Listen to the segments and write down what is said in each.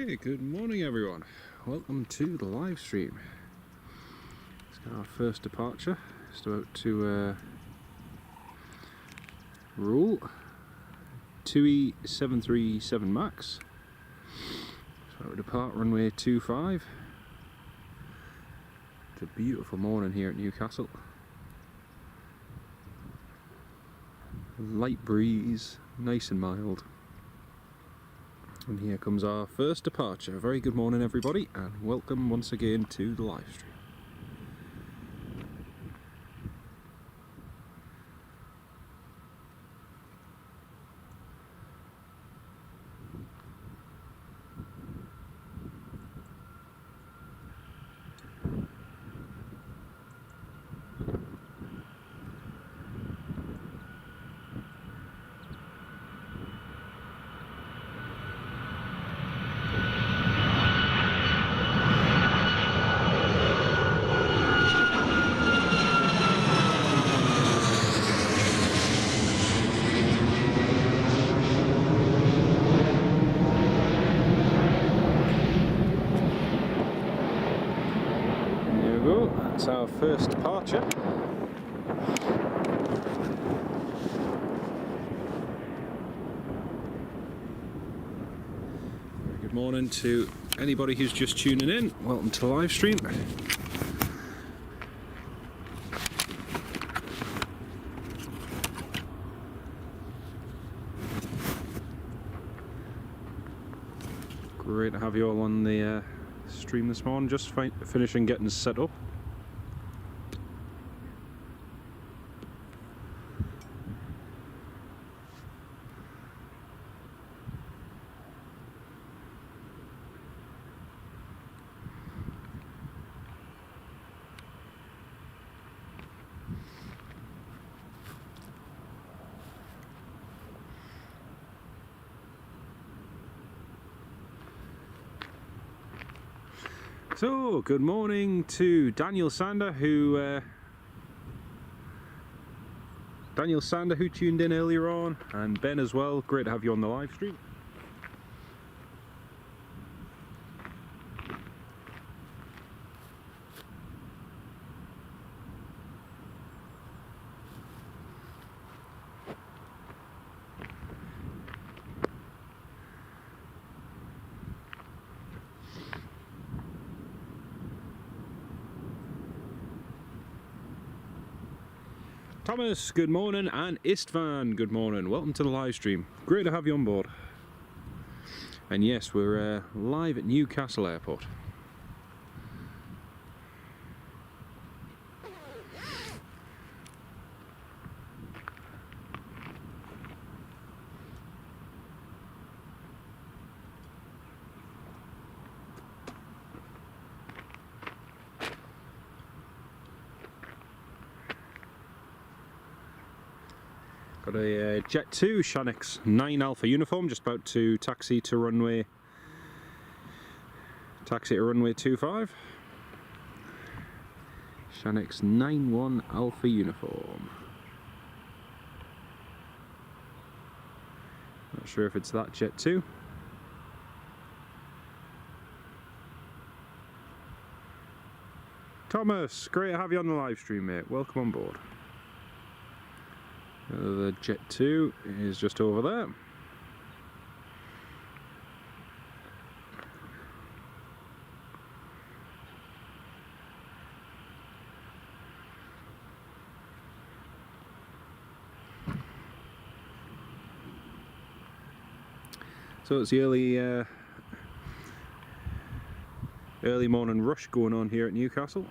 Okay, good morning everyone. Welcome to the live stream. It's got our first departure. Just about to roll. TUI 737 MAX. So we depart runway 25. It's a beautiful morning here at Newcastle. Light breeze, nice and mild. And here comes our first departure. Very good morning everybody, and welcome once again to the live stream. That's our first departure. Good morning to anybody who's just tuning in. Welcome to the live stream. Great to have you all on the stream this morning. Just finishing getting set up. So, good morning to Daniel Sander who tuned in earlier on, and Ben as well. Great to have you on the live stream. Thomas, good morning, and Istvan, good morning. Welcome to the live stream. Great to have you on board. And yes, we're live at Newcastle Airport. Got a Jet 2 Shanix 9 Alpha uniform, just about to taxi to runway 25. Shanix 9-1 Alpha uniform. Not sure if it's that Jet 2. Thomas, great to have you on the live stream, mate. Welcome on board. The Jet 2 is just over there. So it's the early morning rush going on here at Newcastle.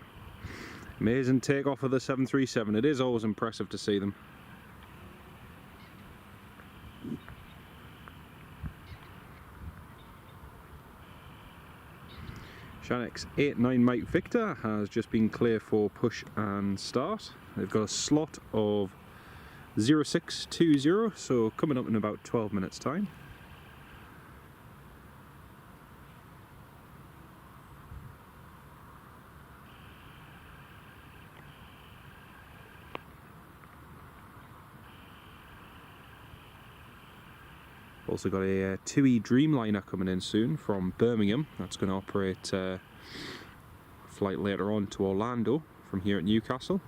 Amazing takeoff of the 737. It is always impressive to see them. Shanix 89 Mike Victor has just been clear for push and start. They've got a slot of 0620, so coming up in about 12 minutes time. Also got a TUI Dreamliner coming in soon from Birmingham. That's going to operate a flight later on to Orlando from here at Newcastle. So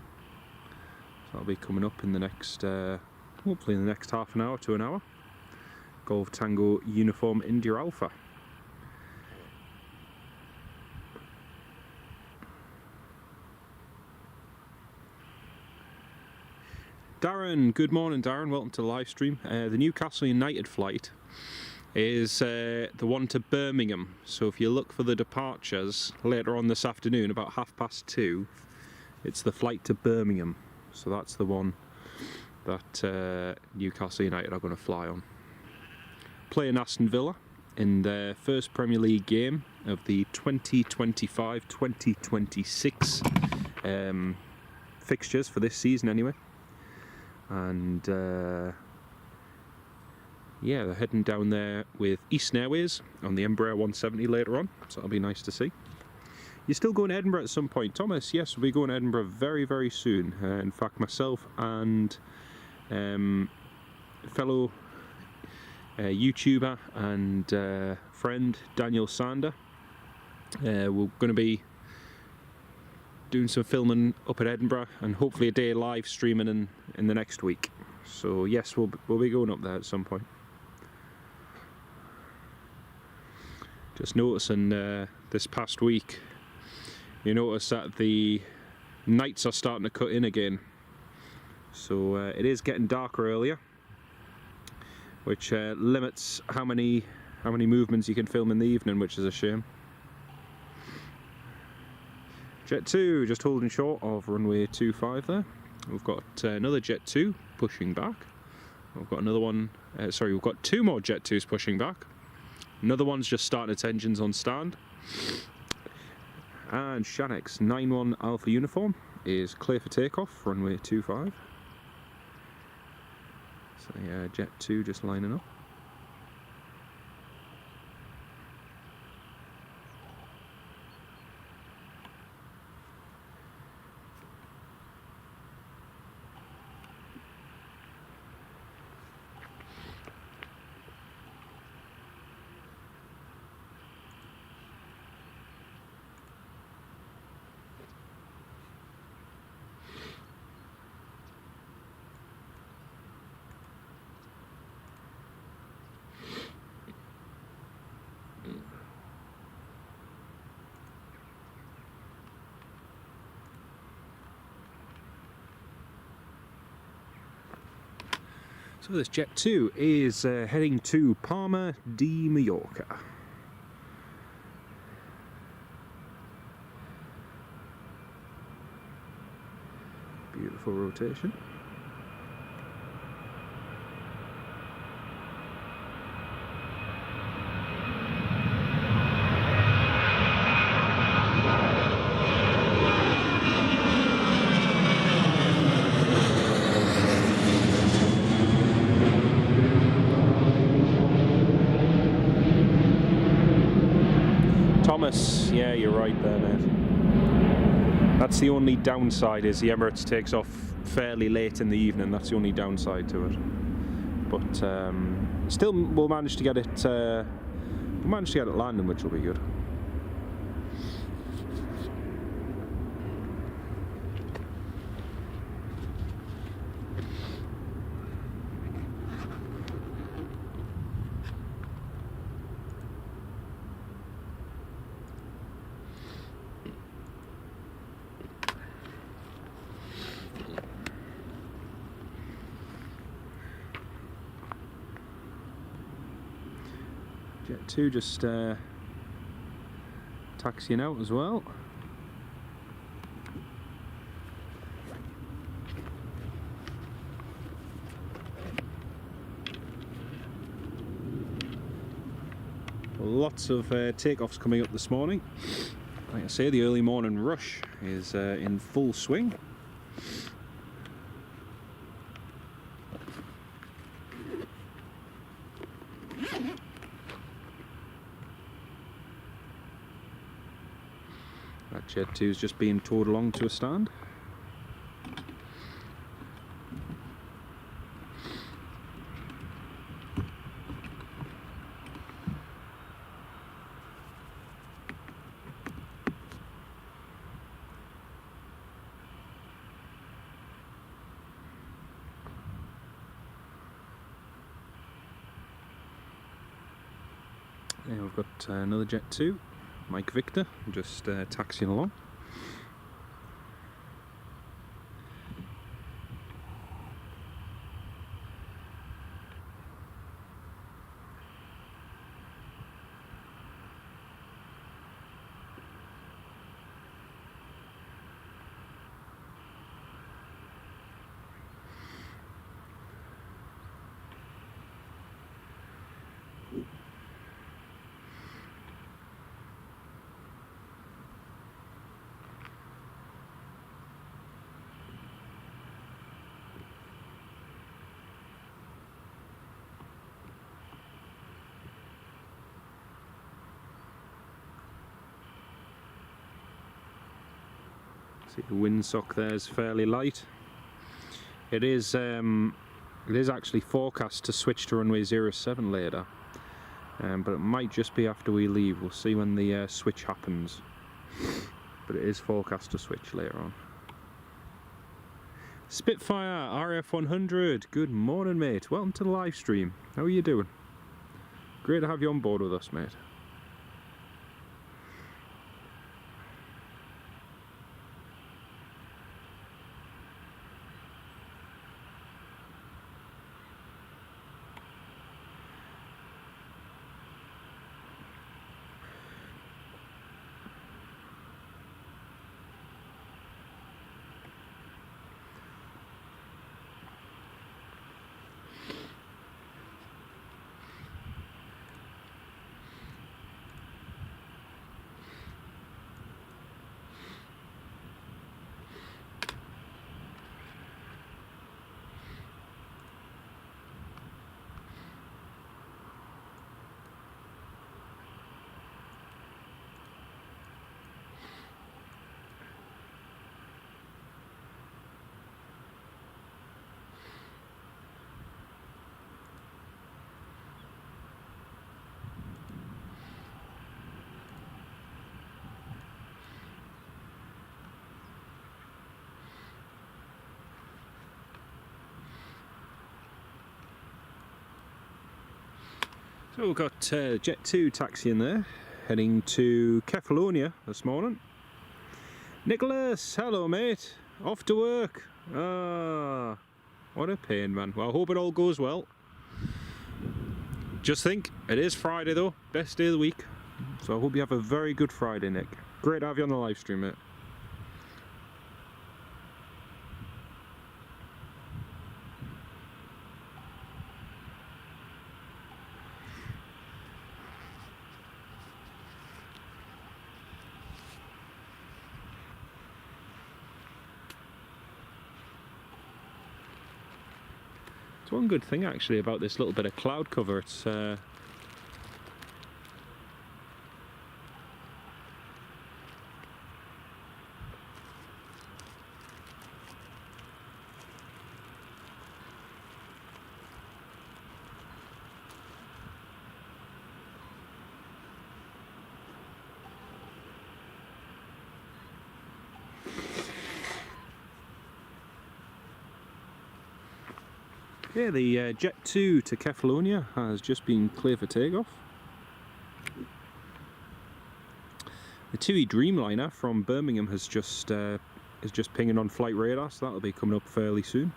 that'll be coming up in the next, hopefully in the next half an hour to an hour. Golf Tango Uniform India Alpha. Darren, good morning Darren, welcome to the live stream. The Newcastle United flight is the one to Birmingham, so if you look for the departures later on this afternoon about 2:30, it's the flight to Birmingham, so that's the one that Newcastle United are going to fly on. Playing Aston Villa in their first Premier League game of the 2025-2026 fixtures for this season anyway. And yeah, they're heading down there with Eastern Airways on the Embraer 170 later on, so that'll be nice to see. You're still going to Edinburgh at some point, Thomas? Yes, we'll be going to Edinburgh very, very soon. In fact, myself and fellow YouTuber and friend Daniel Sander, we're going to be doing some filming up at Edinburgh and hopefully a day live streaming in the next week. So yes, we'll be going up there at some point. Just noticing this past week, you notice that the nights are starting to cut in again. So it is getting darker earlier, which limits how many movements you can film in the evening, which is a shame. Jet 2 just holding short of runway 25 there. We've got another Jet 2 pushing back. We've got another one, sorry, we've got two more Jet 2s pushing back. Another one's just starting its engines on stand. And Shanix 91 Alpha Uniform is clear for takeoff, runway 25. So yeah, Jet 2 just lining up. So this Jet 2 is heading to Palma de Mallorca. Beautiful rotation. Thomas, yeah, you're right there, mate. That's the only downside, is the Emirates takes off fairly late in the evening. That's the only downside to it. But still, we'll manage to get it. Landing, which will be good. Jet 2 just taxiing out as well. Lots of takeoffs coming up this morning. Like I say, the early morning rush is in full swing. That Jet 2 is just being towed along to a stand. Yeah, we've got another Jet 2, Mike Victor, just taxiing along. See, the windsock there is fairly light. It is actually forecast to switch to runway 07 later, but it might just be after we leave. We'll see when the switch happens, but it is forecast to switch later on. Spitfire RF 100, good morning mate, welcome to the live stream. How are you doing? Great to have you on board with us, mate. So we've got Jet 2 taxiing there, heading to Kefalonia this morning. Nicholas, hello mate, off to work. Ah, what a pain, man. Well, I hope it all goes well. Just think, it is Friday though, best day of the week. So I hope you have a very good Friday, Nick. Great to have you on the live stream, mate. It's one good thing actually about this little bit of cloud cover. It's yeah, the Jet 2 to Kefalonia has just been clear for takeoff. The TUI Dreamliner from Birmingham is just pinging on flight radar, so that'll be coming up fairly soon.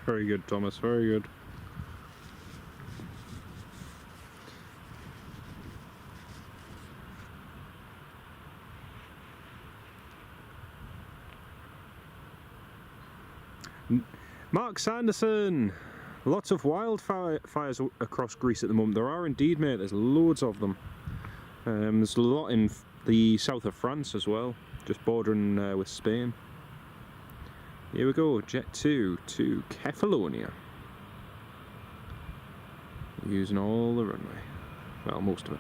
Very good, Thomas, very good. Mark Sanderson, lots of wildfires across Greece at the moment. There are indeed, mate, there's loads of them. There's a lot in the south of France as well, just bordering with Spain. Here we go, Jet 2 to Kefalonia. Using all the runway. Well, most of it.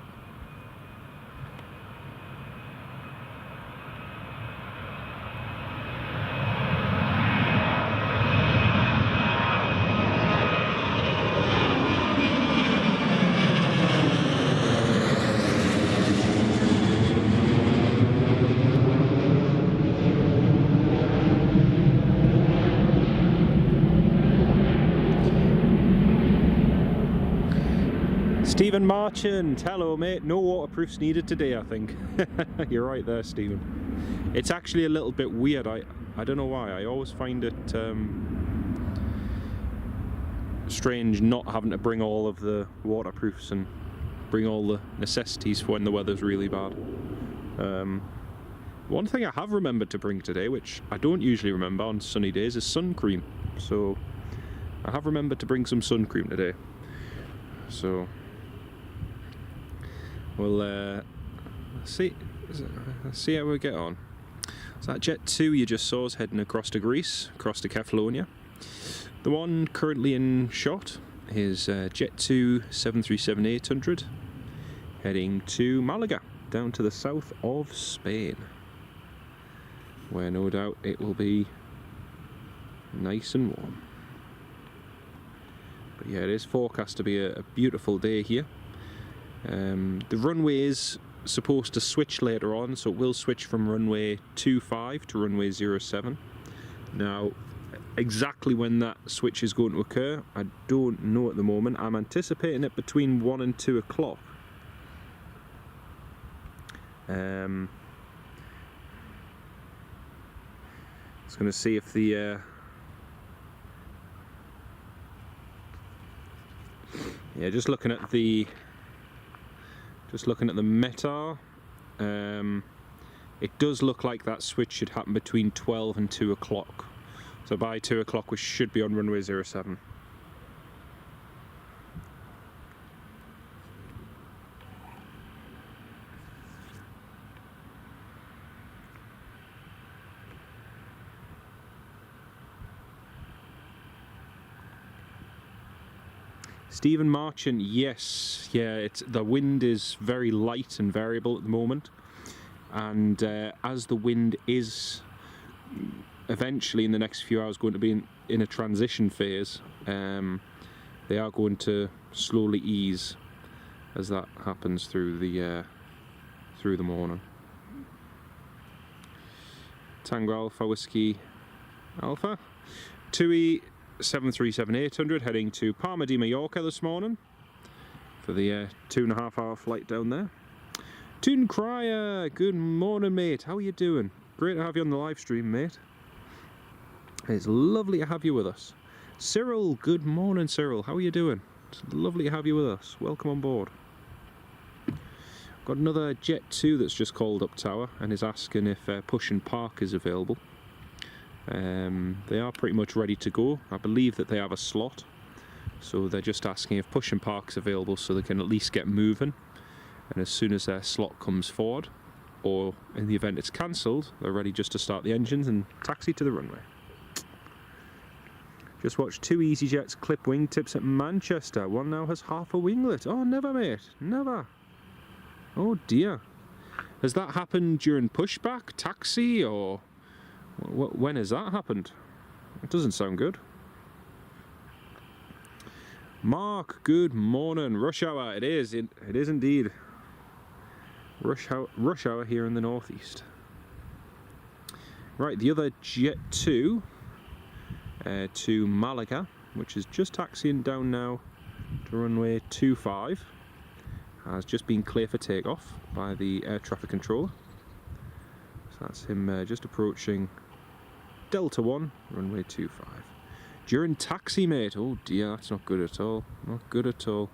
Stephen Marchant, hello mate. No waterproofs needed today, I think. You're right there, Stephen. It's actually a little bit weird. I don't know why. I always find it strange not having to bring all of the waterproofs and bring all the necessities for when the weather's really bad. One thing I have remembered to bring today, which I don't usually remember on sunny days, is sun cream. So I have remembered to bring some sun cream today. So we'll see how we get on. So that Jet 2 you just saw is heading across to Greece, across to Kefalonia. The one currently in shot is Jet 2 737-800 heading to Malaga, down to the south of Spain, where no doubt it will be nice and warm. But yeah, it is forecast to be a beautiful day here. The runway is supposed to switch later on, so it will switch from runway 25 to runway 07. Now, exactly when that switch is going to occur, I don't know at the moment. I'm anticipating it between 1 and 2 o'clock. Just going to see if the yeah, just looking at the METAR, it does look like that switch should happen between 12 and 2 o'clock. So by 2 o'clock we should be on runway 07. Stephen Marchant, yes, yeah, the wind is very light and variable at the moment, and as the wind is eventually in the next few hours going to be in a transition phase, they are going to slowly ease as that happens through the morning. Tango Alpha Whiskey Alpha, TUI 737-800 heading to Palma de Mallorca this morning for the 2.5 hour flight down there. Toon Crier, good morning mate, how are you doing? Great to have you on the live stream, mate. It's lovely to have you with us. Cyril, good morning Cyril, how are you doing? It's lovely to have you with us, welcome on board. Got another Jet 2 that's just called up tower and is asking if push and park is available. They are pretty much ready to go. I believe that they have a slot, so they're just asking if push and park is available so they can at least get moving, and as soon as their slot comes forward, or in the event it's cancelled, they're ready just to start the engines and taxi to the runway. Just watched 2 EasyJets clip wingtips at Manchester. One now has half a winglet. Oh, never mate, never. Oh dear. Has that happened during pushback, taxi, or when has that happened? It doesn't sound good. Mark, good morning. Rush hour. It is indeed. Rush hour here in the northeast. Right, the other Jet 2 to Malaga, which is just taxiing down now to runway 25, has just been cleared for takeoff by the air traffic controller. So that's him just approaching Delta 1, runway 25. During taxi, mate. Oh dear, that's not good at all. Not good at all.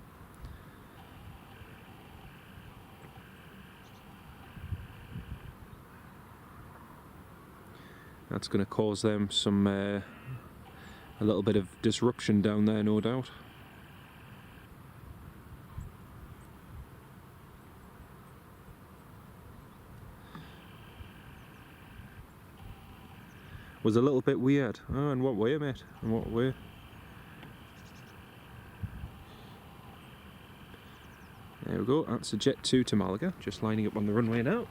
That's going to cause them some a little bit of disruption down there, no doubt. Was a little bit weird. Oh, in what way, mate? In what way? There we go. That's a Jet 2 to Malaga, just lining up on the runway now.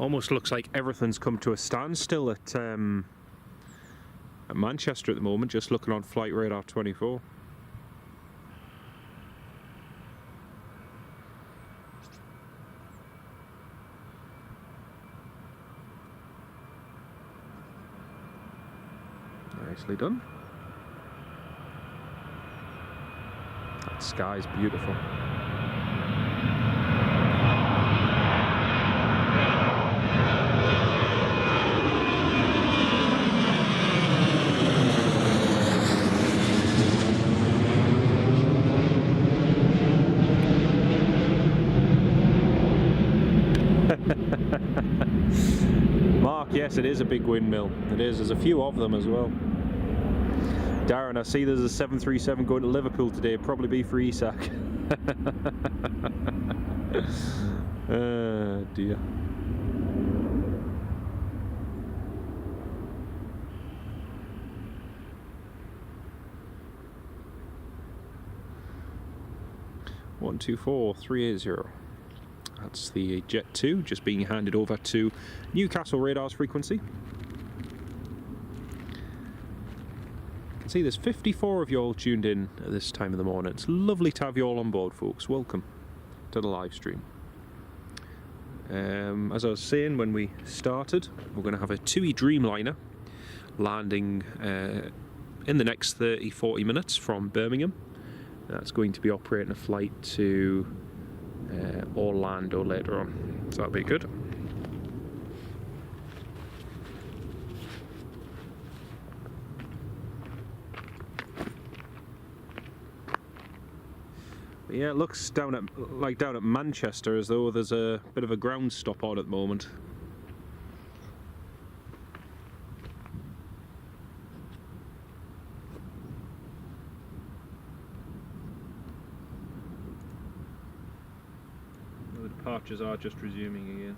Almost looks like everything's come to a standstill at Manchester at the moment, just looking on Flight Radar 24. Nicely done. That sky's beautiful. Mark, yes, it is a big windmill. It is. There's a few of them as well. Darren, I see there's a 737 going to Liverpool today. Probably be for ESAC. Oh dear. One, 2, 4, 3, 8, 0. That's the Jet 2 just being handed over to Newcastle radar's frequency. You can see there's 54 of you all tuned in at this time of the morning. It's lovely to have you all on board, folks. Welcome to the live stream. As I was saying when we started, we're going to have a TUI Dreamliner landing in the next 30-40 minutes from Birmingham. That's going to be operating a flight to Orlando later on, so that'll be good. But yeah, it looks down at Manchester as though there's a bit of a ground stop on at the moment. The departures are just resuming again.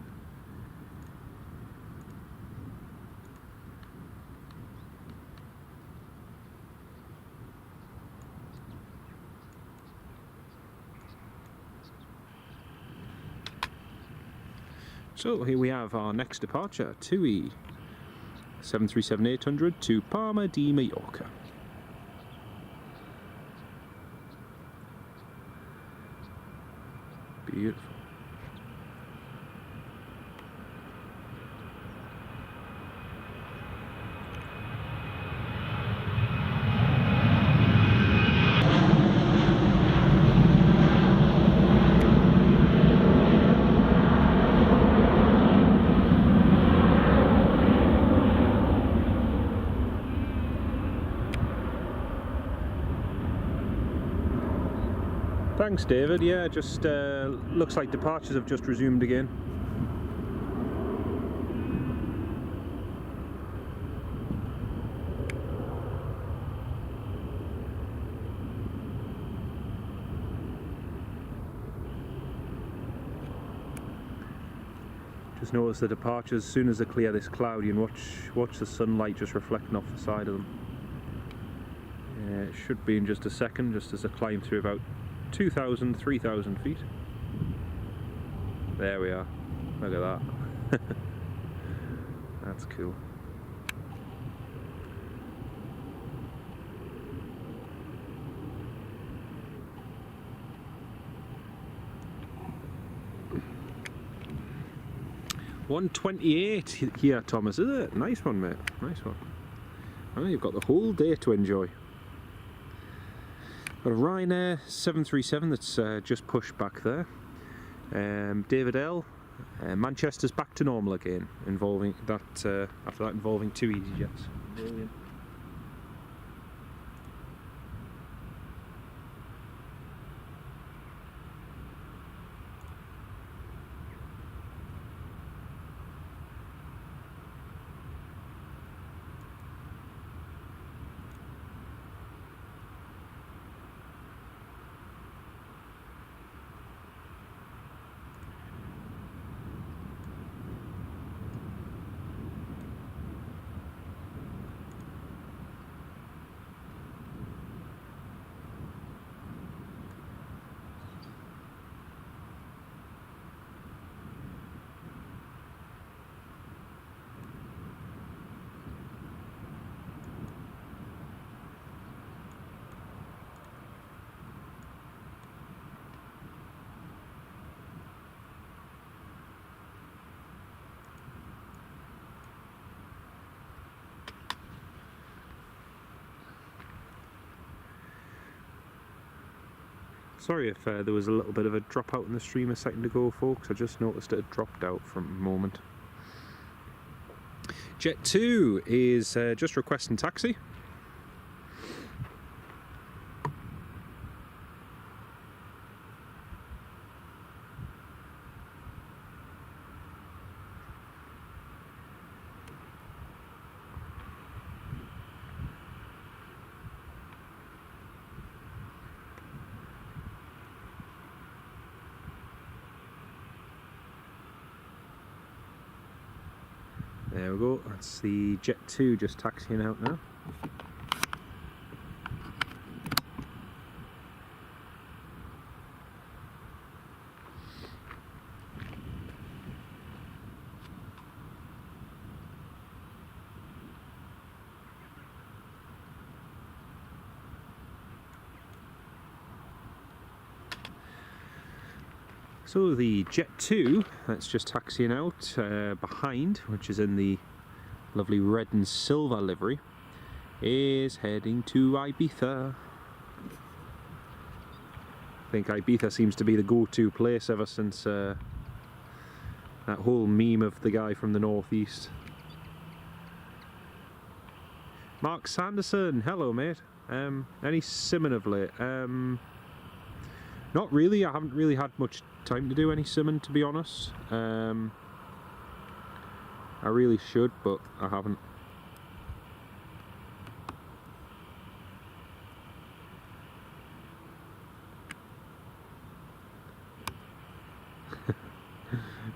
So here we have our next departure, TUI 737-800 to Palma de Mallorca. Beautiful. Thanks, David. Yeah, just looks like departures have just resumed again. Just notice the departures as soon as they clear this cloudy, and watch the sunlight just reflecting off the side of them. It should be in just a second, just as I climb through about 2,000, 3,000 feet. There we are. Look at that. That's cool. $128 here, Thomas, is it? Nice one, mate. Nice one. Well, you've got the whole day to enjoy. Got a Ryanair 737 that's just pushed back there. David L. Manchester's back to normal again, involving that after that involving 2 EasyJets. Brilliant. Sorry if there was a little bit of a dropout in the stream a second ago, folks. I just noticed it had dropped out for a moment. Jet 2 is just requesting taxi. There we go, that's the Jet 2 just taxiing out now. So the Jet 2 that's just taxiing out behind, which is in the lovely red and silver livery, is heading to Ibiza. I think Ibiza seems to be the go-to place ever since that whole meme of the guy from the northeast. Mark Sanderson, hello mate. Any simming of late? Not really, I haven't really had much time to do any simming, to be honest. I really should, but I haven't.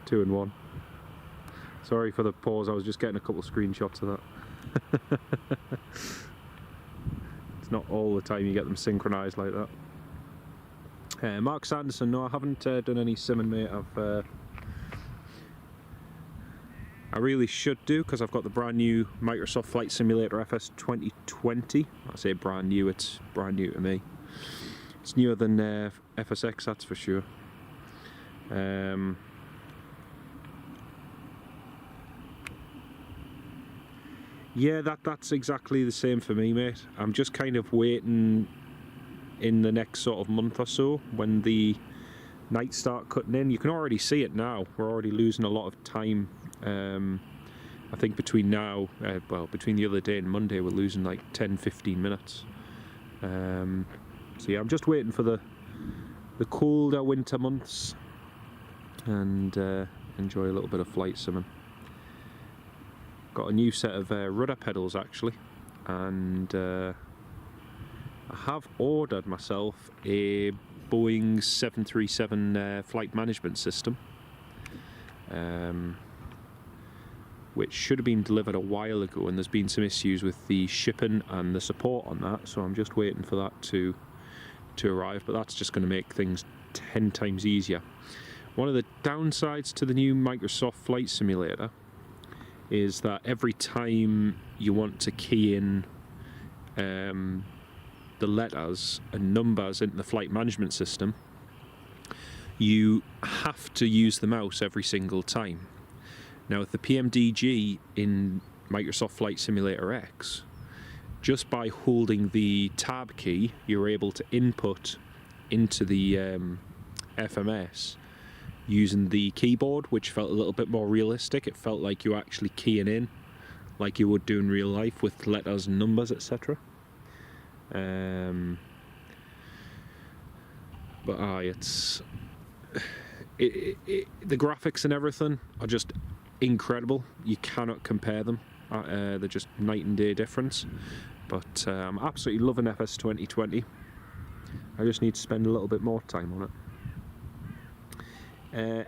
Two and one. Sorry for the pause, I was just getting a couple of screenshots of that. It's not all the time you get them synchronised like that. Mark Sanderson, no, I haven't done any simming, mate. I really should do, because I've got the brand new Microsoft Flight Simulator FS 2020. I say brand new, it's brand new to me. It's newer than FSX, that's for sure. Yeah, that's exactly the same for me, mate. I'm just kind of waiting in the next sort of month or so when the nights start cutting in. You can already see it now. We're already losing a lot of time. I think between now, well, between the other day and Monday, we're losing like 10-15 minutes. So yeah, I'm just waiting for the colder winter months and enjoy a little bit of flight simming. Got a new set of rudder pedals actually, and I have ordered myself a Boeing 737 flight management system, which should have been delivered a while ago, and there's been some issues with the shipping and the support on that, so I'm just waiting for that to arrive, but that's just going to make things 10 times easier. One of the downsides to the new Microsoft Flight Simulator is that every time you want to key in the letters and numbers into the flight management system, you have to use the mouse every single time. Now with the PMDG in Microsoft Flight Simulator X, just by holding the tab key, you're able to input into the FMS using the keyboard, which felt a little bit more realistic. It felt like you were actually keying in like you would do in real life with letters and numbers, etc. But the graphics and everything are just incredible. You cannot compare them. They're just night and day difference. But I'm absolutely loving FS 2020. I just need to spend a little bit more time on it.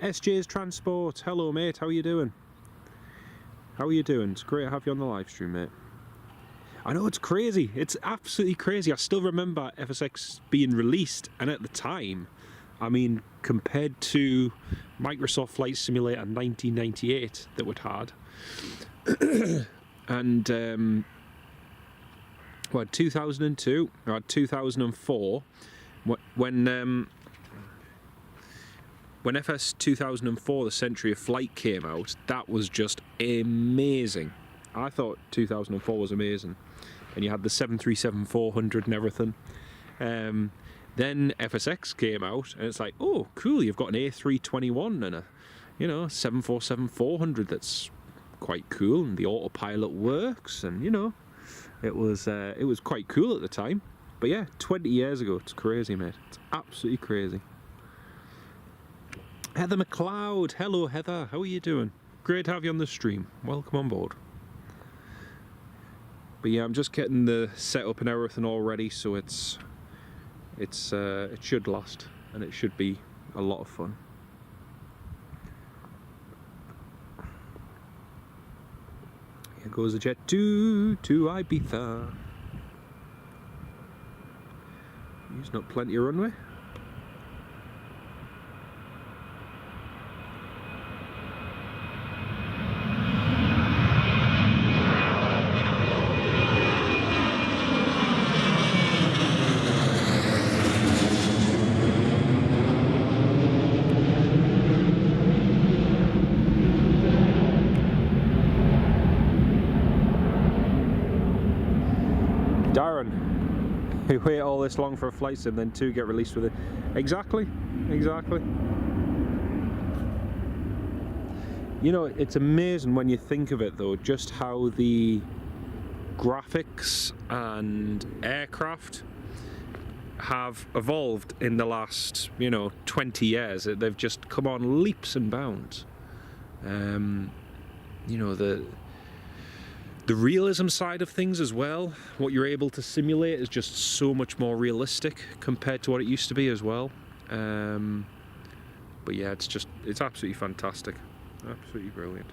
SJ's Transport, hello mate, how are you doing? How are you doing? It's great to have you on the live stream, mate. I know, it's crazy, it's absolutely crazy. I still remember FSX being released, and at the time, I mean, compared to Microsoft Flight Simulator 1998 that we'd had, and well, 2002 or 2004, when FS 2004, the Century of Flight, came out, that was just amazing. I thought 2004 was amazing, and you had the 737-400 and everything. Then FSX came out, and it's like, oh, cool, you've got an A321 and a, 747-400 that's quite cool, and the autopilot works, and it was quite cool at the time. But yeah, 20 years ago, it's crazy, mate. It's absolutely crazy. Heather McLeod, hello Heather, how are you doing? Great to have you on the stream. Welcome on board. But yeah, I'm just getting the setup and everything all ready, so it should last, and it should be a lot of fun. Here goes the jet to Ibiza. Using up plenty of runway. Who wait all this long for a flight sim, then two get released with it. Exactly. It's amazing when you think of it though, just how the graphics and aircraft have evolved in the last 20 years. They've just come on leaps and bounds. The realism side of things as well, what you're able to simulate is just so much more realistic compared to what it used to be as well. But yeah, it's absolutely fantastic. Absolutely brilliant.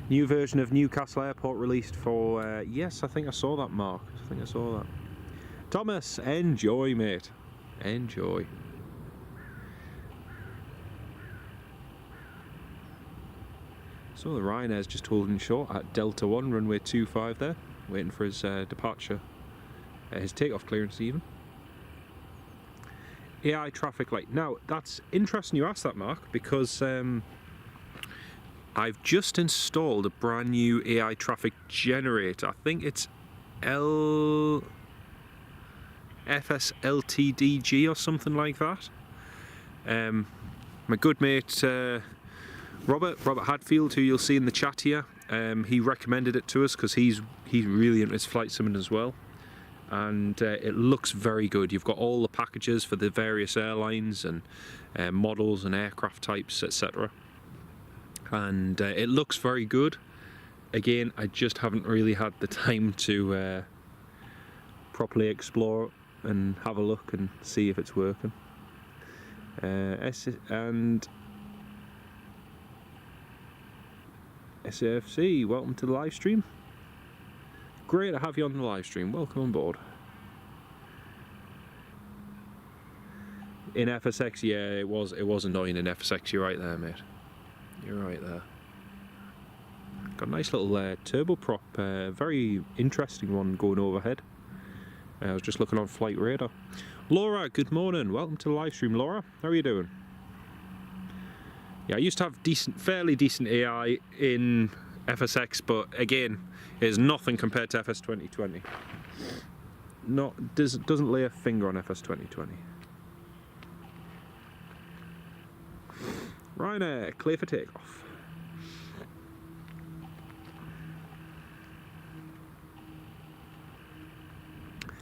New version of Newcastle Airport released for, yes, I think I saw that, Mark. I think I saw that. Thomas, enjoy, mate. Enjoy. So the Ryanair's just holding short at Delta 1, runway 25 there, waiting for his departure, his takeoff clearance even. AI traffic light. Now, that's interesting you asked that, Mark, because I've just installed a brand new AI traffic generator. I think it's FSLTDG or something like that. My good mate Robert Hadfield, who you'll see in the chat here, he recommended it to us because he's really into his flight simming as well, and it looks very good. You've got all the packages for the various airlines and models and aircraft types, etc. And it looks very good. Again, I just haven't really had the time to properly explore and have a look and see if it's working. And SAFC, welcome to the live stream. Great to have you on the live stream. Welcome on board. In FSX, yeah, it was annoying in FSX. You're right there, mate. You're right there. Got a nice little turboprop, very interesting one going overhead. I was just looking on Flight Radar. Laura, good morning. Welcome to the live stream, Laura. How are you doing? Yeah, I used to have fairly decent AI in FSX, but again, it is nothing compared to FS 2020. Doesn't lay a finger on FS 2020. Ryanair, clear for takeoff.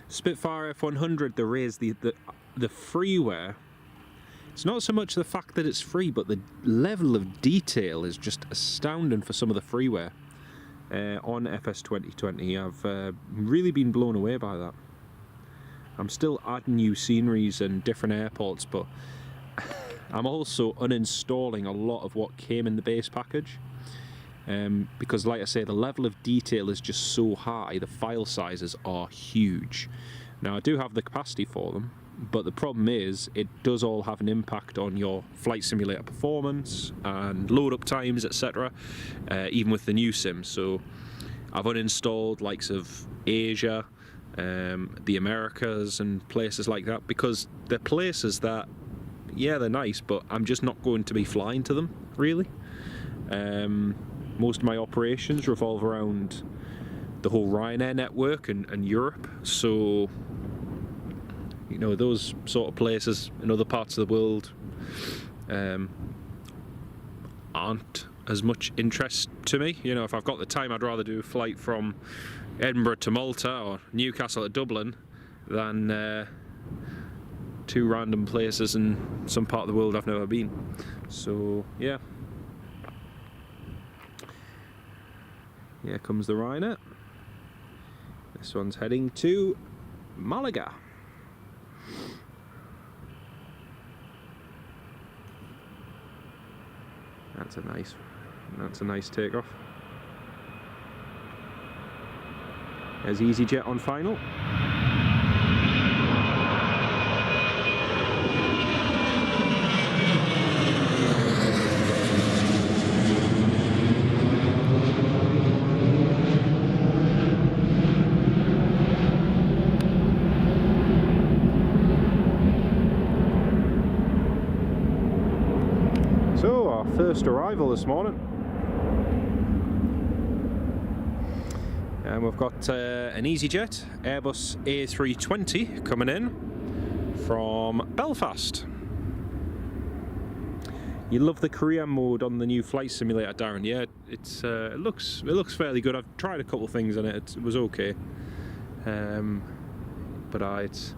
Spitfire F100, there is the freeware. It's not so much the fact that it's free, but the level of detail is just astounding for some of the freeware on FS 2020. I've really been blown away by that. I'm still adding new sceneries and different airports, but I'm also uninstalling a lot of what came in the base package. Because like I say, the level of detail is just so high, the file sizes are huge. Now I do have the capacity for them, but the problem is it does all have an impact on your flight simulator performance and load up times, etc. Even with the new sims. So I've uninstalled likes of Asia, the Americas and places like that, because they're places that, yeah, they're nice, but I'm just not going to be flying to them really. most of my operations revolve around the whole Ryanair network and Europe, so you know, those sort of places in other parts of the world aren't as much interest to me. You know, if I've got the time, I'd rather do a flight from Edinburgh to Malta or Newcastle to Dublin than two random places in some part of the world I've never been. So yeah, here comes the Ryanair. This one's heading to Malaga. That's a nice takeoff. There's EasyJet on final. So, our first arrival this morning. And we've got an EasyJet Airbus A320 coming in from Belfast. You love the career mode on the new flight simulator, Darren. Yeah, it looks fairly good. I've tried a couple of things on it. It was okay, but it's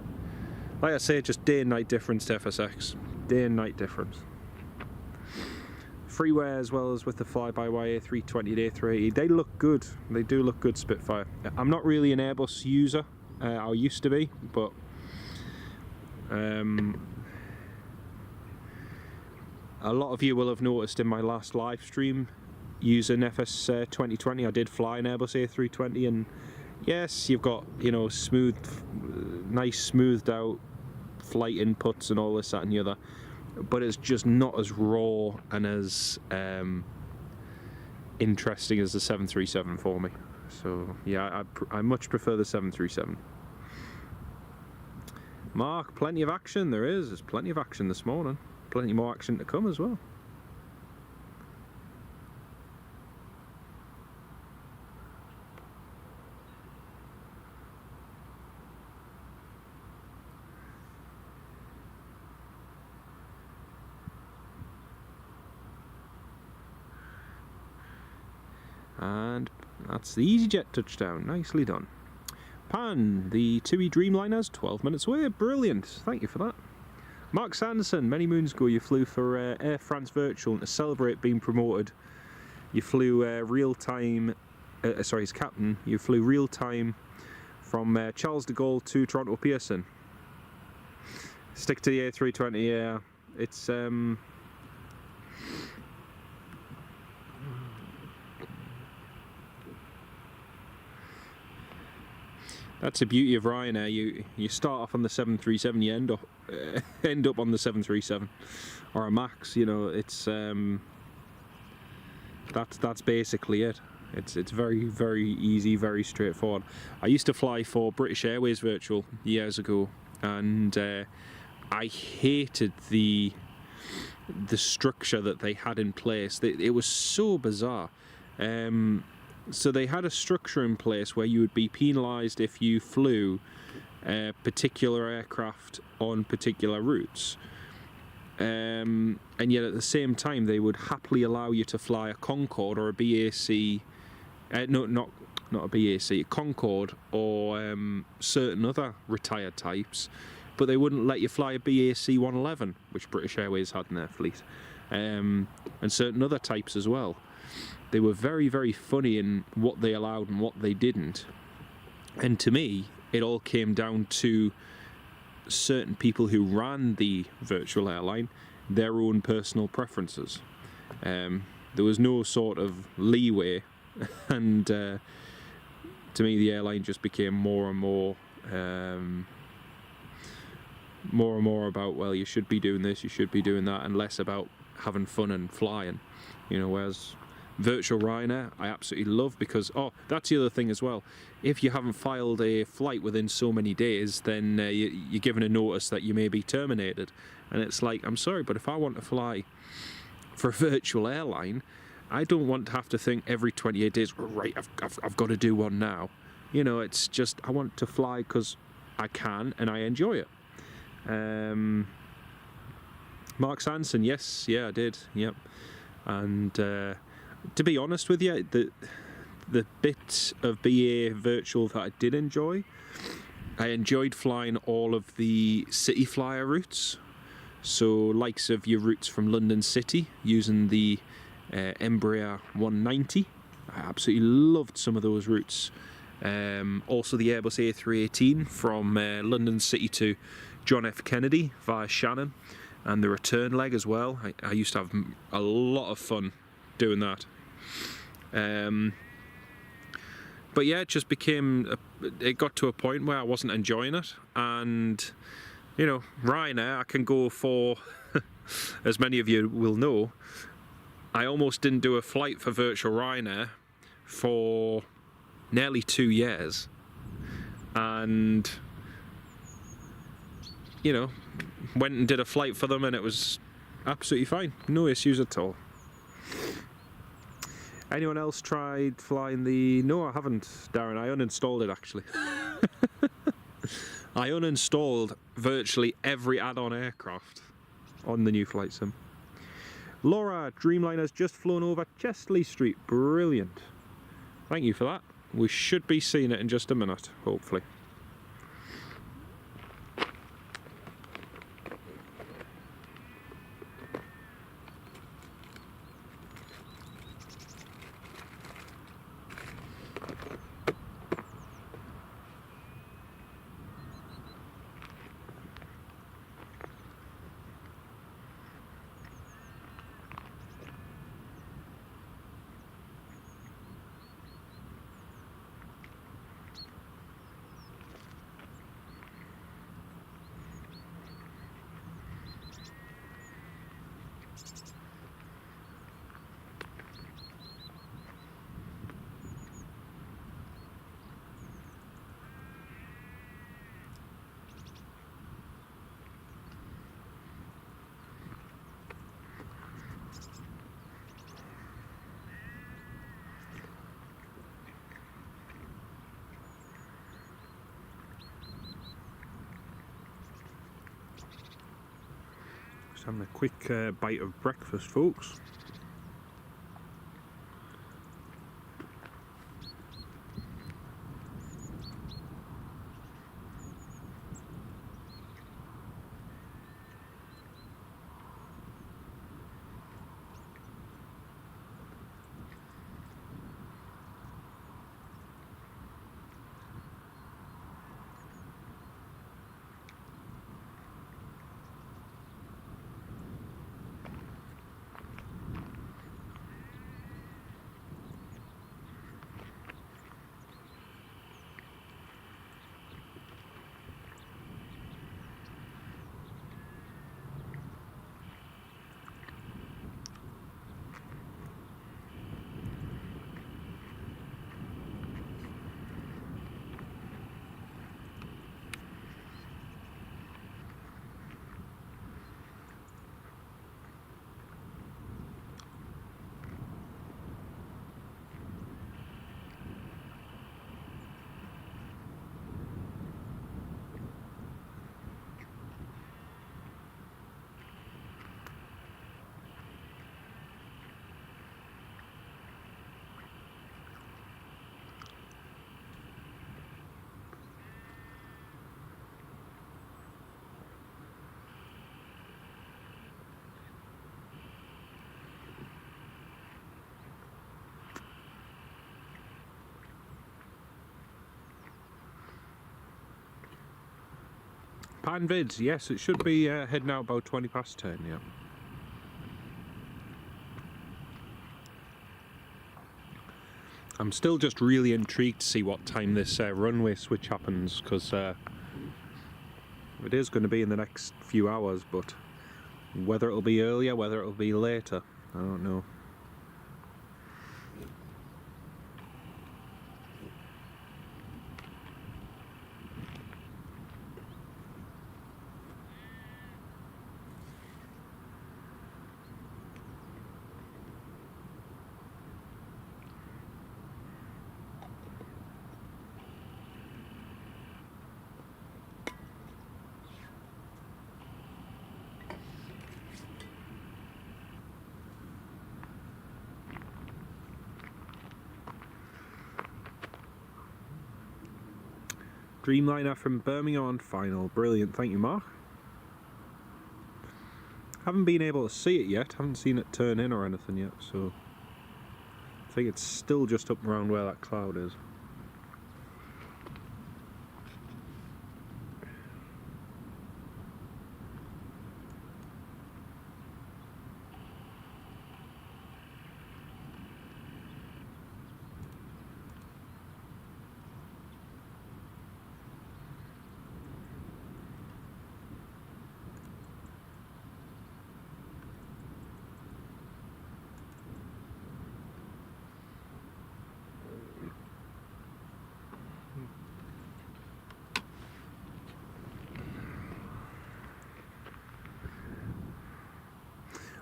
like I say, just day and night difference to FSX. Day and night difference. Freeware as well as with the fly-by-wire A320 and A380, they look good. They do look good, Spitfire. I'm not really an Airbus user. I used to be, but a lot of you will have noticed in my last live stream using FS 2020, I did fly an Airbus A320, and yes, you've got, you know, nice smoothed out flight inputs and all this, that and the other, but it's just not as raw and as interesting as the 737 for me. So yeah, I much prefer the 737. Mark, plenty of action. There's plenty of action this morning. Plenty more action to come as well. And that's the EasyJet touchdown. Nicely done. Pan, the TUI Dreamliner's 12 minutes away. Brilliant. Thank you for that. Mark Sanderson, many moons ago you flew for Air France Virtual, and to celebrate being promoted, you flew real-time, sorry, as captain, you flew real-time from Charles de Gaulle to Toronto Pearson. Stick to the A320, yeah. It's that's the beauty of Ryanair. You start off on the 737, you end up on the 737 or a Max. You know, it's that's basically it. It's very, very easy, very straightforward. I used to fly for British Airways Virtual years ago, and I hated the structure that they had in place. It was so bizarre. So they had a structure in place where you would be penalised if you flew particular aircraft on particular routes, and yet at the same time they would happily allow you to fly a Concorde or a BAC, not a BAC, a Concorde or certain other retired types, but they wouldn't let you fly a BAC 111, which British Airways had in their fleet, and certain other types as well. They were very, very funny in what they allowed and what they didn't. And to me, it all came down to certain people who ran the virtual airline, their own personal preferences. There was no sort of leeway, and to me, the airline just became more and more about, well, you should be doing this, you should be doing that, and less about having fun and flying. You know, whereas Virtual Ryanair, I absolutely love, because, oh, that's the other thing as well. If you haven't filed a flight within so many days, then you're given a notice that you may be terminated. And it's like, I'm sorry, but if I want to fly for a virtual airline, I don't want to have to think every 28 days, right, I've got to do one now. You know, it's just, I want to fly because I can and I enjoy it. Mark Sanson, yes, yeah, I did, yep. And to be honest with you, the bit of BA virtual that I did enjoy, I enjoyed flying all of the city flyer routes. So likes of your routes from London City using the Embraer 190. I absolutely loved some of those routes. Also the Airbus A318 from London City to John F. Kennedy via Shannon, and the return leg as well. I used to have a lot of fun doing that. But yeah, it just it got to a point where I wasn't enjoying it, and you know, Ryanair, I can go for, as many of you will know, I almost didn't do a flight for virtual Ryanair for nearly 2 years, and you know, went and did a flight for them and it was absolutely fine, no issues at all. Anyone else tried flying the... No, I haven't, Darren. I uninstalled it actually. I uninstalled virtually every add-on aircraft on the new flight sim. Laura, Dreamliner's just flown over Chestley Street. Brilliant. Thank you for that. We should be seeing it in just a minute, hopefully. Having a quick bite of breakfast, folks. Panvids, yes, it should be heading out about 20 past 10, yeah. I'm still just really intrigued to see what time this runway switch happens, because it is going to be in the next few hours, but whether it'll be earlier, whether it'll be later, I don't know. Dreamliner from Birmingham on final. Brilliant, thank you, Mark. Haven't been able to see it yet, haven't seen it turn in or anything yet, so I think it's still just up around where that cloud is.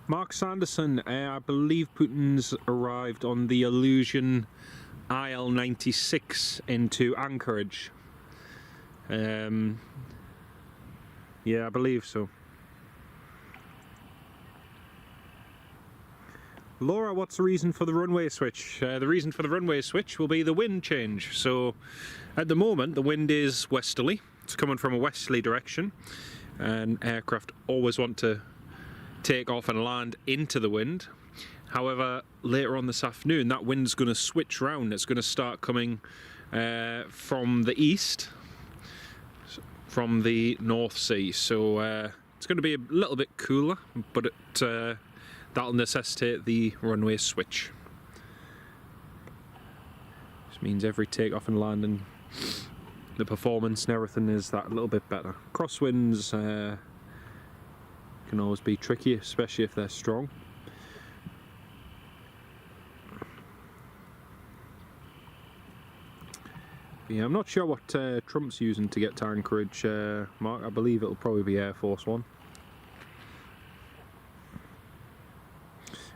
Mark Sanderson, I believe Putin's arrived on the Illusion IL-96 into Anchorage. Yeah, I believe so. Laura, what's the reason for the runway switch? The reason for the runway switch will be the wind change. So at the moment the wind is westerly. It's coming from a westerly direction, and aircraft always want to take off and land into the wind. However, later on this afternoon that wind's going to switch round. It's going to start coming from the east, from the North Sea. So it's going to be a little bit cooler, but that'll necessitate the runway switch. This means every takeoff and landing, the performance and everything is that little bit better. Crosswinds can always be tricky, especially if they're strong. But yeah, I'm not sure what Trump's using to get to Anchorage, Mark. I believe it'll probably be Air Force One.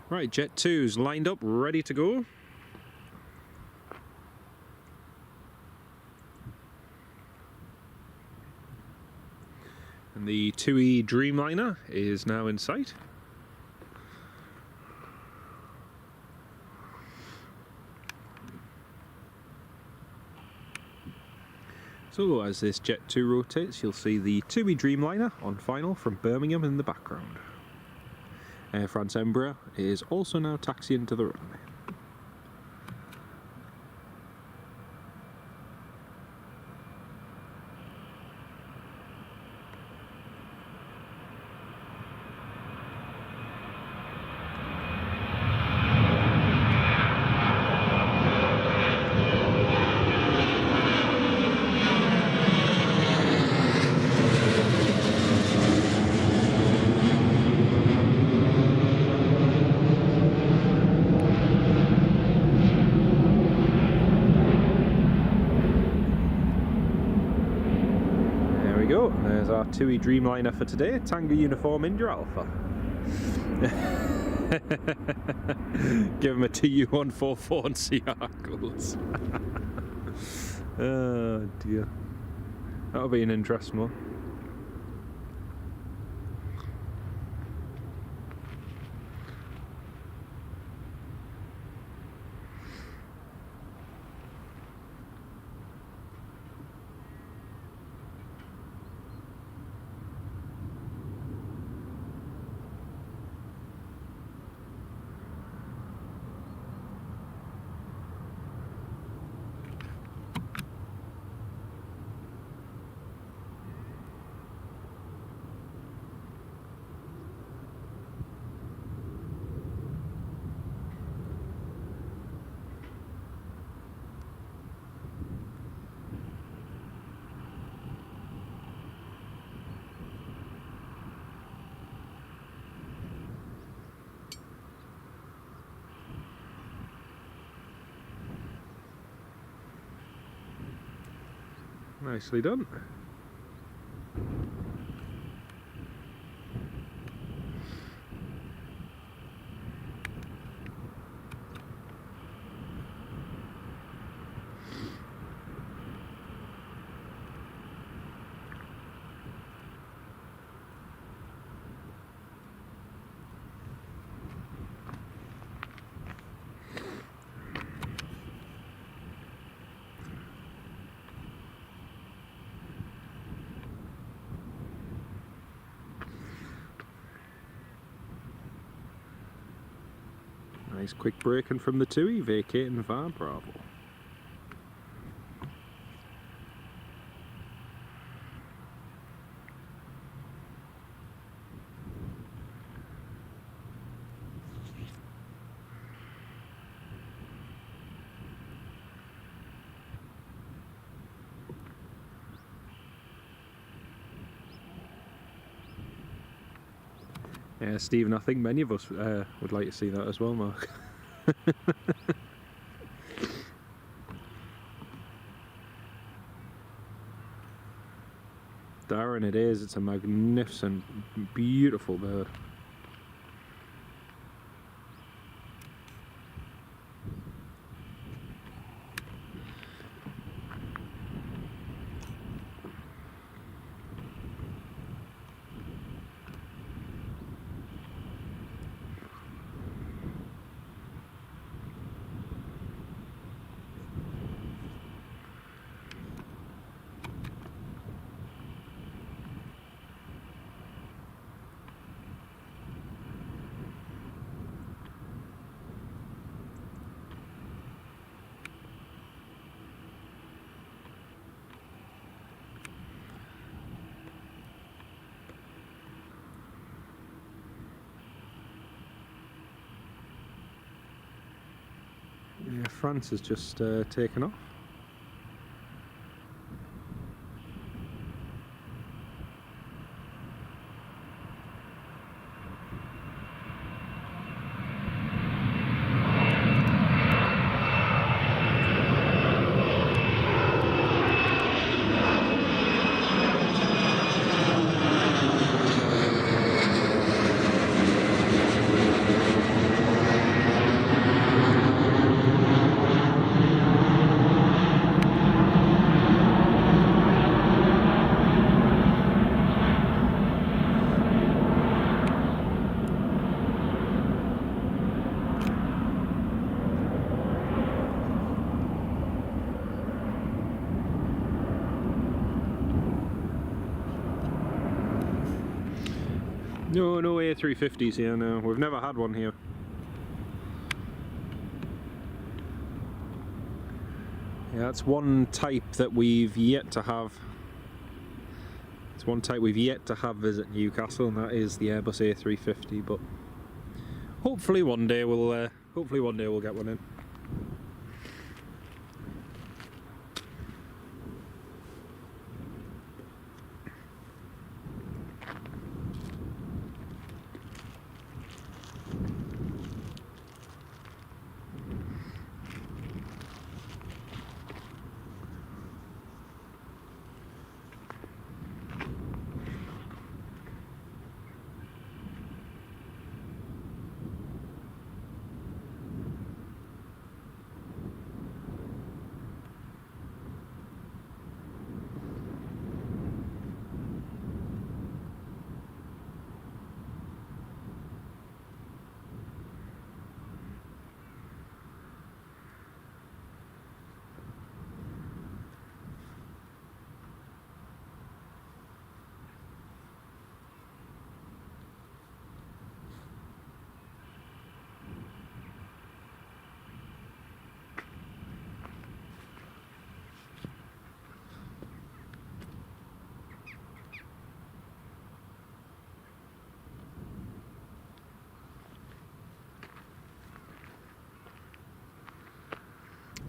Right, Jet 2's lined up, ready to go. And the TUI Dreamliner is now in sight. So as this Jet 2 rotates, you'll see the TUI Dreamliner on final from Birmingham in the background. Air France Embraer is also now taxiing to the runway. There's our TUI Dreamliner for today, Tango Uniform India Alpha. Give him a TU-144 and see how it goes. Oh dear. That'll be an interesting one. Nicely done. Nice quick braking from the TUI, vacating VAR Bravo. Yeah, Stephen, I think many of us would like to see that as well, Mark. Darren, it is. It's a magnificent, beautiful bird. Yeah, France has just taken off. No A350s here, no. We've never had one here. Yeah, that's one type that we've yet to have. It's one type we've yet to have visit Newcastle, and that is the Airbus A350. But hopefully one day we'll get one in.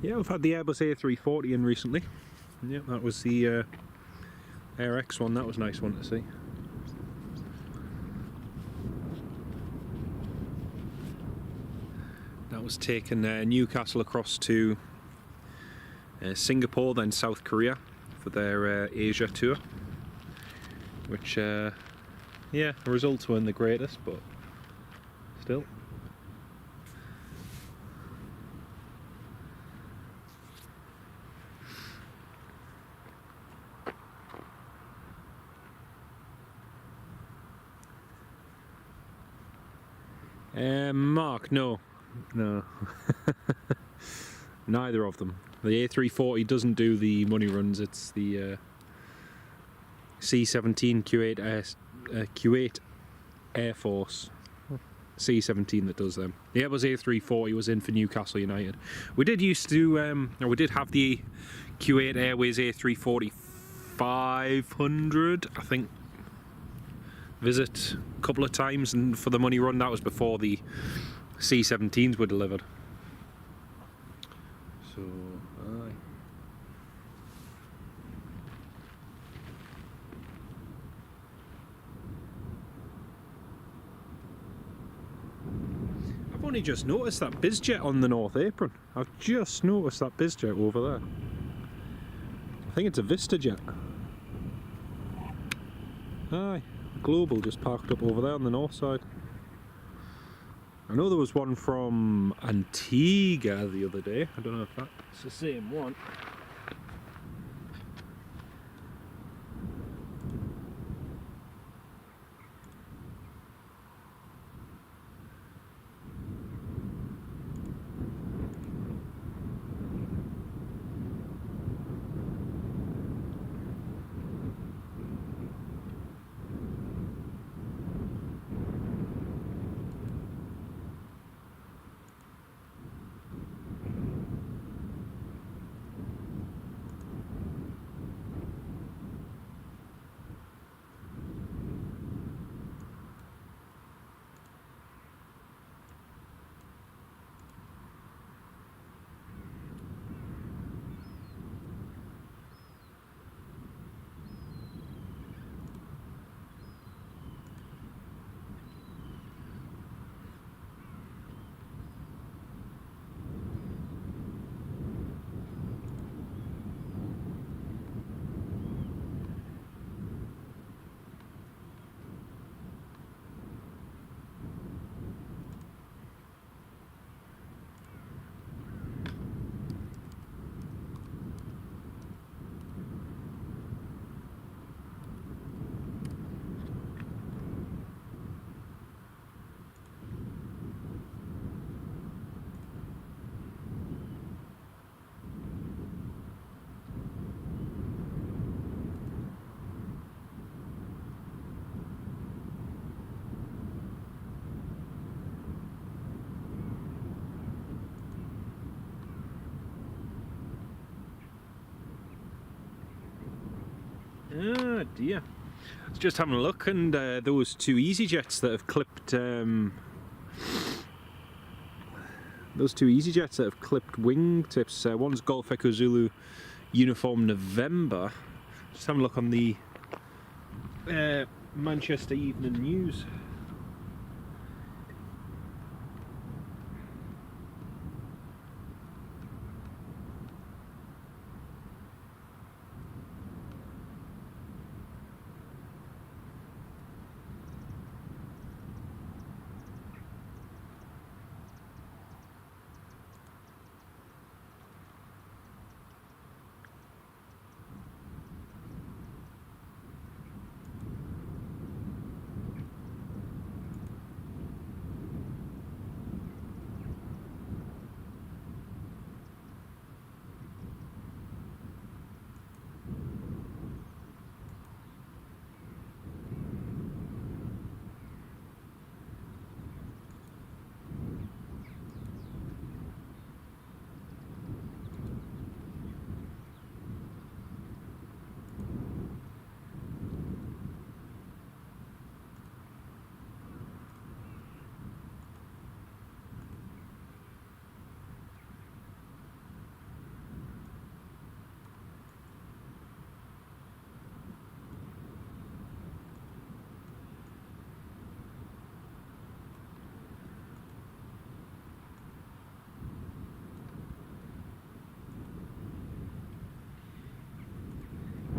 Yeah, we've had the Airbus A340 in recently. Yeah, that was the Air X one. That was a nice one to see. That was taking Newcastle across to Singapore, then South Korea for their Asia tour. Which, yeah, the results weren't the greatest, but still. Mark, no. Neither of them. The A340 doesn't do the money runs, it's the C-17 Kuwait Air Force C-17 that does them. The Airbus A340 was in for Newcastle United. We did used to, we did have the Kuwait Airways A340 500, I think, visit a couple of times, and for the money run, that was before the C-17s were delivered. So, aye. I've only just noticed that bizjet on the North Apron. I've just noticed that bizjet over there. I think it's a VistaJet. Aye, Global just parked up over there on the north side. I know there was one from Antigua the other day. I don't know if that's the same one. Ah dear. I was just having a look, and those two EasyJets that have clipped wingtips. One's Golf Echo Zulu Uniform November. Just having a look on the Manchester Evening News.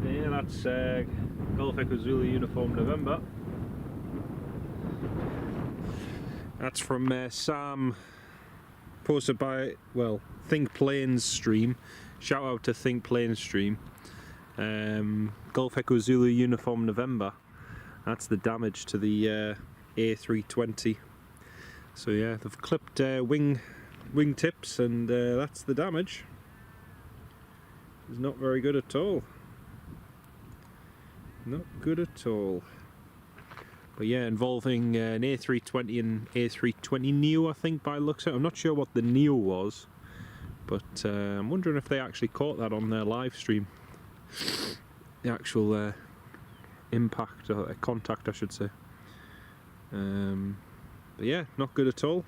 That's Golf Echo Zulu Uniform November. That's from Sam, posted by, well, Think Planes Stream. Shout out to Think Planes Stream. Golf Echo Zulu Uniform November. That's the damage to the A320. So yeah, they've clipped wing tips, and that's the damage. It's not very good at all. Not good at all. But yeah, involving an A320 and A320 Neo, I think, by the looks of it. I'm not sure what the Neo was, but I'm wondering if they actually caught that on their live stream. The actual impact, or contact I should say. But yeah, not good at all.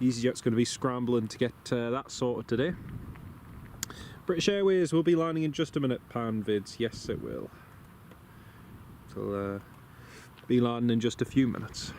EasyJet's going to be scrambling to get that sorted today. British Airways will be landing in just a minute, Panvids. Yes, it will. It'll be landing in just a few minutes.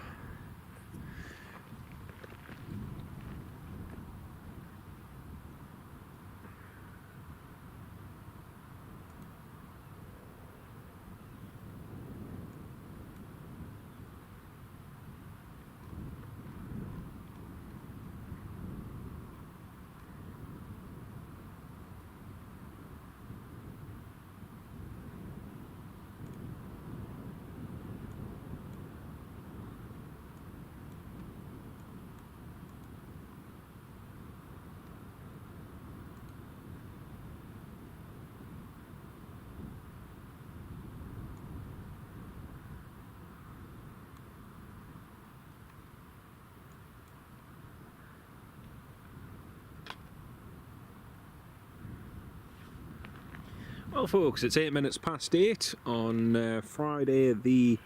Well folks, it's 8 minutes past 8 on Friday the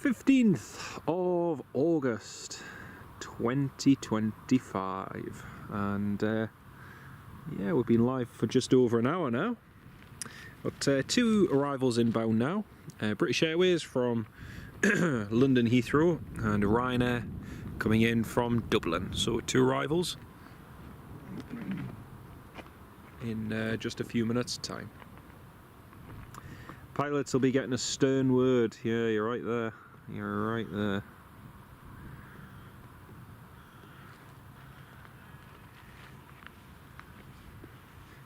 15th of August 2025, and yeah, we've been live for just over an hour now. Got 2 arrivals inbound now, British Airways from London Heathrow and Ryanair coming in from Dublin, so 2 arrivals in just a few minutes time. Pilots will be getting a stern word. Yeah, you're right there. You're right there.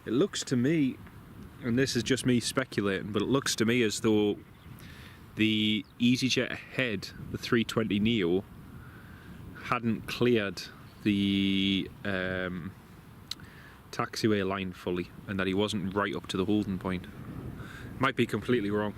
It looks to me, and this is just me speculating, but it looks to me as though the EasyJet ahead, the 320 Neo, hadn't cleared the taxiway line fully, and that he wasn't right up to the holding point. Might be completely wrong.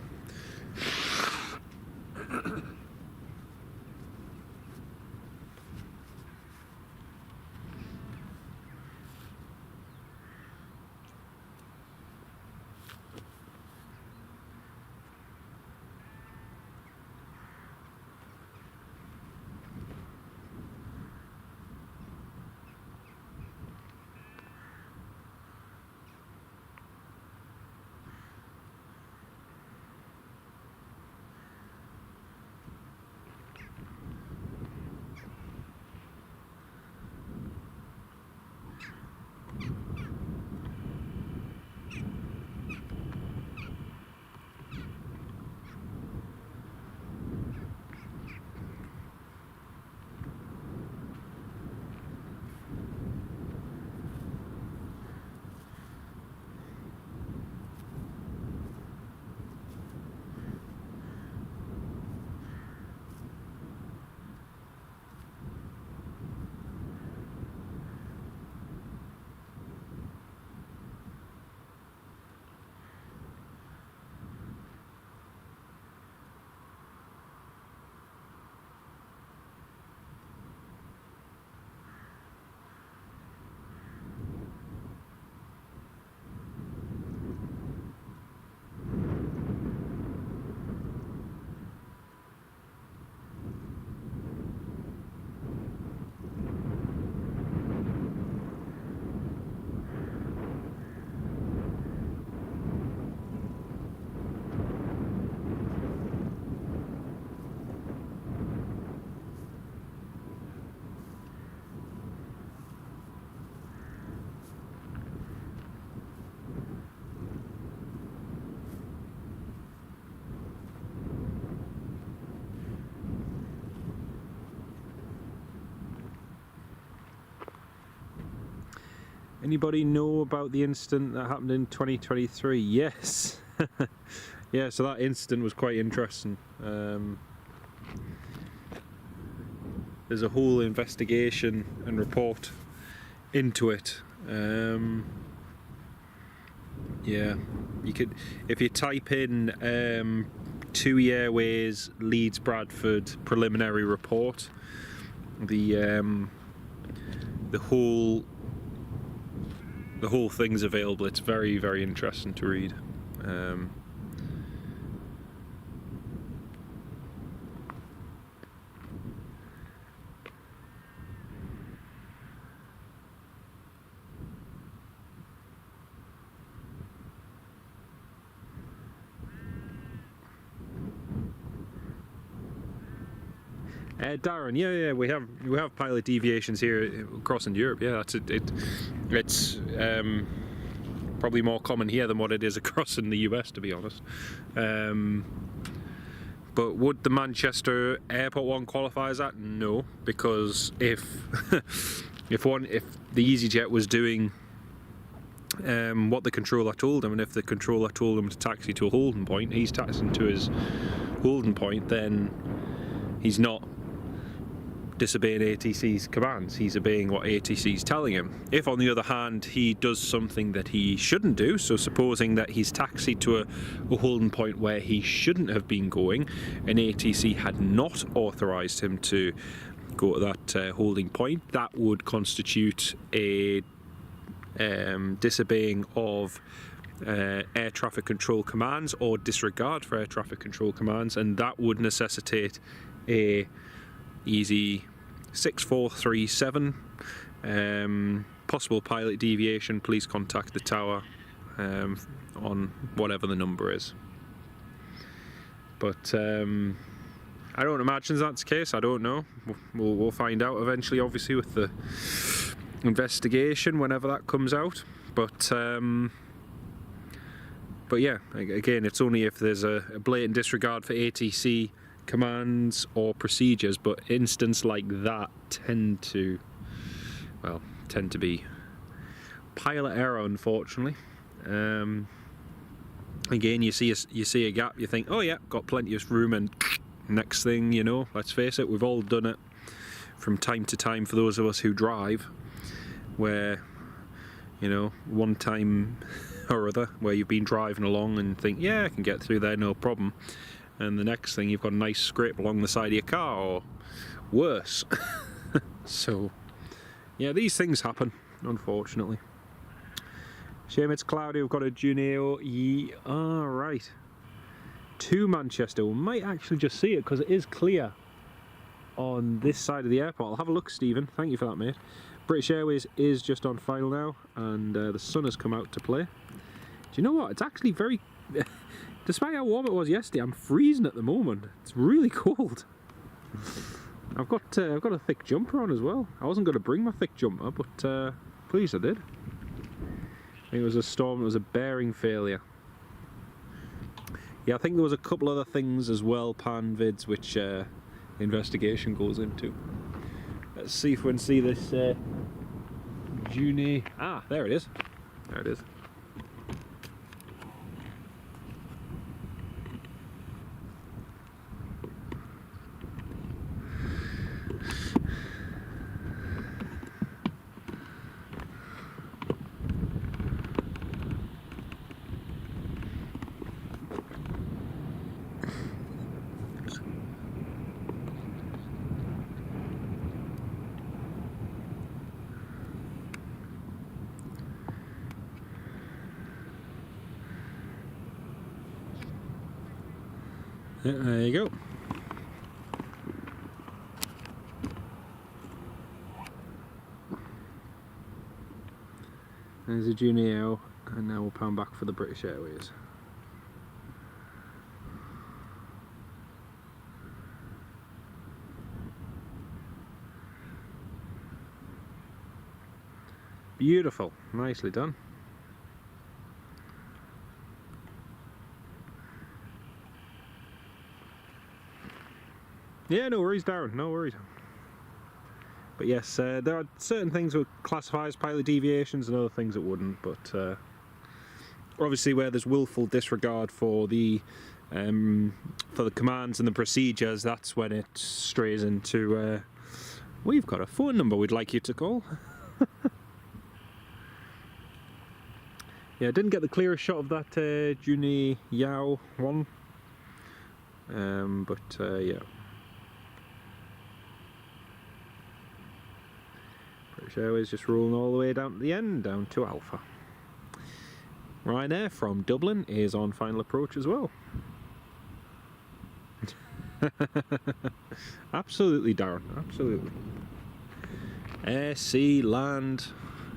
Anybody know about the incident that happened in 2023? Yes. Yeah, so that incident was quite interesting. There's a whole investigation and report into it. Yeah, you could, if you type in TUI Airways Leeds Bradford preliminary report. The whole thing's available. It's very, very interesting to read. Darren, yeah, we have pilot deviations here across in Europe. Yeah, that's it. It's probably more common here than what it is across in the US, to be honest. But would the Manchester Airport one qualify as that? No, because if if the EasyJet was doing what the controller told him, and if the controller told him to taxi to a holding point, he's taxiing to his holding point, then he's not disobeying ATC's commands, he's obeying what ATC's telling him. If on the other hand he does something that he shouldn't do, so supposing that he's taxied to a holding point where he shouldn't have been going and ATC had not authorised him to go to that holding point, that would constitute a disobeying of air traffic control commands or disregard for air traffic control commands, and that would necessitate a easy 6437 possible pilot deviation. Please contact the tower on whatever the number is. But I don't imagine that's the case. I don't know. We'll find out eventually, obviously, with the investigation whenever that comes out. But yeah, again, it's only if there's a blatant disregard for ATC commands or procedures, but instances like that tend to be pilot error, unfortunately. Again, you see a gap, you think, oh yeah, got plenty of room, and next thing you know, let's face it, we've all done it from time to time for those of us who drive, where, you know, one time or other where you've been driving along and think, yeah, I can get through there, no problem. And the next thing, you've got a nice scrape along the side of your car, or worse. So, yeah, these things happen, unfortunately. Shame it's cloudy. We've got a Juneo. Right. To Manchester. We might actually just see it because it is clear on this side of the airport. I'll have a look, Stephen. Thank you for that, mate. British Airways is just on final now, and the sun has come out to play. Do you know what? It's actually very... Despite how warm it was yesterday, I'm freezing at the moment. It's really cold. I've got a thick jumper on as well. I wasn't going to bring my thick jumper, but please I did. I think it was a storm. It was a bearing failure. Yeah, I think there was a couple other things as well, pan vids, which investigation goes into. Let's see if we can see this Juni. Ah, there it is. There it is. Yeah, there you go. There's a Juneo, and now we'll pan back for the British Airways. Beautiful, nicely done. Yeah, no worries, Darren, no worries. But yes, there are certain things that would classify as pilot deviations and other things that wouldn't, but obviously where there's willful disregard for the commands and the procedures, that's when it strays into we've got a phone number we'd like you to call. Yeah, I didn't get the clearest shot of that Juneo one. Yeah. British Airways just rolling all the way down to the end, down to Alpha. Ryanair from Dublin is on final approach as well. Absolutely, Darren, absolutely. Air, sea, land,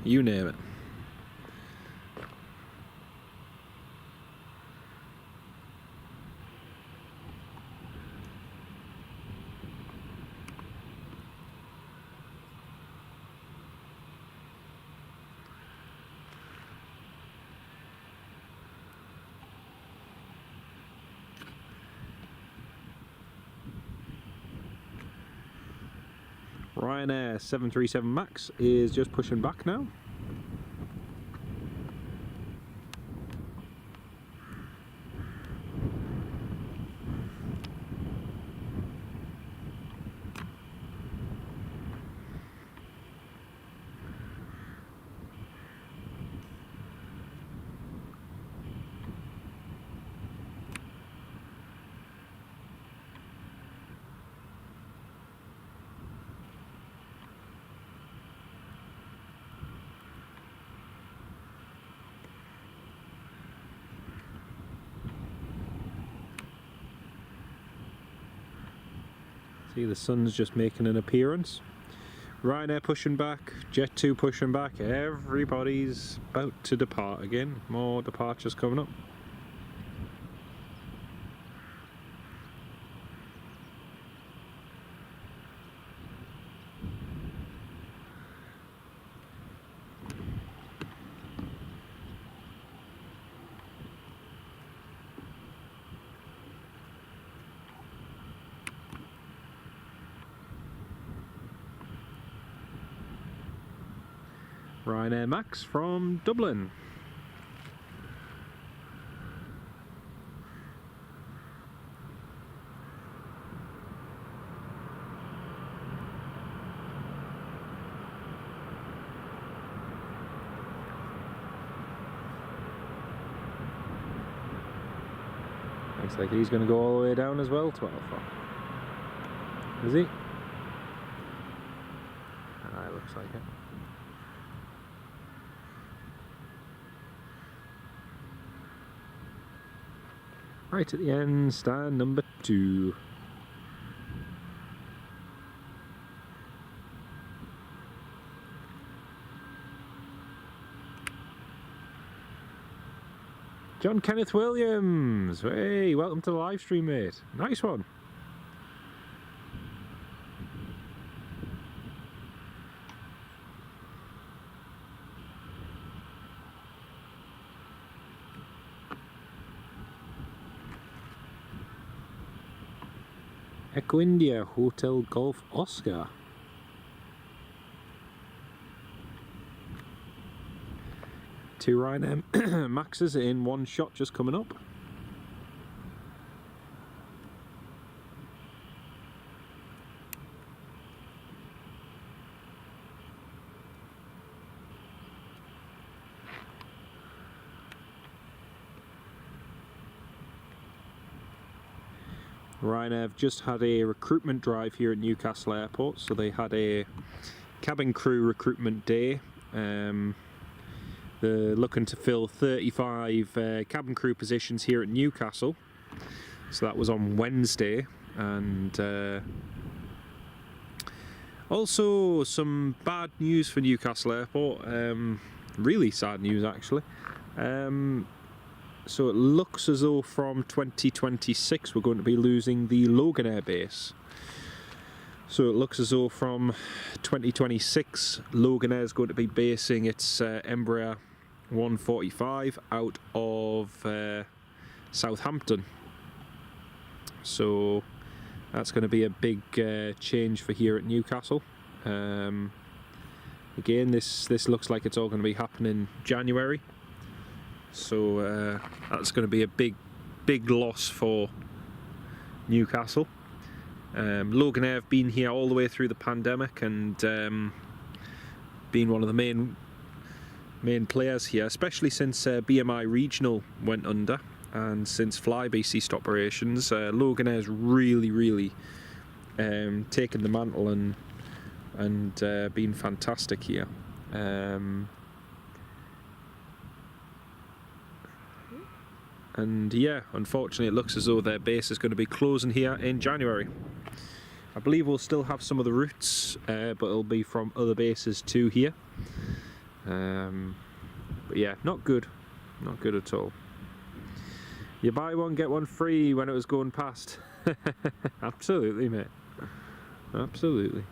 you name it. Ryanair 737 MAX is just pushing back now. See, the sun's just making an appearance. Ryanair pushing back, Jet2 pushing back, everybody's about to depart again. More departures coming up. Ryanair Max from Dublin. Looks like he's going to go all the way down as well to Alpha. Is he? Ah, it looks like it. Right at the end, stand number 2. John Kenneth Williams, hey, welcome to the live stream, mate. Nice one. Echo India Hotel Golf Oscar. Two Ryanair Maxes in one shot just coming up. Ryanair have just had a recruitment drive here at Newcastle Airport, so they had a cabin crew recruitment day. They're looking to fill 35 cabin crew positions here at Newcastle, so that was on Wednesday. And also some bad news for Newcastle Airport, really sad news actually. So it looks as though from 2026 we're going to be losing the Logan Air base. So it looks as though from 2026 Logan Air is going to be basing its Embraer 145 out of Southampton. So that's going to be a big change for here at Newcastle. Again, this looks like it's all going to be happening January. So that's going to be a big loss for Newcastle. Logan Air have been here all the way through the pandemic and been one of the main players here, especially since BMI Regional went under. and since Flybe ceased operations, Logan Air's really taken the mantle and been fantastic here. And yeah, unfortunately it looks as though their base is going to be closing here in January. I believe we'll still have some of the routes, but it'll be from other bases to here. But yeah, not good at all. You buy one get one free when it was going past. Absolutely, mate, absolutely.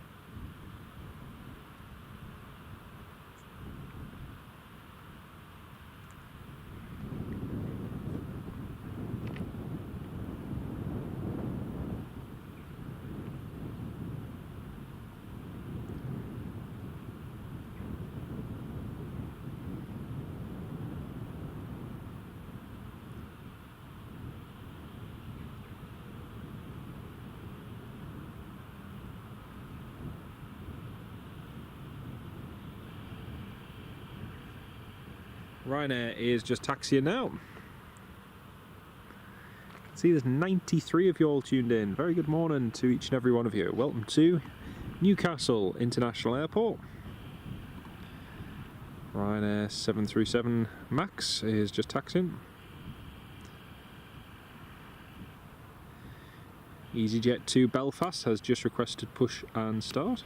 Ryanair is just taxiing now. See, there's 93 of you all tuned in. Very good morning to each and every one of you. Welcome to Newcastle International Airport. Ryanair 737 MAX is just taxiing. EasyJet to Belfast has just requested push and start.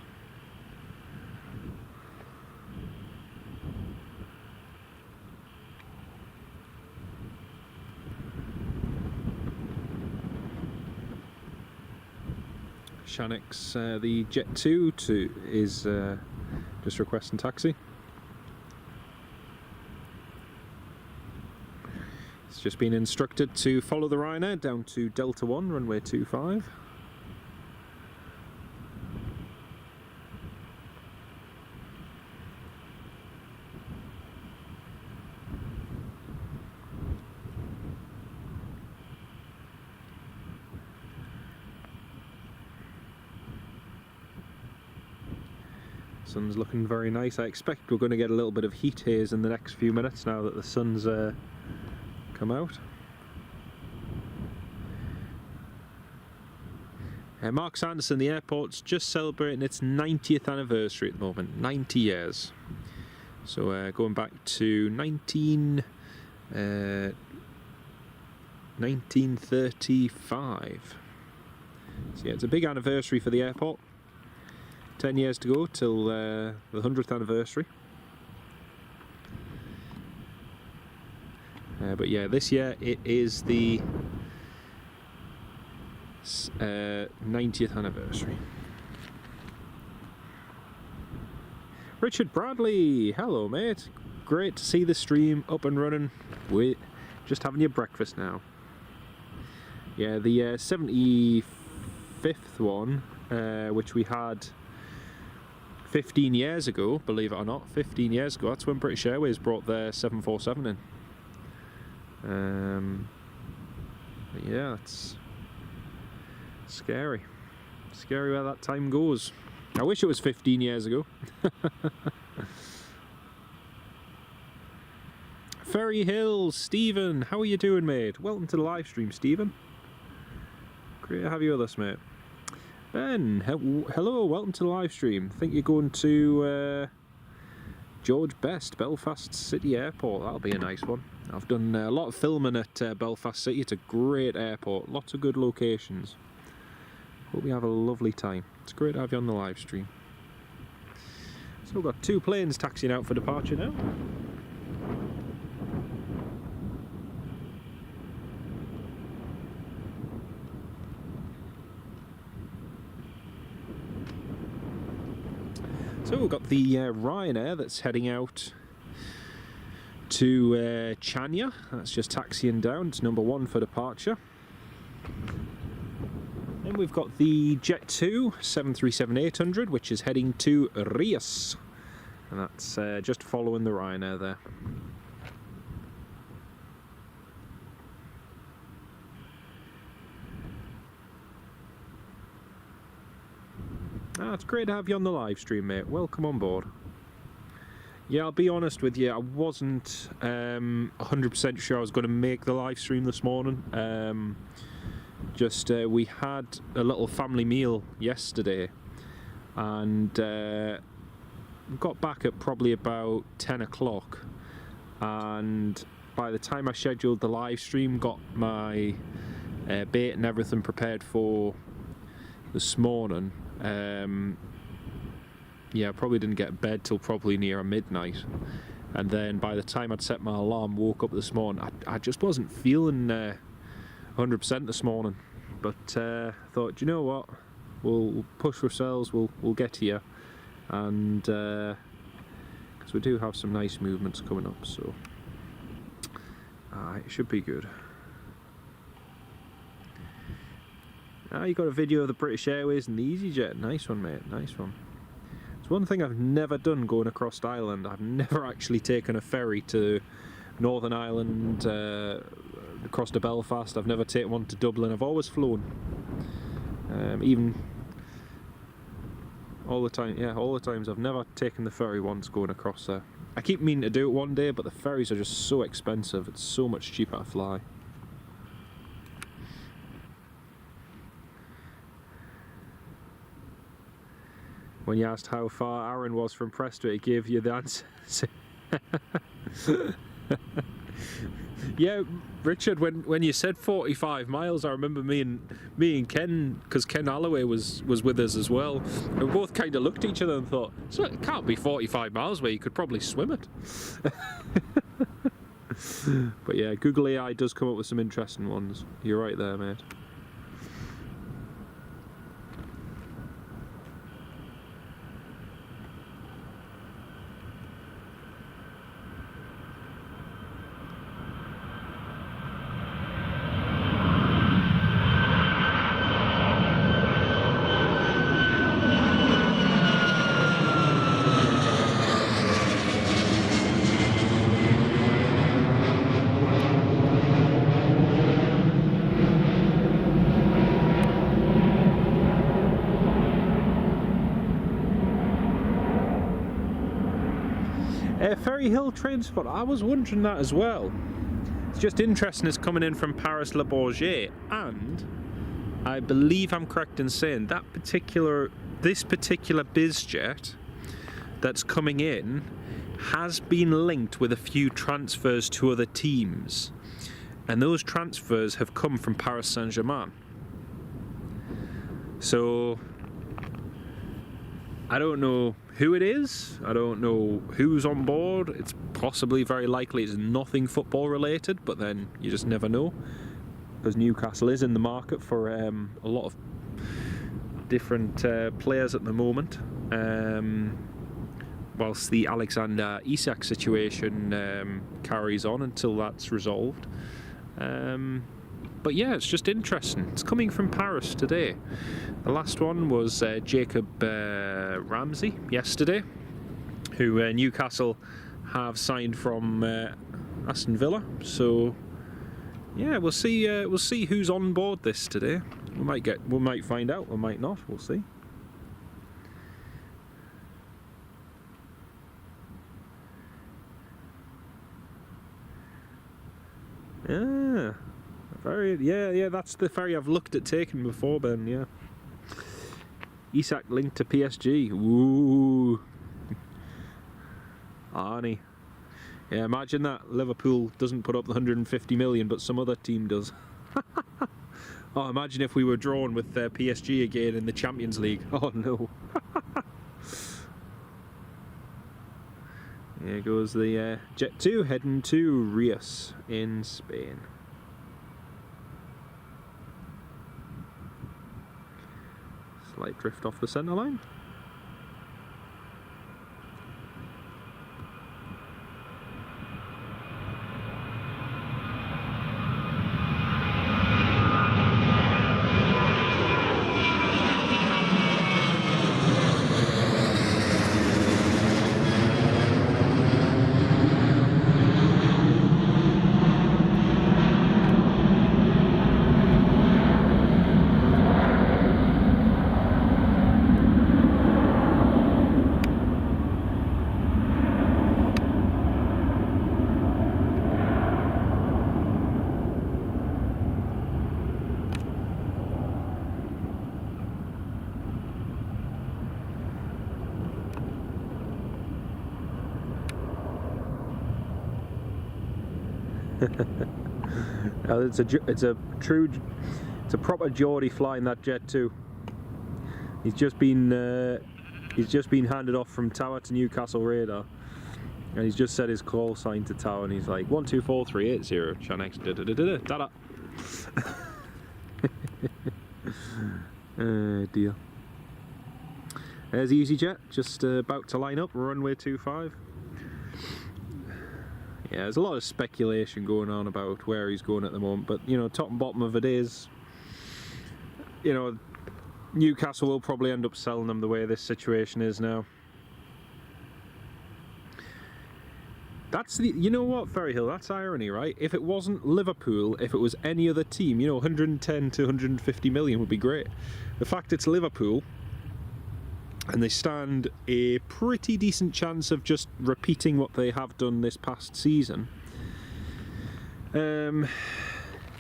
Shanix, the Jet 2 is just requesting taxi. It's just been instructed to follow the Ryanair down to Delta 1, runway 25. Sun's looking very nice. I expect we're going to get a little bit of heat haze in the next few minutes now that the sun's come out. Mark Sanderson, the airport's just celebrating its 90th anniversary at the moment, 90 years. So going back to 1935. So yeah, it's a big anniversary for the airport. 10 years to go till the 100th anniversary. But yeah, this year it is the 90th anniversary. Richard Bradley, hello mate. Great to see the stream up and running. We're just having your breakfast now. Yeah, the 75th one, which we had 15 years ago, believe it or not, 15 years ago, that's when British Airways brought their 747 in. But yeah, it's scary. Scary where that time goes. I wish it was 15 years ago. Ferry Hills, Stephen, how are you doing, mate? Welcome to the live stream, Stephen. Great to have you with us, mate. Ben, hello, welcome to the live stream. I think you're going to George Best, Belfast City Airport. That'll be a nice one. I've done a lot of filming at Belfast City. It's a great airport, lots of good locations. Hope you have a lovely time. It's great to have you on the live stream. So we've got two planes taxiing out for departure now. So we've got the Ryanair that's heading out to Chania. That's just taxiing down. It's number 1 for departure. Then we've got the Jet 2 737-800, which is heading to Rias. And that's just following the Ryanair there. It's great to have you on the live stream, mate. Welcome on board. Yeah, I'll be honest with you, I wasn't 100% sure I was going to make the live stream this morning. We had a little family meal yesterday, and got back at probably about 10 o'clock, and by the time I scheduled the live stream, got my bait and everything prepared for this morning, yeah, I probably didn't get to bed till probably near midnight, and then by the time I'd set my alarm, woke up this morning, I just wasn't feeling 100% this morning, but thought, you know what, we'll push ourselves, we'll get here, and because we do have some nice movements coming up, so it should be good. You got a video of the British Airways and the EasyJet. Nice one, mate, nice one. It's one thing I've never done going across Ireland. I've never actually taken a ferry to Northern Ireland, across to Belfast. I've never taken one to Dublin. I've always flown. Even all the time, yeah, all the times I've never taken the ferry once going across there. I keep meaning to do it one day, but the ferries are just so expensive. It's so much cheaper to fly. When you asked how far Aaron was from Preston, he gave you the answer. Yeah, Richard, when you said 45 miles, I remember me and Ken, because Ken Holloway was with us as well, and we both kind of looked at each other and thought, so it can't be 45 miles where you could probably swim it. But yeah, Google AI does come up with some interesting ones. You're right there, mate. Ferry Hill train spot, I was wondering that as well. It's just interesting, it's coming in from Paris Le Bourget, and I believe I'm correct in saying that this particular bizjet that's coming in has been linked with a few transfers to other teams, and those transfers have come from Paris Saint-Germain. So I don't know who it is, I don't know who's on board. It's possibly, very likely, it's nothing football related, but then you just never know, because Newcastle is in the market for a lot of different players at the moment, whilst the Alexander Isak situation carries on until that's resolved. But yeah, it's just interesting. It's coming from Paris today. The last one was Jacob Ramsey yesterday, who Newcastle have signed from Aston Villa. So yeah, we'll see who's on board this today. We might find out. We might not. We'll see. Yeah. Yeah, that's the ferry I've looked at taking before, Ben, yeah. Isak linked to PSG. Ooh. Arnie. Yeah, imagine that. Liverpool doesn't put up the 150 million, but some other team does. Oh, imagine if we were drawn with PSG again in the Champions League. Oh, no. Here goes the Jet 2 heading to Rios in Spain. Slight drift off the centre line. It's a proper Geordie flying that jet too. He's just been handed off from tower to Newcastle radar, and he's just said his call sign to tower, and he's like 124380 Chanex da. Dear. There's EasyJet, just about to line up, runway 25. Yeah, there's a lot of speculation going on about where he's going at the moment, but you know, top and bottom of it is, you know, Newcastle will probably end up selling them the way this situation is now. That's the, you know what, Ferryhill, that's irony, right? If it wasn't Liverpool, if it was any other team, you know, 110 to 150 million would be great. The fact it's Liverpool, and they stand a pretty decent chance of just repeating what they have done this past season. You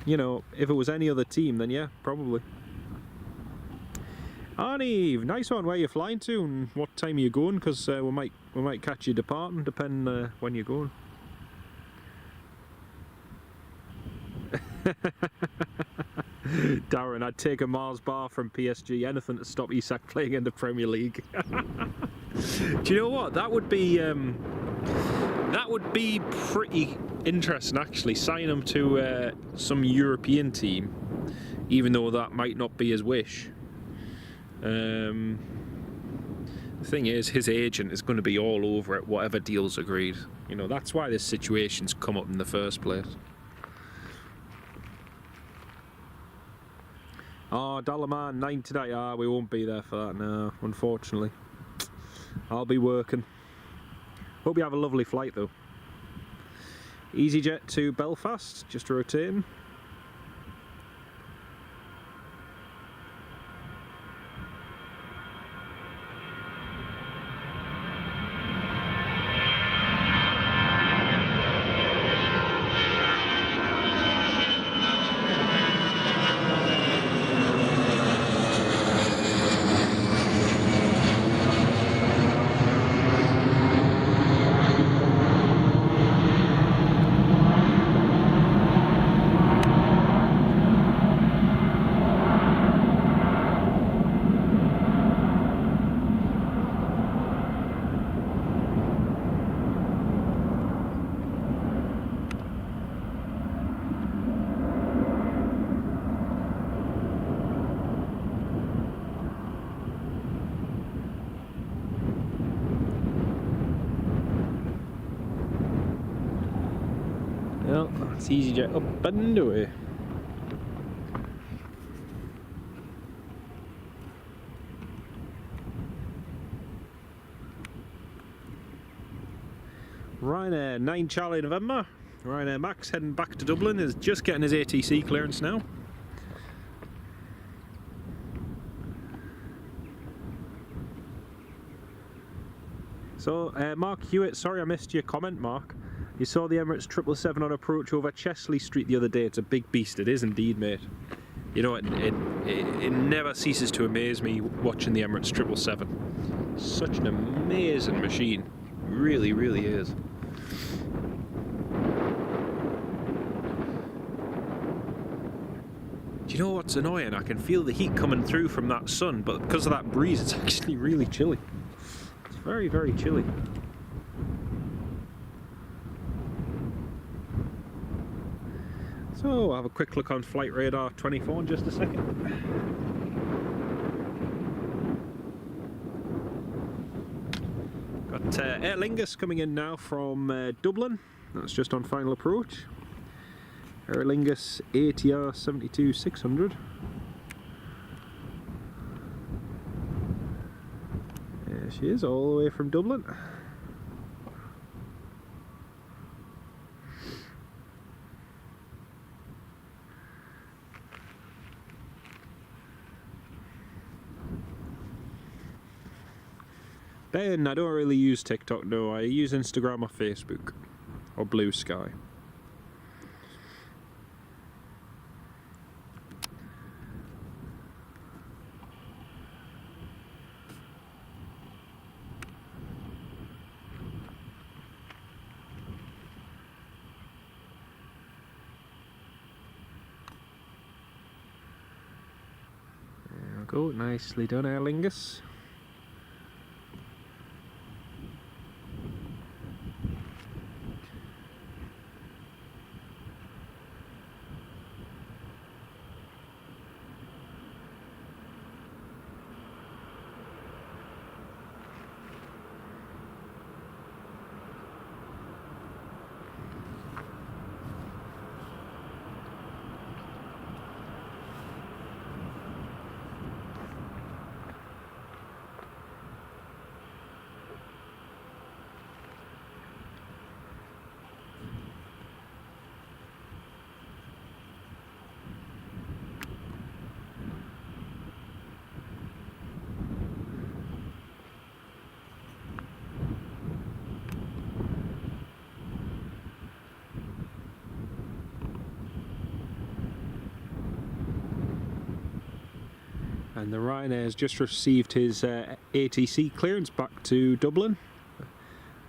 know, if it was any other team, then yeah, probably. Arnie, nice one. Where are you flying to, and what time are you going? Because we might catch you departing, depending when you're going. Darren, I'd take a Mars bar from PSG, anything to stop Isak playing in the Premier League. Do you know what? That would be pretty interesting, actually. Sign him to some European team, even though that might not be his wish. The thing is, his agent is going to be all over it, whatever deal's agreed. You know, that's why this situation's come up in the first place. Oh, Dalaman, 9 today. Ah, we won't be there for that, no, unfortunately. I'll be working. Hope you have a lovely flight, though. EasyJet to Belfast, just rotating. Well, it's EasyJet up and away. Ryanair 9 Charlie November. Ryanair Max heading back to Dublin, is just getting his ATC clearance now. So, Mark Hewitt, sorry I missed your comment, Mark. You saw the Emirates 777 on approach over Chesley Street the other day. It's a big beast, it is indeed, mate. You know, it never ceases to amaze me watching the Emirates 777. Such an amazing machine. Really, really is. Do you know what's annoying? I can feel the heat coming through from that sun, but because of that breeze, it's actually really chilly. It's very, very chilly. So I'll have a quick look on Flight Radar 24 in just a second. Got Aer Lingus coming in now from Dublin. That's just on final approach. Aer Lingus ATR 72-600. There she is, all the way from Dublin. Ben, I don't really use TikTok, no. I use Instagram or Facebook or Blue Sky. we go, nicely done, Aer Lingus. And the Ryanair has just received his ATC clearance back to Dublin.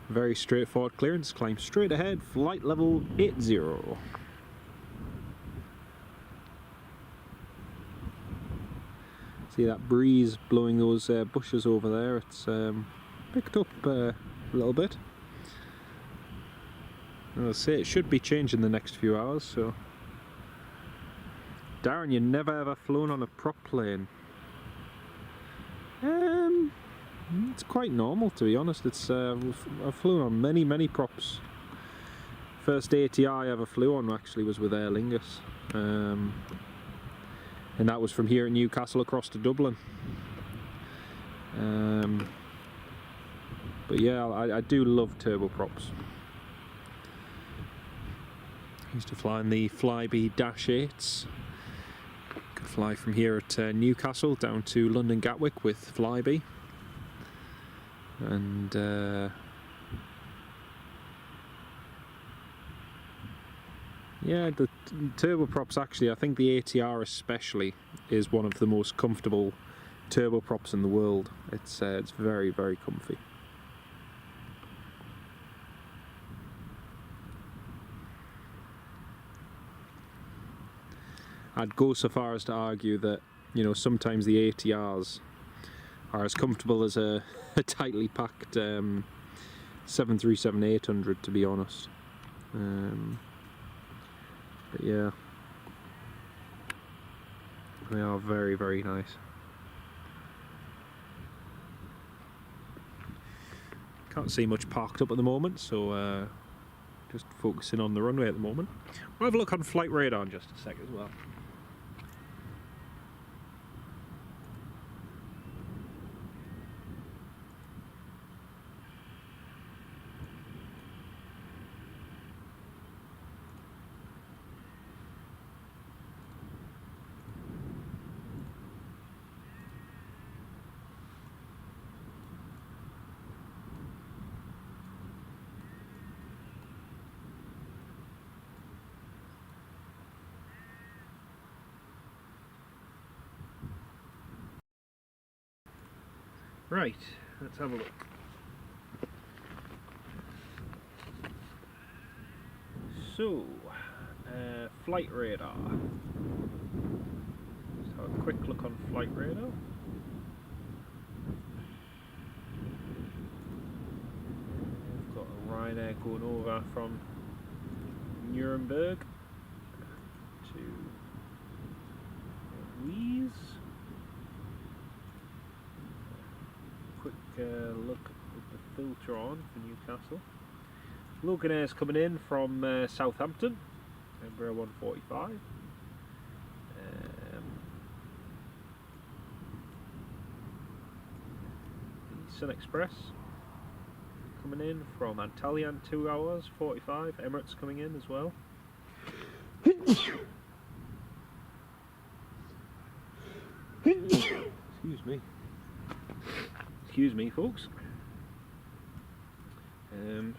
Very straightforward clearance, climb straight ahead, flight level 80. See that breeze blowing those bushes over there, it's picked up a little bit. I'll say it should be changing the next few hours, so... Darren, you never ever flown on a prop plane? It's quite normal, to be honest. It's I've flown on many props. First ATI I ever flew on actually was with Aer Lingus, and that was from here at Newcastle across to Dublin. But yeah, I do love turboprops. I used to fly in the Flybe -8s. Could fly from here at Newcastle down to London Gatwick with Flybe. And yeah, the turboprops actually, I think the ATR especially is one of the most comfortable turboprops in the world. It's very comfy. I'd go so far as to argue that, you know, sometimes the ATRs are as comfortable as a tightly packed 737-800, to be honest. But yeah, they are very nice. Can't see much parked up at the moment, so just focusing on the runway at the moment. We'll have a look on flight radar in just a sec as well. Right, let's have a look. So, flight radar. Let's have a quick look on flight radar. We've got a Ryanair going over from Nuremberg to Wies. Look with the filter on for Newcastle. Logan Air's coming in from Southampton, Embraer 145. The Sun Express coming in from Antalya, 2 hours 45. Emirates coming in as well. Excuse me. Excuse me, folks.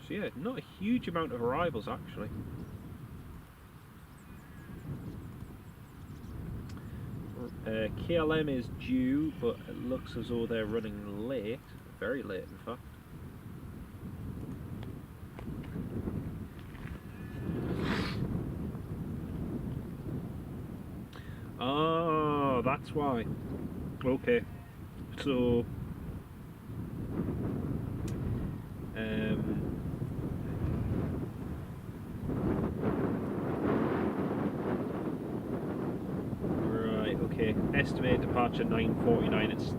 So yeah, not a huge amount of arrivals actually. KLM is due, but it looks as though they're running late, very late in fact. Oh, that's why. Okay, so right, okay, estimated departure 9:49. It's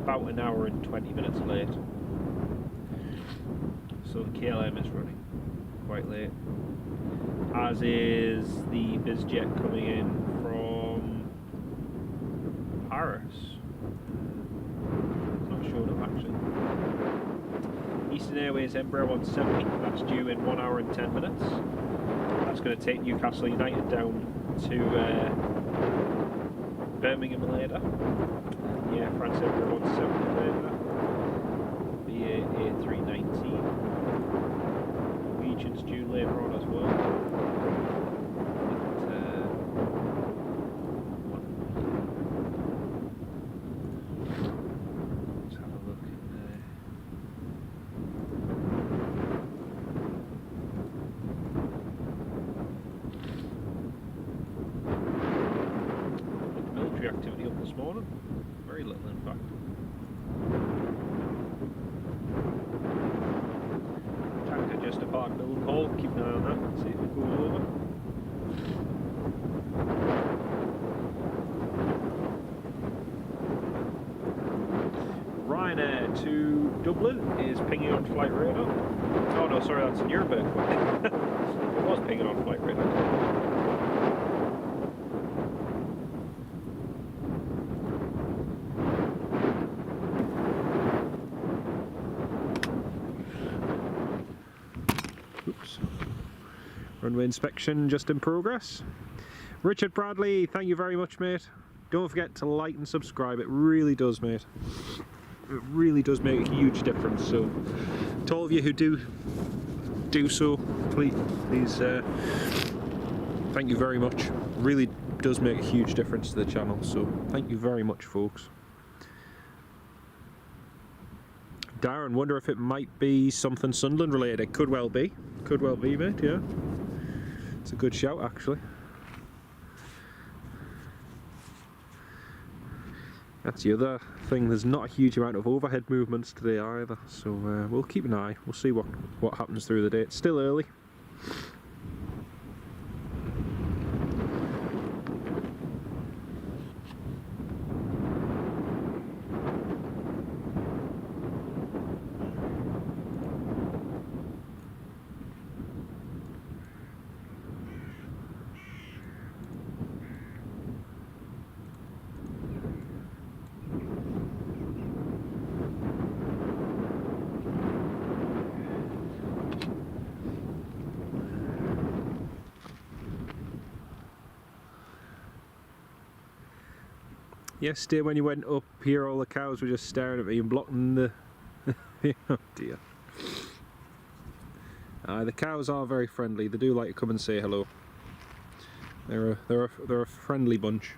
about an hour and 20 minutes late, so the KLM is running quite late, as is the BizJet coming in from Paris. It's not showing up actually. Eastern Airways Embraer 170, that's due in 1 hour and 10 minutes. That's going to take Newcastle United down to Birmingham later. Yeah, France Embraer 170 later. BA A319. Norwegian's due later on as well. Let's have a look in there. Military activity up this morning. Very little, in fact. Tanker just departed Mildenhall. Keep an eye on that. See if it goes over. Ryanair to Dublin is pinging on flight radar. Oh no, sorry, that's Nuremberg. It was pinging on flight radar. Oops. Runway inspection just in progress. Richard Bradley, thank you very much, mate. Don't forget to like and subscribe. It really does, mate. It really does make a huge difference. So, to all of you who do so, please, thank you very much. It really does make a huge difference to the channel. So, thank you very much, folks. Darren, wonder if it might be something Sunderland related. It could well be. Could well be, mate, yeah. It's a good shout, actually. That's the other thing, there's not a huge amount of overhead movements today either, so we'll keep an eye. We'll see what happens through the day. It's still early. Yesterday when you went up here, all the cows were just staring at me and blocking the... oh dear. The cows are very friendly. They do like to come and say hello. They're a friendly bunch.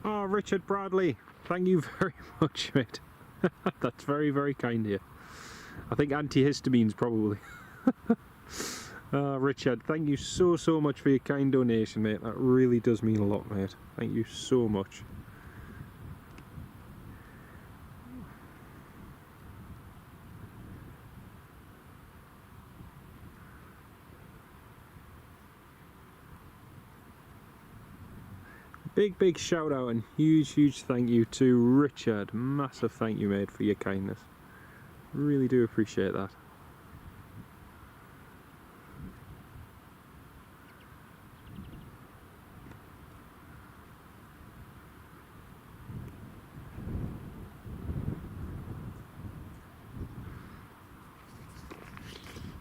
Oh, Richard Bradley, thank you very much, mate. That's very, very kind of you. I think antihistamines probably. Richard, thank you so much for your kind donation, mate. That really does mean a lot, mate. Thank you so much. Big shout out and huge thank you to Richard. Massive thank you, mate, for your kindness. Really do appreciate that.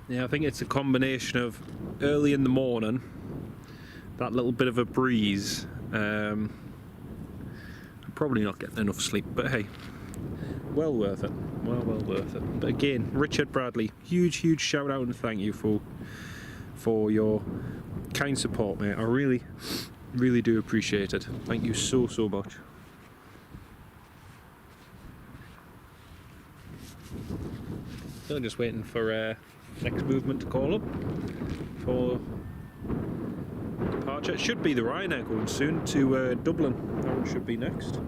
Yeah, I think it's a combination of early in the morning that little bit of a breeze. I'm probably not getting enough sleep, but hey, well worth it. Well worth it. But again, Richard Bradley, huge shout out and thank you for your kind support, mate. I really do appreciate it. Thank you so much. Still just waiting for next movement to call up for departure. It should be the Ryanair going soon to Dublin. That one should be next.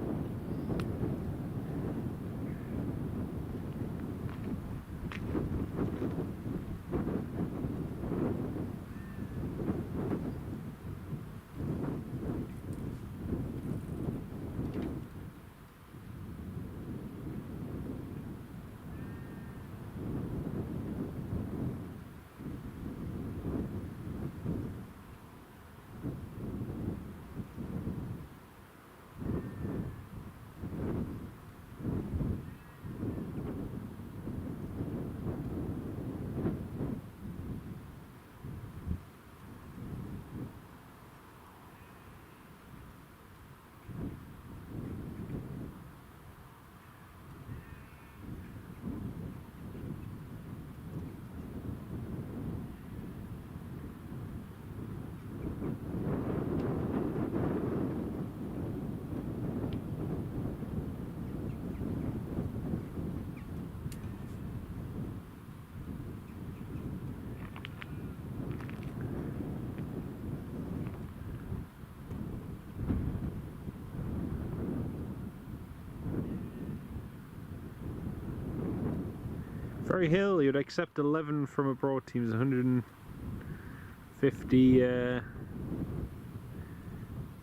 Ferry Hill, you'd accept 11 from abroad teams, 150,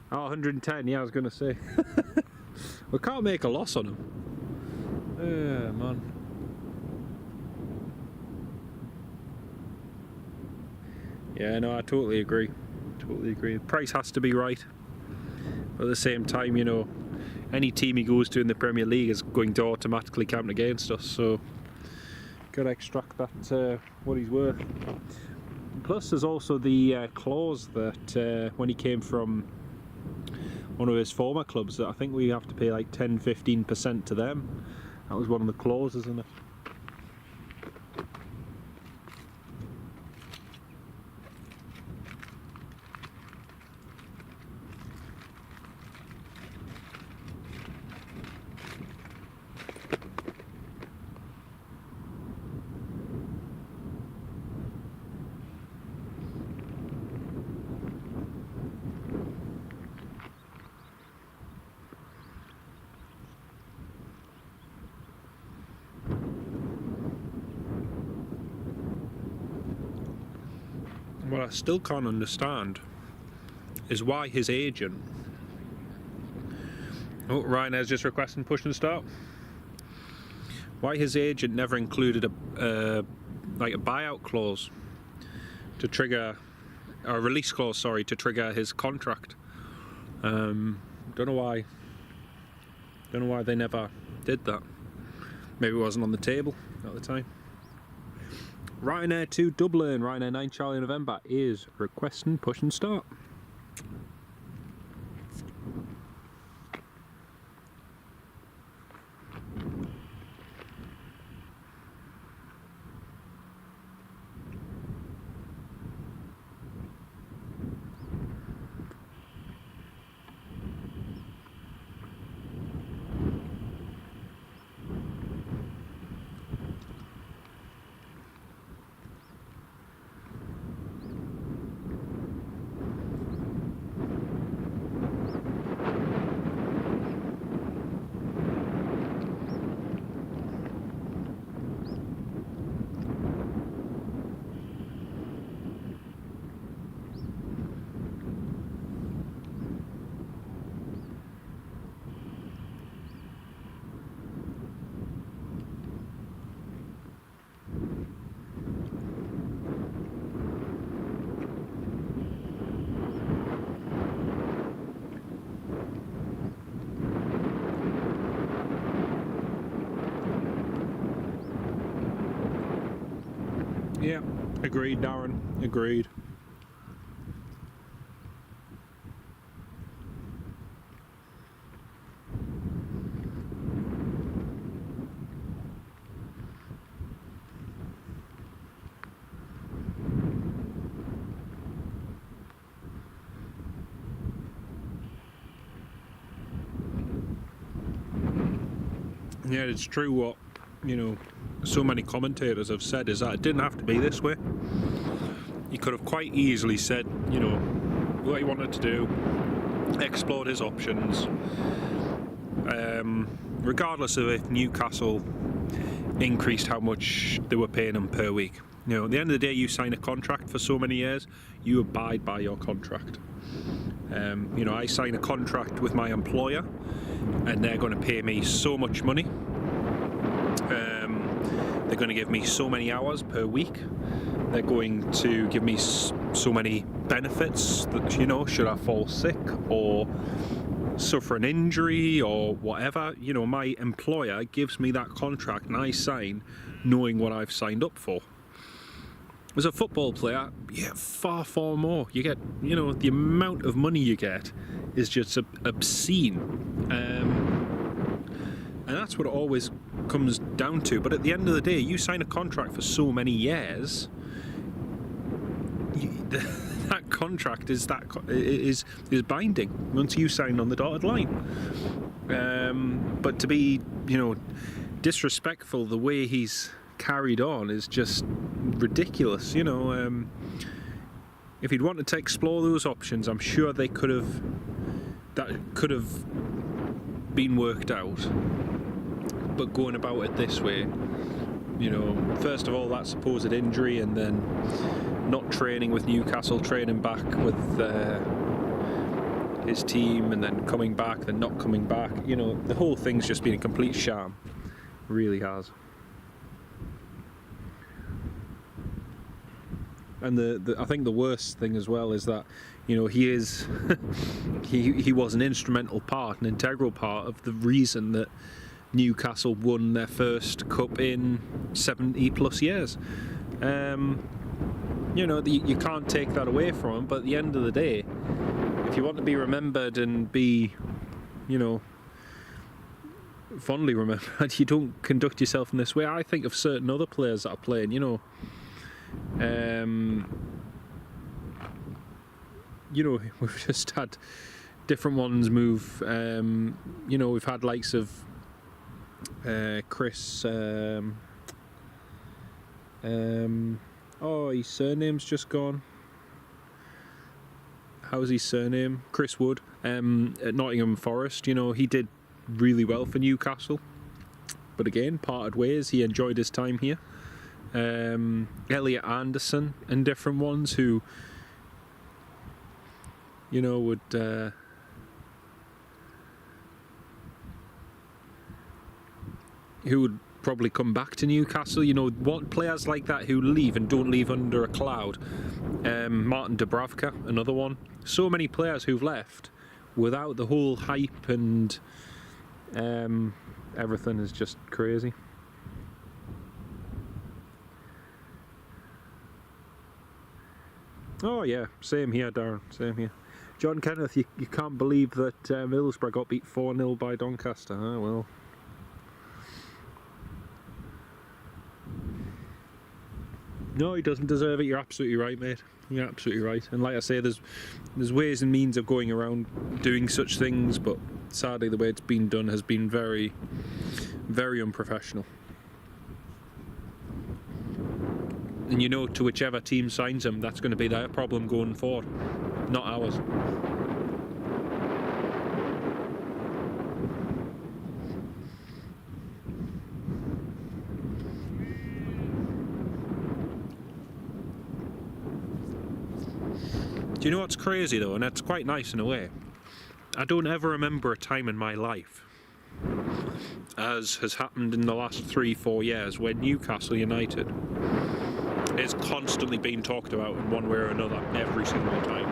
110, yeah, I was going to say. We can't make a loss on them. Man. Yeah, no, I totally agree. The price has to be right. But at the same time, you know, any team he goes to in the Premier League is going to automatically count against us, so got to extract that what he's worth. Plus there's also the clause that when he came from one of his former clubs, that I think we have to pay like 10-15% to them. That was one of the clauses in it. What I still can't understand is why his agent... Oh, Ryanair's just requesting push and start. Why his agent never included like a buyout clause to trigger... a release clause, sorry, to trigger his contract. Don't know why. Don't know why they never did that. Maybe it wasn't on the table at the time. Ryanair to Dublin, Ryanair 9 Charlie November is requesting push and start. Yeah, agreed, Darren. Agreed. Yeah, it's true what, so many commentators have said, is that it didn't have to be this way. He could have quite easily said, what he wanted to do, explored his options, regardless of if Newcastle increased how much they were paying him per week. At the end of the day, you sign a contract for so many years, you abide by your contract. I sign a contract with my employer, and they're going to pay me so much money. They're going to give me so many hours per week. They're going to give me so many benefits that, should I fall sick or suffer an injury or whatever, my employer gives me that contract and I sign knowing what I've signed up for. As a football player, you get far more. You get, the amount of money you get is just obscene. And that's what it always comes down to. But at the end of the day, you sign a contract for so many years, that contract is binding once you sign on the dotted line. But to be, disrespectful the way he's carried on is just ridiculous. If he'd wanted to explore those options, I'm sure that could have been worked out. But going about it this way, first of all, that supposed injury, and then not training with Newcastle, training back with his team, and then coming back, then not coming back. The whole thing's just been a complete sham. It really has. And I think the worst thing as well is that, he is he was an instrumental part, an integral part of the reason that Newcastle won their first cup in 70 plus years. You can't take that away from him, but at the end of the day, if you want to be remembered and be, fondly remembered, you don't conduct yourself in this way. I think of certain other players that are playing, we've just had different ones move. We've had likes of Chris. His surname's just gone. How's his surname? Chris Wood. At Nottingham Forest. He did really well for Newcastle, but again, parted ways. He enjoyed his time here. Elliot Anderson and different ones who, would probably come back to Newcastle. Want players like that who leave and don't leave under a cloud. Martin Dubravka, another one. So many players who've left without the whole hype, and everything is just crazy. Oh yeah, same here, Darren, same here. John Kenneth, you can't believe that Middlesbrough got beat 4-0 by Doncaster. Oh well. No, he doesn't deserve it. You're absolutely right, mate. You're absolutely right. And like I say, there's ways and means of going around doing such things, but sadly the way it's been done has been very, very unprofessional. And to whichever team signs him, that's going to be their problem going forward, not ours. Do you know what's crazy though, and it's quite nice in a way? I don't ever remember a time in my life, as has happened in the last 3-4 years, where Newcastle United is constantly being talked about in one way or another every single time,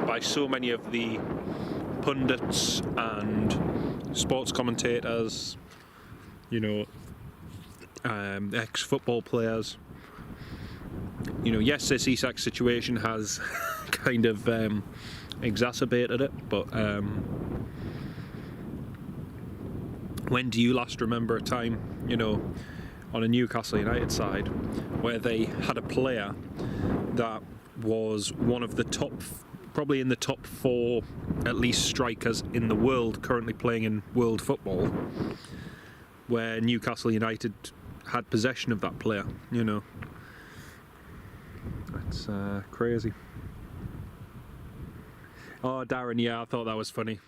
by so many of the pundits and sports commentators, ex-football players. Yes, this Isak situation has kind of exacerbated it, but when do you last remember a time, on a Newcastle United side, where they had a player that was one of the top probably in the top 4 at least strikers in the world currently playing in world football, where Newcastle United had possession of that player, you know. That's crazy. Oh, Darren, yeah, I thought that was funny.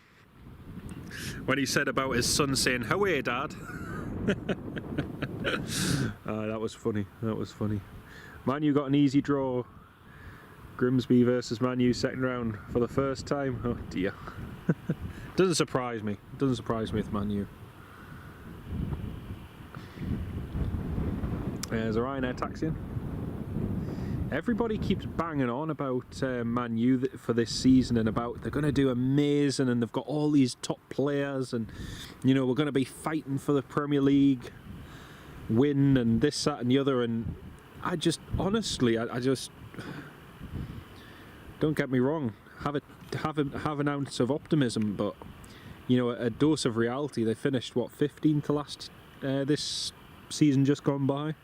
When he said about his son saying, "How are you, Dad?" That was funny, that was funny. Man U got an easy draw. Grimsby versus Man U second round for the first time. Oh dear. Doesn't surprise me. Doesn't surprise me with Man U. There's a Ryanair taxiing. Everybody keeps banging on about Man U for this season and about they're going to do amazing and they've got all these top players and, you know, we're going to be fighting for the Premier League win and this, that and the other, and I just, honestly, I just... Don't get me wrong, have an ounce of optimism, but you know, a dose of reality. They finished what, 15th last this season just gone by.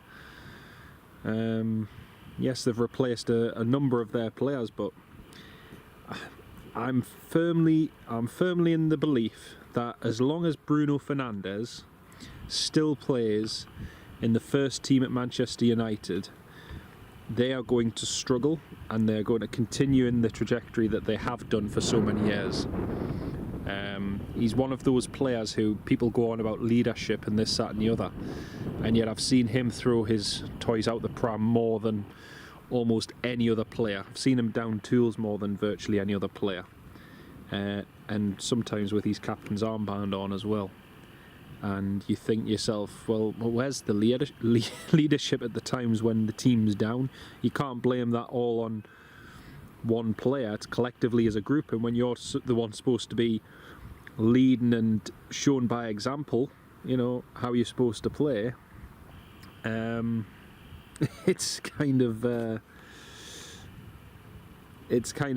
Yes, they've replaced a number of their players, but I'm firmly in the belief that as long as Bruno Fernandes still plays in the first team at Manchester United, they are going to struggle and they're going to continue in the trajectory that they have done for so many years. He's one of those players who people go on about leadership and this, that and the other, and yet I've seen him throw his toys out the pram more than almost any other player. I've seen him down tools more than virtually any other player, and sometimes with his captain's armband on as well. And you think to yourself, well, where's the leadership at the times when the team's down? You can't blame that all on one player. It's collectively as a group, and when you're the one supposed to be leading and shown by example, you know, how you're supposed to play, it's kind of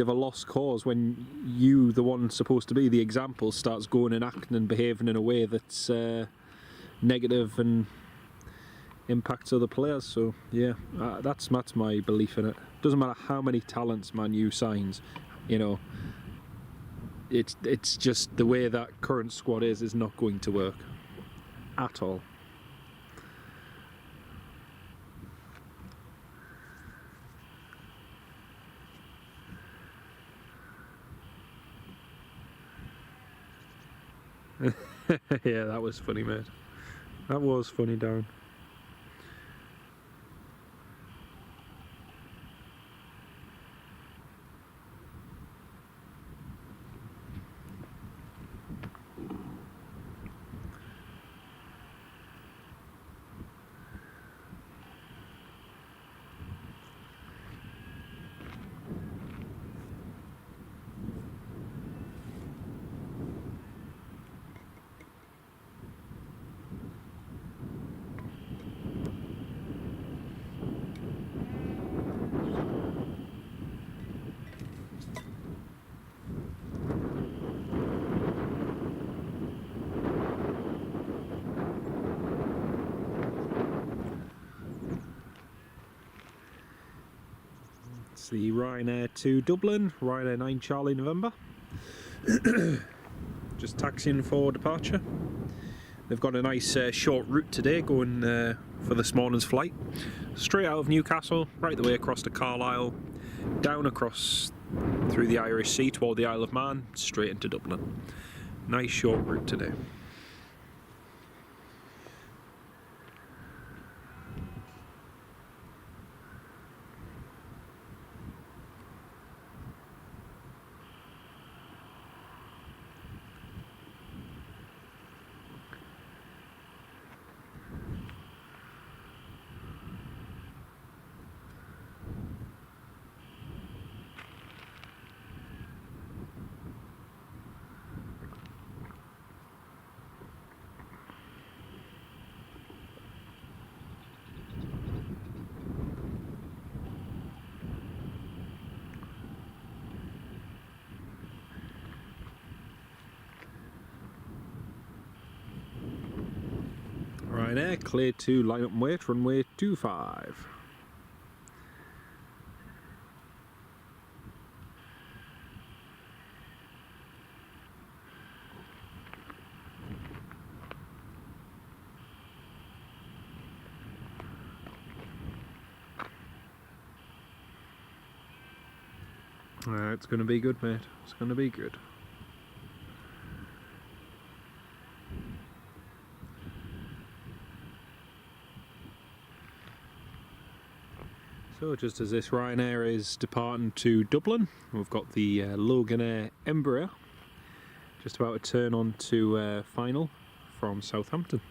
a lost cause when you, the one supposed to be the example, starts going and acting and behaving in a way that's negative and impacts other players. So yeah, that's my belief in it. Doesn't matter how many talents Man U signs, you know, it's just the way that current squad is not going to work at all. Yeah, that was funny, mate. That was funny, Darren. It's the Ryanair to Dublin, Ryanair 9 Charlie November. Just taxiing for departure. They've got a nice short route today going for this morning's flight. Straight out of Newcastle, right the way across to Carlisle, down across through the Irish Sea toward the Isle of Man, straight into Dublin. Nice short route today. Ryanair, clear to line up and wait, runway 25. It's going to be good, mate. It's going to be good. So just as this Ryanair is departing to Dublin, we've got the Logan Air Embraer just about to turn on to final from Southampton.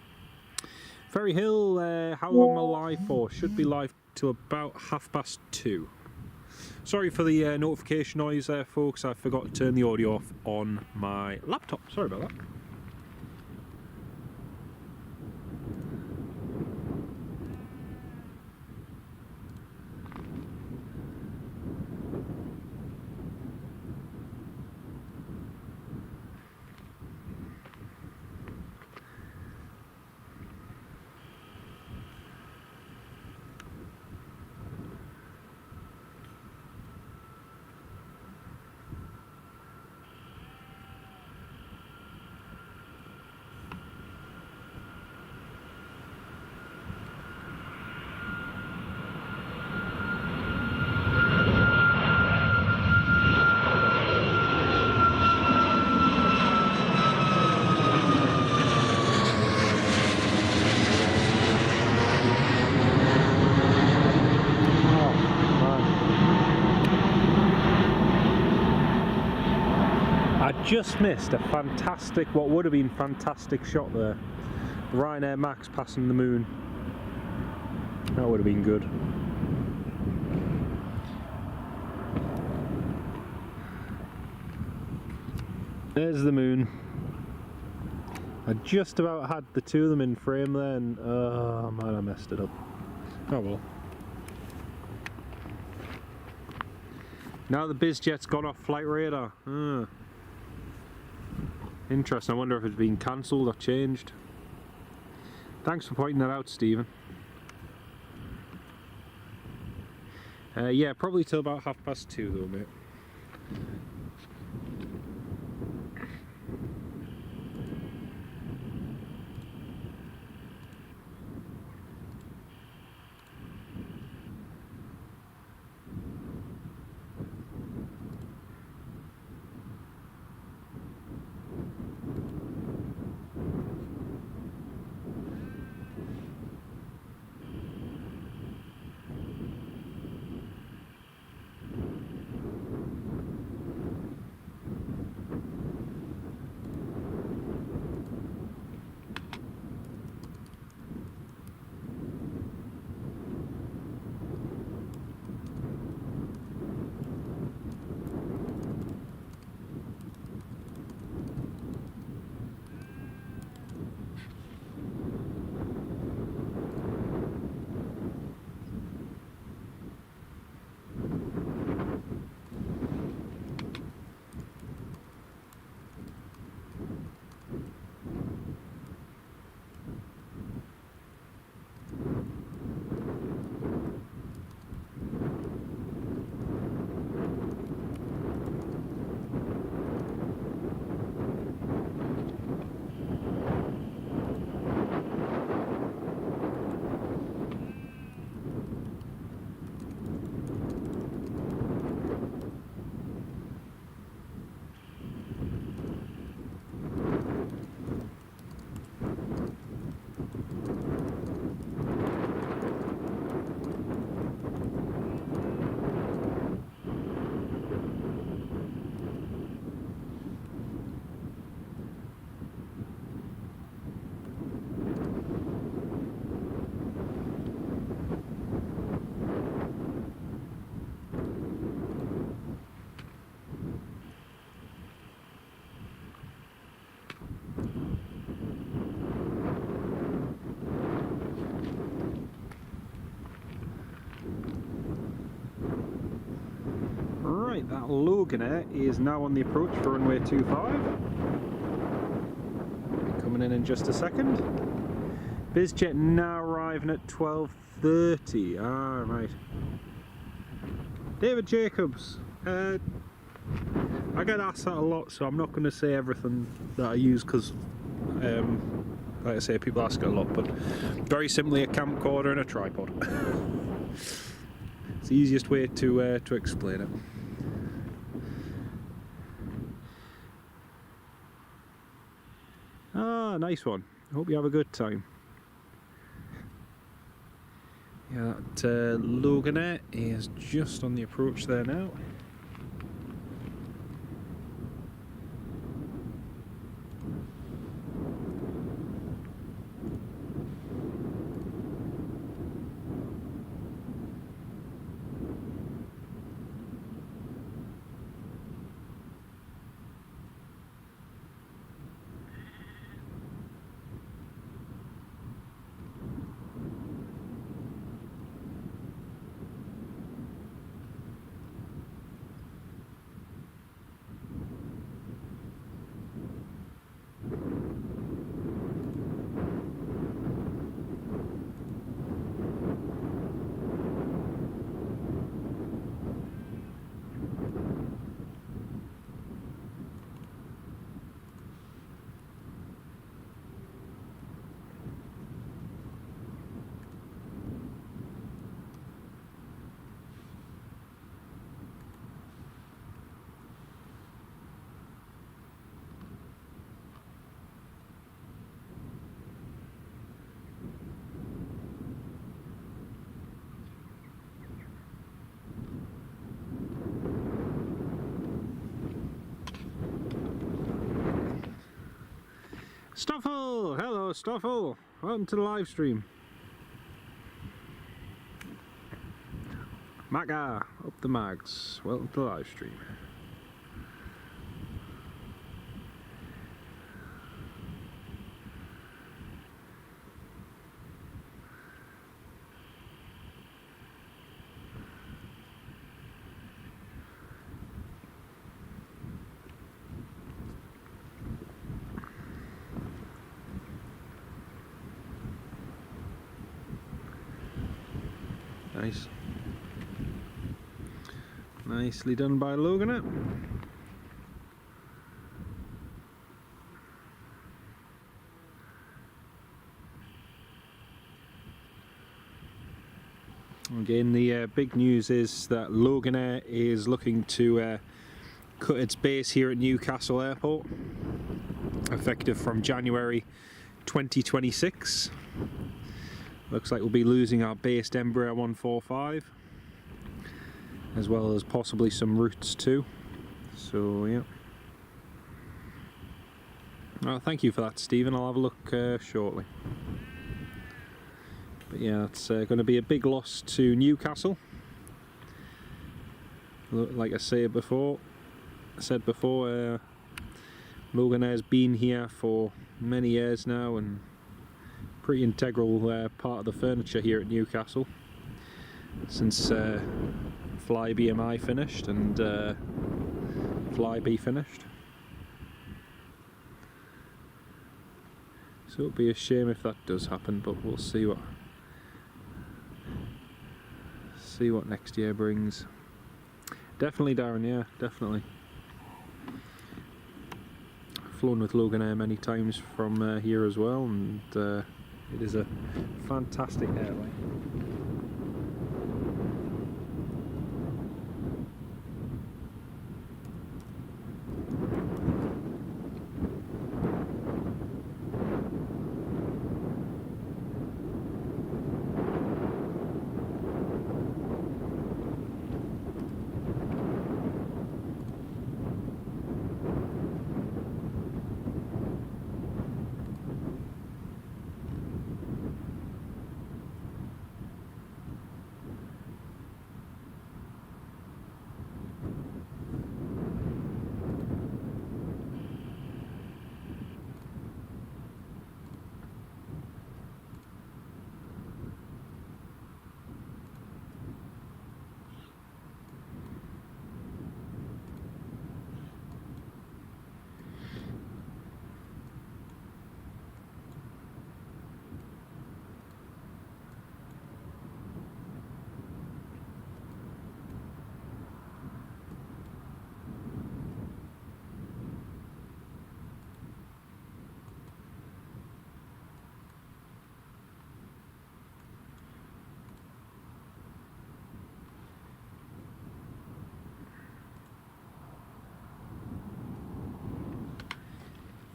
Ferry Hill, how long am I live for? Should be live till about 2:30. Sorry for the notification noise there, folks. I forgot to turn the audio off on my laptop. Sorry about that. Just missed a fantastic, what would have been fantastic shot there. The Ryanair Max passing the moon. That would have been good. There's the moon. I just about had the two of them in frame there and oh man, I messed it up. Oh well. Now the BizJet's gone off flight radar. Interesting, I wonder if it's been cancelled or changed. Thanks for pointing that out, Stephen. Yeah, probably till about 2:30 though, mate. That Logan Air is now on the approach for runway 25. Coming in just a second. BizJet now arriving at 12:30. Ah, right. David Jacobs. I get asked that a lot, so I'm not going to say everything that I use because, like I say, people ask it a lot. But very simply, a camcorder and a tripod. It's the easiest way to explain it. nice one. Hope you have a good time. Yeah, that Logan Air is just on the approach there now. Stoffel! Hello Stoffel! Welcome to the live stream. Maga! Up the mags. Welcome to the live stream. Nice. Nicely done by Logan Air. Again, the big news is that Logan Air is looking to cut its base here at Newcastle Airport, effective from January 2026. Looks like we'll be losing our based Embraer 145, as well as possibly some routes too. So yeah. Thank you for that, Stephen. I'll have a look shortly. But yeah, it's going to be a big loss to Newcastle. Like I said before, Logan Air's been here for many years now and pretty integral part of the furniture here at Newcastle since Fly BMI finished and Flybe finished. So it'll be a shame if that does happen, but we'll see what next year brings. Definitely, Darren. Yeah, definitely. Flown with Logan Air many times from here as well, and it is a fantastic airline.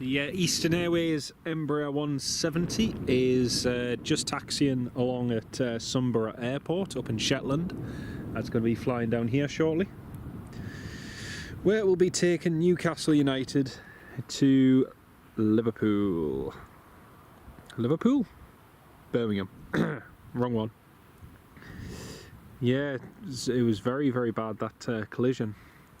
The Eastern Airways Embraer 170 is just taxiing along at Sunborough Airport up in Shetland. That's going to be flying down here shortly, where it will be taking Newcastle United to Liverpool. Liverpool? Birmingham. Wrong one. Yeah, it was very, very bad, that collision.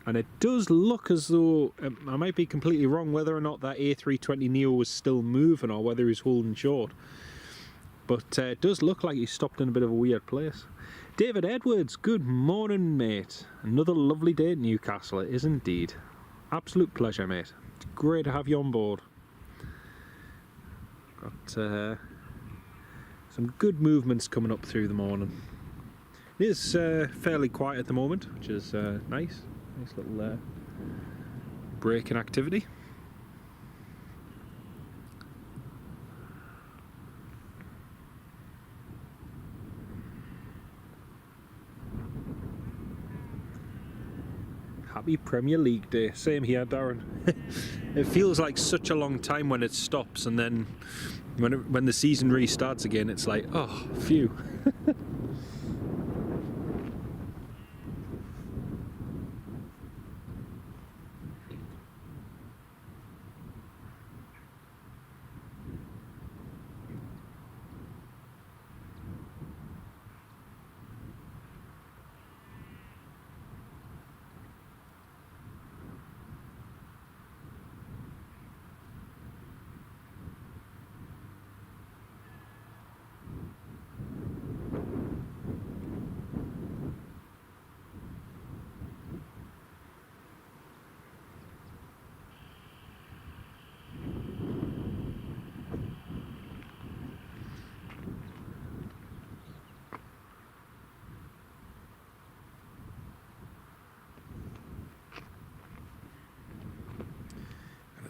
And it does look as though, I might be completely wrong whether or not that A320neo was still moving or whether he's holding short. But it does look like he stopped in a bit of a weird place. David Edwards, good morning, mate. Another lovely day at Newcastle, it is indeed. Absolute pleasure, mate. It's great to have you on board. Got some good movements coming up through the morning. It is fairly quiet at the moment, which is nice. Nice little break in activity. Happy Premier League day. Same here, Darren. It feels like such a long time when it stops, and then when the season restarts again, it's like, oh, phew.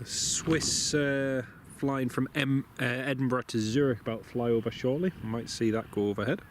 Swiss flying from Edinburgh to Zurich, about to fly over shortly. I might see that go overhead.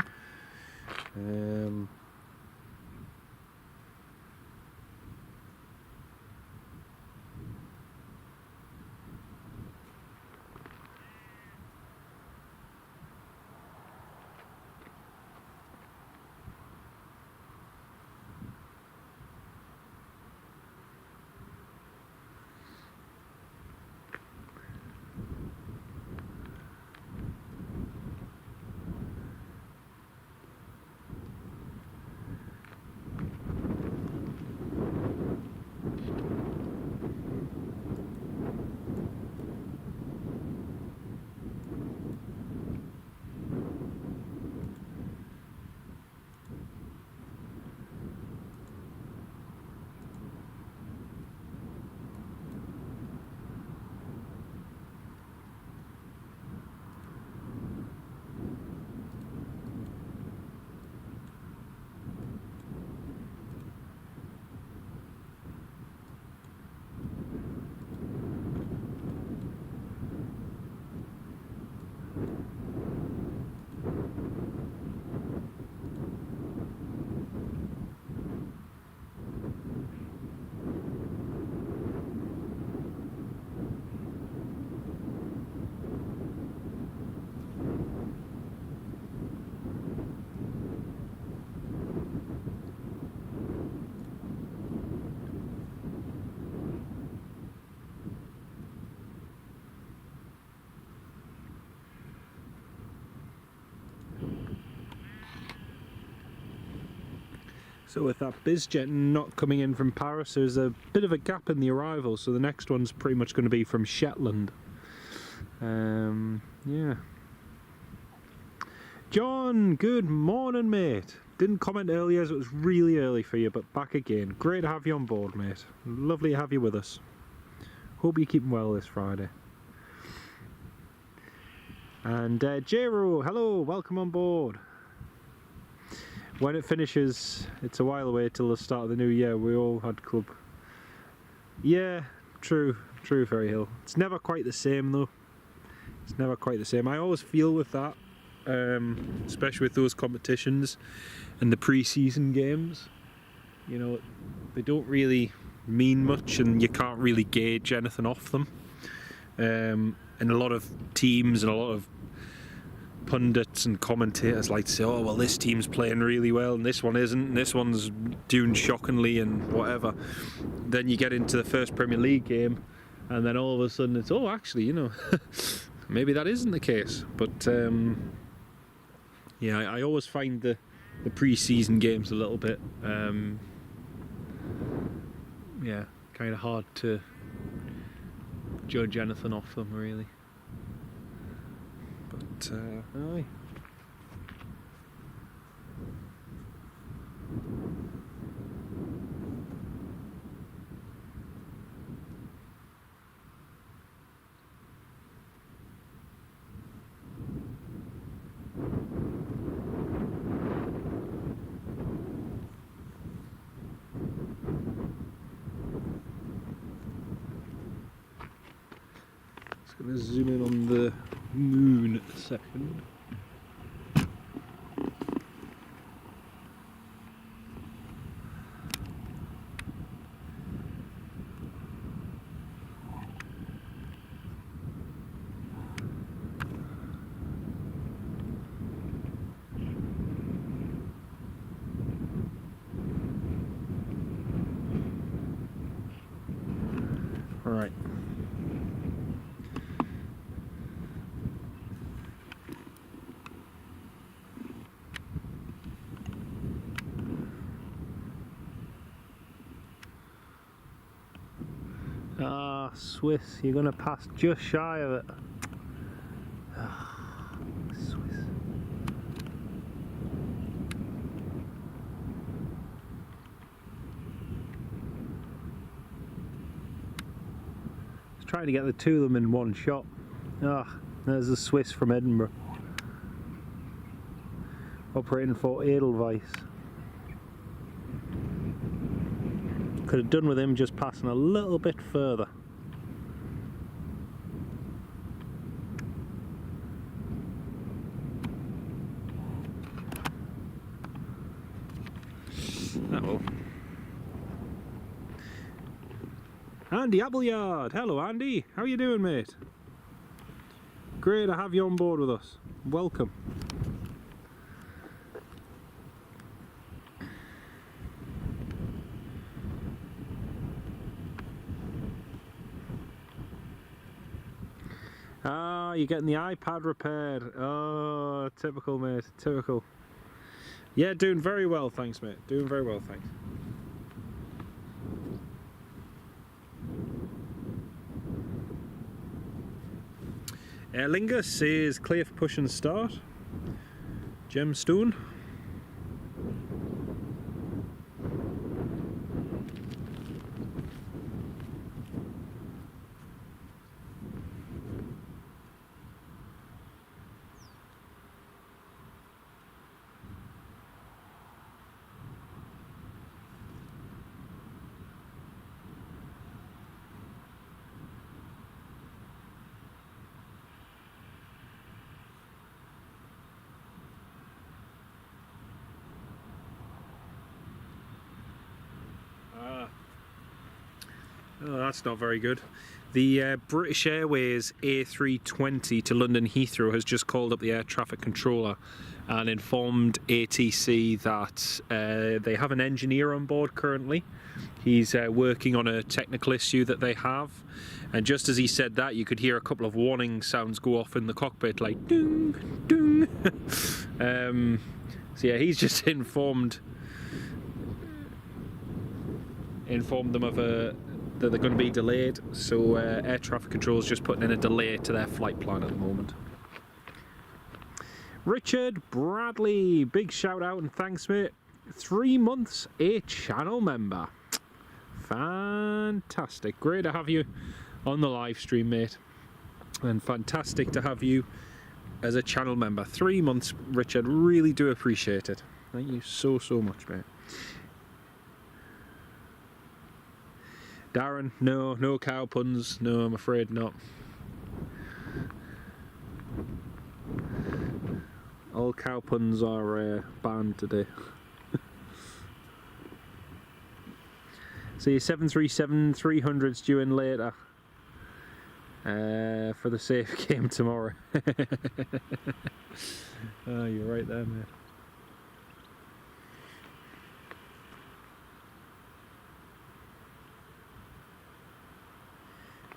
So with that BizJet not coming in from Paris, there's a bit of a gap in the arrival, so the next one's pretty much going to be from Shetland. Yeah. John, good morning, mate. Didn't comment earlier as it was really early for you, but back again. Great to have you on board, mate. Lovely to have you with us. Hope you're keeping well this Friday. And Jero, hello, welcome on board. When it finishes, it's a while away till the start of the new year. We all had club. Yeah, true, Ferry Hill. It's never quite the same though. It's never quite the same. I always feel with that, especially with those competitions and the pre-season games. You know, they don't really mean much and you can't really gauge anything off them. And a lot of teams and a lot of pundits and commentators like to say, oh well, this team's playing really well and this one isn't, and this one's doing shockingly and whatever. Then you get into the first Premier League game and then all of a sudden it's, oh actually, you know, maybe that isn't the case. But yeah, I always find the pre-season games a little bit yeah, kind of hard to judge anything off them really. But aye. Just gonna zoom in on the moon a second. Right. Ah, Swiss, you're going to pass just shy of it. Ah, Swiss. Just trying to get the two of them in one shot. Ah, there's a Swiss from Edinburgh. Operating for Edelweiss. Could have done with him just passing a little bit further. Uh-oh. Andy Appleyard. Hello Andy, how are you doing mate? Great to have you on board with us. Welcome. Ah, you're getting the iPad repaired. Oh, typical mate, typical. Yeah, doing very well, thanks mate. Doing very well, thanks. Aer Lingus says clear for push and start. Gemstone. Oh, that's not very good. The British Airways A320 to London Heathrow has just called up the air traffic controller and informed ATC that they have an engineer on board currently. He's working on a technical issue that they have, and just as he said that, you could hear a couple of warning sounds go off in the cockpit, like ding, ding. So yeah, he's just informed them of that they're going to be delayed, so air traffic control is just putting in a delay to their flight plan at the moment. Richard Bradley, big shout out and thanks mate. 3 months a channel member. Fantastic, great to have you on the live stream mate, and fantastic to have you as a channel member. 3 months Richard, really do appreciate it. Thank you so much mate. Darren, no cow puns, no I'm afraid not. All cow puns are banned today. So your 737-300's due in later. for the safe game tomorrow. Oh, you're right there, mate.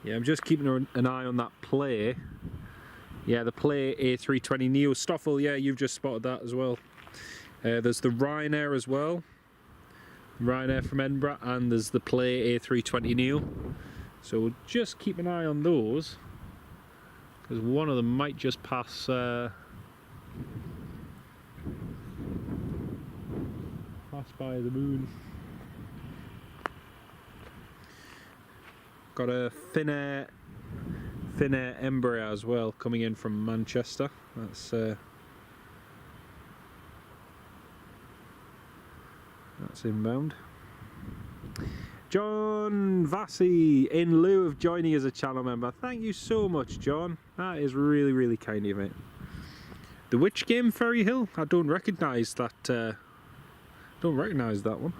Yeah, I'm just keeping an eye on that play. Yeah, the play A320neo. Stoffel, yeah, you've just spotted that as well. There's the Ryanair as well. Ryanair from Edinburgh, and there's the play A320neo. So we'll just keep an eye on those, because one of them might just pass by the moon. Got a Finnair Embraer as well coming in from Manchester. That's inbound. John Vassy, in lieu of joining as a channel member. Thank you so much, John. That is really, really kind of you, mate. The which game, Ferry Hill? I don't recognise that. Don't recognise that one.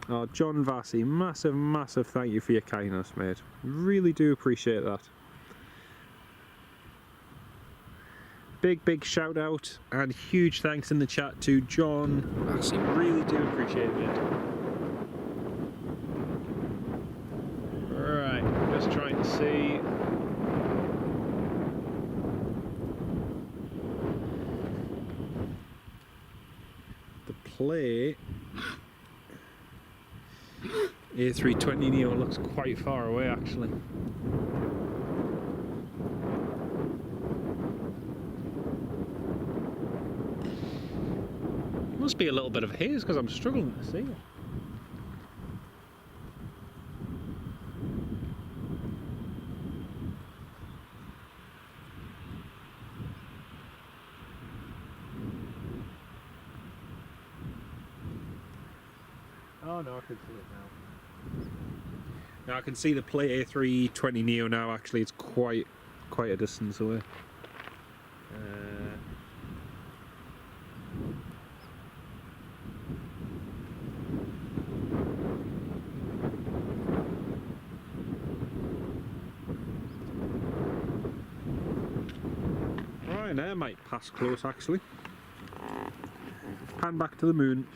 Oh, John Vassy, massive, massive thank you for your kindness, mate. Really do appreciate that. Big, big shout out and huge thanks in the chat to John Vassy. Really do appreciate it, mate. Right, just trying to see. The play A320neo looks quite far away actually. Must be a little bit of haze because I'm struggling to see it. Oh no, I can see it now. Now I can see the play A320neo now. Actually, it's quite a distance away. Ryanair might pass close actually. Pan back to the moon.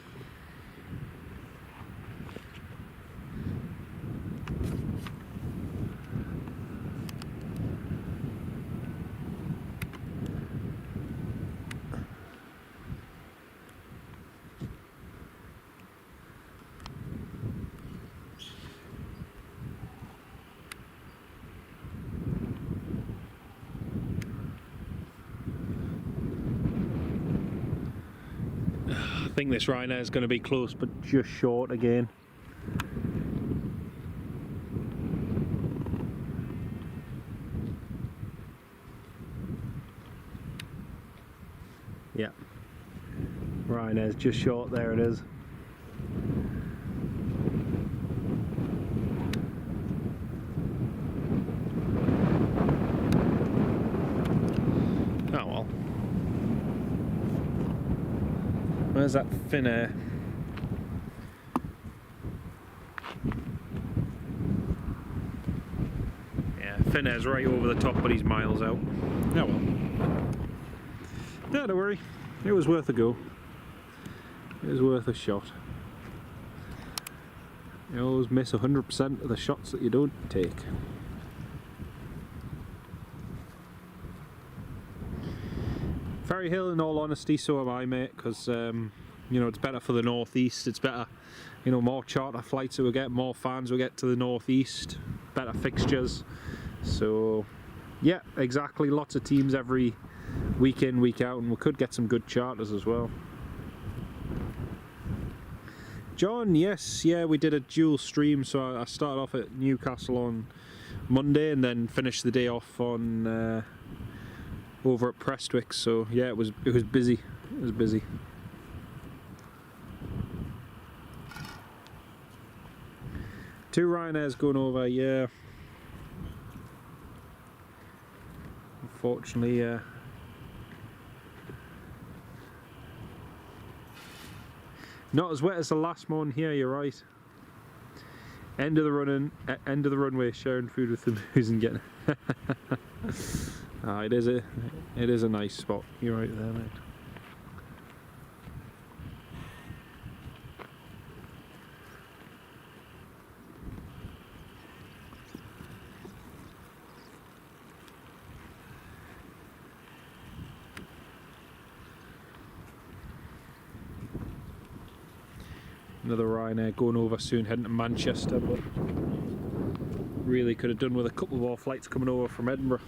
I think this Ryanair is going to be close, but just short again. Yeah, Ryanair's just short. There it is. Oh well. Where's that Finnair? Yeah, Finnair's right over the top, but he's miles out. Oh well. No, don't worry. It was worth a go. It was worth a shot. You always miss 100% of the shots that you don't take. Ferry Hill, in all honesty, so am I, mate, because you know, it's better for the northeast. It's better, you know, more charter flights that we get, more fans we get to the northeast, better fixtures. So yeah, exactly, lots of teams every week in, week out, and we could get some good charters as well. John, yes, yeah, we did a dual stream, so I started off at Newcastle on Monday and then finished the day off on over at Prestwick. So yeah, it was busy. It was busy. Two Ryanairs going over, yeah. Unfortunately, Not as wet as the last one here, you're right. End of the runway, sharing food with the booze and getting it is a nice spot. You're right there, mate. Another Ryanair going over soon, heading to Manchester, but really could have done with a couple more flights coming over from Edinburgh.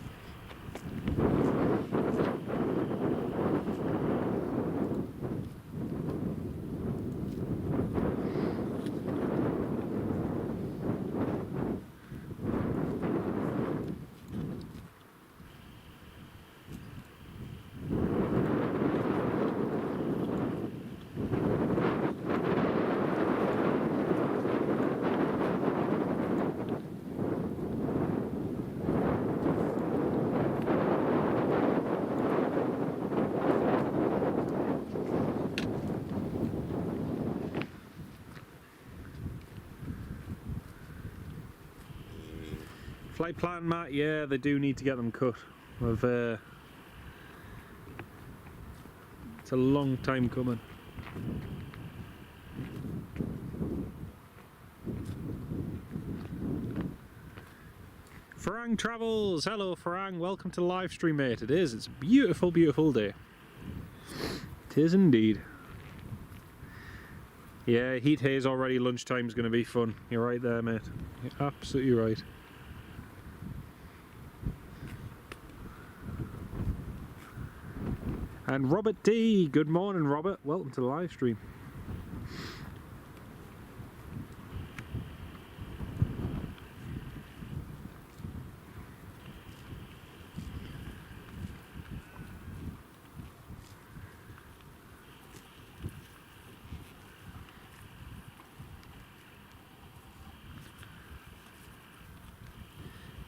Flight plan, Matt, yeah, they do need to get them cut. It's a long time coming. Farang Travels, hello Farang, welcome to the live stream, mate. It's a beautiful, beautiful day. It is indeed. Yeah, heat haze already, lunchtime's going to be fun. You're right there, mate. You're absolutely right. And Robert D, good morning Robert, welcome to the live stream.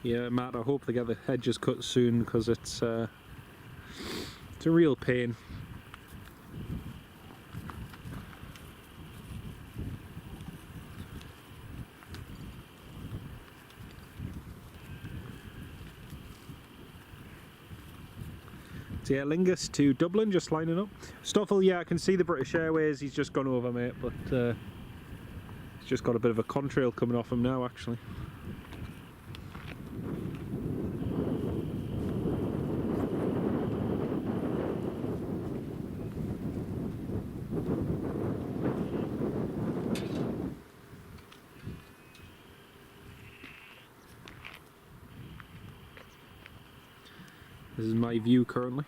Yeah, Matt, I hope they get the hedges cut soon because it's a real pain. So yeah, Lingus to Dublin, just lining up. Stoffel, yeah, I can see the British Airways, he's just gone over, mate, but he's just got a bit of a contrail coming off him now, actually. This is my view currently.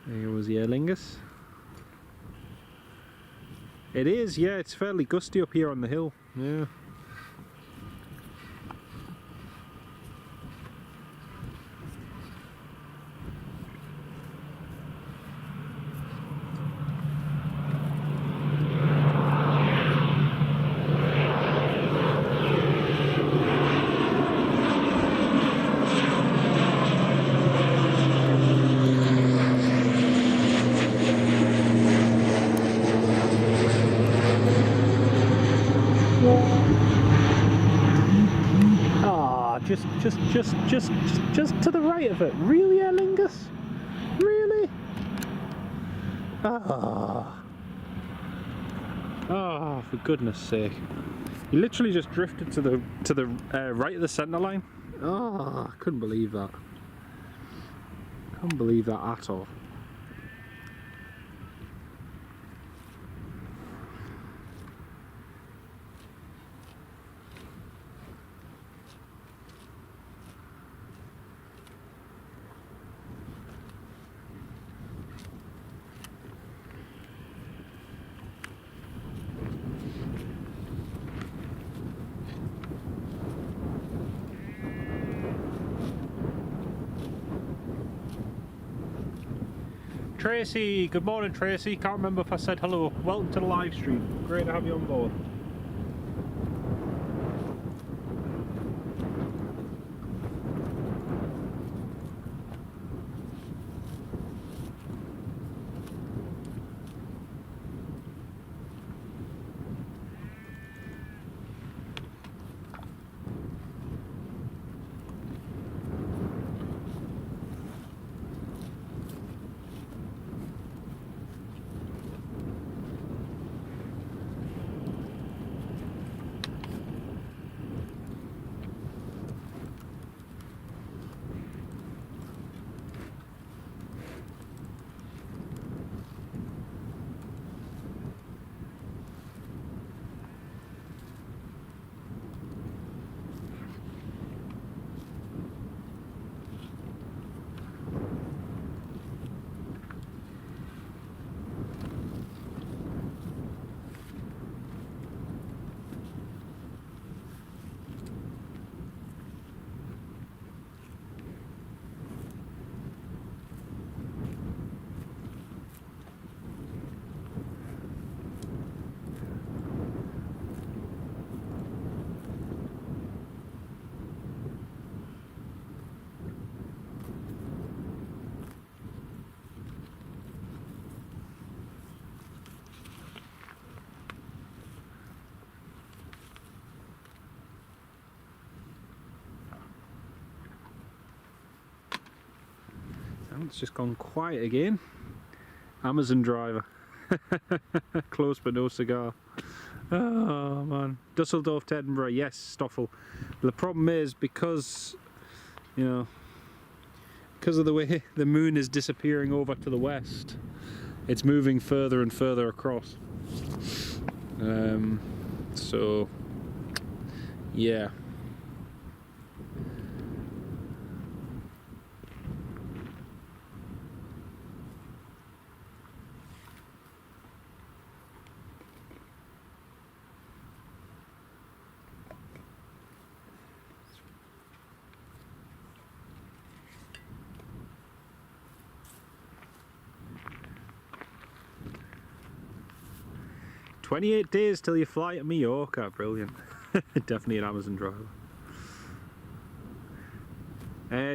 There was the Aer Lingus. It is, yeah, it's fairly gusty up here on the hill, yeah. Just to the right of it. Really, Aer Lingus? Really? Ah. Oh, for goodness sake. You literally just drifted to the right of the centre line. Oh, I couldn't believe that. Couldn't believe that at all. Tracy, good morning Tracy, can't remember if I said hello. Welcome to the live stream, great to have you on board. Oh, it's just gone quiet again. Amazon driver. Close but no cigar. Oh man. Dusseldorf to Edinburgh, yes, Stoffel. The problem is because, you know, because of the way the moon is disappearing over to the west, it's moving further and further across. So, yeah. "28 days till you fly to Mallorca." Brilliant. Definitely an Amazon driver.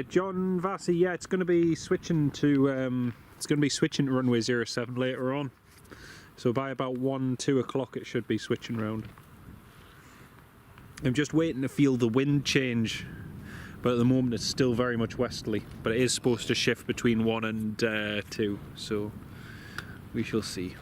John Vassy, yeah, it's going to be switching to runway 07 later on. So by about 1-2 o'clock it should be switching round. I'm just waiting to feel the wind change, but at the moment it's still very much westerly. But it is supposed to shift between 1 and 2, so we shall see.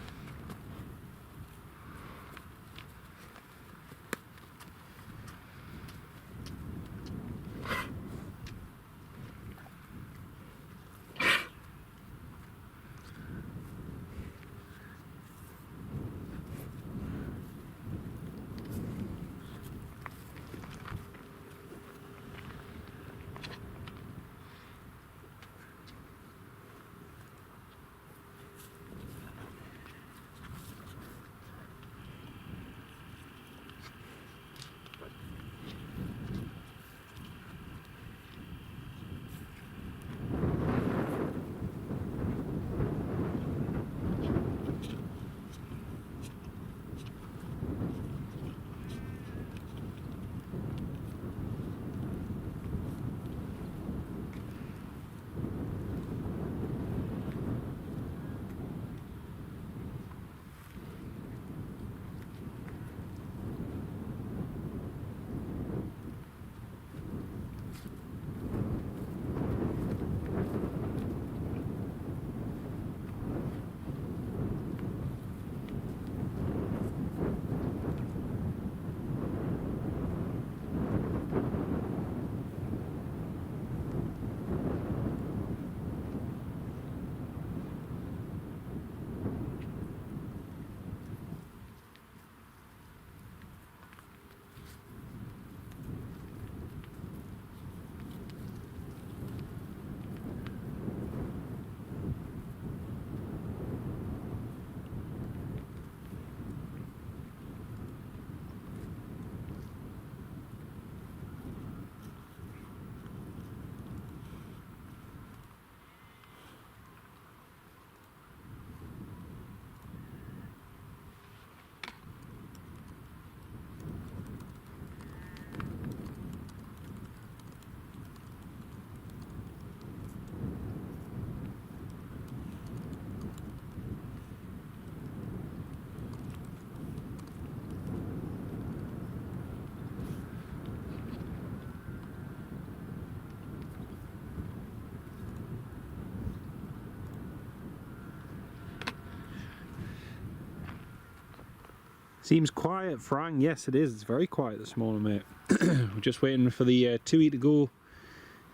Seems quiet, Frank. Yes, it is. It's very quiet this morning, mate. We're just waiting for the TUI to go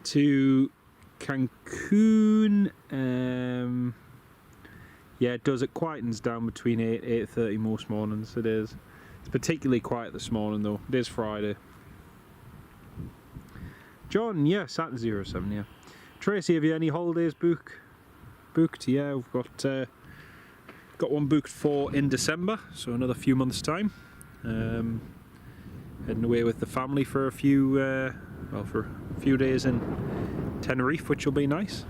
to Cancun. Yeah, it does. It quietens down between 8:30 most mornings. It is. It's particularly quiet this morning, though. It is Friday. John, yeah, Saturn 07, yeah. Tracy, have you any holidays booked? Yeah, we've got one booked for in December, so another few months' time. Heading away with the family for a few days in Tenerife, which will be nice.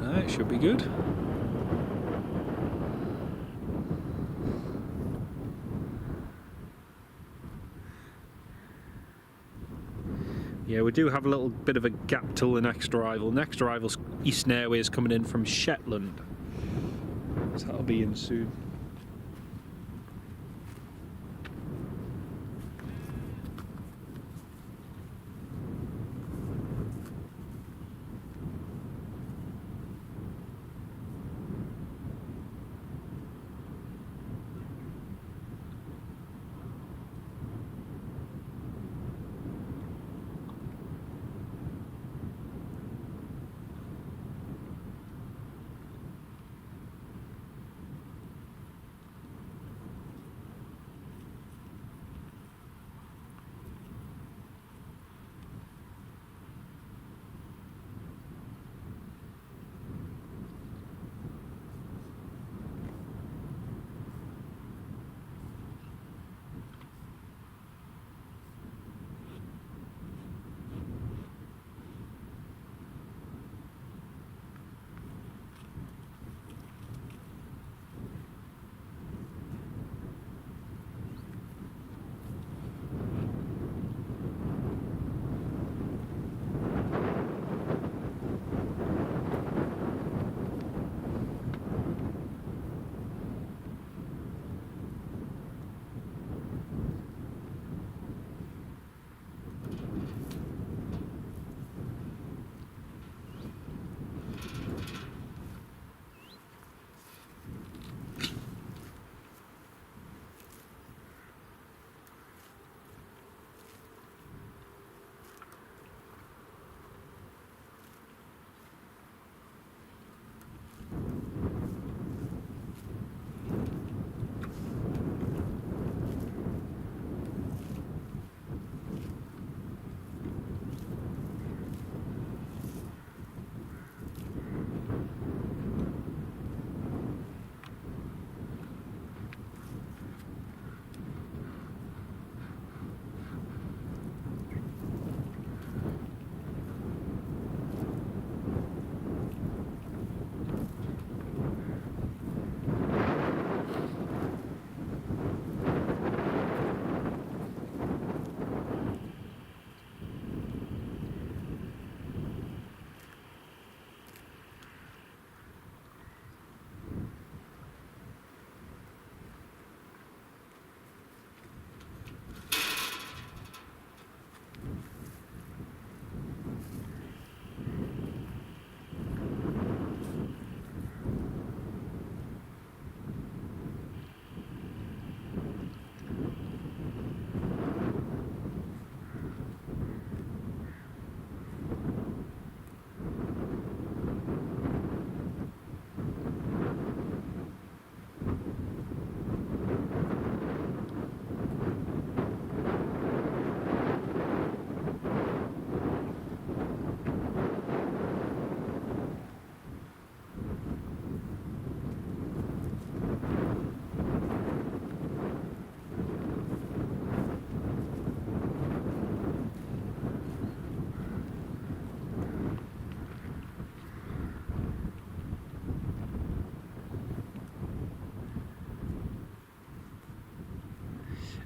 It should be good. Yeah, we do have a little bit of a gap till the next arrival. Next arrival's Eastern Airways coming in from Shetland, so that'll be in soon.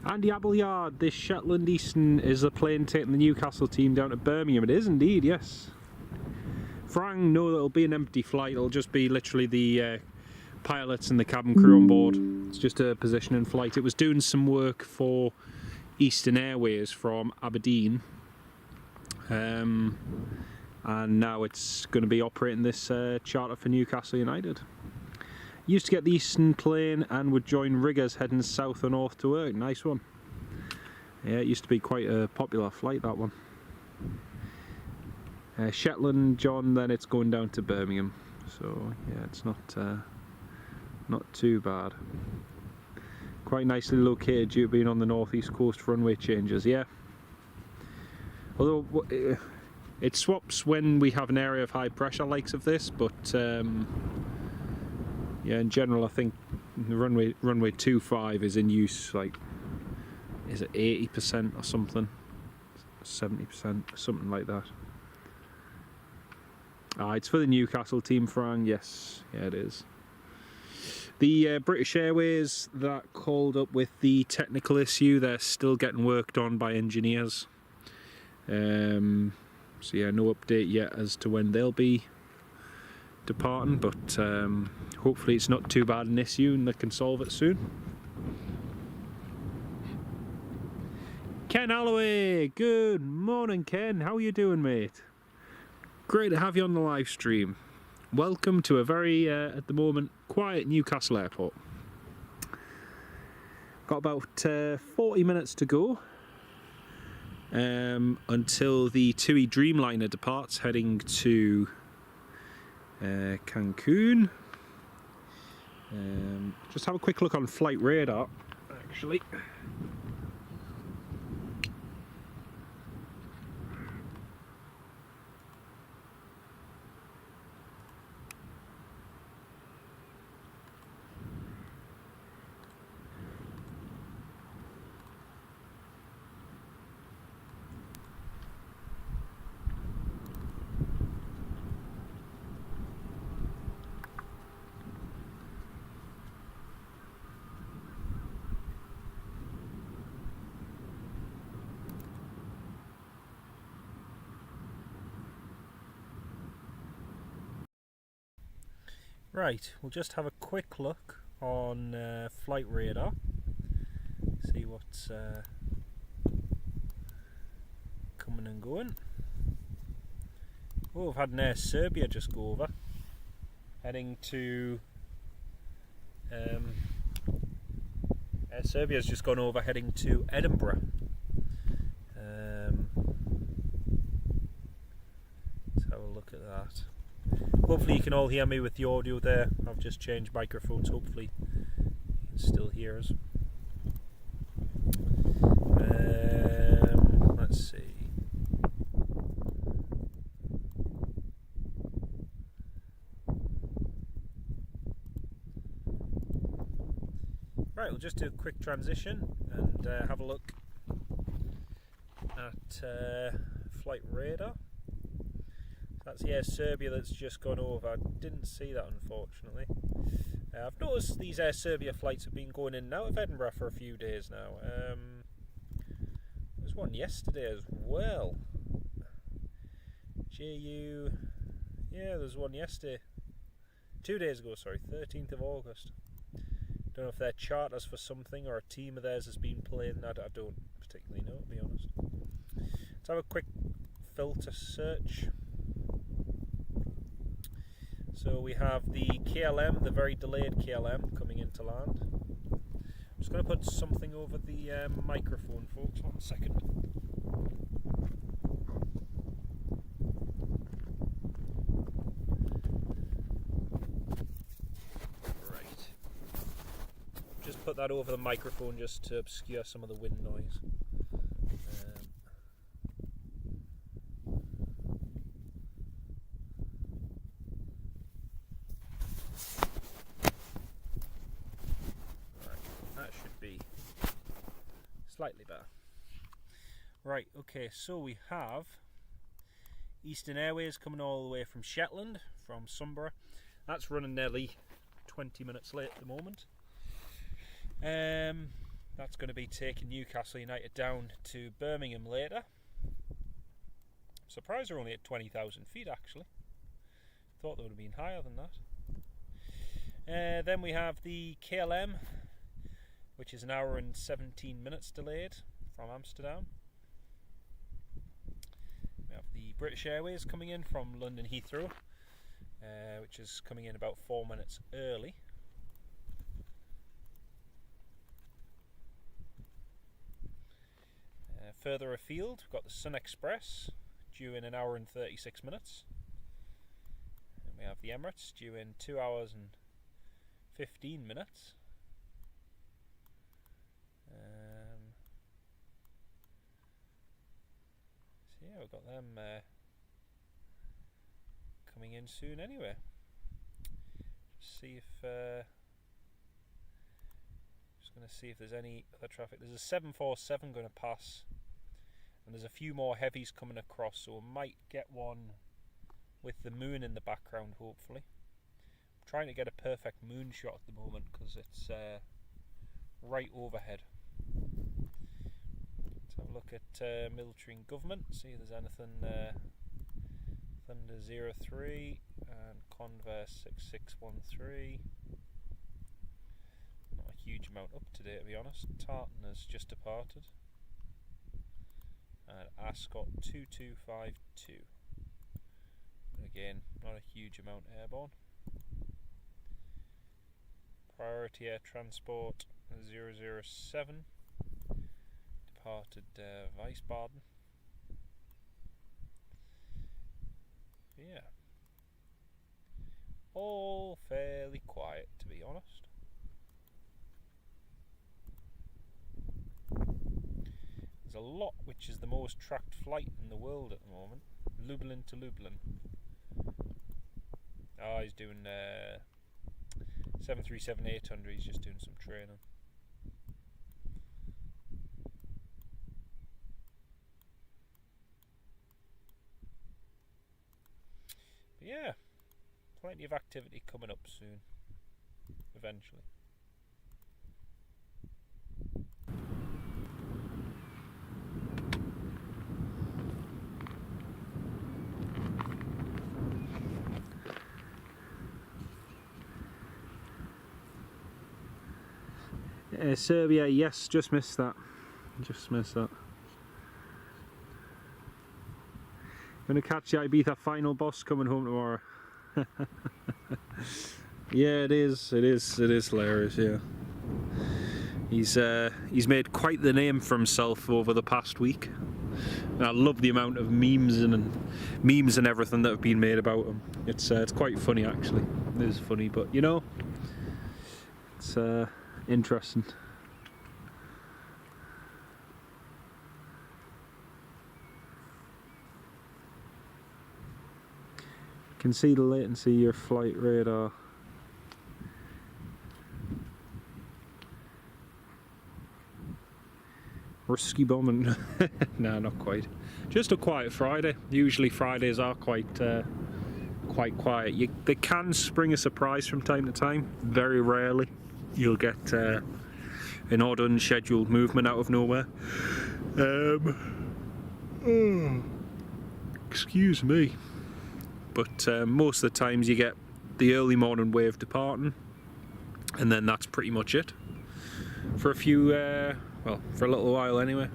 Andy Appleyard, this Shetland Eastern is the plane taking the Newcastle team down to Birmingham. It is indeed, yes. Frank, no, it'll be an empty flight. It'll just be literally the pilots and the cabin crew on board. It's just a positioning flight. It was doing some work for Eastern Airways from Aberdeen. And now it's going to be operating this charter for Newcastle United. Used to get the Eastern plane and would join riggers heading south or north to work. Nice one. Yeah, it used to be quite a popular flight, that one. Shetland, John, then it's going down to Birmingham. So yeah, it's not too bad. Quite nicely located due to being on the northeast coast for runway changes, yeah. Although it swaps when we have an area of high pressure likes of this, but yeah, in general I think the runway 25 is in use, like, is it 80% or something? 70%, something like that. It's for the Newcastle team, Frank, yes, yeah it is. The British Airways that called up with the technical issue, they're still getting worked on by engineers. So yeah, no update yet as to when they'll be departing, but hopefully it's not too bad an issue and they can solve it soon. Ken Alloway, good morning Ken, how are you doing mate? Great to have you on the live stream. Welcome to a very, at the moment, quiet Newcastle Airport. Got about 40 minutes to go until the TUI Dreamliner departs, heading to Cancun. Just have a quick look on flight radar, actually. Right, we'll just have a quick look on flight radar, see what's coming and going. Oh, we've had an Air Serbia just go over, heading to Air Serbia's just gone over, heading to Edinburgh. Let's have a look at that. Hopefully you can all hear me with the audio there. I've just changed microphones, hopefully you can still hear us. Let's see. Right, we'll just do a quick transition and have a look at flight radar. That's the Air Serbia that's just gone over. I didn't see that, unfortunately. I've noticed these Air Serbia flights have been going in and out of Edinburgh for a few days now. There was one yesterday as well. JU... Yeah, there was one yesterday. 2 days ago, sorry, 13th of August. Don't know if they're charters for something or a team of theirs has been playing. I don't particularly know, to be honest. Let's have a quick filter search. So we have the KLM, the very delayed KLM, coming into land. I'm just going to put something over the microphone, folks. 1 second. Right. Just put that over the microphone just to obscure some of the wind noise. Slightly better. Right, okay, so we have Eastern Airways coming all the way from Shetland, from Sunbury. That's running nearly 20 minutes late at the moment. That's going to be taking Newcastle United down to Birmingham later. I'm surprised they're only at 20,000 feet actually. Thought they would have been higher than that. Then we have the KLM, which is an hour and 17 minutes delayed from Amsterdam. We have the British Airways coming in from London Heathrow, which is coming in about 4 minutes early. Further afield, we've got the Sun Express, due in an hour and 36 minutes. And we have the Emirates, due in 2 hours and 15 minutes. So yeah, we've got them coming in soon anyway. Just see if just going to see if there's any other traffic. There's a 747 going to pass, and there's a few more heavies coming across, so we might get one with the moon in the background hopefully. I'm trying to get a perfect moon shot at the moment because it's right overhead. Let's have a look at military and government, see if there's anything. Thunder 03 and Converse 6613. Not a huge amount up today, to be honest. Tartan has just departed. And Ascot 2252. Again, not a huge amount airborne. Priority Air Transport 007. Departed Wiesbaden. Yeah. All fairly quiet, to be honest. There's a lot, which is the most tracked flight in the world at the moment. Lublin to Lublin. Oh, he's doing 737-800, he's just doing some training. But yeah, plenty of activity coming up soon, eventually. Serbia, yes, just missed that. Gonna catch the Ibiza final boss coming home tomorrow. Yeah, it is hilarious, yeah. He's made quite the name for himself over the past week. And I love the amount of memes and everything that have been made about him. It's quite funny actually. It is funny, but you know, it's interesting. You can see the latency, your flight radar. Risky bombing. No, not quite. Just a quiet Friday. Usually Fridays are quite quiet. They can spring a surprise from time to time. Very rarely you'll get an odd unscheduled movement out of nowhere. Excuse me. But most of the times you get the early morning wave departing, and then that's pretty much it. For a few, well, for a little while anyway.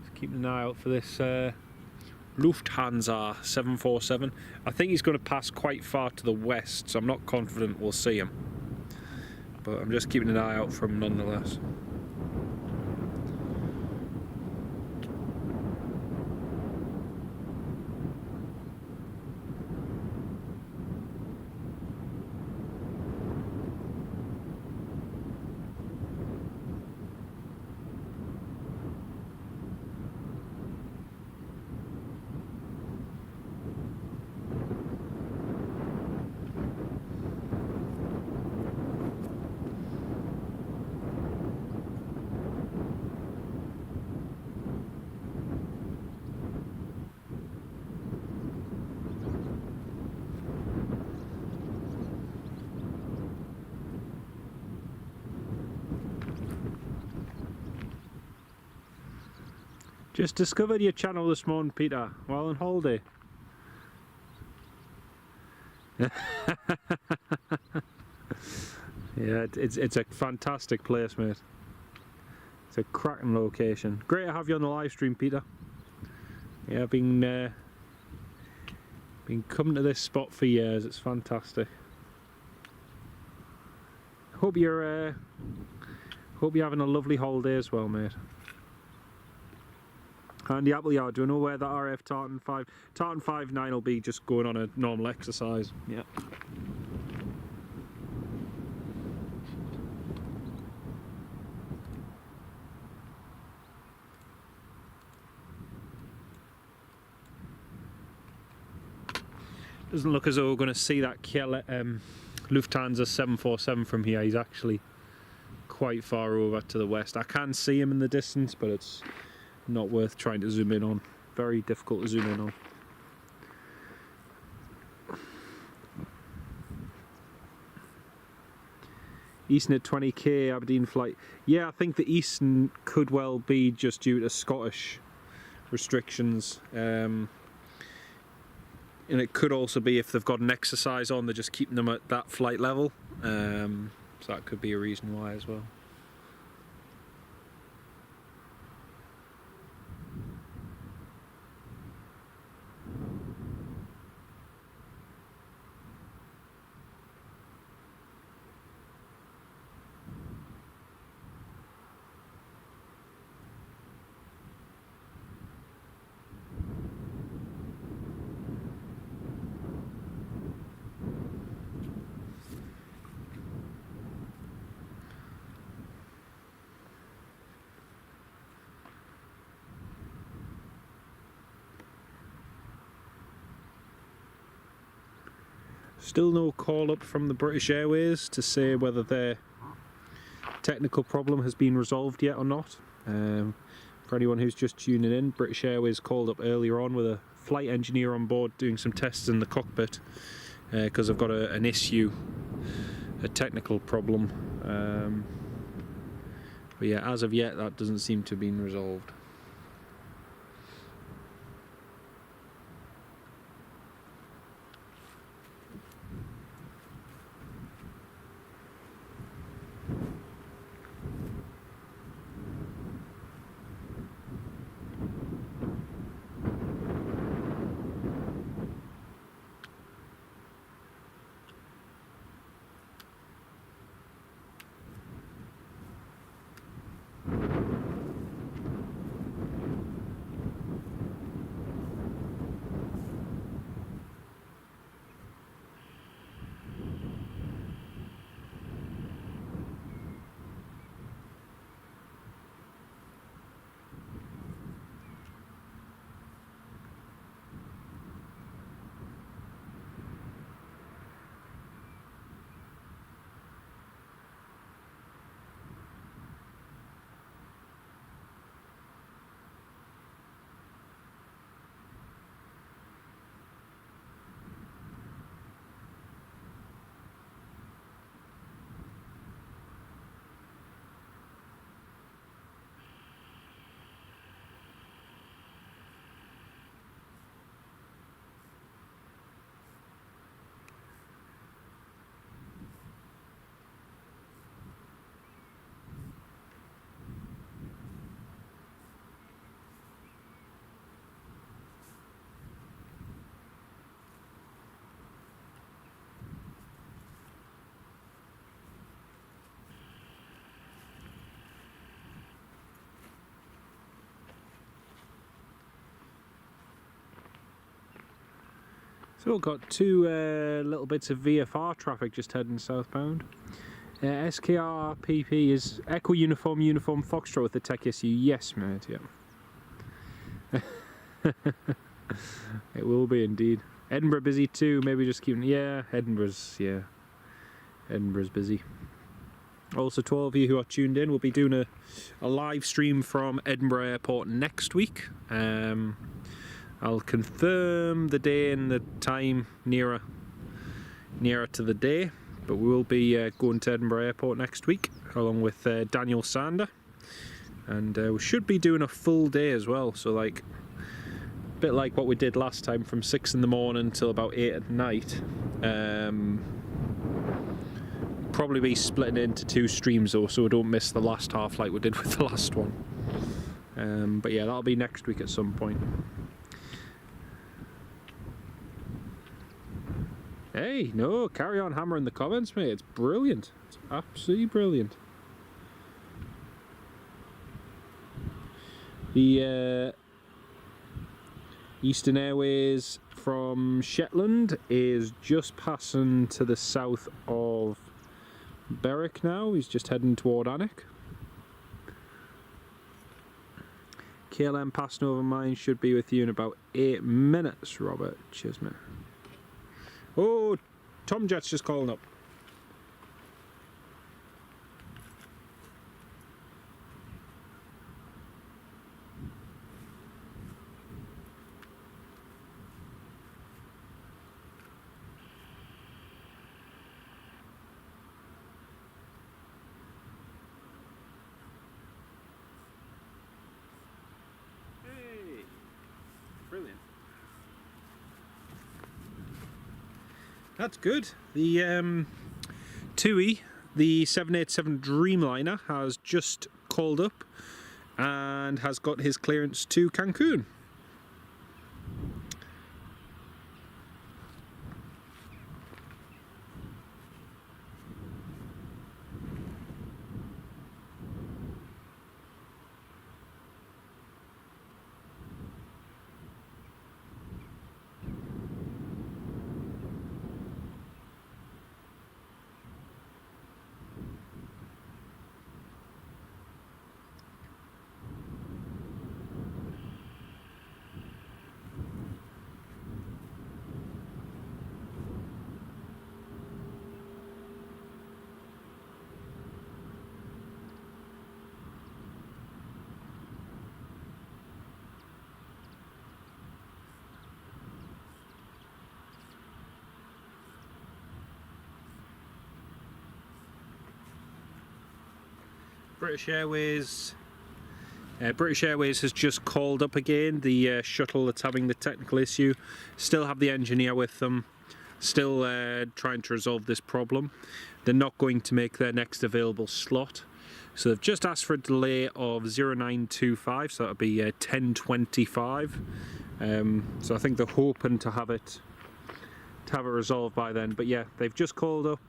Just keeping an eye out for this Lufthansa 747. I think he's going to pass quite far to the west, so I'm not confident we'll see him. But I'm just keeping an eye out for him nonetheless. Just discovered your channel this morning, Peter, while on holiday. Yeah, it's a fantastic place, mate. It's a cracking location. Great to have you on the live stream, Peter. Yeah, I've been coming to this spot for years. It's fantastic. Hope you're having a lovely holiday as well, mate. And the Appleyard, do you know where the RF Tartan 5.9 will be just going on a normal exercise? Yeah. Doesn't look as though we're going to see that Lufthansa 747 from here. He's actually quite far over to the west. I can see him in the distance, but it's not worth trying to zoom in on. Very difficult to zoom in on. Eastern at 20k, Aberdeen flight. Yeah, I think the Eastern could well be just due to Scottish restrictions. And it could also be if they've got an exercise on, they're just keeping them at that flight level. So that could be a reason why as well. Still no call up from the British Airways to say whether their technical problem has been resolved yet or not. For anyone who's just tuning in, British Airways called up earlier on with a flight engineer on board doing some tests in the cockpit because they've got an issue, a technical problem. But yeah, as of yet that doesn't seem to have been resolved. So we've got two little bits of VFR traffic just heading southbound. SKR PP is Echo Uniform Foxtrot with the tech issue. Yes, mate, yeah. It will be indeed. Edinburgh busy too, maybe just keeping, yeah, Edinburgh's busy. Also, to all of you who are tuned in, we'll be doing a live stream from Edinburgh Airport next week. I'll confirm the day and the time nearer to the day, but we will be going to Edinburgh Airport next week along with Daniel Sander. and we should be doing a full day as well, so like a bit like what we did last time, from 6 in the morning till about 8 at night. Probably be splitting it into 2 streams though, so we don't miss the last half like we did with the last one. But yeah, that'll be next week at some point. Hey, no, carry on hammering the comments, mate. It's brilliant. It's absolutely brilliant. The Eastern Airways from Shetland is just passing to the south of Berwick now. He's just heading toward Alnwick. KLM passing over mine, should be with you in about 8 minutes, Robert. Cheers, mate. Oh, Tom Jet's just calling up. Hey, brilliant. That's good. The TUI, the 787 Dreamliner, has just called up and has got his clearance to Cancun. British Airways has just called up again. The shuttle that's having the technical issue. Still have the engineer with them. Still trying to resolve this problem. They're not going to make their next available slot. So they've just asked for a delay of 0925, so that'll be 10:25. So I think they're hoping to have it resolved by then. But yeah, they've just called up,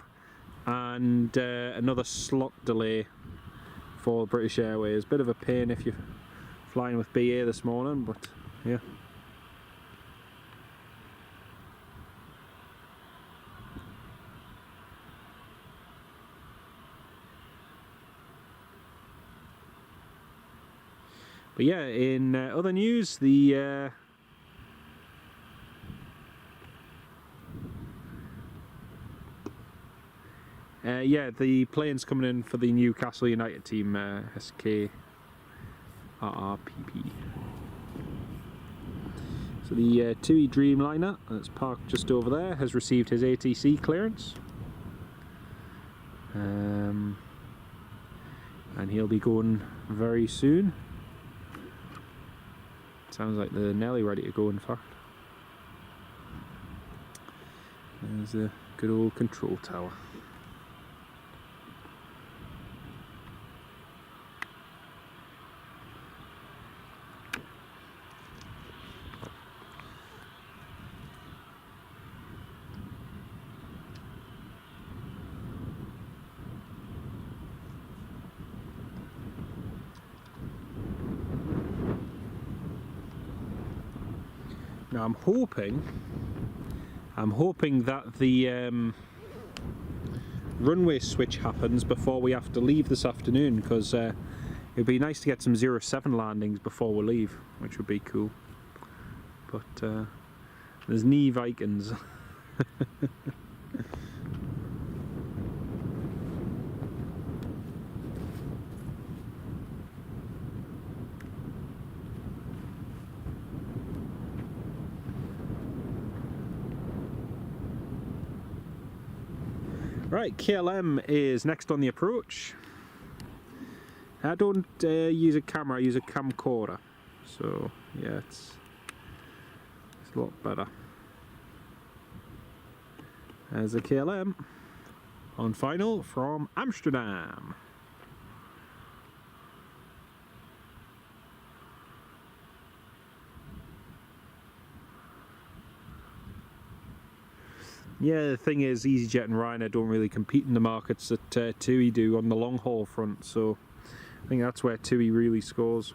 and another slot delay for British Airways. Bit of a pain if you're flying with BA this morning, but yeah. But yeah, in other news, the the plane's coming in for the Newcastle United team, SKRRPP. So the TUI Dreamliner, that's parked just over there, has received his ATC clearance. And he'll be going very soon. Sounds like they're nearly ready to go, in fact. There's a good old control tower. Now I'm hoping that the runway switch happens before we have to leave this afternoon, because it'd be nice to get some 07 landings before we leave, which would be cool. But there's knee Vikings. Right, KLM is next on the approach. I don't use a camera, I use a camcorder. So yeah, it's a lot better. There's a KLM on final from Amsterdam. Yeah, the thing is, EasyJet and Ryanair don't really compete in the markets that TUI do on the long haul front, so I think that's where TUI really scores.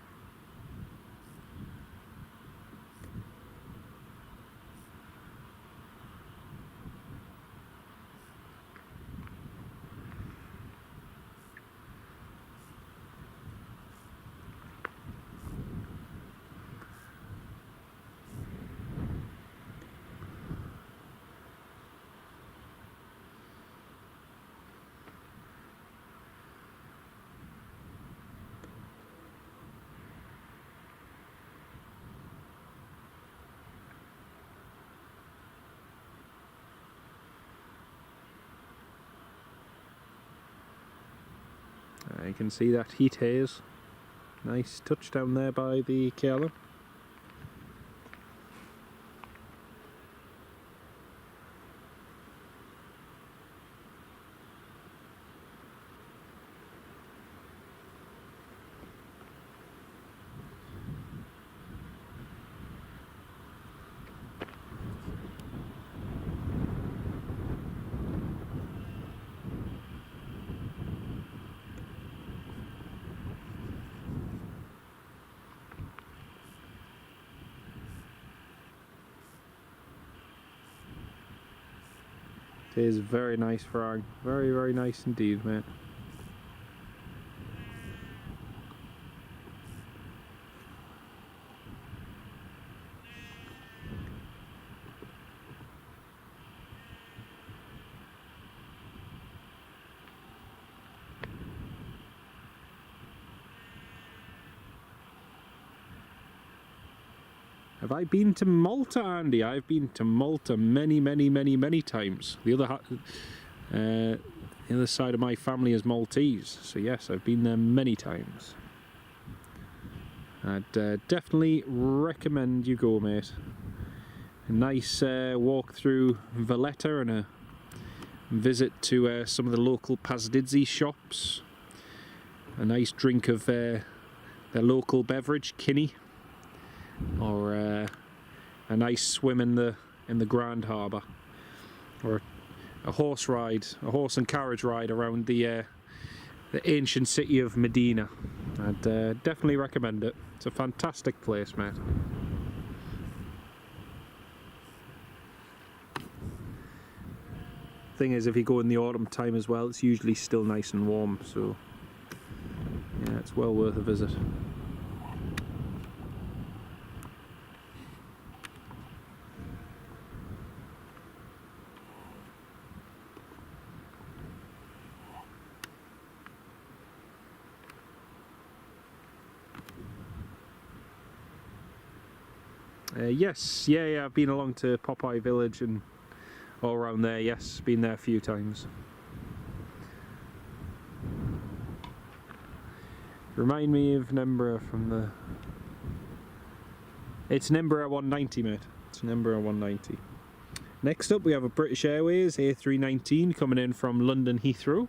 You can see that heat haze. Nice touchdown there by the KLM. It is very nice, Frank. Very, very nice indeed, mate. Have I been to Malta, Andy? I've been to Malta many, many, many, many times. The other side of my family is Maltese, so yes, I've been there many times. I'd definitely recommend you go, mate. A nice walk through Valletta and a visit to some of the local pasdizzi shops. A nice drink of their local beverage, Kinney. Or a nice swim in the Grand Harbour, or a horse and carriage ride around the ancient city of Medina. I'd definitely recommend it. It's a fantastic place, mate. Thing is, if you go in the autumn time as well, it's usually still nice and warm, so yeah, it's well worth a visit. Yes, yeah, I've been along to Popeye Village and all around there, yes, been there a few times. Remind me of an Embraer from the... It's an Embraer 190, mate. It's an Embraer 190. Next up we have a British Airways A319 coming in from London Heathrow.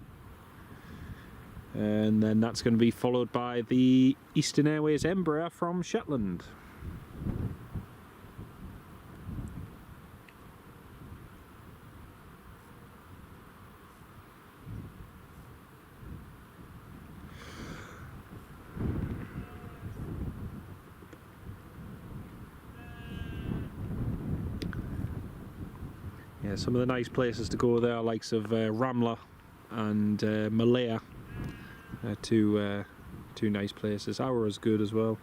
And then that's going to be followed by the Eastern Airways Embraer from Shetland. Yeah, some of the nice places to go there, likes of Ramla and Malaya. Two nice places. Our is good as well.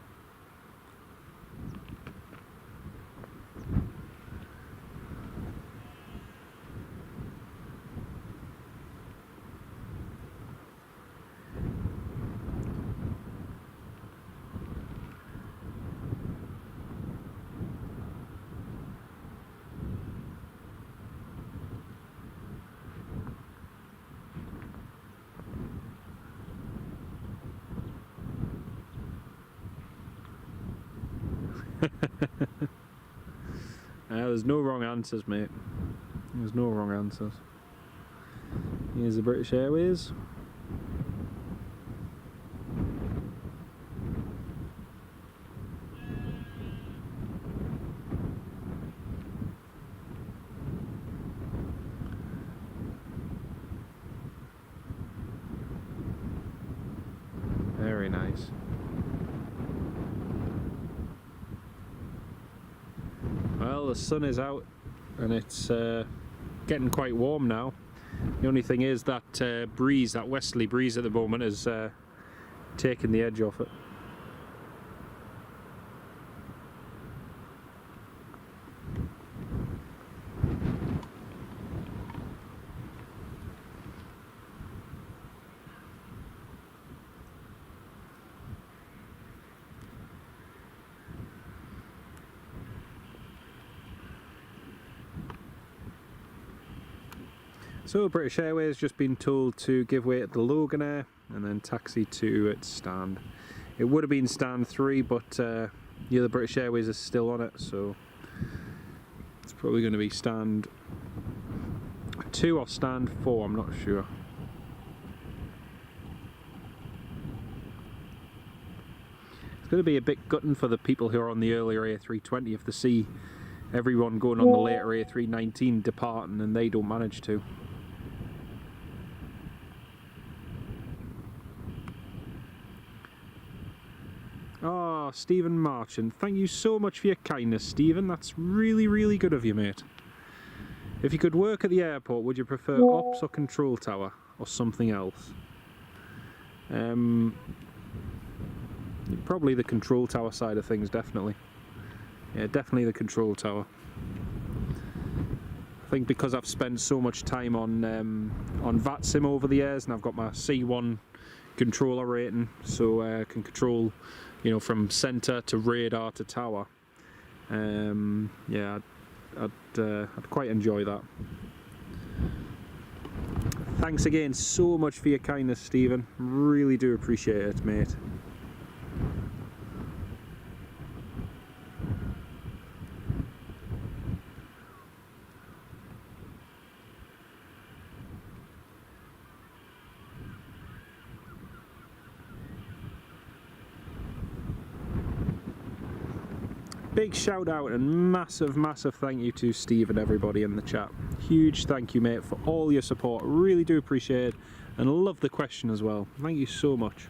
There's no wrong answers, mate. There's no wrong answers. Here's the British Airways. Very nice. Well, the sun is out and it's getting quite warm now. The only thing is that breeze, that westerly breeze at the moment, is taking the edge off it. So British Airways just been told to give way at the Logan Air and then taxi to its stand. It would have been stand 3, but the other British Airways is still on it, so it's probably going to be stand 2 or stand 4, I'm not sure. It's going to be a bit gutting for the people who are on the earlier A320 if they see everyone going on the later A319 departing and they don't manage to. Oh, Stephen Marchant, thank you so much for your kindness, Stephen. That's really, really good of you, mate. If you could work at the airport, would you prefer ops or control tower or something else? Probably the control tower side of things, definitely. Yeah, definitely the control tower. I think because I've spent so much time on VATSIM over the years, and I've got my C1 controller rating, so I can control, you know, from centre to radar to tower. Yeah, I'd quite enjoy that. Thanks again so much for your kindness, Stephen. Really do appreciate it, mate. Big shout out and massive thank you to Steve and everybody in the chat. Huge thank you, mate, for all your support. Really do appreciate it and love the question as well. Thank you so much.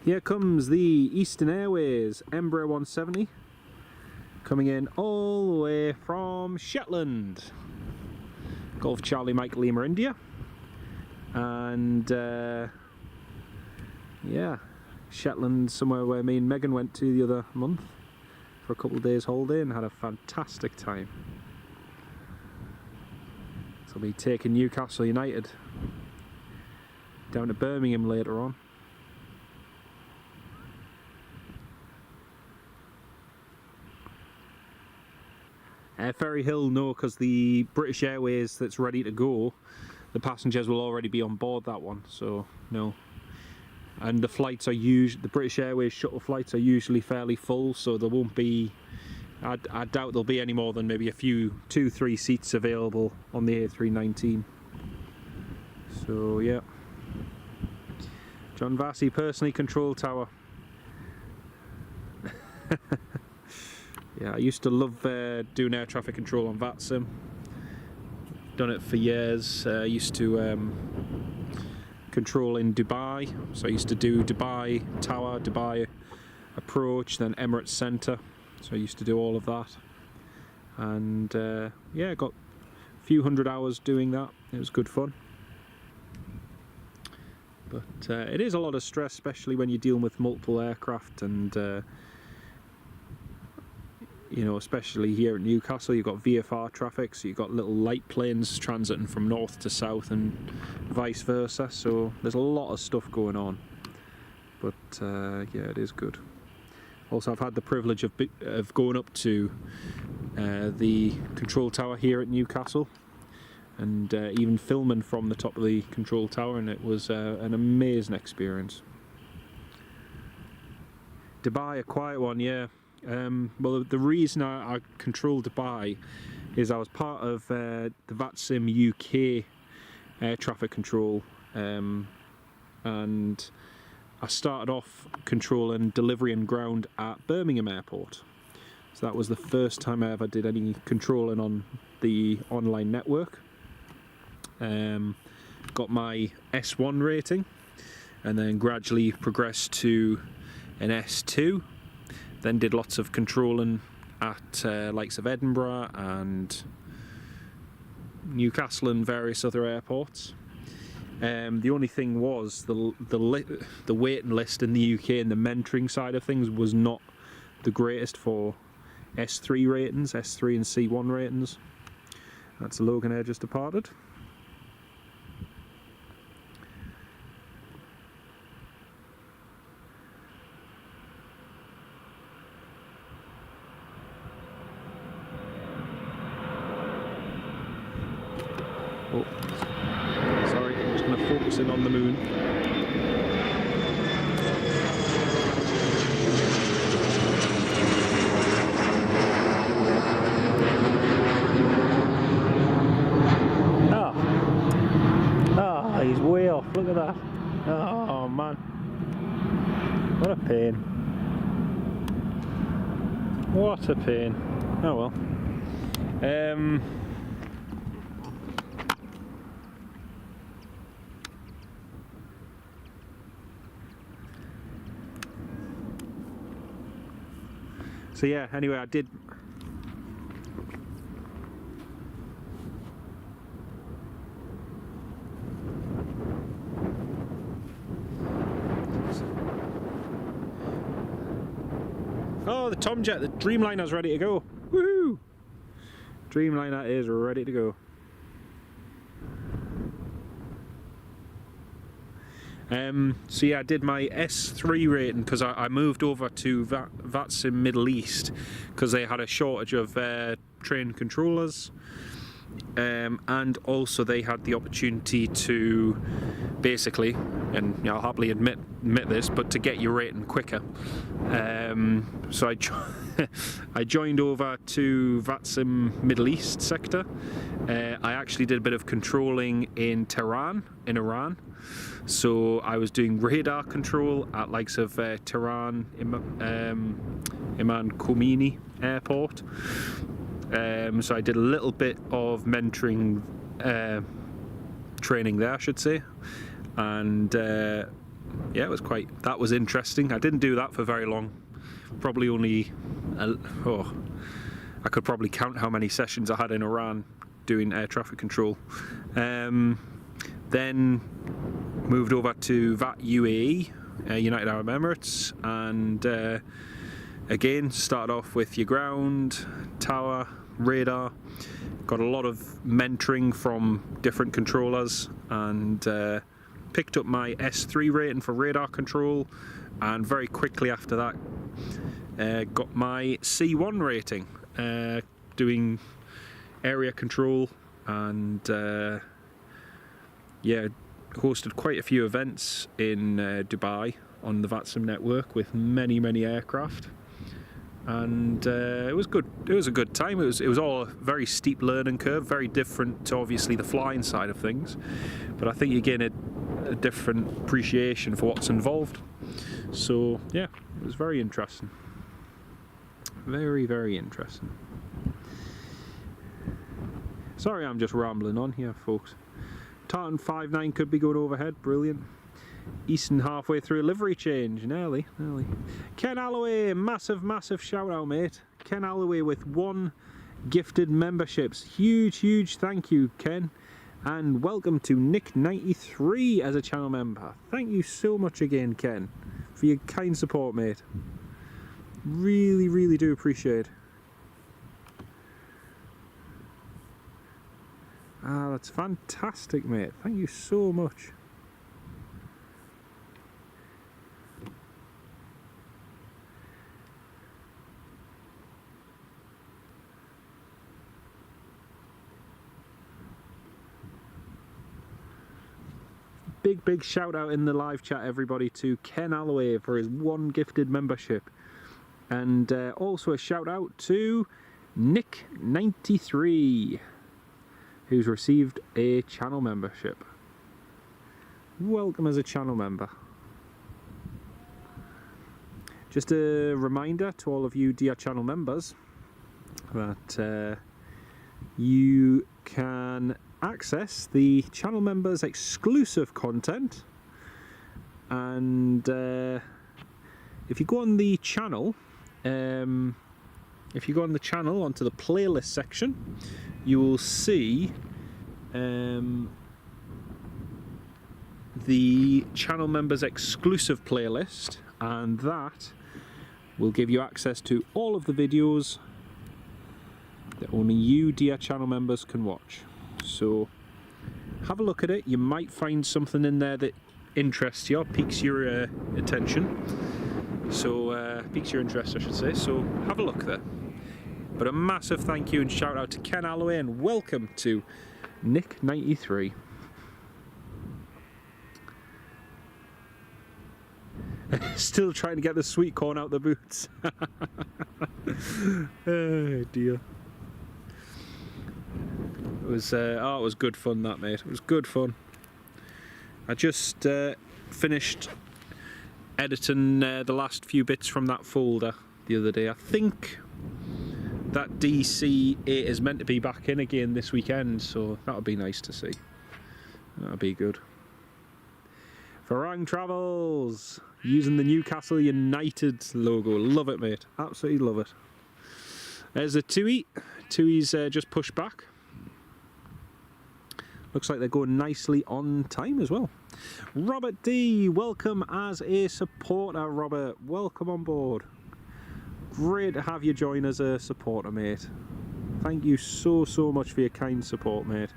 Here comes the Eastern Airways Embraer 170 coming in all the way from Shetland. Golf Charlie Mike Lima India. And yeah, Shetland, somewhere where me and Megan went to the other month for a couple of days holiday and had a fantastic time. So I'll be taking Newcastle United down to Birmingham later on. Ferry Hill, no, because the British Airways that's ready to go, the passengers will already be on board that one, so no. And the flights are usually, the British Airways shuttle flights are usually fairly full, so there won't be, I doubt there'll be any more than maybe a few, 2-3 seats available on the A319. So yeah. John Vassy, personally control tower. Yeah, I used to love doing air traffic control on VATSIM. Done it for years. I used to control in Dubai, so I used to do Dubai Tower, Dubai Approach, then Emirates Centre, so I used to do all of that, and yeah, I got a few hundred hours doing that. It was good fun, but it is a lot of stress, especially when you're dealing with multiple aircraft, and you know, especially here at Newcastle, you've got VFR traffic, so you've got little light planes transiting from north to south and vice versa, so there's a lot of stuff going on, but yeah, it is good. Also, I've had the privilege of going up to the control tower here at Newcastle and even filming from the top of the control tower, and it was an amazing experience. Dubai, a quiet one, yeah. Well, the reason I controlled Dubai is I was part of the VATSIM UK air traffic control, and I started off controlling delivery and ground at Birmingham Airport. So that was the first time I ever did any controlling on the online network. Got my S1 rating and then gradually progressed to an S2. Then did lots of controlling at likes of Edinburgh and Newcastle and various other airports. The only thing was the waiting list in the UK and the mentoring side of things was not the greatest for S3 ratings, S3 and C1 ratings. That's Logan Air just departed. Oh, sorry, I'm just going to focus in on the moon. Oh, he's way off, look at that. Oh man, what a pain. What a pain. Oh well. So yeah, anyway, I did. Oh, the Tomjet, the Dreamliner's ready to go. Woohoo! Dreamliner is ready to go. So yeah, I did my S3 rating because I moved over to VATSIM Middle East because they had a shortage of trained controllers, and also they had the opportunity to basically, and I'll happily admit this, but to get your rating quicker. So I joined over to VATSIM Middle East sector. I actually did a bit of controlling in Tehran, in Iran. So I was doing radar control at likes of Tehran, Imam Khomeini Airport. So I did a little bit of mentoring training there, I should say, and yeah, that was interesting. I didn't do that for very long, probably only I could probably count how many sessions I had in Iran doing air traffic control. Then moved over to VAT UAE, United Arab Emirates, and again started off with your ground, tower, radar. Got a lot of mentoring from different controllers, and picked up my S3 rating for radar control, and very quickly after that got my C1 rating doing area control, and yeah, hosted quite a few events in Dubai on the VATSIM network with many aircraft, and it was good. It was a good time. It was all a very steep learning curve, very different to obviously the flying side of things, but I think you gain a different appreciation for what's involved. So yeah, it was very interesting. Very interesting. Sorry, I'm just rambling on here, folks. Tartan 59 could be going overhead, brilliant. Easton halfway through a livery change, nearly. Ken Alloway, massive shout out, mate. Ken Alloway with 1 gifted memberships. Huge thank you, Ken. And welcome to Nick93 as a channel member. Thank you so much again, Ken, for your kind support, mate. Really do appreciate it. Ah, that's fantastic, mate. Thank you so much. Big shout out in the live chat, everybody, to Ken Alloway for his 1 gifted membership. And also a shout out to Nick93, who's received a channel membership. Welcome as a channel member. Just a reminder to all of you dear channel members that you can access the channel members exclusive content, and if you go on the channel, onto the playlist section, you will see the channel members exclusive playlist, and that will give you access to all of the videos that only you dear channel members can watch. So have a look at it. You might find something in there that interests you, or piques your attention. So piques your interest, I should say. So have a look there. But a massive thank you and shout out to Ken Alloway, and welcome to Nick93. Still trying to get the sweet corn out the boots. Oh dear. It was it was good fun, that, mate. It was good fun. I just finished editing the last few bits from that folder the other day. I think that DC8 is meant to be back in again this weekend, so that would be nice to see. That would be good. Farang Travels, using the Newcastle United logo. Love it, mate. Absolutely love it. There's a TUI. TUI's just pushed back. Looks like they're going nicely on time as well. Robert D, welcome as a supporter, Robert. Welcome on board. Great to have you join as a supporter, mate. Thank you so much for your kind support, mate.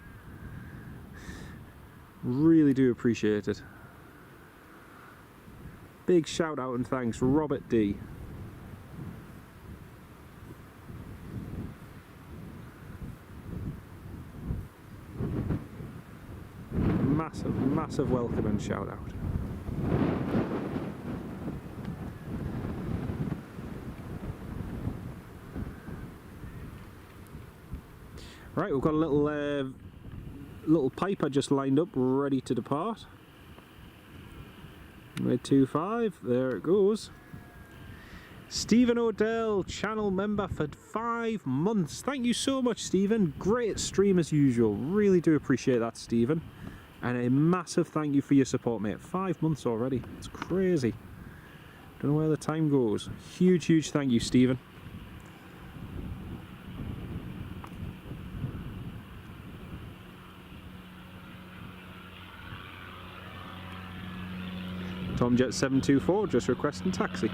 Really do appreciate it. Big shout out and thanks, Robert D. Massive welcome and shout out. Right, we've got a little piper just lined up, ready to depart. Runway 25, there it goes. Stephen Odell, channel member for 5 months. Thank you so much, Stephen. Great stream as usual. Really do appreciate that, Stephen. And a massive thank you for your support, mate. 5 months already. It's crazy. Don't know where the time goes. Huge thank you, Stephen. TomJet724 just requesting taxi.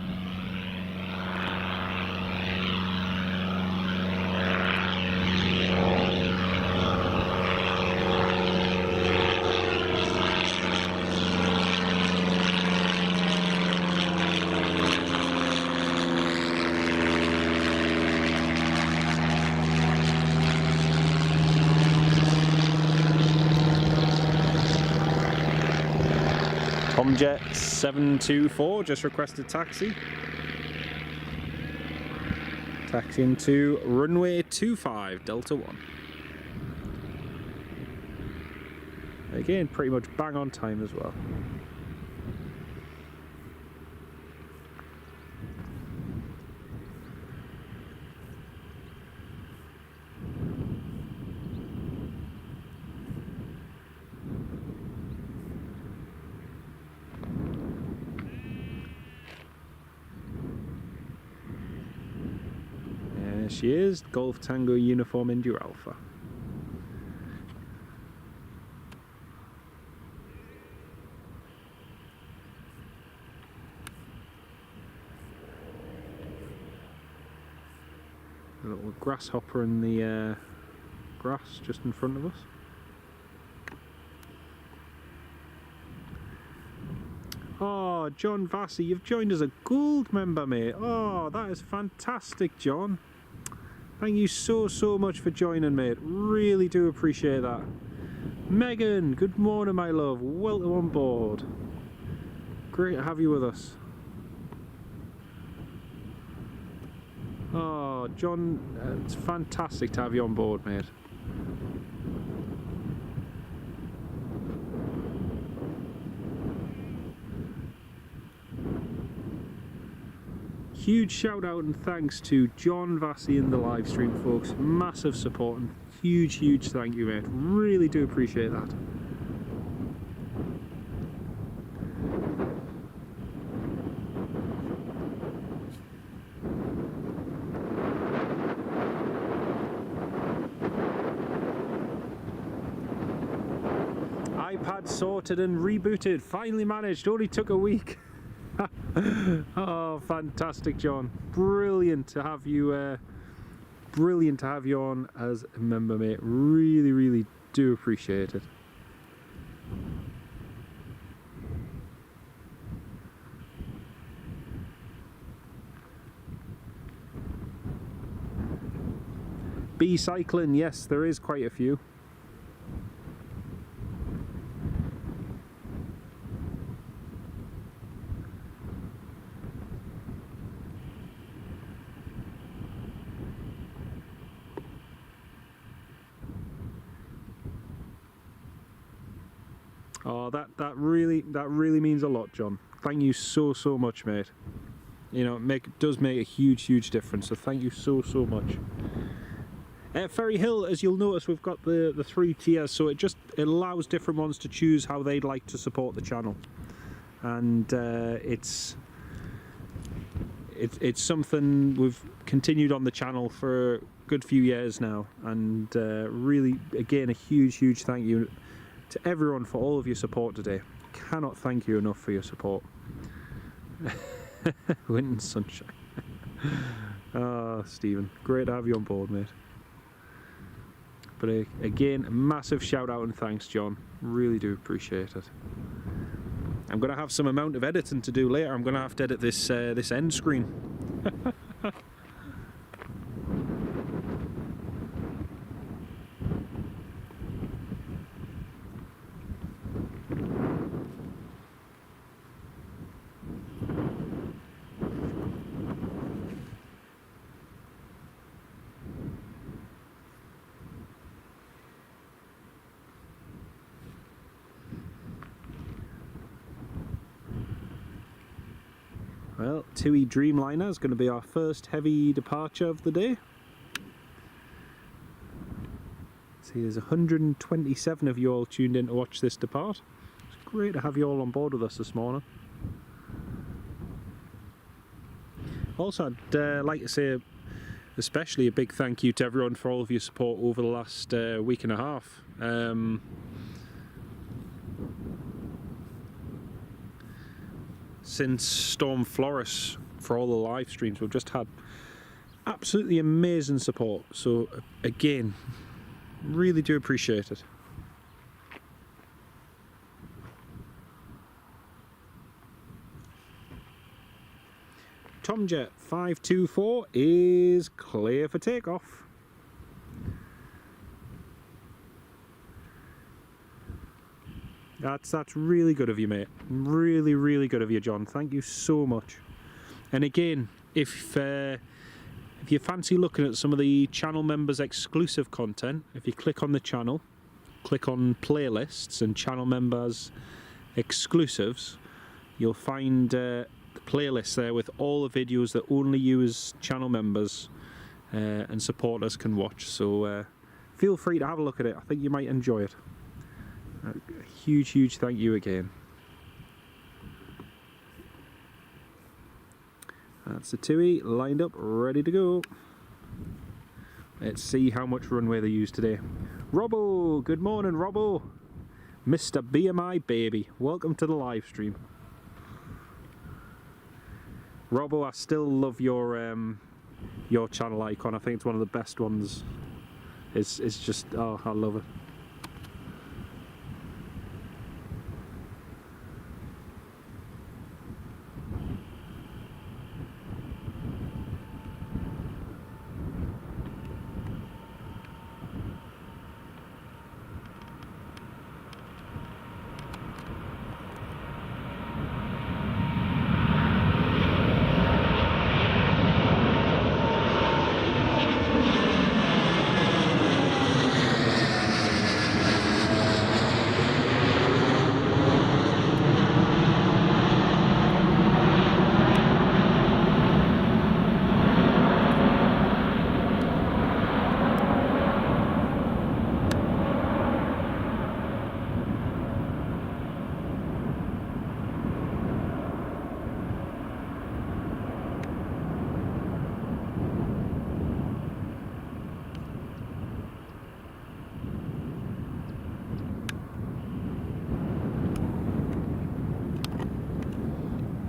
TomJet724 just requested taxi. Taxiing to runway 25, Delta 1. Again, pretty much bang on time as well. There she is, Golf Tango uniform India Alpha. A little grasshopper in the grass just in front of us. Oh, John Vassy, you've joined as a gold member, mate. Oh, that is fantastic, John. Thank you so much for joining, mate. Really do appreciate that. Megan, good morning, my love. Welcome on board. Great to have you with us. Oh, John, it's fantastic to have you on board, mate. Huge shout out and thanks to John Vassy in the live stream, folks. Massive support and huge thank you, mate. Really do appreciate that. iPad sorted and rebooted. Finally managed. Only took a week. Oh, fantastic, John. Brilliant to have you on as a member, mate. Really do appreciate it. B cycling, yes, there is quite a few. Oh, that really means a lot, John. Thank you so much, mate. You know, it does make a huge difference. So thank you so much. At Ferry Hill, as you'll notice, we've got the 3 tiers, so it allows different ones to choose how they'd like to support the channel, and it's something we've continued on the channel for a good few years now, and really, again, a huge thank you to everyone for all of your support today. Cannot thank you enough for your support. Wind and sunshine. Stephen, great to have you on board, mate. But again, a massive shout out and thanks, John. Really do appreciate it. I'm going to have some amount of editing to do later. I'm going to have to edit this end screen. Well, TUI Dreamliner is going to be our first heavy departure of the day. See, there's 127 of you all tuned in to watch this depart. It's great to have you all on board with us this morning. Also, I'd like to say especially a big thank you to everyone for all of your support over the last week and a half. Since Storm Floris, for all the live streams, we've just had absolutely amazing support. So again, really do appreciate it. Tomjet 524 is clear for takeoff. That's really good of you, mate. Really good of you, John. Thank you so much. And again, if you fancy looking at some of the channel members' exclusive content, if you click on the channel, click on playlists and channel members exclusives, you'll find the playlist there with all the videos that only you as channel members and supporters can watch. So feel free to have a look at it. I think you might enjoy it. A huge thank you again. That's the TUI lined up, ready to go. Let's see how much runway they use today. Robbo, good morning, Robbo. Mr. BMI baby, welcome to the live stream. Robbo, I still love your channel icon. I think it's one of the best ones. It's just, oh, I love it.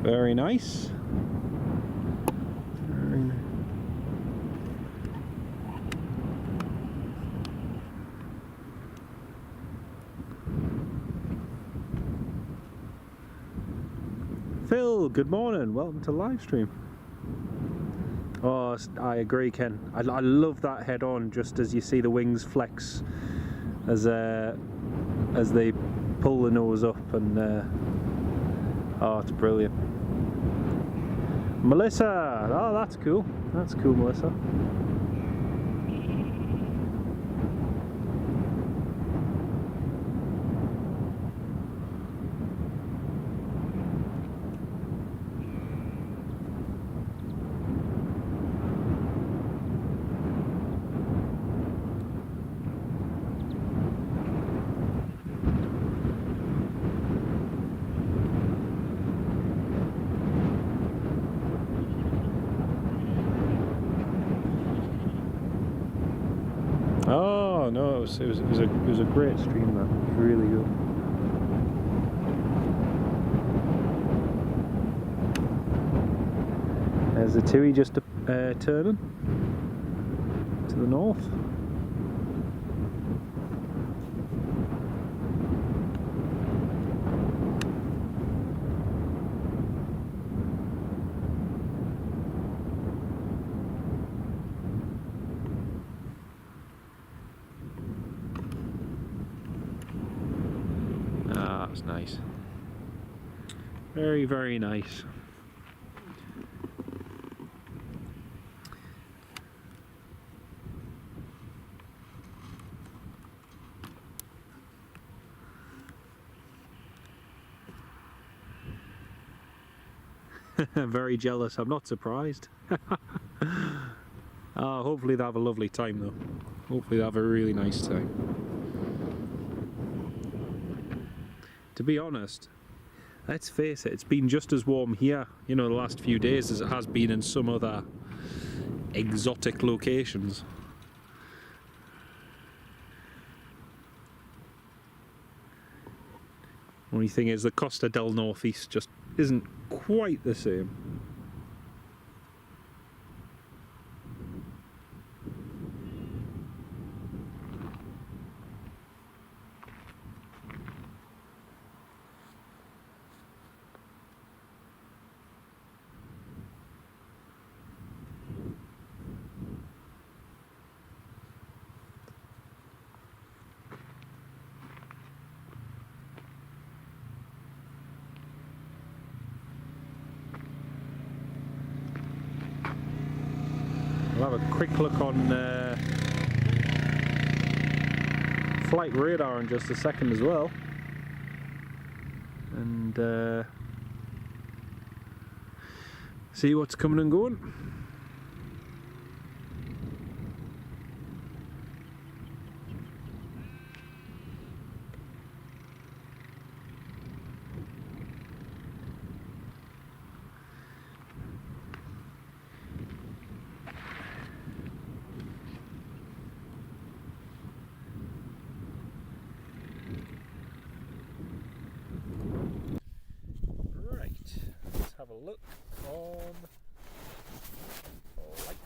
Very nice. Very nice. Phil, good morning. Welcome to live stream. Oh, I agree, Ken. I love that head on, just as you see the wings flex as they pull the nose up, and oh, it's brilliant. Melissa, oh, that's cool. That's cool, Melissa. Oh no, it was a great stream. That was really good. There's the TUI just turning to the north. Ah, that's nice. Very, very nice. Very jealous. I'm not surprised. Hopefully they have a lovely time though. Hopefully they have a really nice time. To be honest, let's face it, it's been just as warm here, you know, the last few days as it has been in some other exotic locations. Only thing is the Costa del Northeast just isn't quite the same. We'll have a quick look on flight radar in just a second as well, and see what's coming and going. Have a look on flight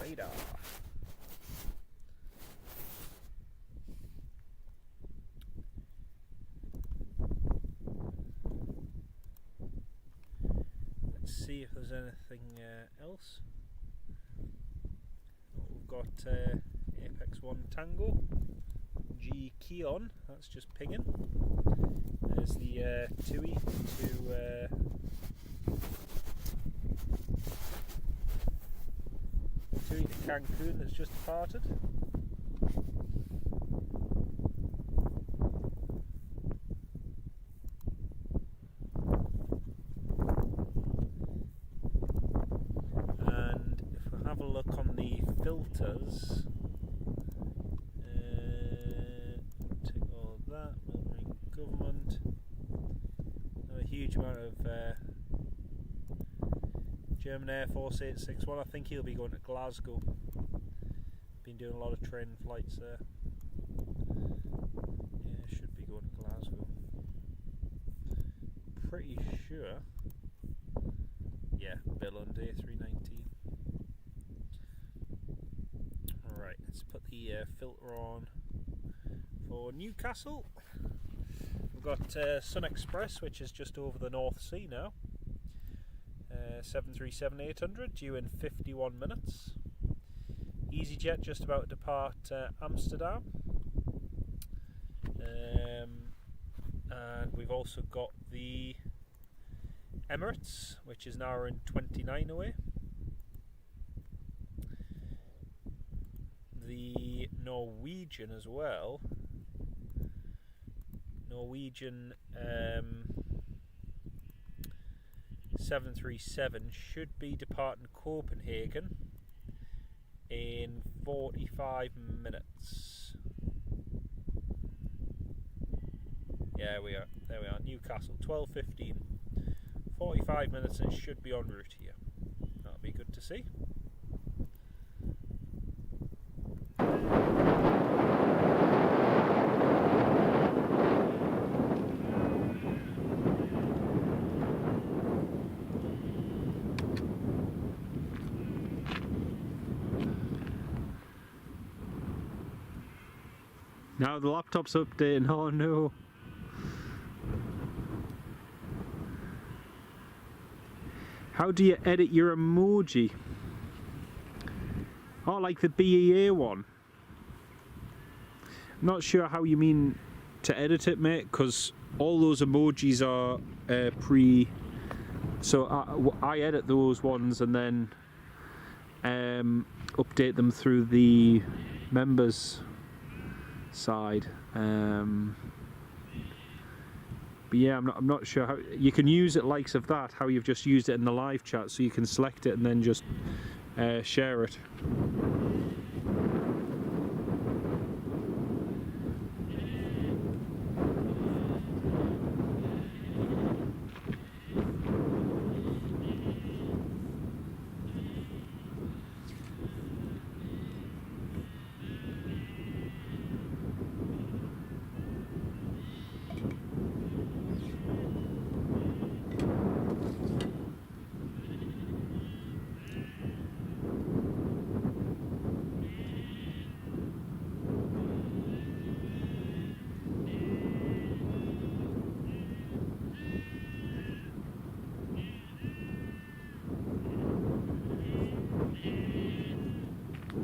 radar. Let's see if there's anything else. We've got Apex 1 Tango, G Keon, that's just pinging. There's the TUI to Cancun that's just departed. And if we have a look on the filters, take all of that, Military Government, not a huge amount of German Air Force 861, I think he'll be going to Glasgow. Been doing a lot of train flights there. Yeah, should be going to Glasgow. Pretty sure bill on day 319. Alright, let's put the filter on for Newcastle. We've got Sun Express, which is just over the North Sea now. 737-800 due in 51 minutes. EasyJet just about to depart Amsterdam. And we've also got the Emirates, which is now in 29 away. The Norwegian as well. Norwegian 737 should be departing Copenhagen in 45 minutes. Yeah, we are. There we are. Newcastle, 12:15. 45 minutes and it should be en route here. That'll be good to see. Now the laptop's updating. Oh no. How do you edit your emoji? Oh, like the BEA one. I'm not sure how you mean to edit it, mate, because all those emojis are pre. So I edit those ones and then update them through the members side. But yeah, I'm not sure how you can use it likes of that, how you've just used it in the live chat, so you can select it and then just share it.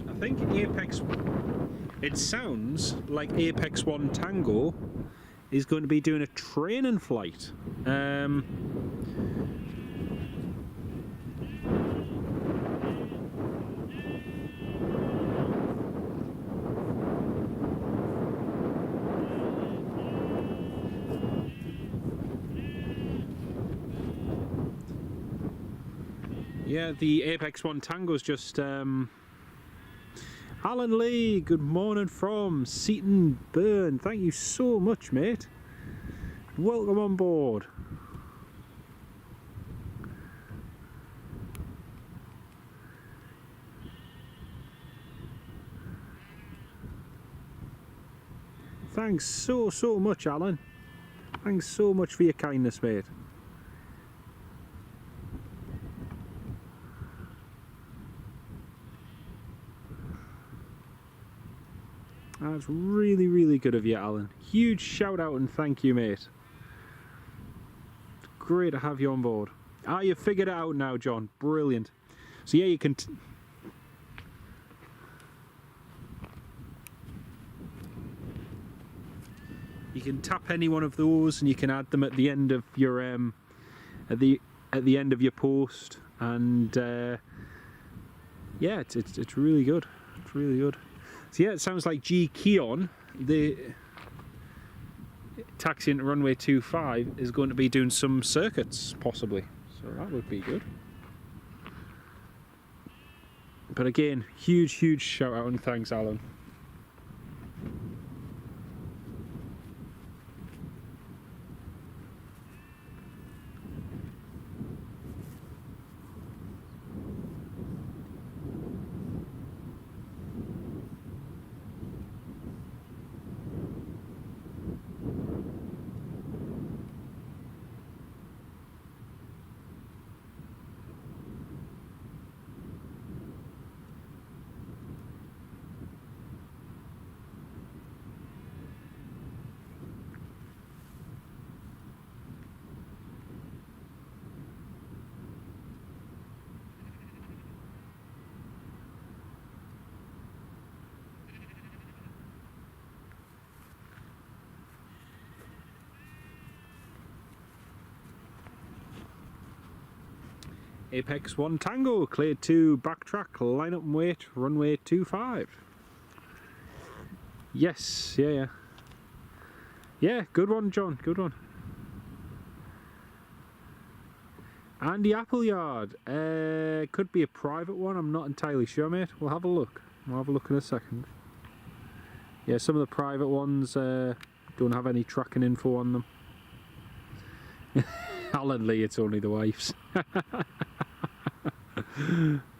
I think Apex, it sounds like Apex 1 Tango is going to be doing a training flight. Yeah, the Apex 1 Tango's just Alan Lee, good morning from Seaton Burn. Thank you so much, mate. Welcome on board. Thanks so much, Alan. Thanks so much for your kindness, mate. That's really good of you, Alan. Huge shout out and thank you, mate. Great to have you on board. Ah, you figured it out now, John. Brilliant. So yeah, you can tap any one of those and you can add them at the end of your at the end of your post, and yeah, it's really good. It's really good. So yeah, it sounds like G Keon, the taxi into runway 25, is going to be doing some circuits, possibly. So that would be good. But again, huge shout out and thanks, Alan. Apex 1 Tango, cleared to backtrack, line up and wait, runway 25. Yes, yeah. Yeah, good one, John, good one. Andy Appleyard, could be a private one, I'm not entirely sure, mate. We'll have a look. We'll have a look in a second. Yeah, some of the private ones don't have any tracking info on them. Alan Lee, it's only the wife's.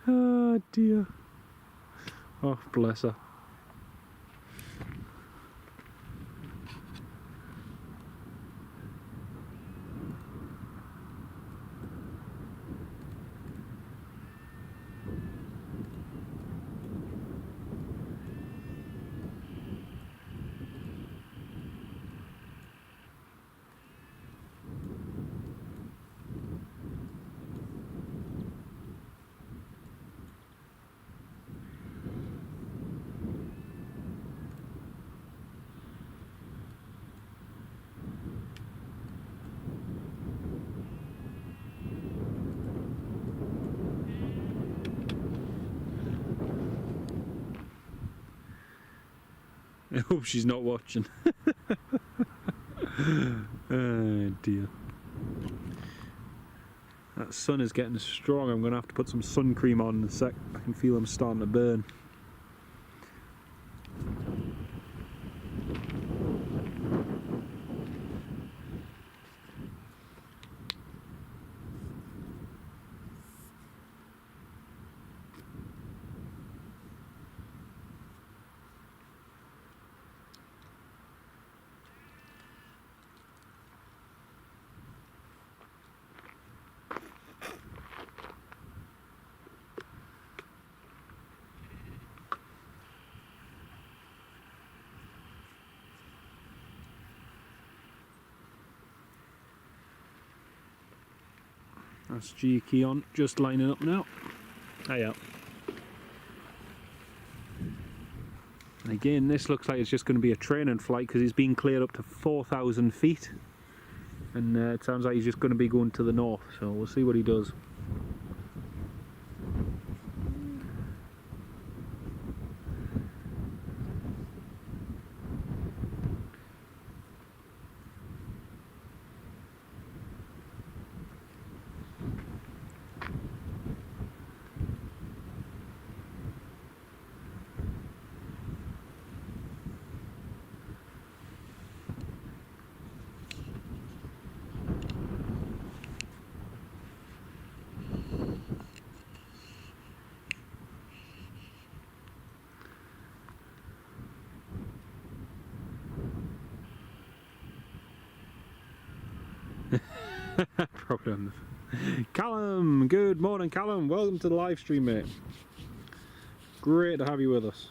Oh dear. Oh, bless her. I hope she's not watching. Oh dear. That sun is getting strong. I'm going to have to put some sun cream on in a sec. I can feel them starting to burn. That's G key on, just lining up now. Hiya. And again, this looks like it's just going to be a training flight because he's been cleared up to 4,000 feet. And it sounds like he's just going to be going to the north, so we'll see what he does. Probably on the... Callum, good morning Callum, welcome to the live stream, mate. Great to have you with us.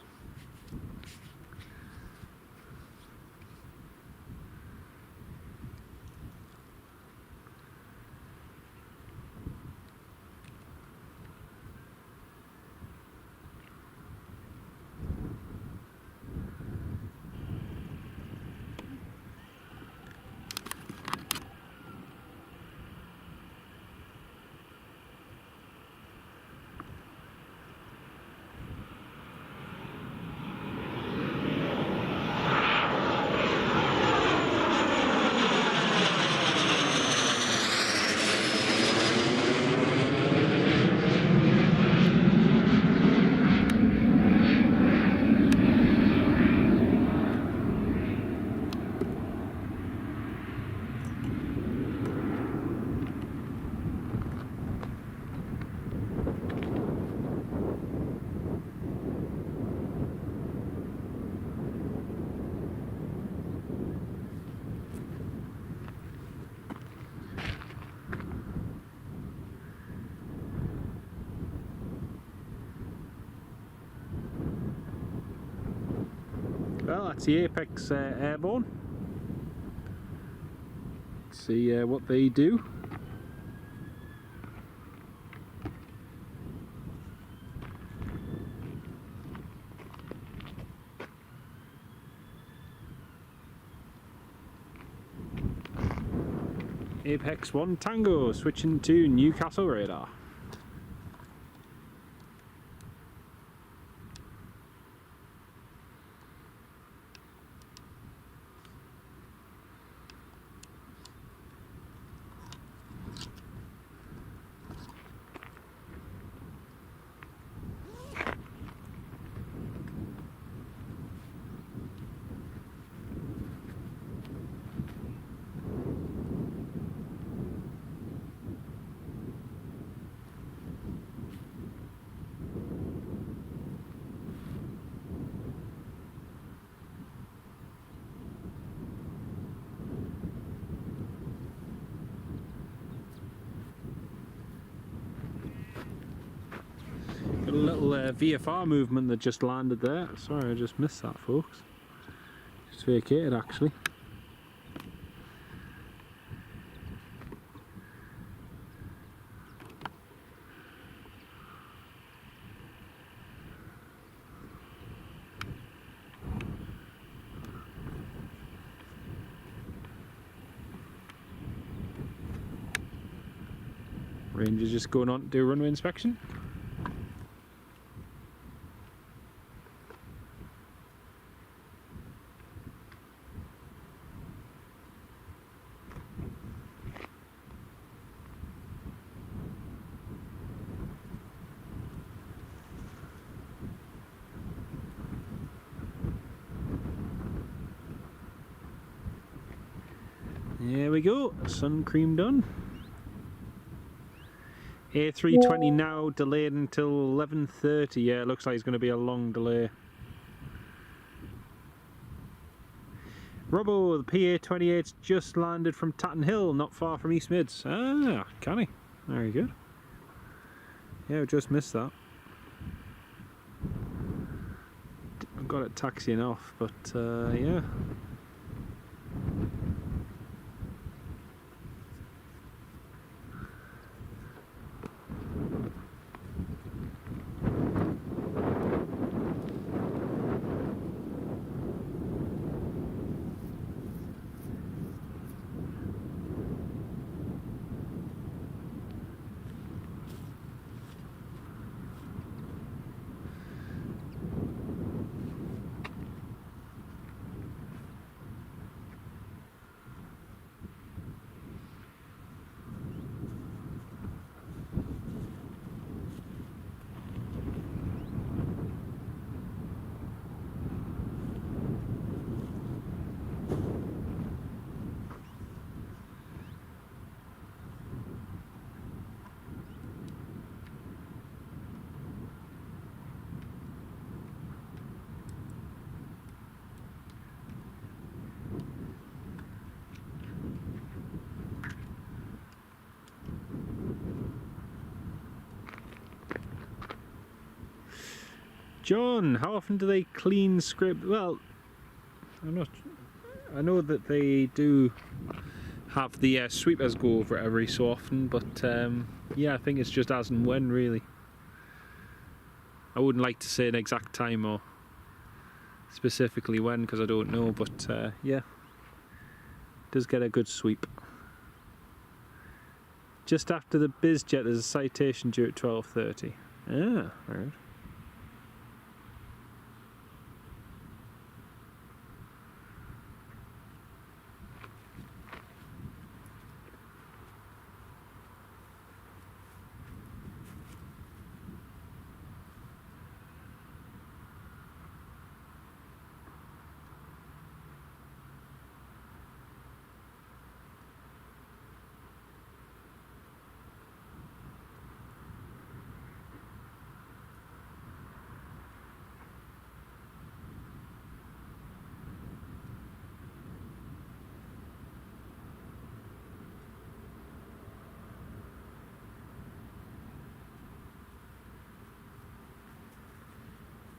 Well, that's the Apex Airborne. Let's see what they do. Apex 1 Tango, switching to Newcastle radar. Got a little VFR movement that just landed there. Sorry, I just missed that, folks. Just vacated, actually. Ranger's just going on to do a runway inspection. There we go, sun cream done. A320 now delayed until 11:30. Yeah, it looks like it's going to be a long delay. Robbo, the PA-28's just landed from Tatton Hill, not far from East Mids. Ah, canny. Very good. Yeah, we just missed that. I've got it taxiing off, but yeah. John, how often do they clean scrape? Well, I know that they do have the sweepers go over it every so often, but yeah, I think it's just as and when, really. I wouldn't like to say an exact time or specifically when, because I don't know, but yeah, it does get a good sweep. Just after the BizJet, there's a citation due at 12:30. Ah, alright.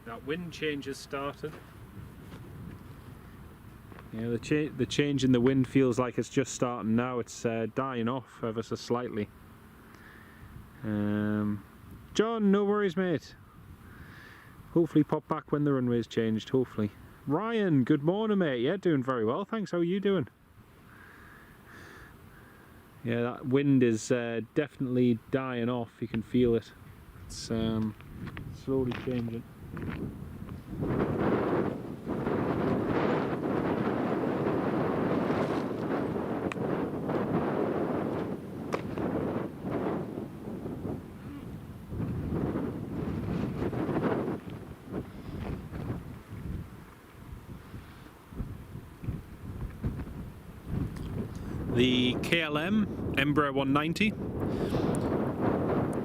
That wind change has started. Yeah, the change in the wind feels like it's just starting now. It's dying off ever so slightly. John, no worries, mate. Hopefully pop back when the runway's changed, hopefully. Ryan, good morning, mate. Yeah, doing very well, thanks. How are you doing? Yeah, that wind is definitely dying off. You can feel it. It's slowly changing. The KLM Embraer 190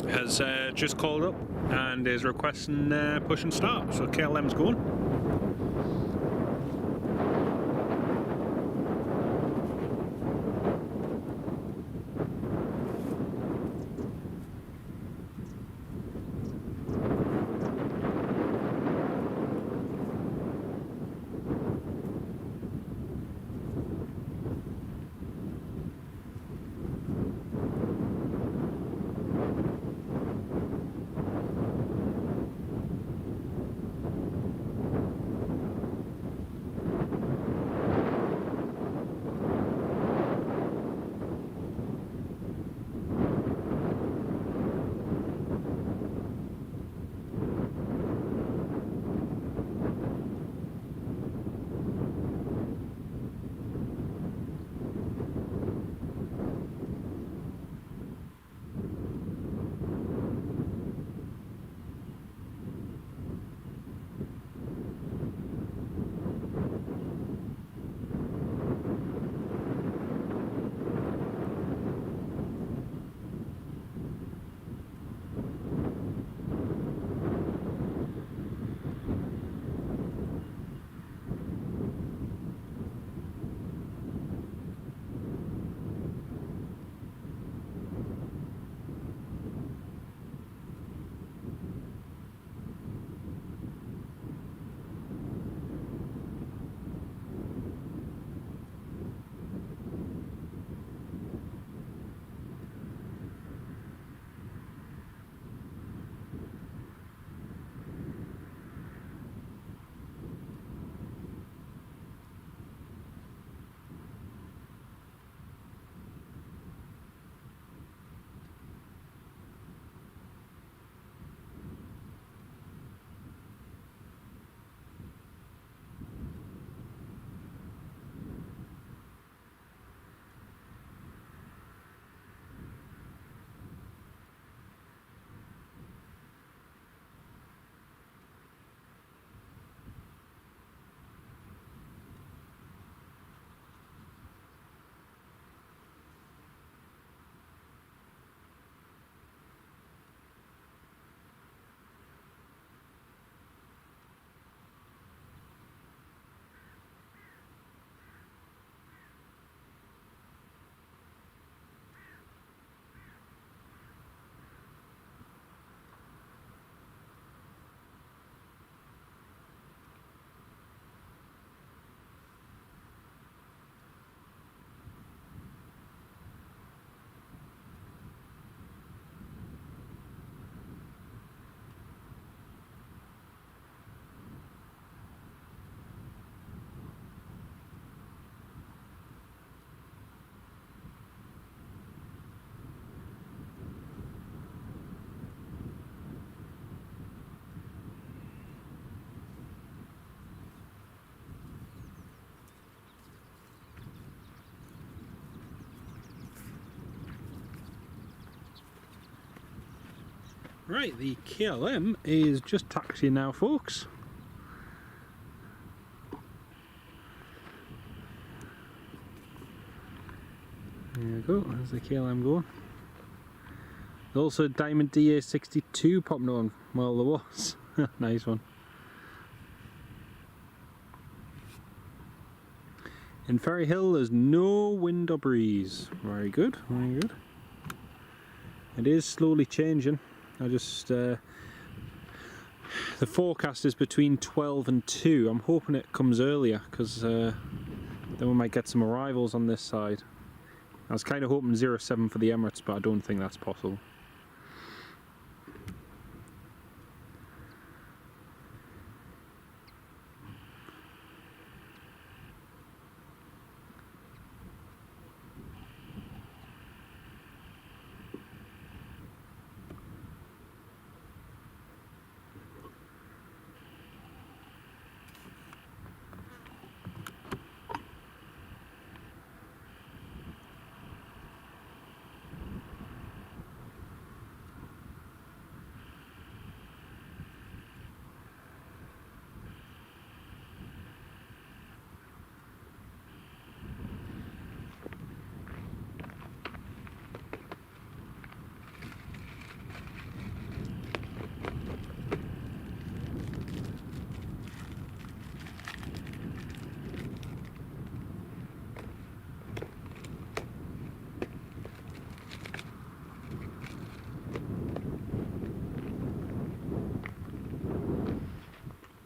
has just called up and is requesting push and start, so KLM's going. Right, the KLM is just taxiing now, folks. There you go, there's the KLM going. There's also a Diamond DA62 popping on. Well, there was. Nice one. In Ferry Hill, there's no wind or breeze. Very good, very good. It is slowly changing. I just the forecast is between 12 and 2. I'm hoping it comes earlier because then we might get some arrivals on this side. I was kind of hoping 07 for the Emirates, but I don't think that's possible.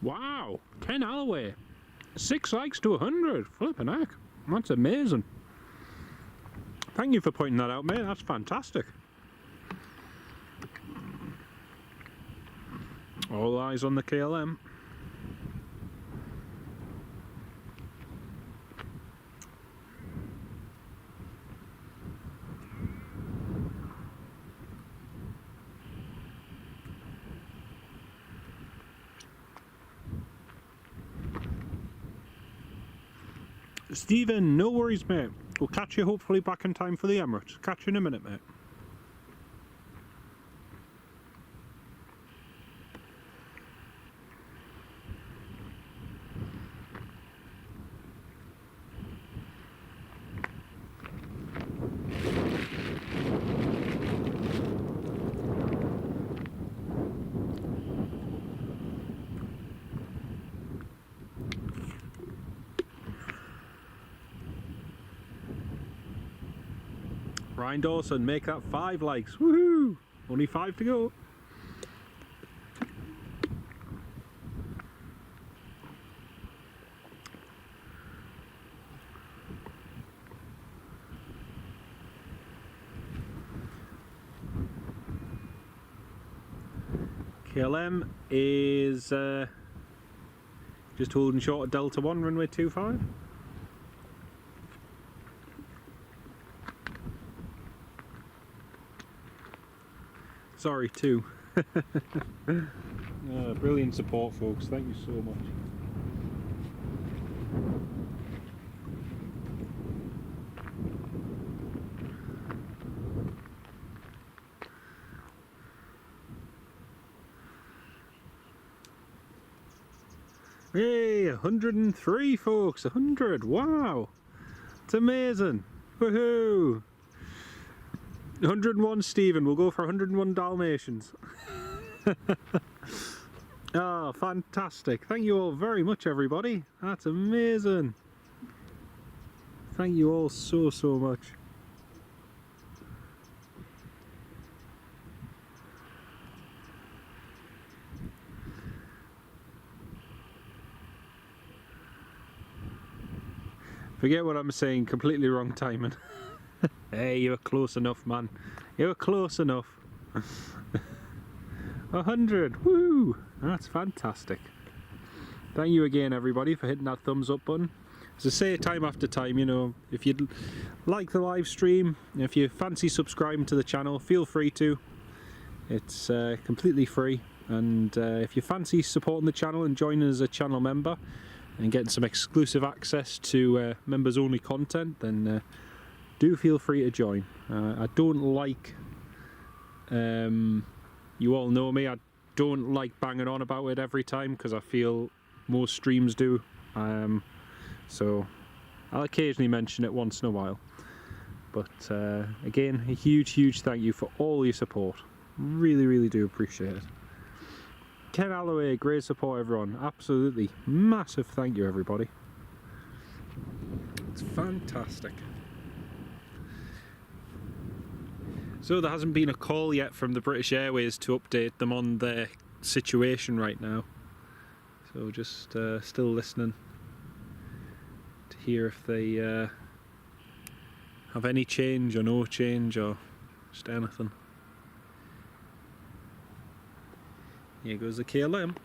Wow, 10 Alloway, 6 likes to 100, flippin' heck, that's amazing. Thank you for pointing that out, mate, that's fantastic. All eyes on the KLM. Stephen, no worries, mate. We'll catch you hopefully back in time for the Emirates. Catch you in a minute, mate. Ryan Dawson, make that 5 likes. Woohoo! Only 5 to go. KLM is just holding short of Delta 1, runway 25. Sorry, 2. Brilliant support, folks. Thank you so much. Hey, 103 folks, 100, wow, it's amazing, woohoo. 101 Stephen, we'll go for 101 Dalmatians. Oh, fantastic, thank you all very much everybody, that's amazing. Thank you all so much. Forget what I'm saying, completely wrong timing. Hey, you were close enough, man. You were close enough. 100, woo! That's fantastic. Thank you again, everybody, for hitting that thumbs up button. As I say time after time, you know, if you'd like the live stream, if you fancy subscribing to the channel, feel free to. It's completely free. And if you fancy supporting the channel and joining as a channel member, and getting some exclusive access to members only content, then do feel free to join. I don't like you You all know me, I don't like banging on about it every time because I feel most streams do. So I'll occasionally mention it once in a while. But again, a huge thank you for all your support. Really do appreciate it. Ken Alloway, great support everyone. Absolutely massive thank you everybody. It's fantastic. So there hasn't been a call yet from the British Airways to update them on their situation right now. So just still listening to hear if they have any change or no change or just anything. Here goes the KLM.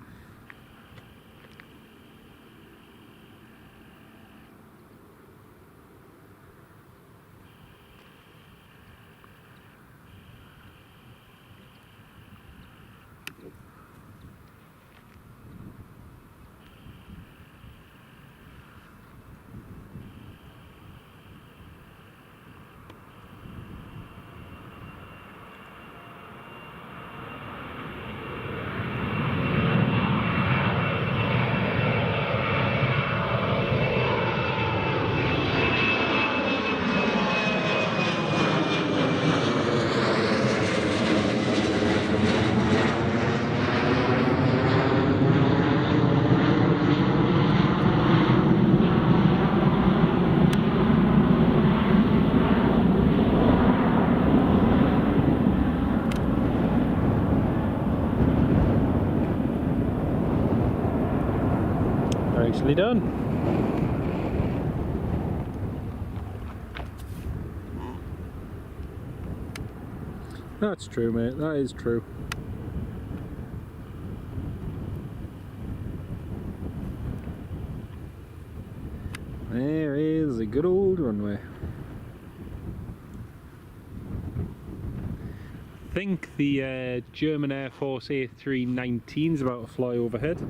Nicely done. That's true, mate. That is true. There is a good old runway. I think the German Air Force A319 is about to fly overhead.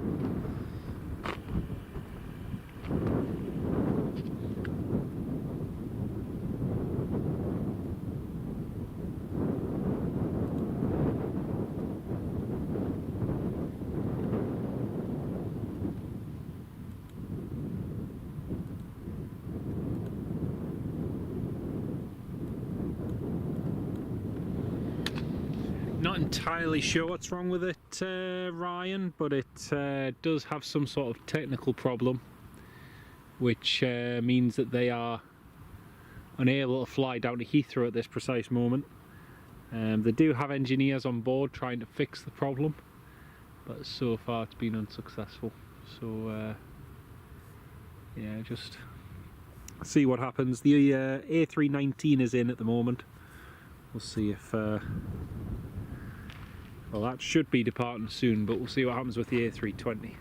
Not entirely sure what's wrong with it, Ryan, but it does have some sort of technical problem, which means that they are unable to fly down to Heathrow at this precise moment. They do have engineers on board trying to fix the problem, but so far it's been unsuccessful. So yeah, just see what happens. The A319 is in at the moment. We'll see if well, that should be departing soon, but we'll see what happens with the A320.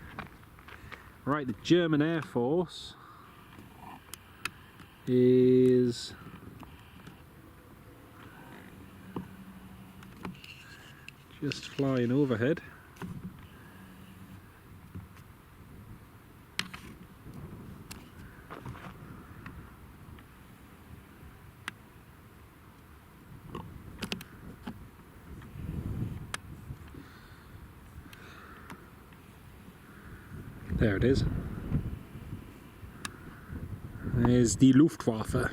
Right, the German Air Force is just flying overhead. There it is. There's the Luftwaffe.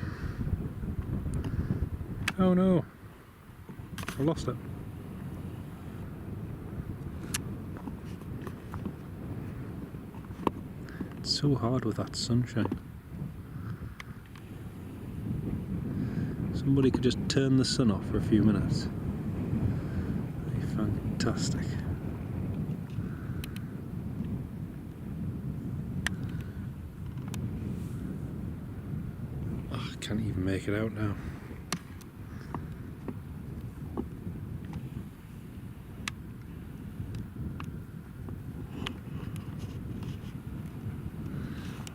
Oh no, I lost it. It's so hard with that sunshine. Somebody could just turn the sun off for a few minutes. That'd be fantastic. Can't even make it out now.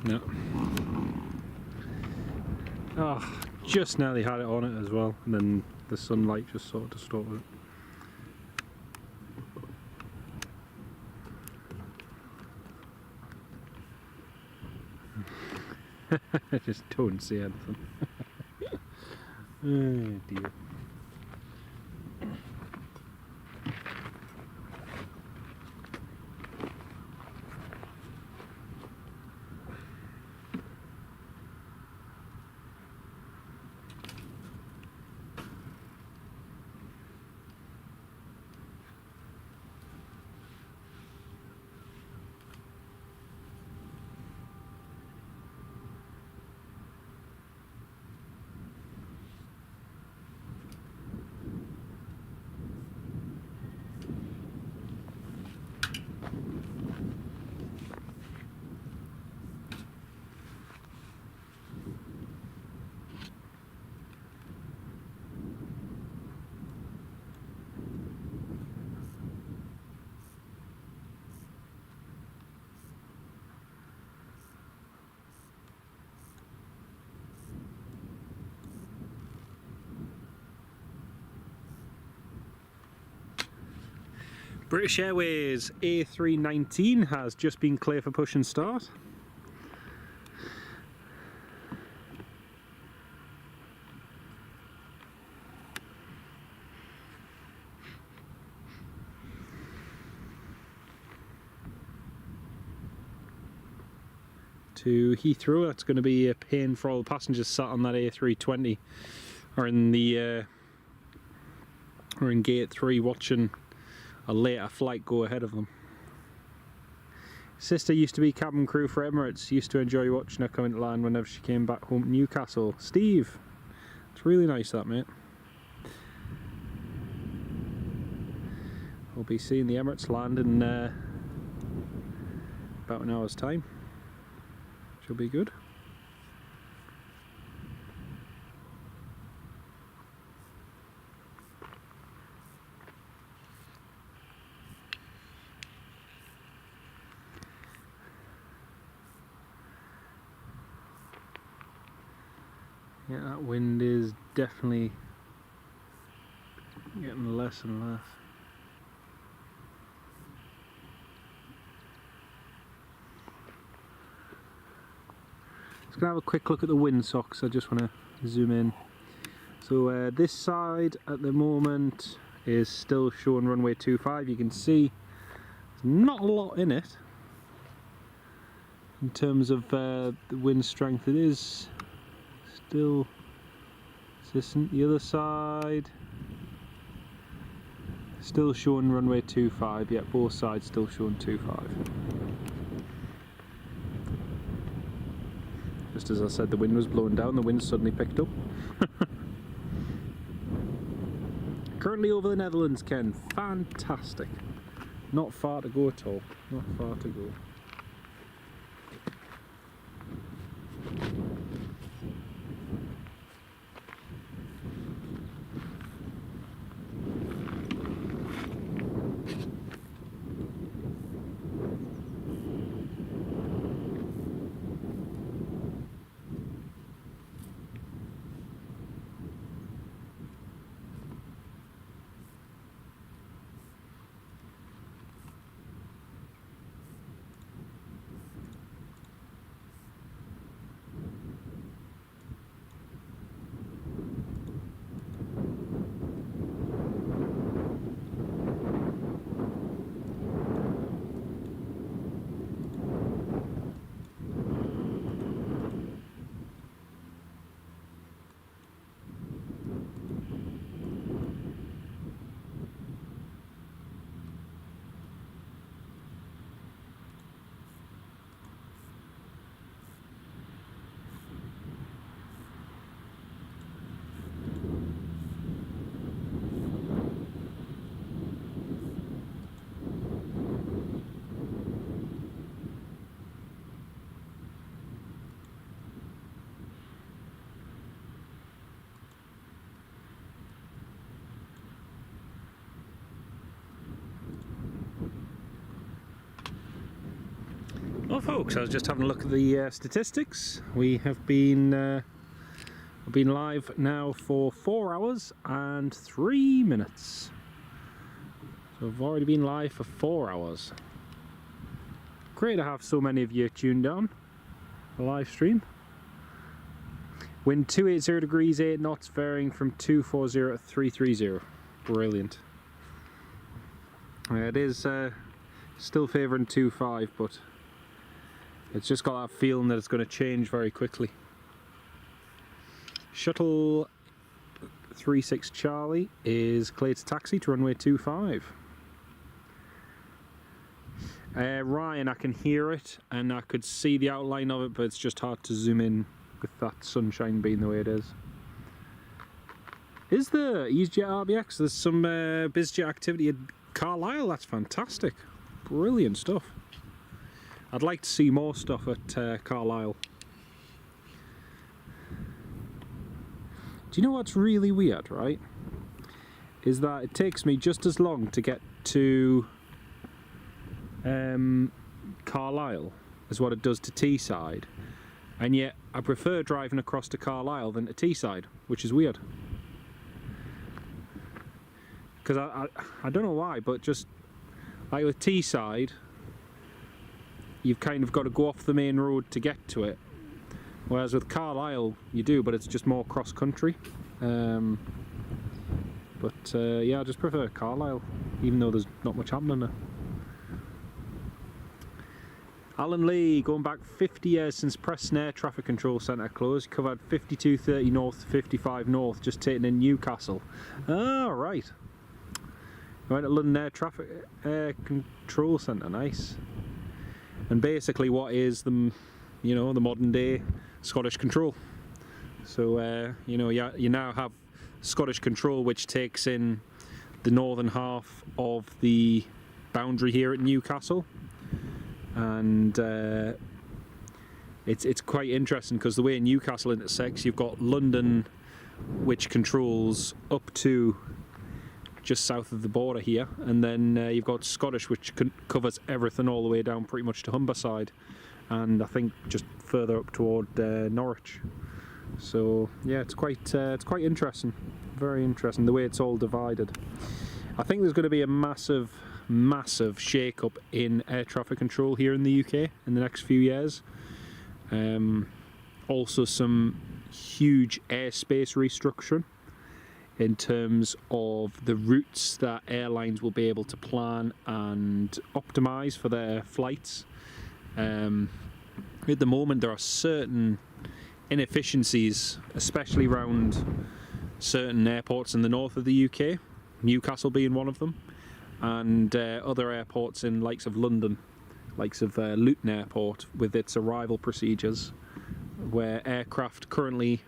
No. Oh, just nearly had it on it as well, and then the sunlight just sort of distorted it. I just don't see anything. Oh dear. British Airways A319 has just been clear for push and start. To Heathrow, that's going to be a pain for all the passengers sat on that A320 or in the or in gate 3 watching a later flight go ahead of them. Sister used to be cabin crew for Emirates, used to enjoy watching her come into land whenever she came back home to Newcastle. Steve, it's really nice that, mate. We'll be seeing the Emirates land in about an hour's time. Should be good. Yeah, that wind is definitely getting less and less. Just gonna have a quick look at the windsocks. I just want to zoom in. So this side at the moment is still showing runway 25. You can see there's not a lot in it in terms of the wind strength. It is still consistent. The other side still showing runway 25. Yeah, both sides still showing 25. Just as I said, the wind was blowing down, the wind suddenly picked up. Currently over the Netherlands, Ken. Fantastic. Not far to go at all. Not far to go. Well folks, I was just having a look at the statistics. We have been live now for 4 hours and 3 minutes. So we've already been live for 4 hours. Great to have so many of you tuned on the live stream. Wind 280 degrees, 8 knots, varying from 240 to 330. Brilliant. It is still favouring 25, but it's just got that feeling that it's going to change very quickly. Shuttle 36 Charlie is clear to taxi to runway 25. Ryan, I can hear it and I could see the outline of it, but it's just hard to zoom in with that sunshine being the way it is. Is there EasyJet RBX? There's some BizJet activity at Carlisle. That's fantastic. Brilliant stuff. I'd like to see more stuff at Carlisle. Do you know what's really weird, right? Is that it takes me just as long to get to Carlisle as what it does to Teesside, and yet I prefer driving across to Carlisle than to Teesside, which is weird. Because I don't know why, but just Like with Teesside, you've kind of got to go off the main road to get to it. Whereas with Carlisle, you do, but it's just more cross-country. Yeah, I just prefer Carlisle, even though there's not much happening there. Alan Lee, going back 50 years since Preston Air Traffic Control Centre closed, covered 5230 north, 55 north, just taken in Newcastle. Ah, right. Went to London Air Control Centre, nice. And basically what is the, you know, the modern day Scottish Control. So, you know, you now have Scottish Control, which takes in the northern half of the boundary here at Newcastle. And it's quite interesting because the way Newcastle intersects, you've got London, which controls up to just south of the border here, and then you've got Scottish, which covers everything all the way down pretty much to Humberside, and I think just further up toward Norwich. So yeah, it's quite interesting, very interesting the way it's all divided. I think there's going to be a massive shake-up in air traffic control here in the UK in the next few years. Also some huge airspace restructuring in terms of the routes that airlines will be able to plan and optimise for their flights. At the moment there are certain inefficiencies, especially around certain airports in the north of the UK, Newcastle being one of them, and other airports in likes of London, likes of Luton Airport with its arrival procedures, where aircraft currently,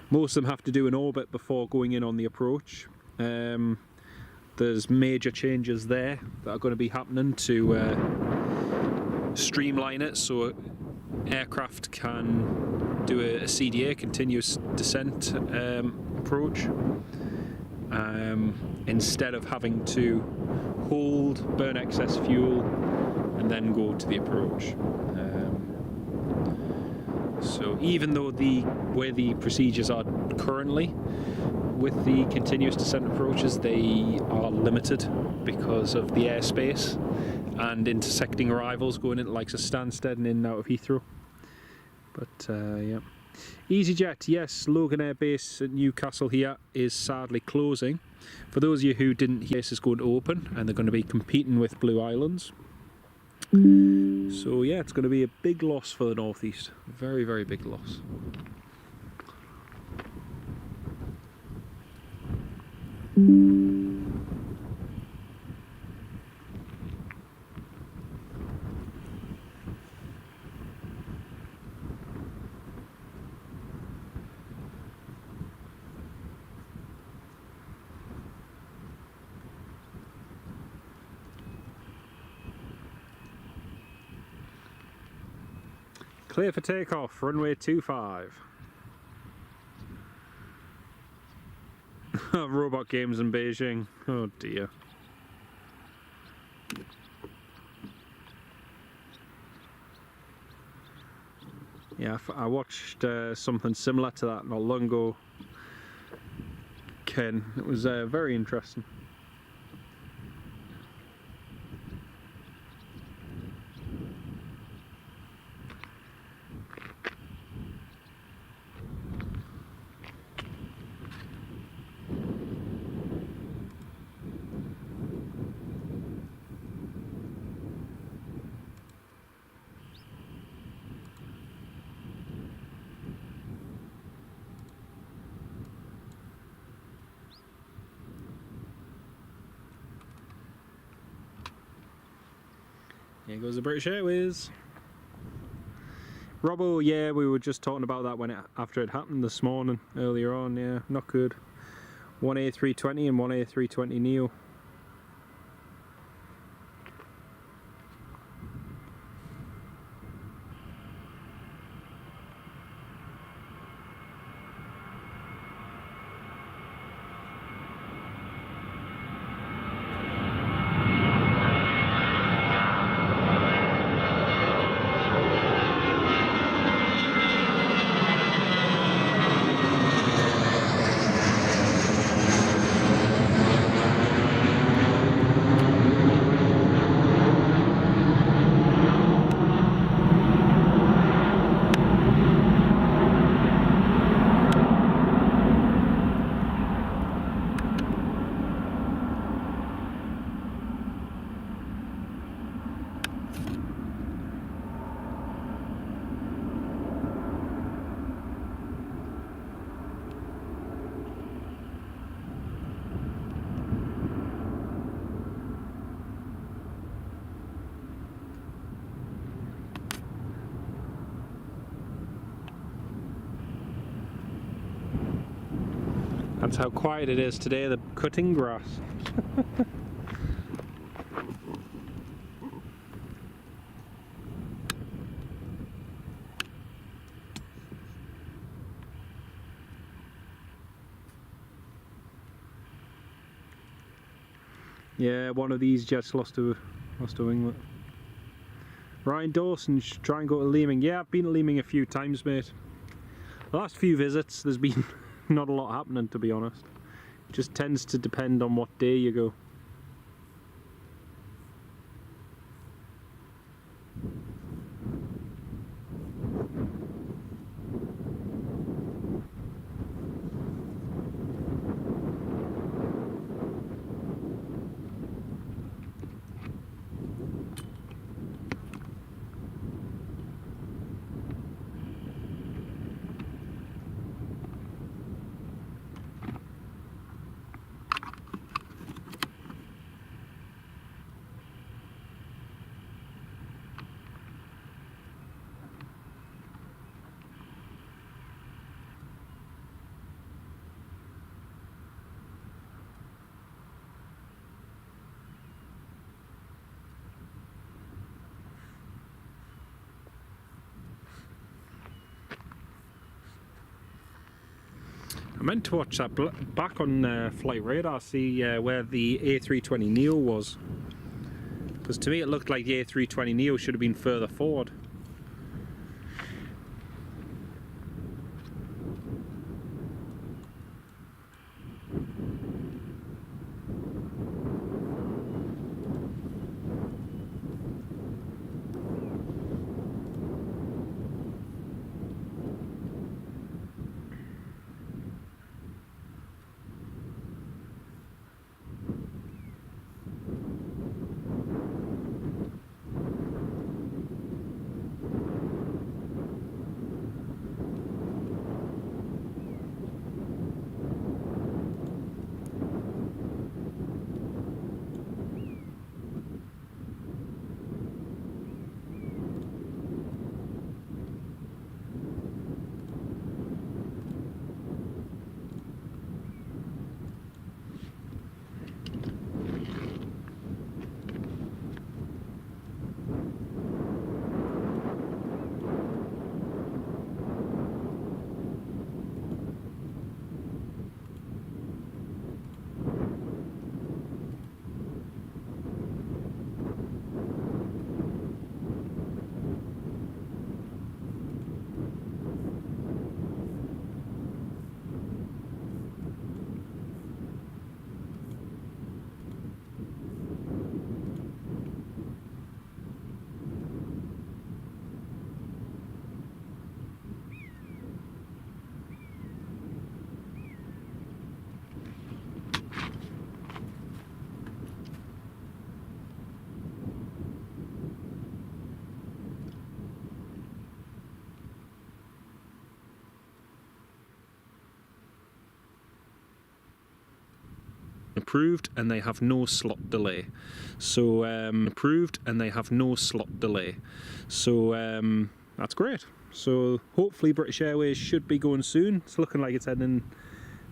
most of them have to do an orbit before going in on the approach. There's major changes there that are going to be happening to streamline it so aircraft can do a CDA, continuous descent approach, instead of having to hold, burn excess fuel and then go to the approach. So even though where the procedures are currently with the continuous descent approaches, they are limited because of the airspace and intersecting arrivals going into likes of Stansted and in and out of Heathrow. But yeah. EasyJet, yes, Logan Air base at Newcastle here is sadly closing. For those of you who didn't hear, this is going to open and they're going to be competing with Blue Islands. So yeah, it's going to be a big loss for the North East. Very, very big loss. Clear for takeoff, runway 25. Robot games in Beijing. Oh dear. Yeah, I watched something similar to that not long ago, Ken. It was very interesting. Here goes the British Airways. Robbo, yeah, we were just talking about that after it happened this morning, earlier on, yeah, not good. One A320 and one A320 Neo. That's how quiet it is today, the cutting grass. Yeah, one of these jets lost a winglet. Ryan Dawson should try and go to Leeming. Yeah, I've been to Leeming a few times, mate. The last few visits, there's been not a lot happening, to be honest. It just tends to depend on what day you go. I meant to watch that back on Flight Radar, see where the A320neo was. Because to me it looked like the A320neo should have been further forward. Approved, and they have no slot delay. So approved, and they have no slot delay. So that's great. So hopefully British Airways should be going soon. It's looking like it's heading in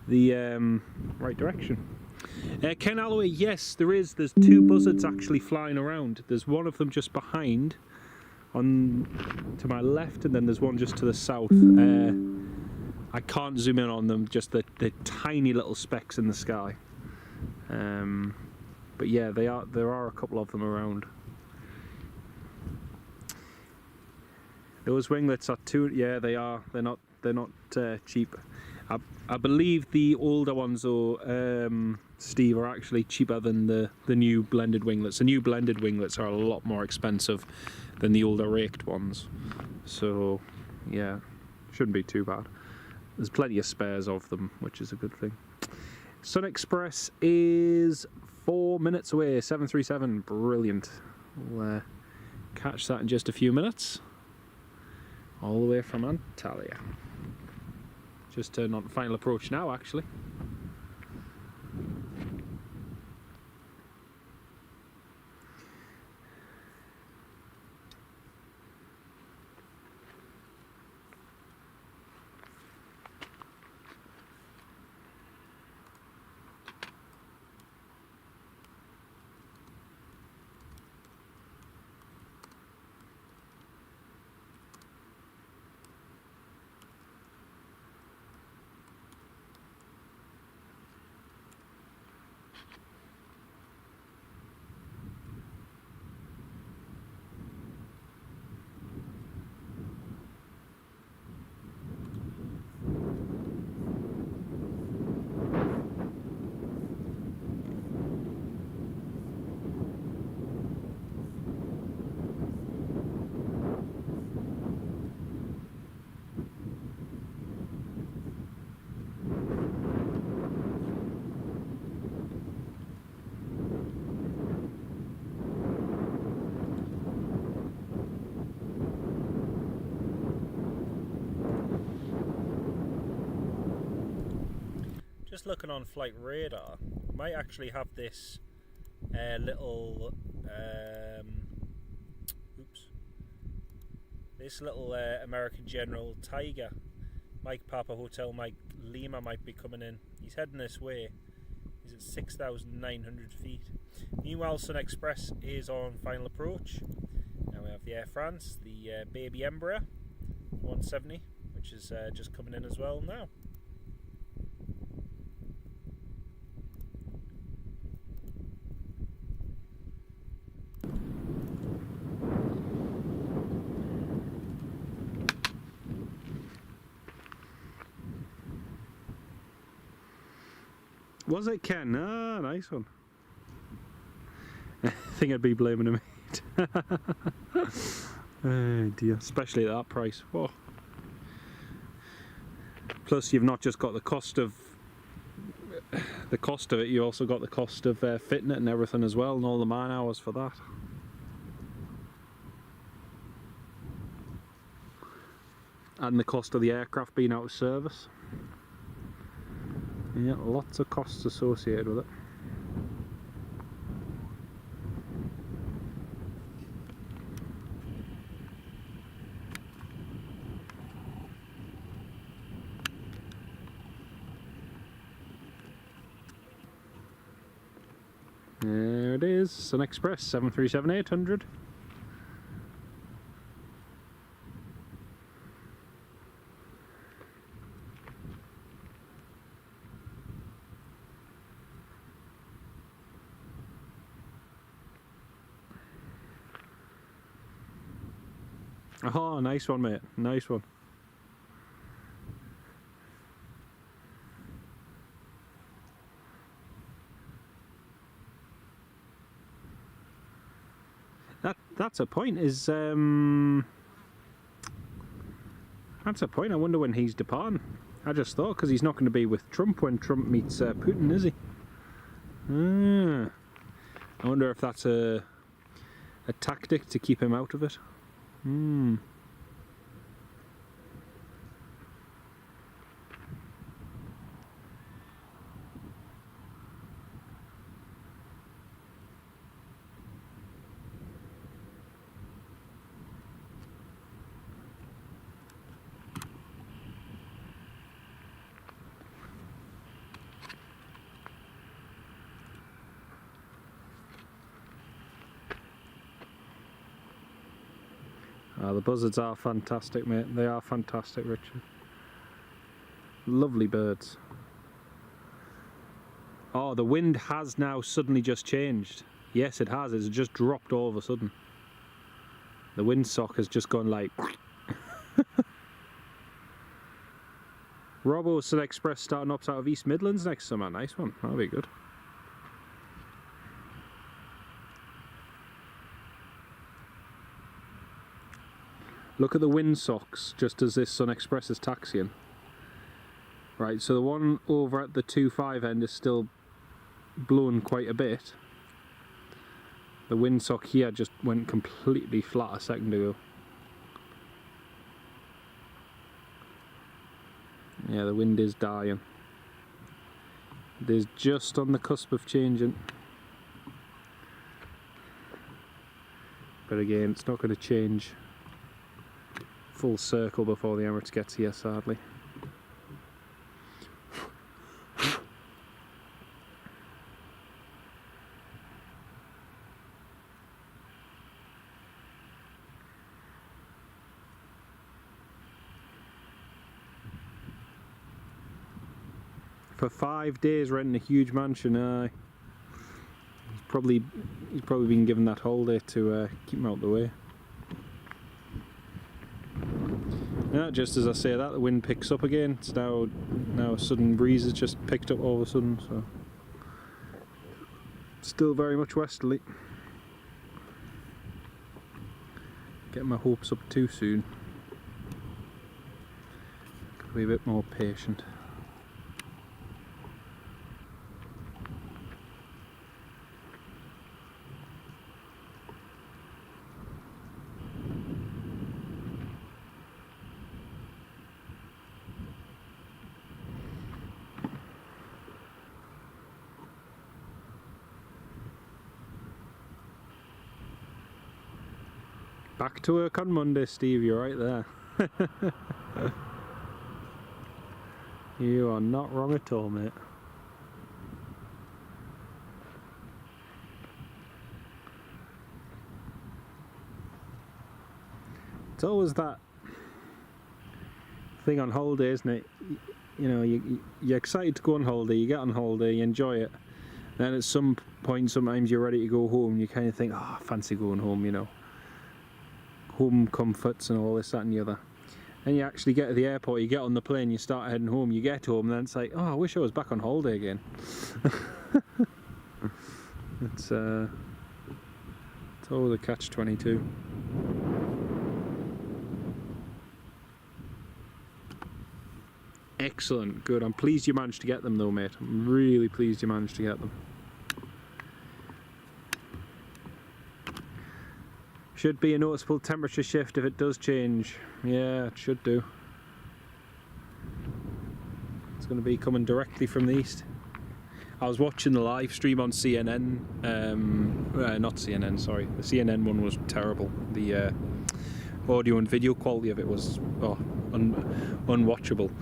the right direction. Ken Alloway, yes, there is. There's two buzzards actually flying around. There's one of them just behind, on to my left, and then there's one just to the south. I can't zoom in on them, just the tiny little specks in the sky. But yeah, there are a couple of them around. Those winglets are too, yeah, they are. They're not cheap. I believe the older ones, though, Steve, are actually cheaper than the new blended winglets. The new blended winglets are a lot more expensive than the older raked ones. So yeah, shouldn't be too bad. There's plenty of spares of them, which is a good thing. Sun Express is 4 minutes away, 737, brilliant. We'll catch that in just a few minutes. All the way from Antalya. Just turned on final approach now, actually. just looking on flight radar, might actually have this little American General Tiger, Mike Papa Hotel Mike Lima, might be coming in. He's heading this way. He's at 6,900 feet. Meanwhile, Sun Express is on final approach. Now we have the Air France, the baby Embraer 170, which is just coming in as well now. Was it Ken? Ah, nice one. I think I'd be blaming a mate. Oh dear, especially at that price. Whoa. Plus, you've not just got the cost of it, you also got the cost of fitting it and everything as well, and all the man hours for that. And the cost of the aircraft being out of service. Yeah, lots of costs associated with it. There it is, Sun Express 737-800. Oh, nice one, mate. Nice one. That's a point. That's a point. I wonder when he's departing. I just thought, because he's not going to be with Trump when Trump meets Putin, is he? I wonder if that's a tactic to keep him out of it. The buzzards are fantastic, mate. They are fantastic, Richard. Lovely birds. Oh, the wind has now suddenly just changed. Yes, it has. It's just dropped all of a sudden. The windsock has just gone like... Robbo Sun Express starting up out of East Midlands next summer. Nice one. That'll be good. Look at the windsocks just as this Sun Express is taxiing. Right, so the one over at the 2.5 end is still blowing quite a bit. The windsock here just went completely flat a second ago. Yeah, the wind is dying. It is just on the cusp of changing. But again, it's not going to change full circle before the Emirates gets here, sadly. For 5 days renting a huge mansion, he's probably been given that holiday to keep him out of the way. Yeah, just as I say that, the wind picks up again. It's now a sudden breeze has just picked up all of a sudden, so still very much westerly. Getting my hopes up too soon. Gotta be a bit more patient. Back to work on Monday, Steve, you're right there. You are not wrong at all, mate. It's always that thing on holiday, isn't it? You know, you're excited to go on holiday, you get on holiday, you enjoy it. Then at some point, sometimes you're ready to go home, you kind of think, oh, I fancy going home, you know. Home comforts and all this, that and the other. And you actually get to the airport, you get on the plane, you start heading home, you get home, and then it's like, oh, I wish I was back on holiday again. It's always a catch-22. Excellent, good. I'm pleased you managed to get them though, mate. I'm really pleased you managed to get them. Should be a noticeable temperature shift if it does change. Yeah, it should do. It's going to be coming directly from the east. I was watching the live stream on CNN. Not CNN, sorry. The CNN one was terrible. The audio and video quality of it was unwatchable.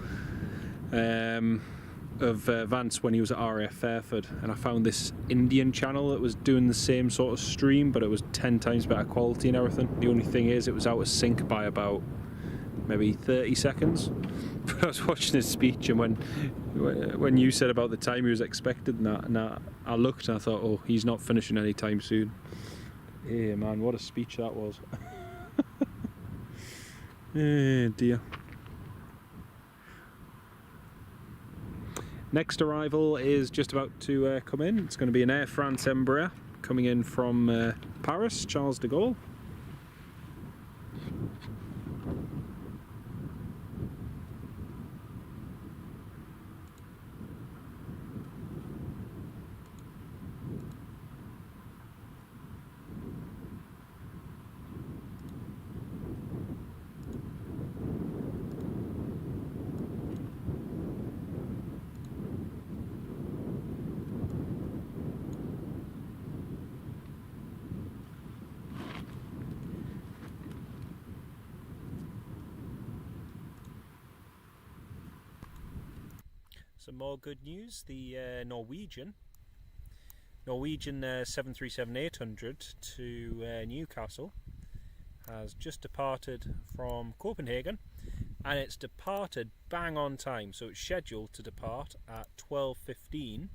Of Vance when he was at RAF Fairford, and I found this Indian channel that was doing the same sort of stream, but it was 10 times better quality and everything. The only thing is it was out of sync by about maybe 30 seconds. But I was watching his speech, and when you said about the time he was expected and that, I looked and I thought, oh, he's not finishing anytime soon. Yeah, man, what a speech that was. Eh, dear. Next arrival is just about to come in. It's going to be an Air France Embraer coming in from Paris, Charles de Gaulle. Some more good news. The Norwegian 737-800 to Newcastle has just departed from Copenhagen, and it's departed bang on time. So it's scheduled to depart at 12:15,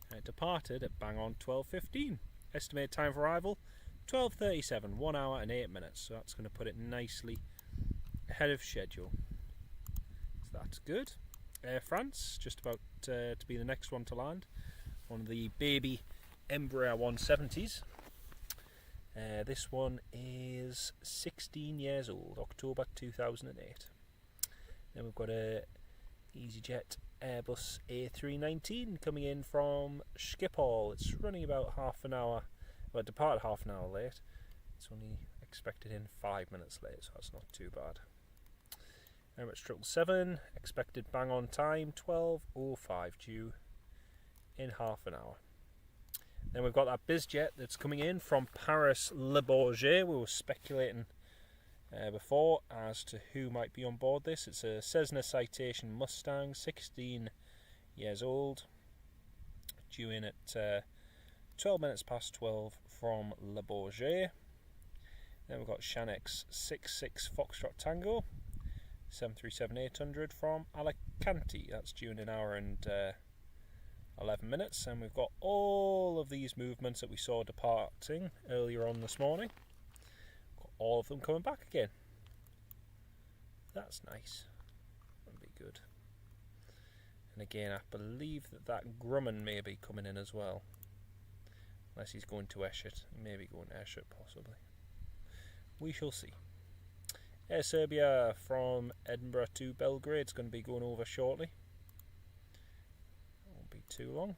and it departed at bang on 12:15. Estimated time for arrival 12:37, 1 hour and 8 minutes. So that's going to put it nicely ahead of schedule. So that's good. Air France, just about to be the next one to land. One of the baby Embraer 170s. This one is 16 years old, October 2008. Then we've got a EasyJet Airbus A319 coming in from Schiphol. It's running about half an hour, well, it departed half an hour late. It's only expected in 5 minutes late, so that's not too bad. Emirates 777, expected bang on time, 12:05, due in half an hour. Then we've got that BizJet that's coming in from Paris Le Bourget. We were speculating before as to who might be on board this. It's a Cessna Citation Mustang, 16 years old, due in at 12 minutes past 12 from Le Bourget. Then we've got Shanix 66 Foxtrot Tango, 737-800 from Alicante. That's due in an hour and 11 minutes. And we've got all of these movements that we saw departing earlier on this morning. Got all of them coming back again. That's nice. That'll be good. And again, I believe that Grumman may be coming in as well. Unless he's going to Eshet. He may be going to Eshet possibly. We shall see. Air Serbia from Edinburgh to Belgrade is going to be going over shortly. Won't be too long.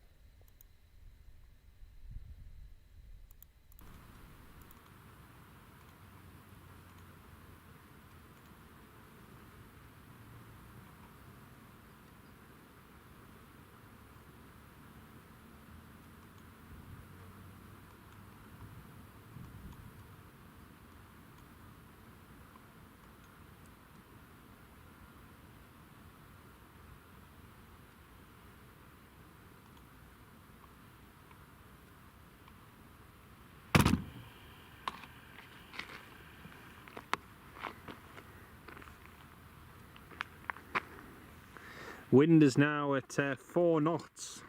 Wind is now at 4 knots.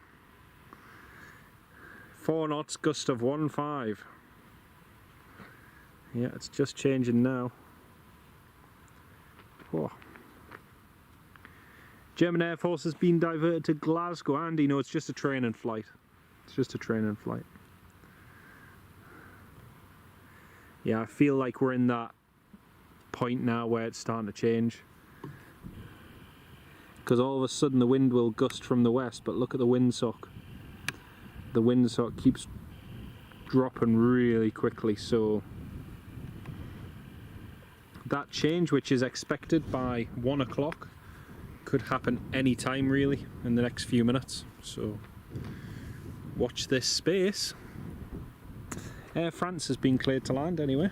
4 knots, gust of 1.5. Yeah, it's just changing now. Whoa. German Air Force has been diverted to Glasgow. Andy, no, it's just a training flight. It's just a training flight. Yeah, I feel like we're in that point now where it's starting to change. Because all of a sudden the wind will gust from the west, but look at the windsock. The windsock keeps dropping really quickly, so that change, which is expected by 1 o'clock, could happen any time really in the next few minutes. So watch this space. Air France has been cleared to land anyway.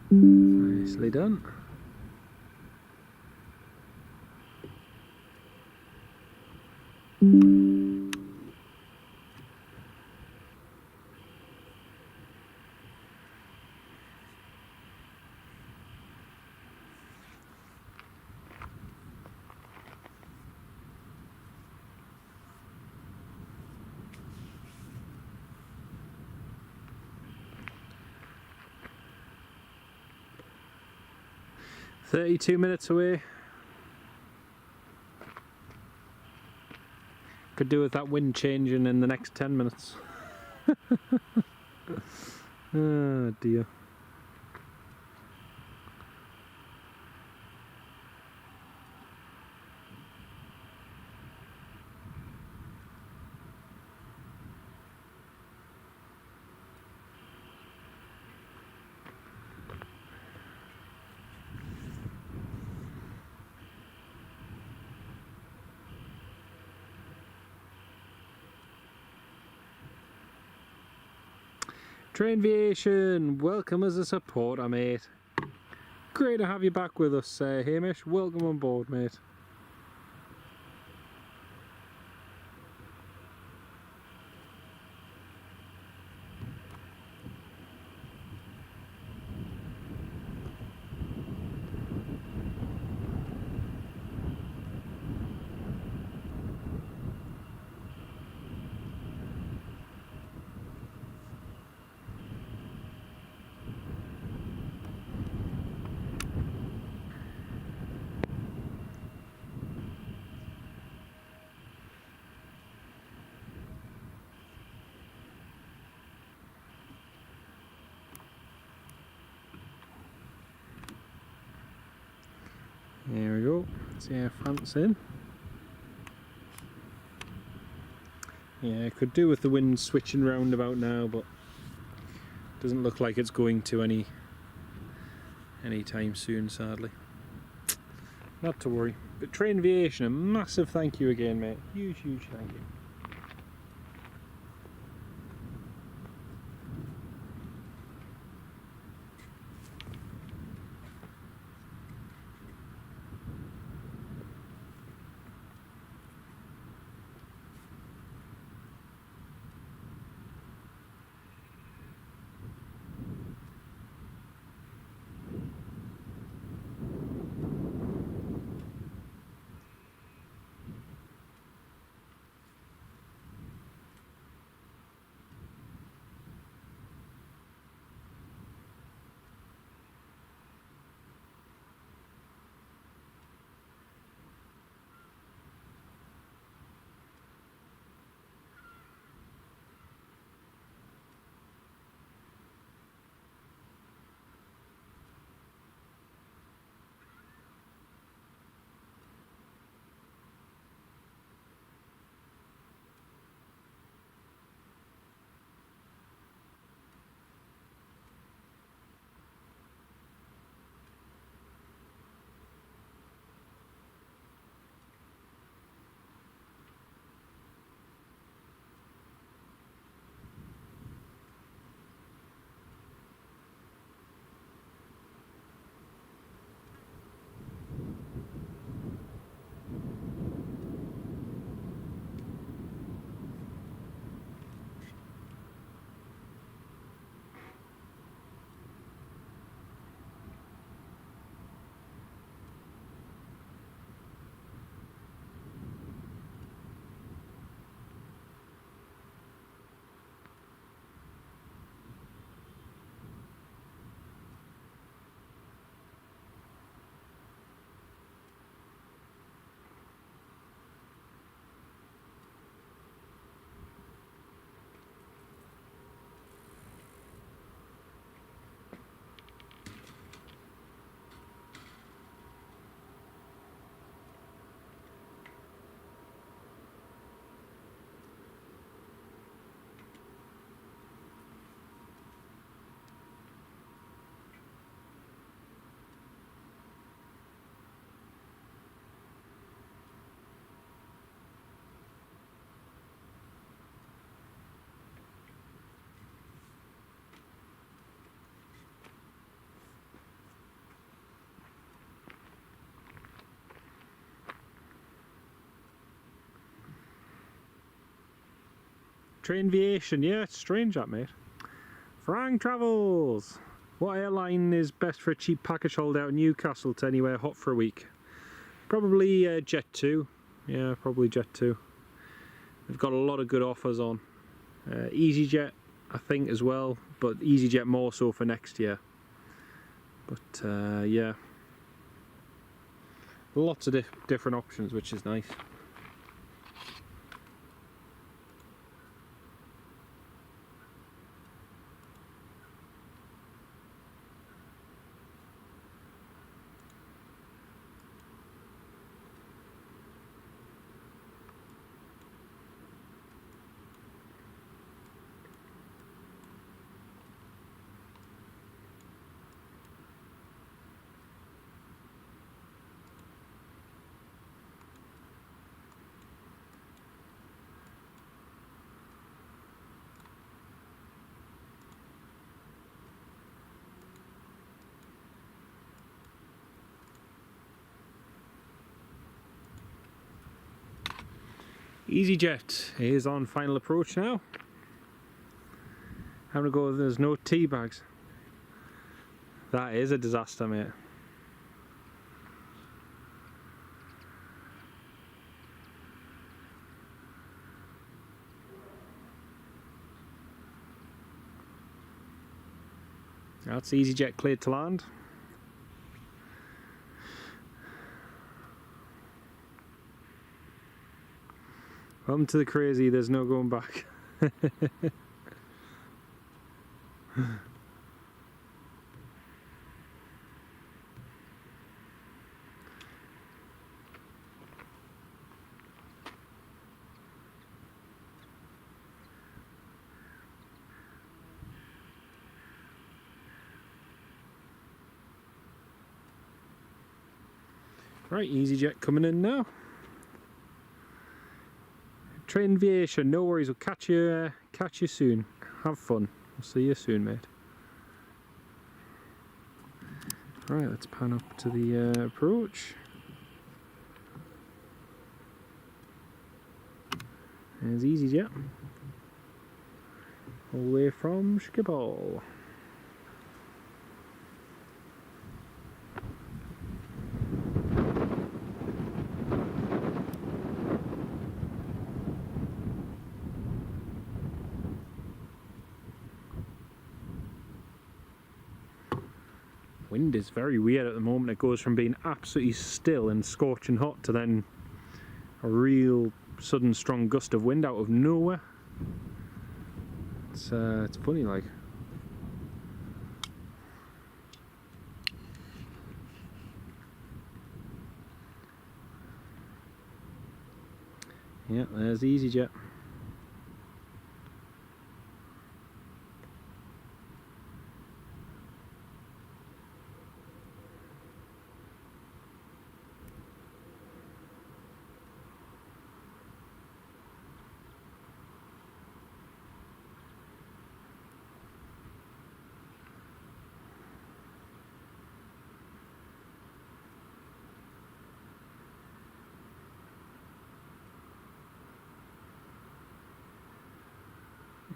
Nicely done. "32 minutes away." Could do with that wind changing in the next 10 minutes. Oh dear. Aviation, welcome as a supporter, mate. Great to have you back with us, Hamish. Welcome on board, mate. There we go. It's Air France in. Yeah, could do with the wind switching round about now, but doesn't look like it's going to any time soon, sadly. Not to worry. But Train Aviation, a massive thank you again, mate. Huge, huge thank you. Aviation, yeah, it's strange that, mate. Frank Travels. What airline is best for a cheap package holiday out in Newcastle to anywhere hot for a week? Probably Jet2. Yeah, probably Jet2. They've got a lot of good offers on. EasyJet, I think, as well, but EasyJet more so for next year. But yeah, lots of different options, which is nice. EasyJet is on final approach now. Having to go, there's no tea bags. That is a disaster, mate. That's EasyJet cleared to land. Welcome to the crazy, there's no going back. Right, EasyJet coming in now. Aviation, no worries, we'll catch you soon. Have fun. We'll see you soon, mate. Right, let's pan up to the approach. There's EasyJet. All the way from Schiphol. Wind is very weird at the moment. It goes from being absolutely still and scorching hot to then a real sudden strong gust of wind out of nowhere. It's funny, like. Yeah, there's EasyJet.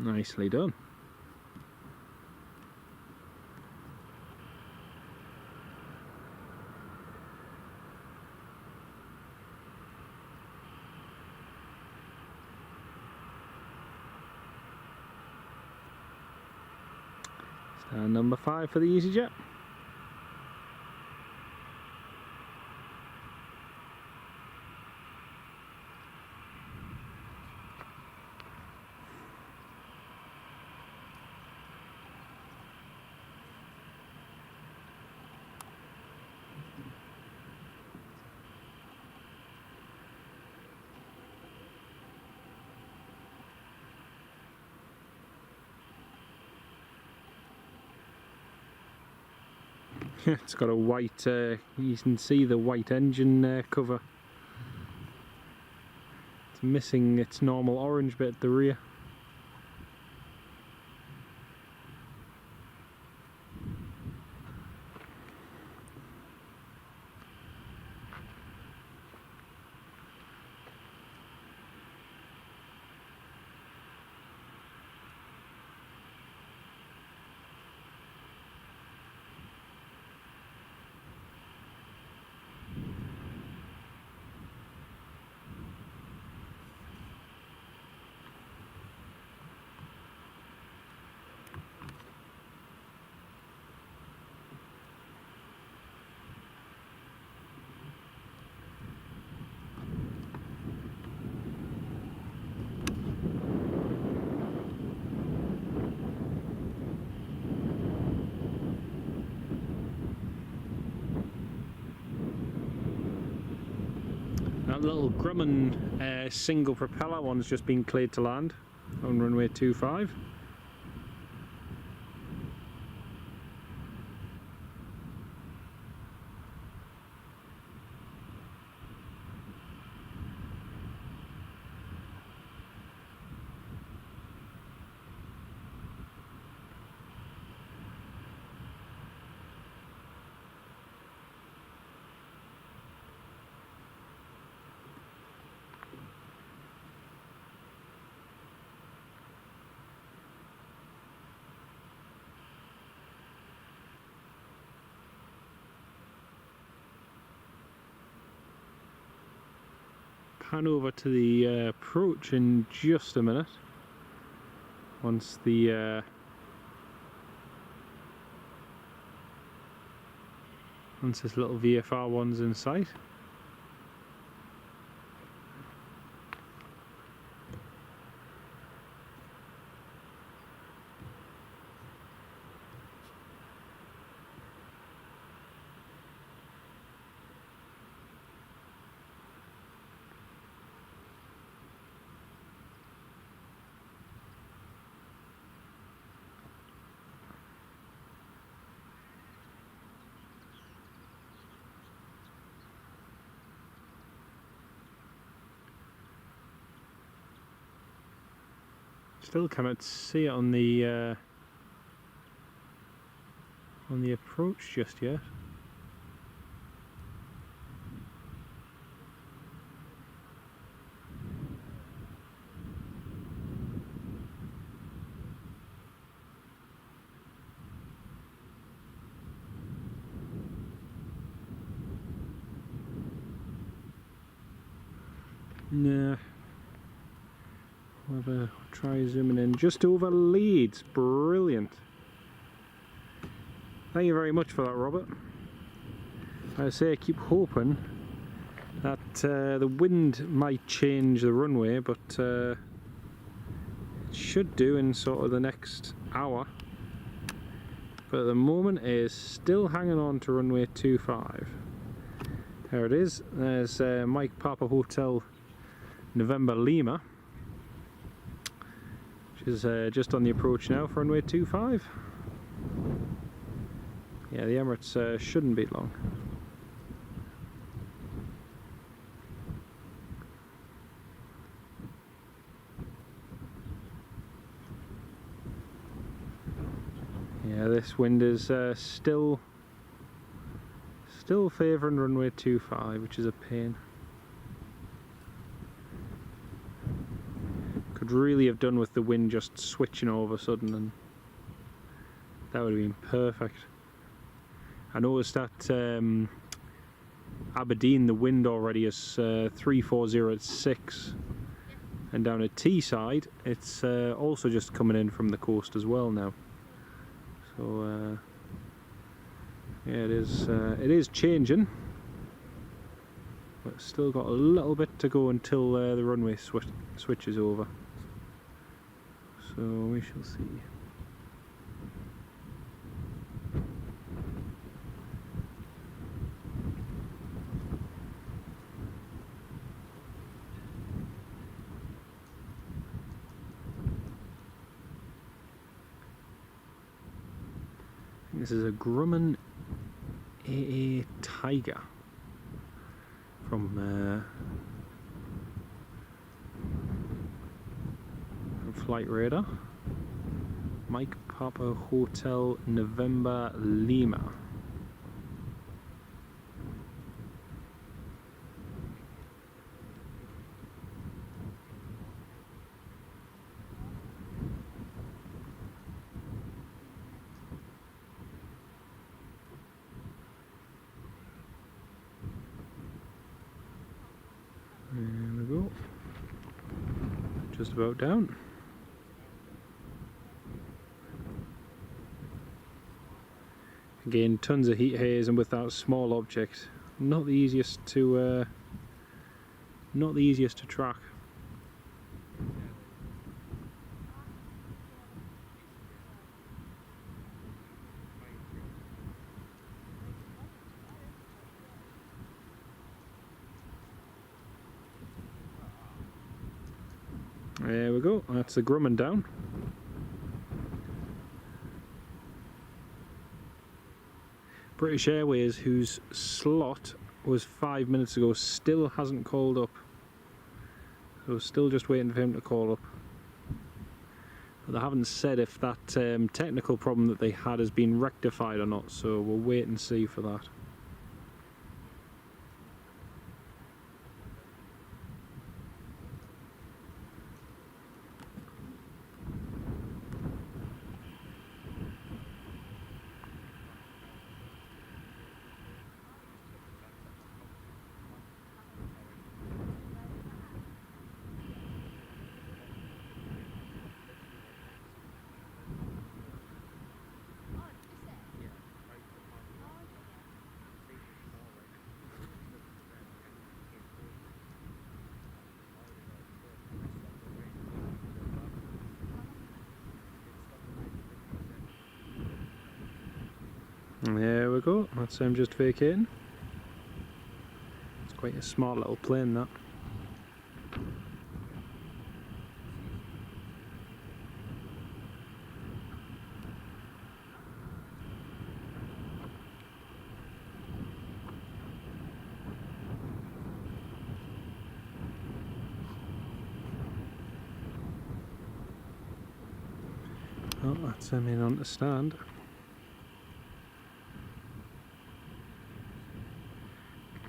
Nicely done. Stand number 5 for the EasyJet. It's got a white, you can see the white engine cover. It's missing its normal orange bit at the rear. That little Grumman single propeller one's just been cleared to land on runway 25. Pan over to the approach in just a minute once the once this little VFR one's in sight. Still cannot see it on the approach just yet. Nah. We'll try zooming in just over Leeds. Brilliant. Thank you very much for that, Robert. I say I keep hoping that the wind might change the runway, but it should do in sort of the next hour. But at the moment it is still hanging on to runway 25. There it is. There's Mike Papa Hotel November Lima, which is just on the approach now for runway 25. Yeah, the Emirates shouldn't be long. Yeah, this wind is still favouring runway 25, which is a pain. Could really have done with the wind just switching all of a sudden, and that would have been perfect. I noticed that Aberdeen, the wind already is 340 at 6, and down at Teesside it's also just coming in from the coast as well now. So yeah, it is changing, but still got a little bit to go until the runway switches over. So we shall see. This is a Grumman AA Tiger from Flight Radar. Mike Papa Hotel November Lima. There we go. Just about down. Again, tons of heat haze, and with that small object, not the easiest to track. There we go, that's the Grumman down. British Airways, whose slot was 5 minutes ago, still hasn't called up. So still just waiting for him to call up. But they haven't said if that technical problem that they had has been rectified or not, so we'll wait and see for that. There we go, that's him just vacating. It's quite a smart little plane, that. Oh, that's him in on the stand.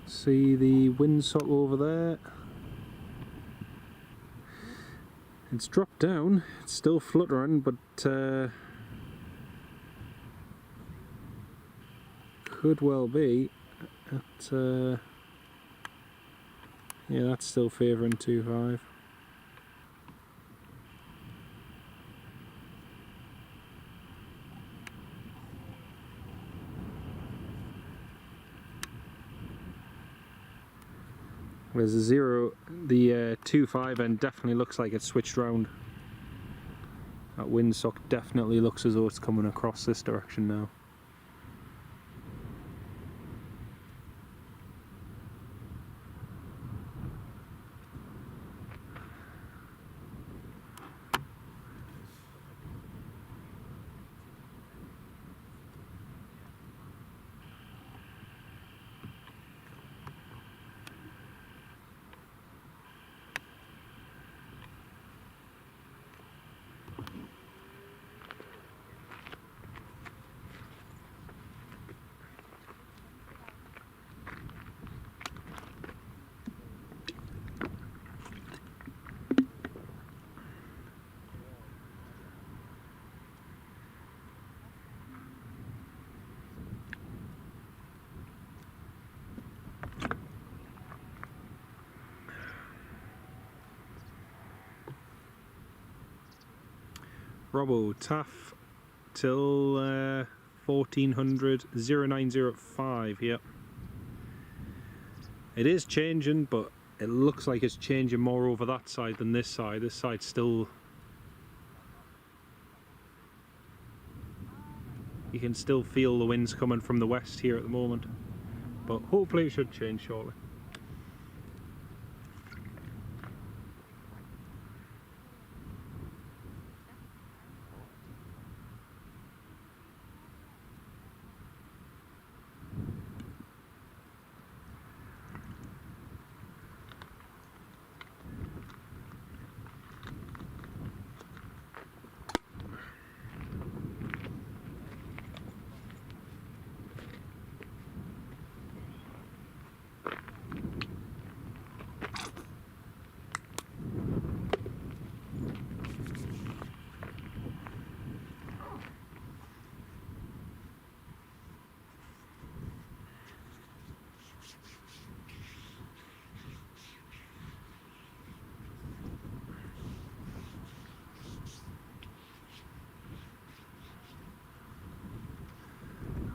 See the windsock over there. It's dropped down, it's still fluttering, but could well be at, yeah, that's still favouring 2.5. There's a 0, the 2.5 end definitely looks like it's switched round. That windsock definitely looks as though it's coming across this direction now. Robbo, TAF till 1400, 0905, yep. It is changing, but it looks like it's changing more over that side than this side. This side's still... You can still feel the winds coming from the west here at the moment, but hopefully it should change shortly.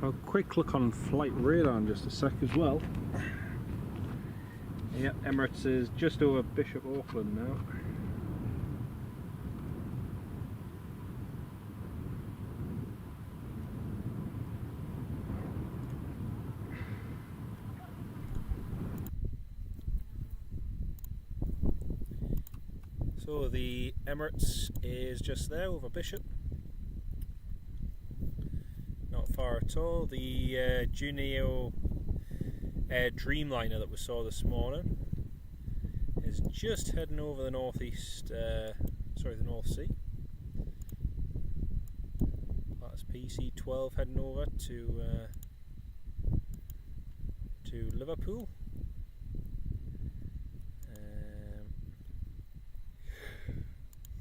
A quick look on flight radar in just a sec as well. Yeah, Emirates is just over Bishop Auckland now. So the Emirates is just there over Bishop. Not far at all. The TUI Dreamliner that we saw this morning is just heading over the northeast, the North Sea. That's PC-12 heading over to Liverpool.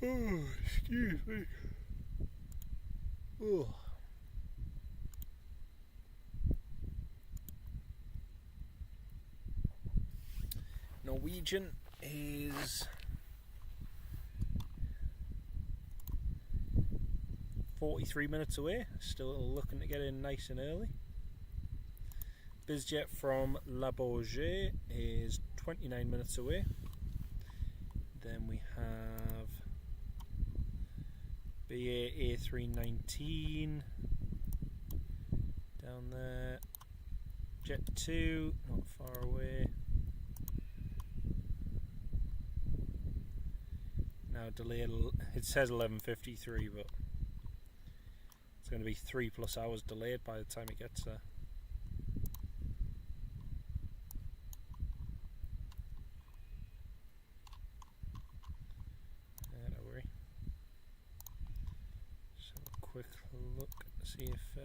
Oh, excuse me. Oh. Norwegian is 43 minutes away, still looking to get in nice and early. BizJet from La Bourget is 29 minutes away. Then we have BA A319 down there. Jet 2, not far away. Now delayed, it says 11:53, but it's going to be 3+ hours delayed by the time it gets there. Don't worry. Just have a quick look, see if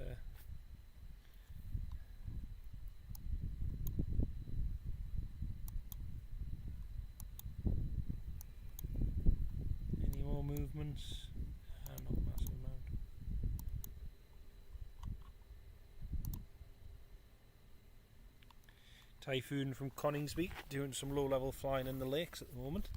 any more movements. Not a massive amount. Typhoon from Coningsby doing some low-level flying in the lakes at the moment.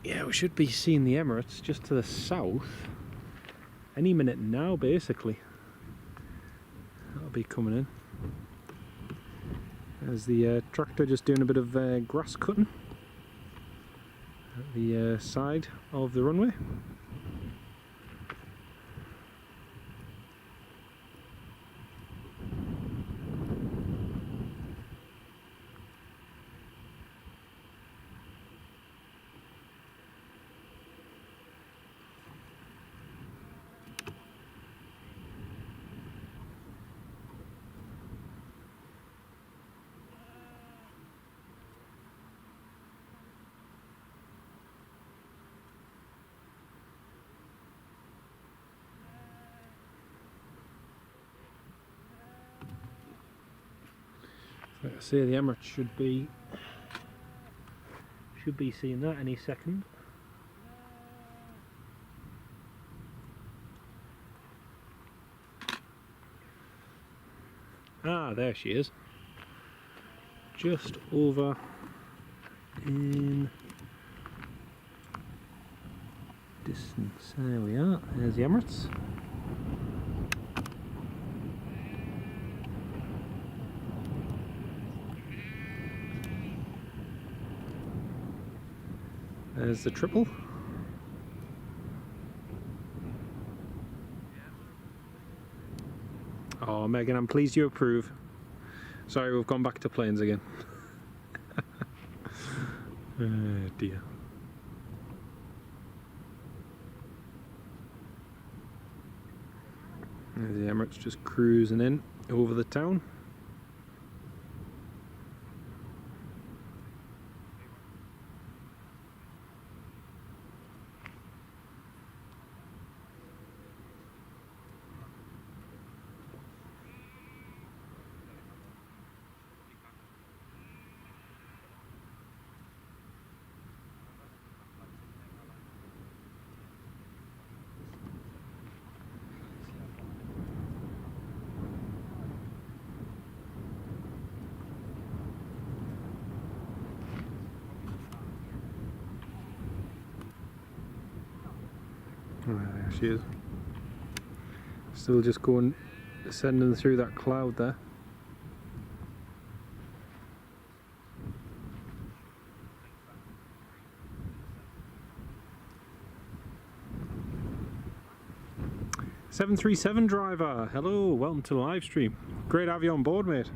Yeah, we should be seeing the Emirates just to the south any minute now, basically. That'll be coming in. There's the tractor just doing a bit of grass cutting at the side of the runway. Like I say, the Emirates should be seeing that any second. Ah, there she is. Just over in distance. There we are. There's the Emirates. There's the triple. Oh, Megan, I'm pleased you approve. Sorry, we've gone back to planes again. Oh dear. There's the Emirates just cruising in over the town. Oh, there she is. Still just going, sending through that cloud there. "737 driver, hello, welcome to the live stream. Great to have you on board, mate.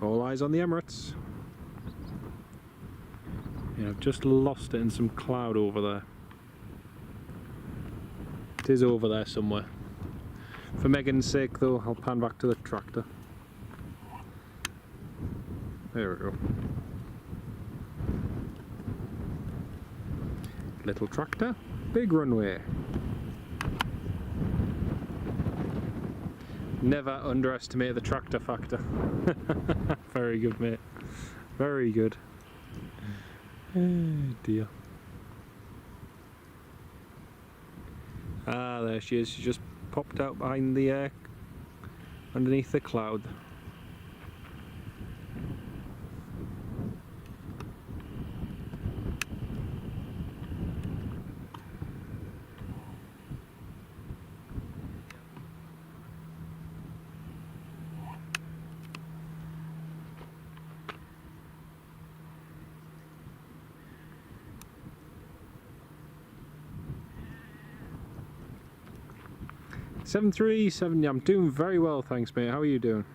All eyes on the Emirates." Yeah, I've just lost it in some cloud over there. It is over there somewhere. For Megan's sake though, I'll pan back to the tractor. There we go. Little tractor, big runway. Never underestimate the tractor factor. Very good, mate. Very good. Oh dear. Ah, there she is. She just popped out behind the underneath the cloud. "737, I'm doing very well, thanks, mate. How are you doing?"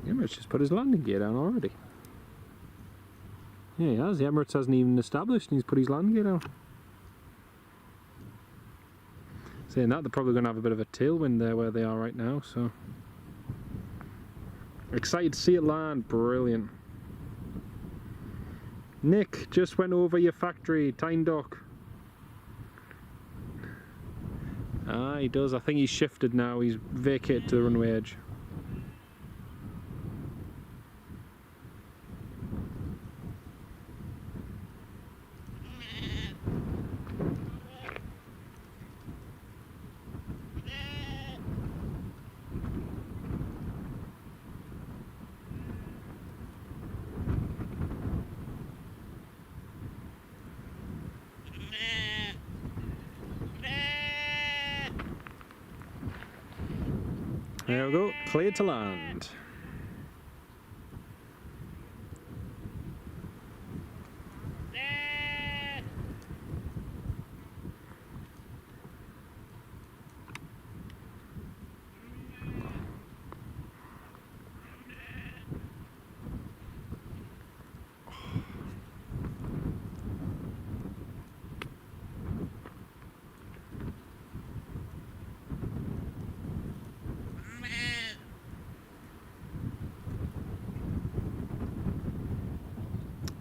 Emirates just put his landing gear down already. Yeah, he has. The Emirates hasn't even established and he's put his landing gear down. Saying that, they're probably going to have a bit of a tailwind there where they are right now, so... Excited to see it land. Brilliant. Nick just went over your factory, Tyne Dock. Ah, he does. I think he's shifted now. He's vacated to the runway edge. There we go, clear to land.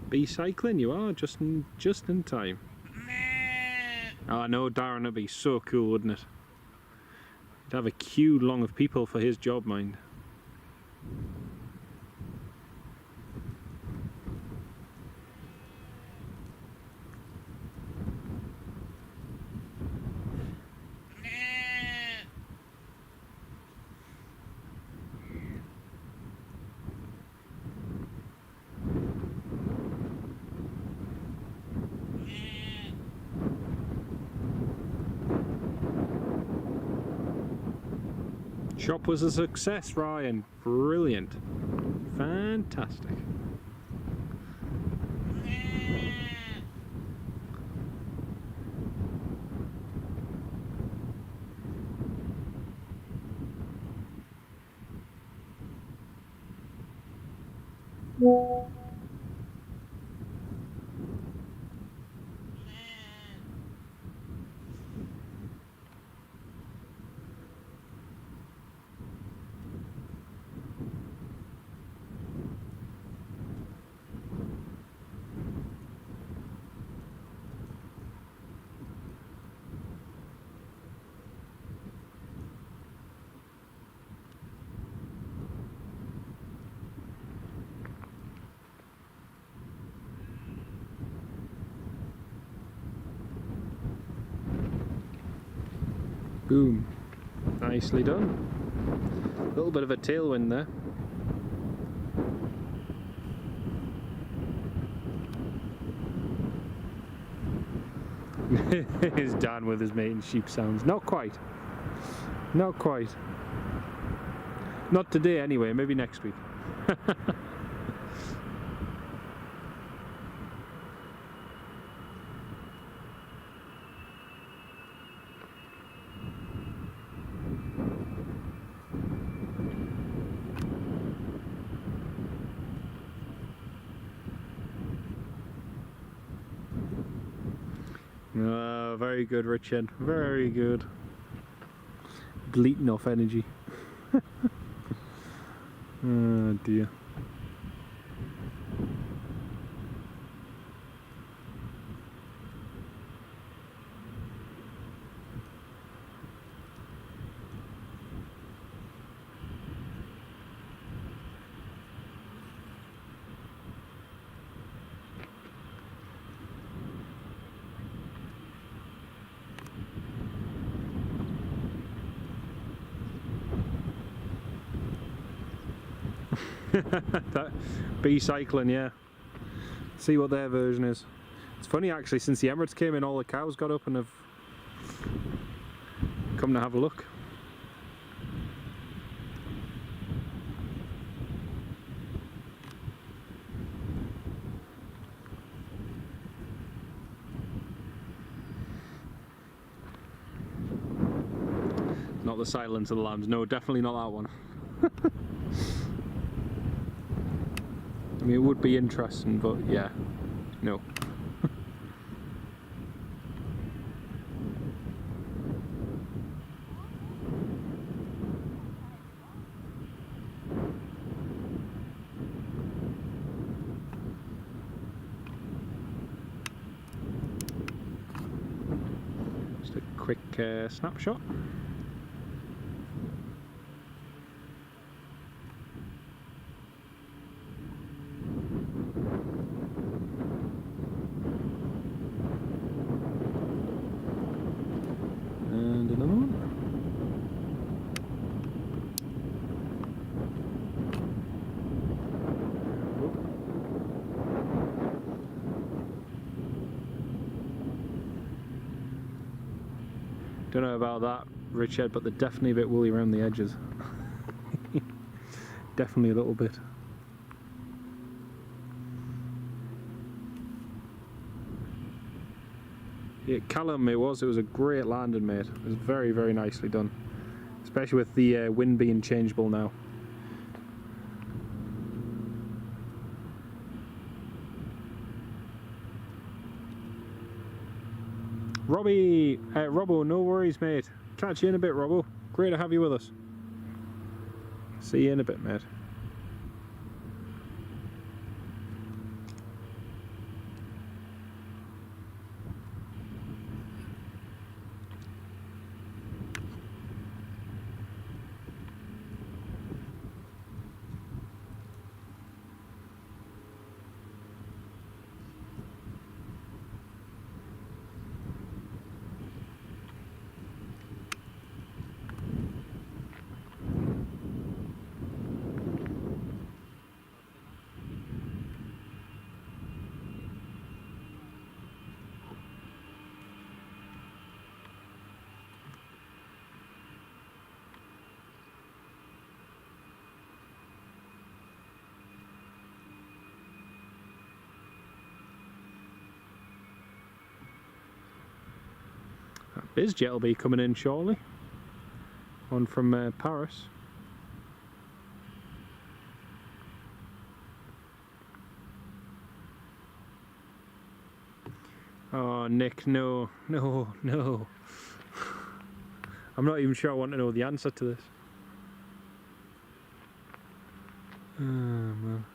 Be cycling, you are just in time. Oh, I know, Darren, it'd be so cool, wouldn't it? He'd have a queue long of people for his job, mind. Shop was a success, Ryan. Brilliant. Fantastic. Boom. Nicely done. A little bit of a tailwind there. Here's Dan with his mating sheep sounds. Not quite. Not quite. Not today anyway, maybe next week. Oh, very good, Richard. Very good. Bleating off energy. Oh dear. That bee cycling, yeah. See what their version is. It's funny actually, since the Emirates came in, all the cows got up and have come to have a look. Not the Silence of the Lambs, no, definitely not that one. I mean, it would be interesting, but yeah, no. Just a quick snapshot. And another one. Don't know about that, Richard, but they're definitely a bit woolly around the edges. Definitely a little bit. Yeah, Callum, it was a great landing, mate. It was very, very nicely done. Especially with the wind being changeable now. Robbie, Robbo, no worries, mate. Catch you in a bit, Robbo. Great to have you with us. See you in a bit, mate. BizJet will be coming in shortly. One from Paris. Oh, Nick, no, no, no. I'm not even sure I want to know the answer to this. Oh, man.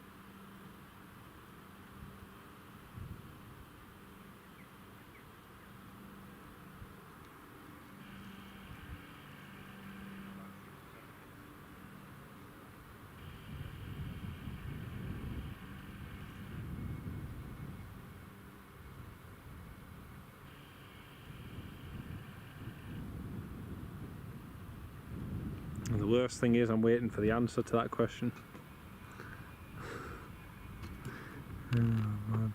And the worst thing is I'm waiting for the answer to that question. Oh, man.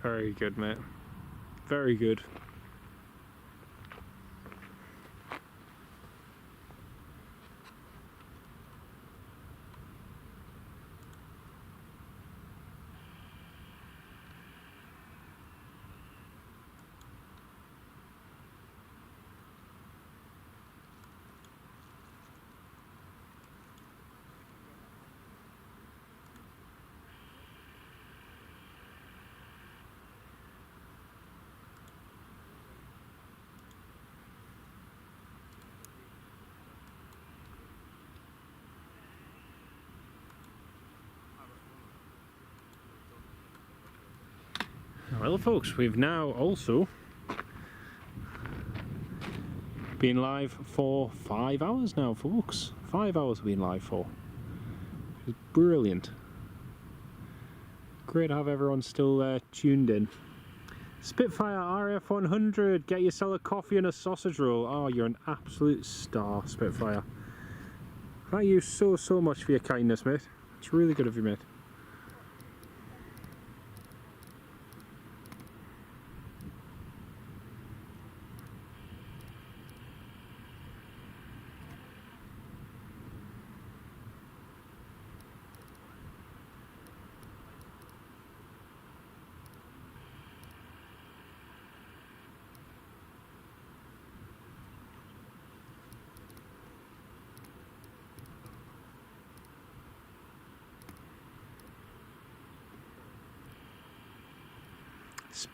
Very good, mate. Very good. Well, folks, we've now also been live for 5 hours now, folks. 5 hours we've been live for. It's brilliant. Great to have everyone still tuned in. Spitfire RF 100, get yourself a coffee and a sausage roll. Oh, you're an absolute star, Spitfire. Thank you so much for your kindness, mate. It's really good of you, mate.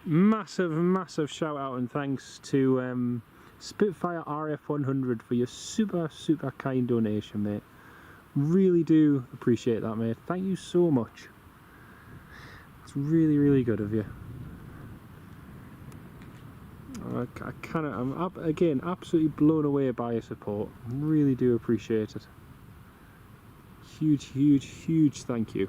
Massive shout out and thanks to Spitfire RF 100 for your super kind donation, mate. Really do appreciate that, mate. Thank you so much. It's really good of you. I'm again absolutely blown away by your support. Really do appreciate it. Huge thank you.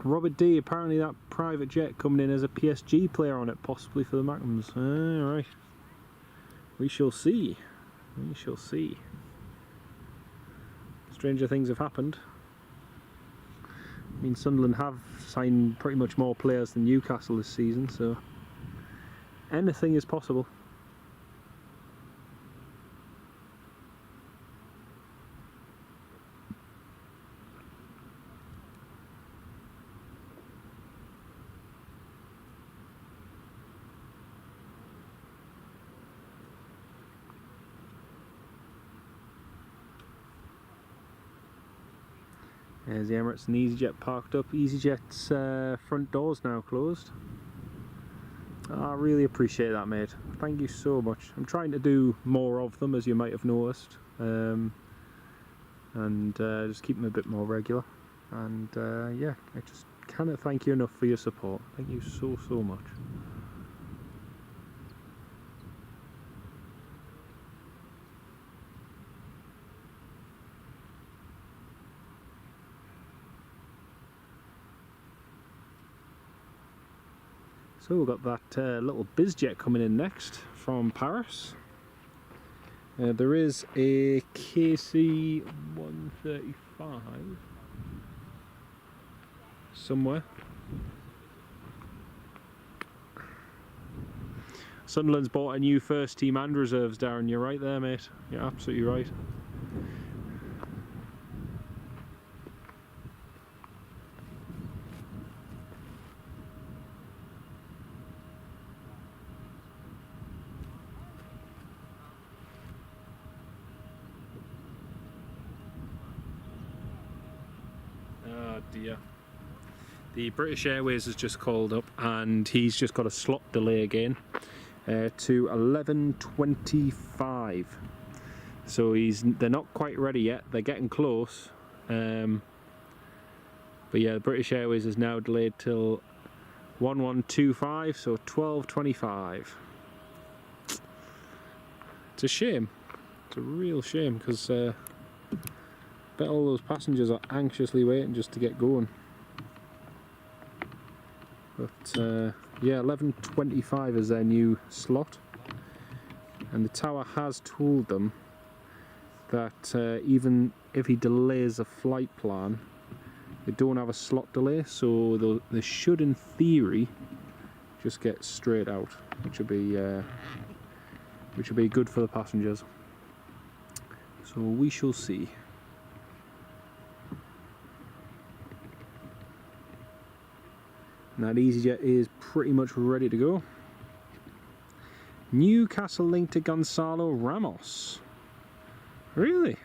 Robert D, apparently that private jet coming in as a PSG player on it, possibly for the Magnums. Alright. We shall see. We shall see. Stranger things have happened. I mean, Sunderland have signed pretty much more players than Newcastle this season, so anything is possible. There's the Emirates and EasyJet parked up. EasyJet's front doors now closed. I really appreciate that, mate. Thank you so much. I'm trying to do more of them, as you might have noticed, and just keep them a bit more regular. And yeah, I just cannot thank you enough for your support. Thank you so much. So we've got that little bizjet coming in next from Paris. There is a KC 135 somewhere. Sunderland's bought a new first team and reserves, Darren. You're right there, mate. You're absolutely right. Oh dear. The British Airways has just called up and he's just got a slot delay again to 11:25. So they're not quite ready yet. They're getting close. But yeah, the British Airways is now delayed till 11:25, so 12:25. It's a shame. It's a real shame because I bet all those passengers are anxiously waiting just to get going. But yeah, 11:25 is their new slot, and the tower has told them that even if he delays a flight plan, they don't have a slot delay, so they should, in theory, just get straight out, which would be good for the passengers. So we shall see. And that EasyJet is pretty much ready to go. Newcastle link to Gonzalo Ramos. Really?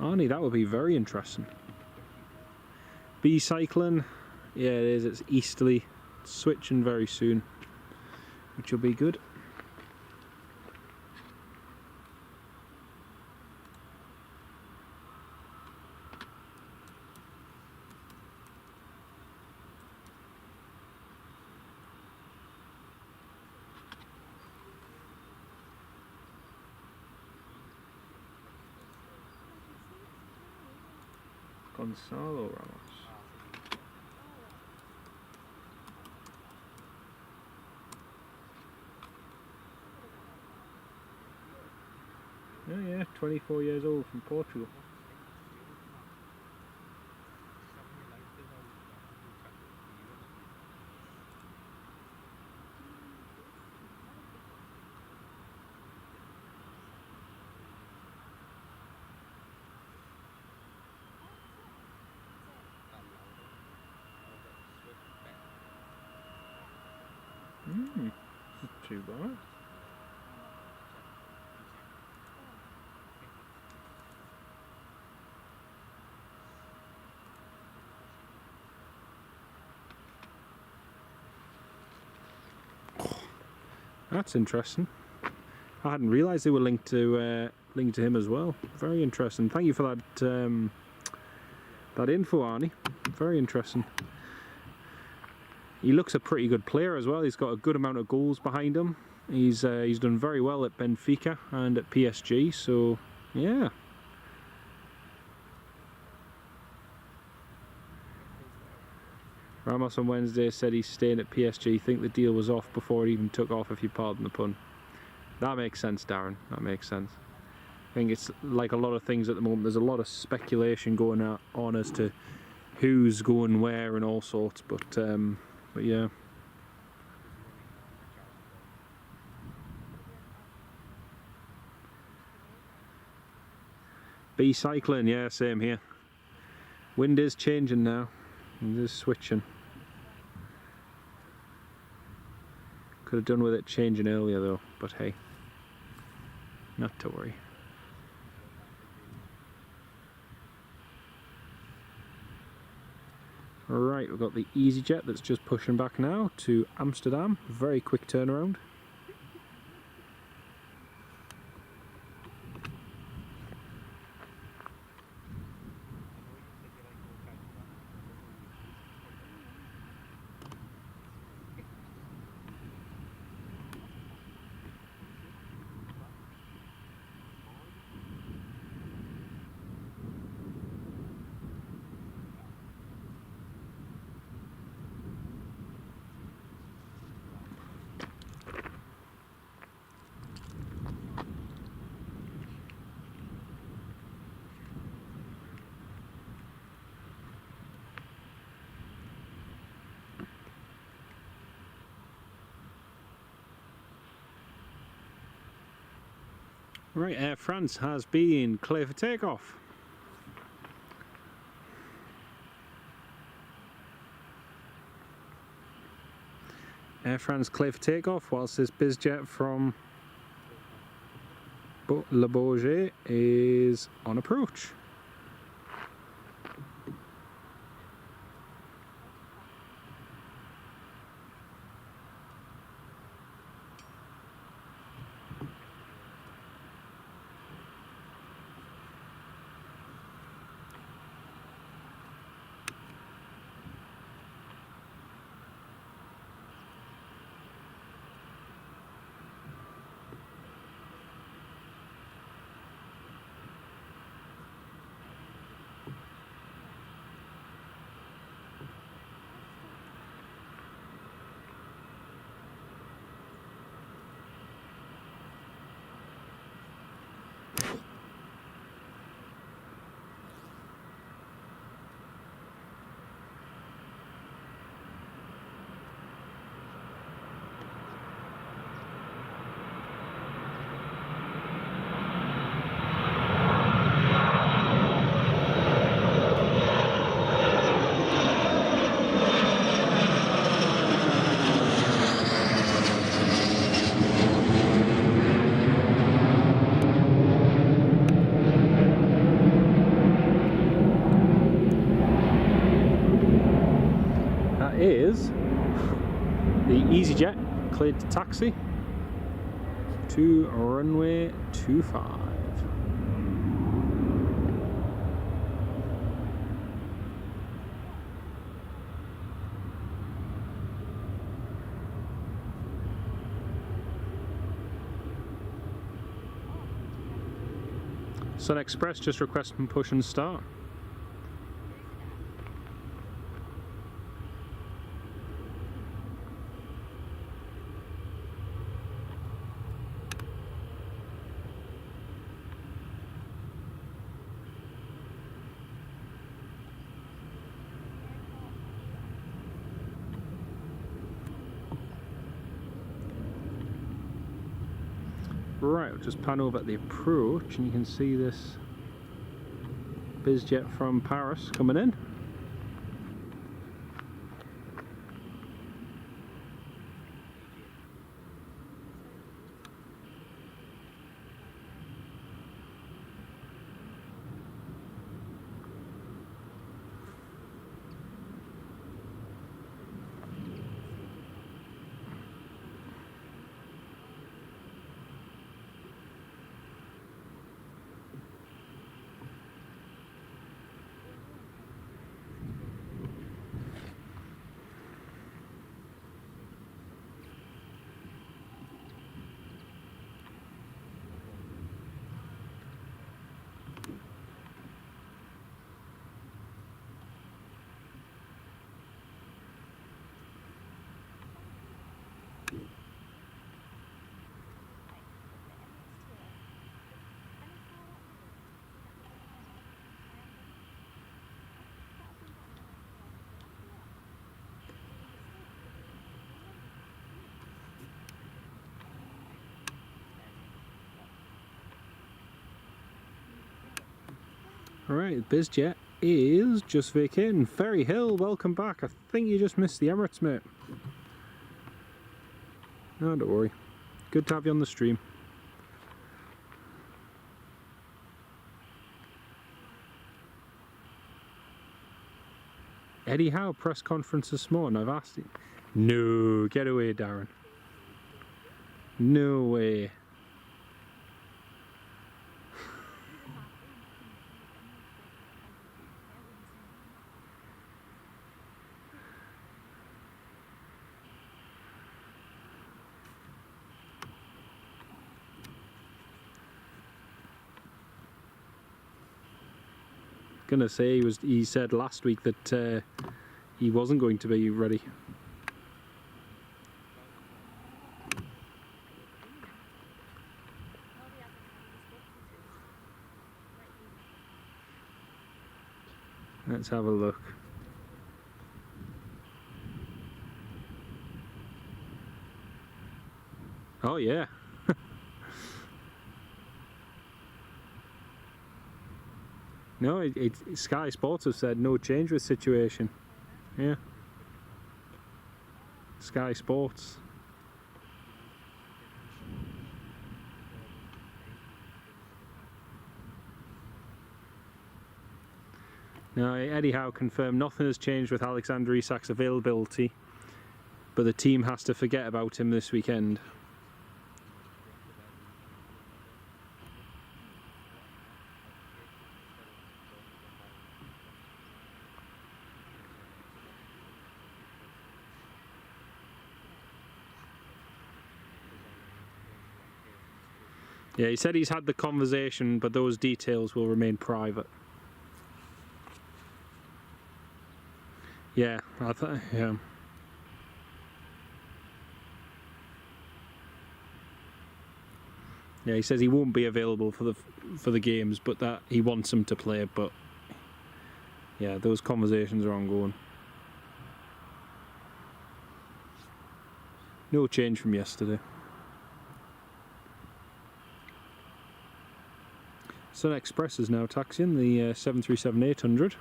Arnie, that would be very interesting. B cycling, yeah it is, it's easterly, switching very soon, which will be good. Gonzalo Ramos. Oh yeah, 24 years old from Portugal. Not too bad. That's interesting. I hadn't realised they were linked to him as well. Very interesting. Thank you for that that info, Arnie. Very interesting. He looks a pretty good player as well. He's got a good amount of goals behind him. He's done very well at Benfica and at PSG. So yeah. Ramos on Wednesday said he's staying at PSG. Think the deal was off before it even took off, if you pardon the pun. That makes sense, Darren. That makes sense. I think it's like a lot of things at the moment. There's a lot of speculation going on as to who's going where and all sorts. But yeah. B cycling, yeah, same here. Wind is changing now. It is switching. Could have done with it changing earlier though, but hey, not to worry. Alright, we've got the EasyJet that's just pushing back now to Amsterdam. Very quick turnaround. Right, Air France has been clear for takeoff. Air France clear for takeoff, whilst this BizJet from Le Bourget is on approach. is the EasyJet cleared to taxi to runway 25. Sun Express just requesting push and start. Right, I'll just pan over at the approach and you can see this BizJet from Paris coming in. Alright, BizJet is just vacating. Ferry Hill, welcome back. I think you just missed the Emirates, mate. No, don't worry. Good to have you on the stream. Eddie Howe press conference this morning. I've asked him. No, get away, Darren. No way. Gonna say he said last week that he wasn't going to be ready. Let's have a look. Oh yeah. No, Sky Sports have said no change with situation. Yeah. Sky Sports. Now, Eddie Howe confirmed nothing has changed with Alexander Isak's availability, but the team has to forget about him this weekend. Yeah, he said he's had the conversation, but those details will remain private. Yeah, yeah. Yeah, he says he won't be available for the games, but that he wants them to play. But yeah, those conversations are ongoing. No change from yesterday. Sun Express is now taxiing the 737-800.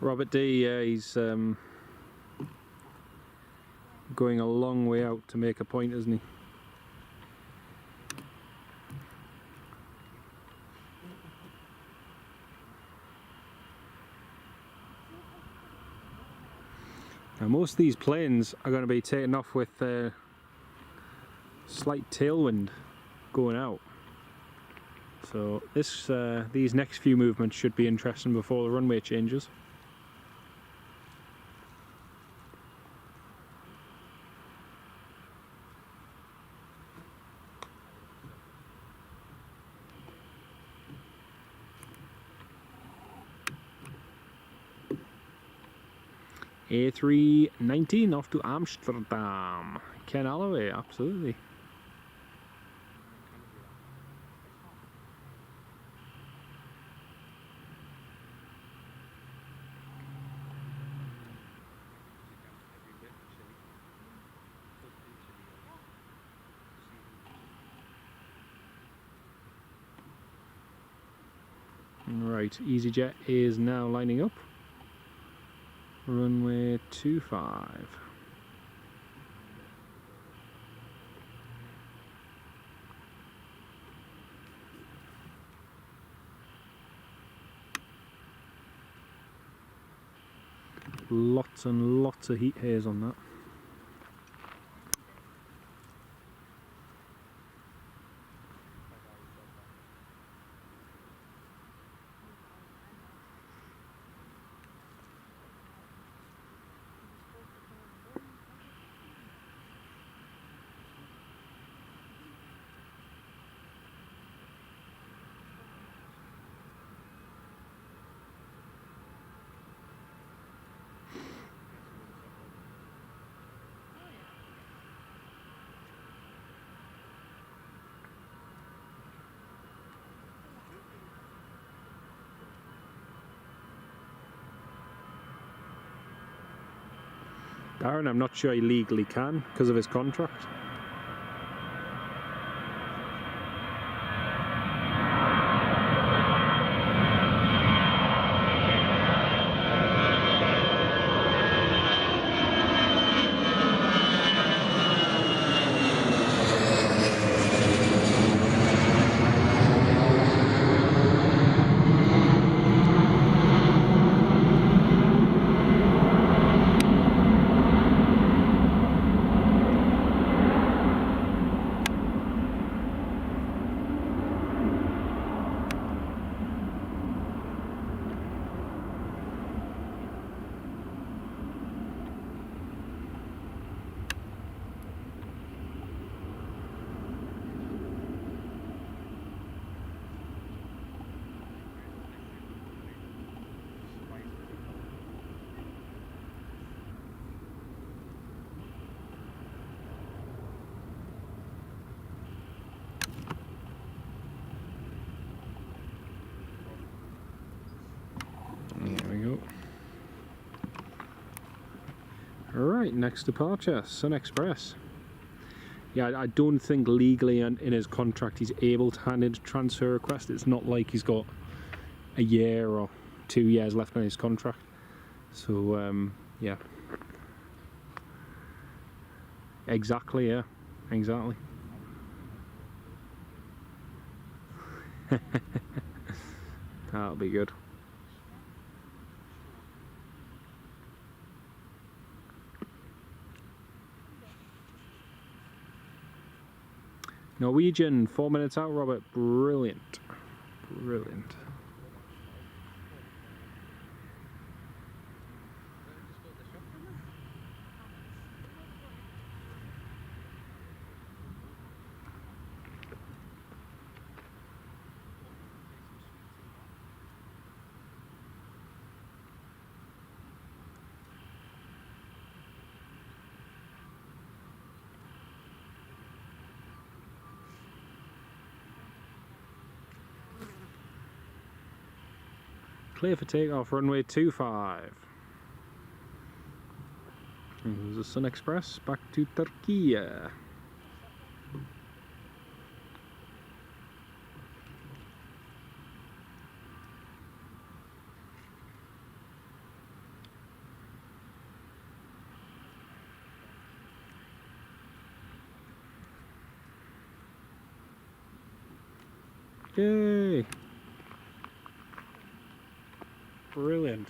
Robert D, yeah, he's going a long way out to make a point, isn't he? Now most of these planes are going to be taken off with slight tailwind going out. So these next few movements should be interesting before the runway changes. A319 off to Amsterdam. Ken Alloway, absolutely. Right, EasyJet is now lining up. Runway 25. Lots and lots of heat haze on that. Darren, I'm not sure he legally can because of his contract. Alright, next departure, Sun Express. Yeah, I don't think legally in his contract he's able to hand in a transfer request. It's not like he's got a year or 2 years left on his contract. So, yeah. Exactly, yeah. Exactly. That'll be good. Norwegian, 4 minutes out, Robert. Brilliant. Brilliant. Clear for takeoff, runway 25. There's the Sun Express back to Turkey. Yay! Brilliant.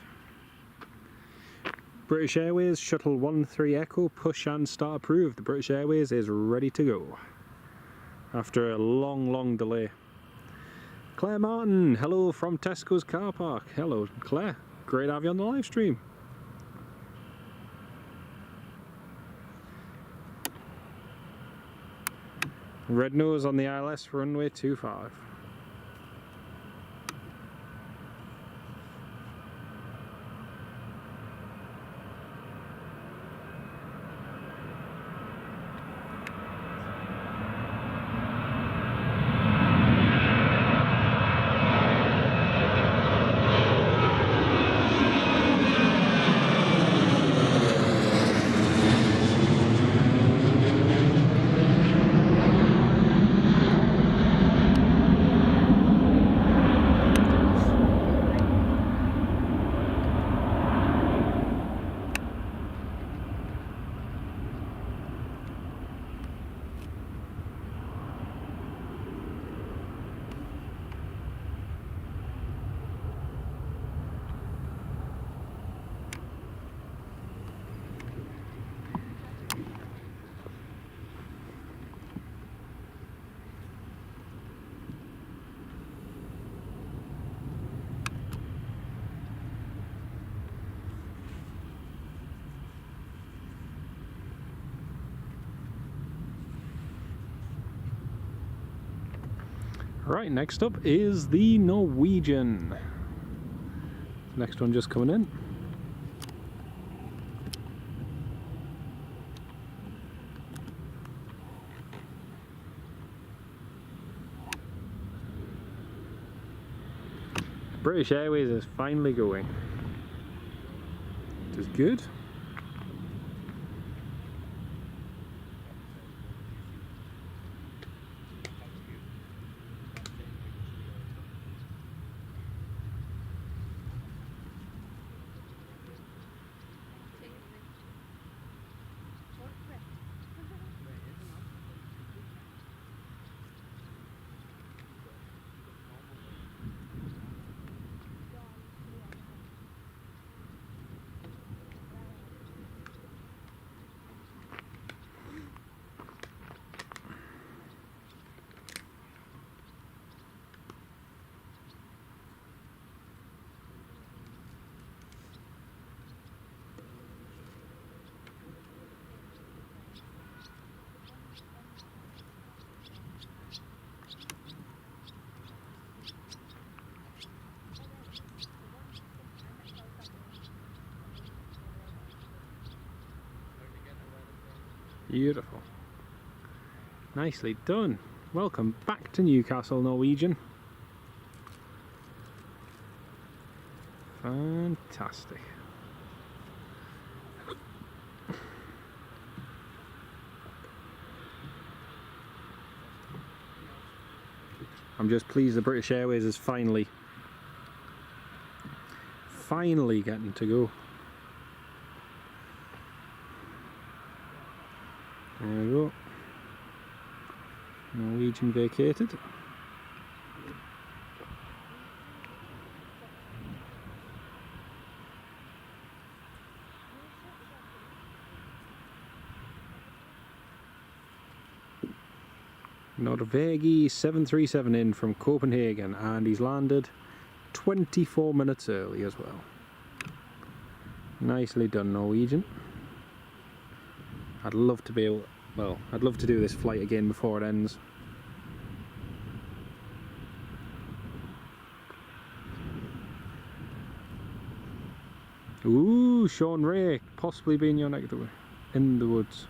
British Airways Shuttle 13 Echo push and start approved. The British Airways is ready to go after a long delay. Claire Martin, hello from Tesco's car park. Hello Claire, great to have you on the live stream. Red nose on the ILS runway 25. Right, next up is the Norwegian. Next one just coming in. British Airways is finally going. Which is good. Beautiful. Nicely done. Welcome back to Newcastle, Norwegian. Fantastic. I'm just pleased the British Airways is finally getting to go. There we go. Norwegian vacated. Norvegi 737 in from Copenhagen, and he's landed 24 minutes early as well. Nicely done, Norwegian. I'd love to be able, well, I'd love to do this flight again before it ends. Ooh, Sean Ray, possibly being your neck of the way, in the woods.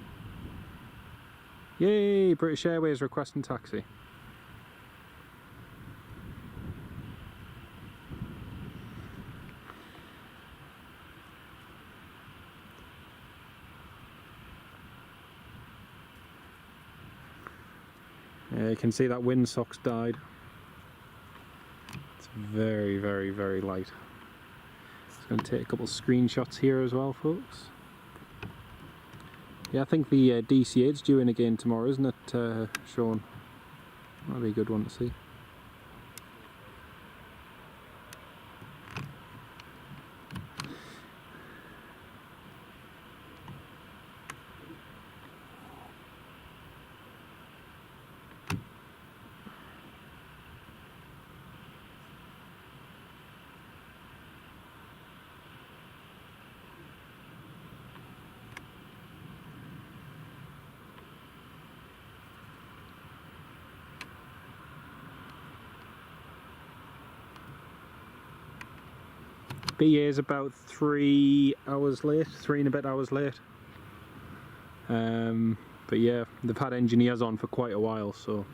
Yay, British Airways requesting taxi. Yeah, you can see that windsock's died. It's very, very, very light. Just going to take a couple of screenshots here as well, folks. Yeah, I think the DC-8's due in again tomorrow, isn't it, Sean? That'll be a good one to see. BA is about 3 hours late, 3 and a bit hours late. But yeah, they've had engineers on for quite a while, so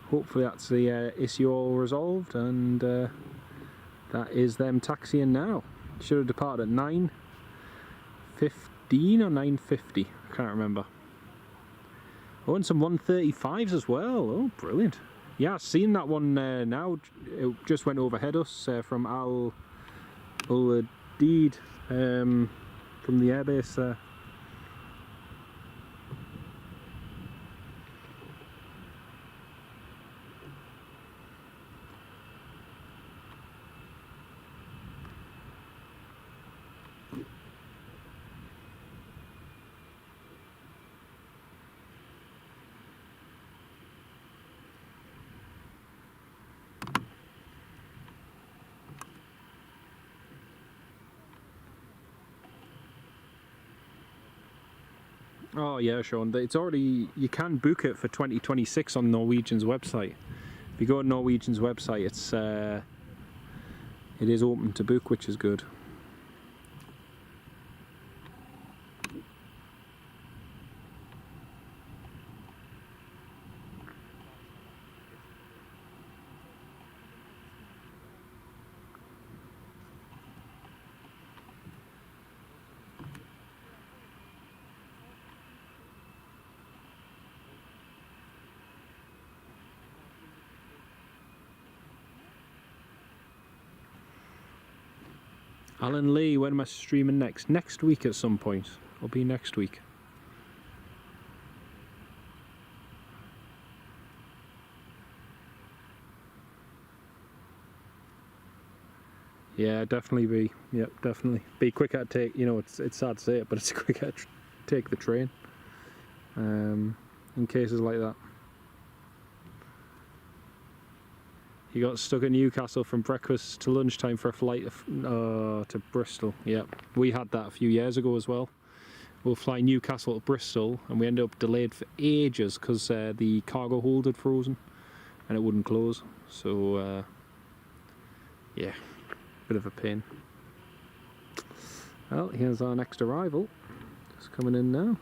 hopefully that's the issue all resolved, and that is them taxiing now. Should have departed at 9:15 or 9:50, I can't remember. Oh, and some 135s as well. Oh, brilliant. Yeah, I've seen that one now. It just went overhead us from Al Udeid, from the airbase there. Oh yeah, Sean, it's already, you can book it for 2026 on Norwegian's website. If you go to Norwegian's website, it is open to book, which is good. Alan Lee, when am I streaming next? Next week at some point. It'll be next week. Yeah, definitely be. Yep, definitely. Be quicker to take, you know, it's sad to say it, but it's quicker to take the train. In cases like that. He got stuck in Newcastle from breakfast to lunchtime for a flight to Bristol. Yep, we had that a few years ago as well. We'll fly Newcastle to Bristol, and we ended up delayed for ages because the cargo hold had frozen and it wouldn't close. So yeah, bit of a pain. Well, here's our next arrival. Just coming in now.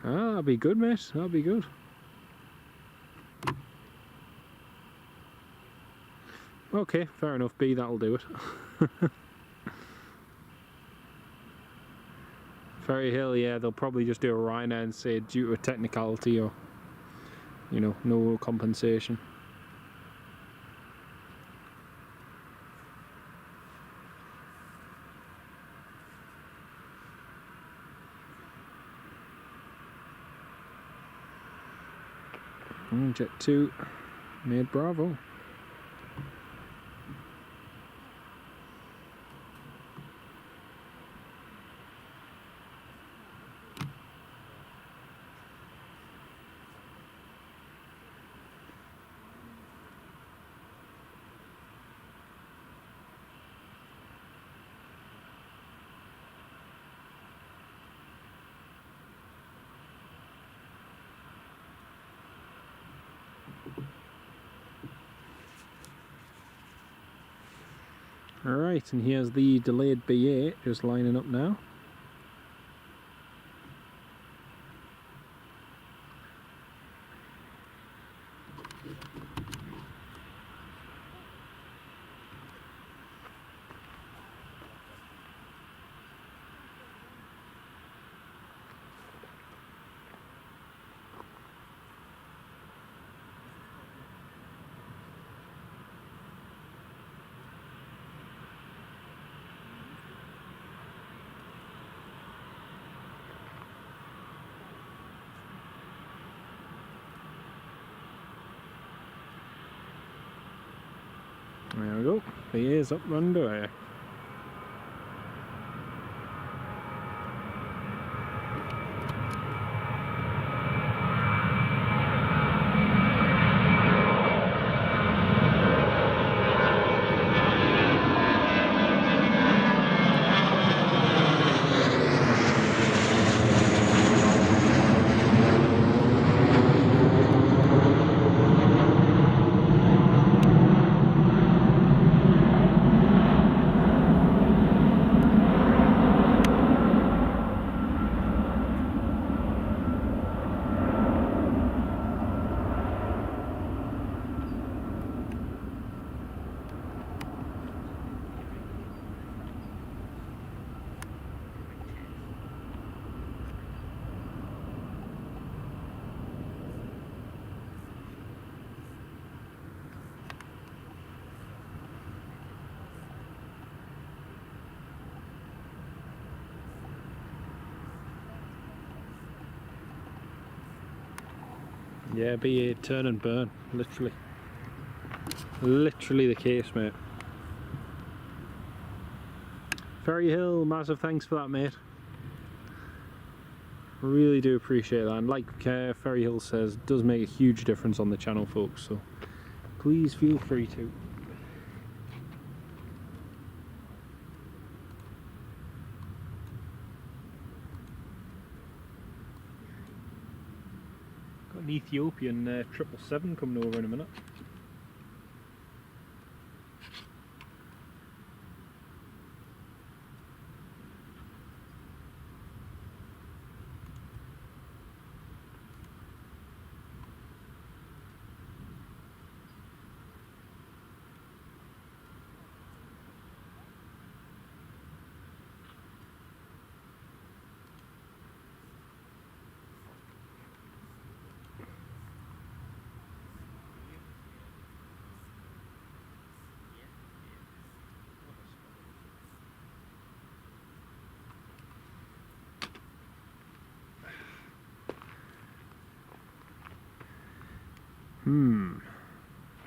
Ah, that'll be good, mate. That'll be good. Okay, fair enough. B, that'll do it. Ferry Hill, yeah, they'll probably just do a Ryanair and say due to a technicality or, you know, no compensation. Jet 2 made Bravo. Alright, and here's the delayed B8 just lining up now. There we go, he is up Runway. Yeah, be a turn and burn, literally. Literally the case, mate. Ferry Hill, massive thanks for that, mate. Really do appreciate that, and like Ferry Hill says, it does make a huge difference on the channel, folks, so please feel free to. Got an Ethiopian 777 coming over in a minute.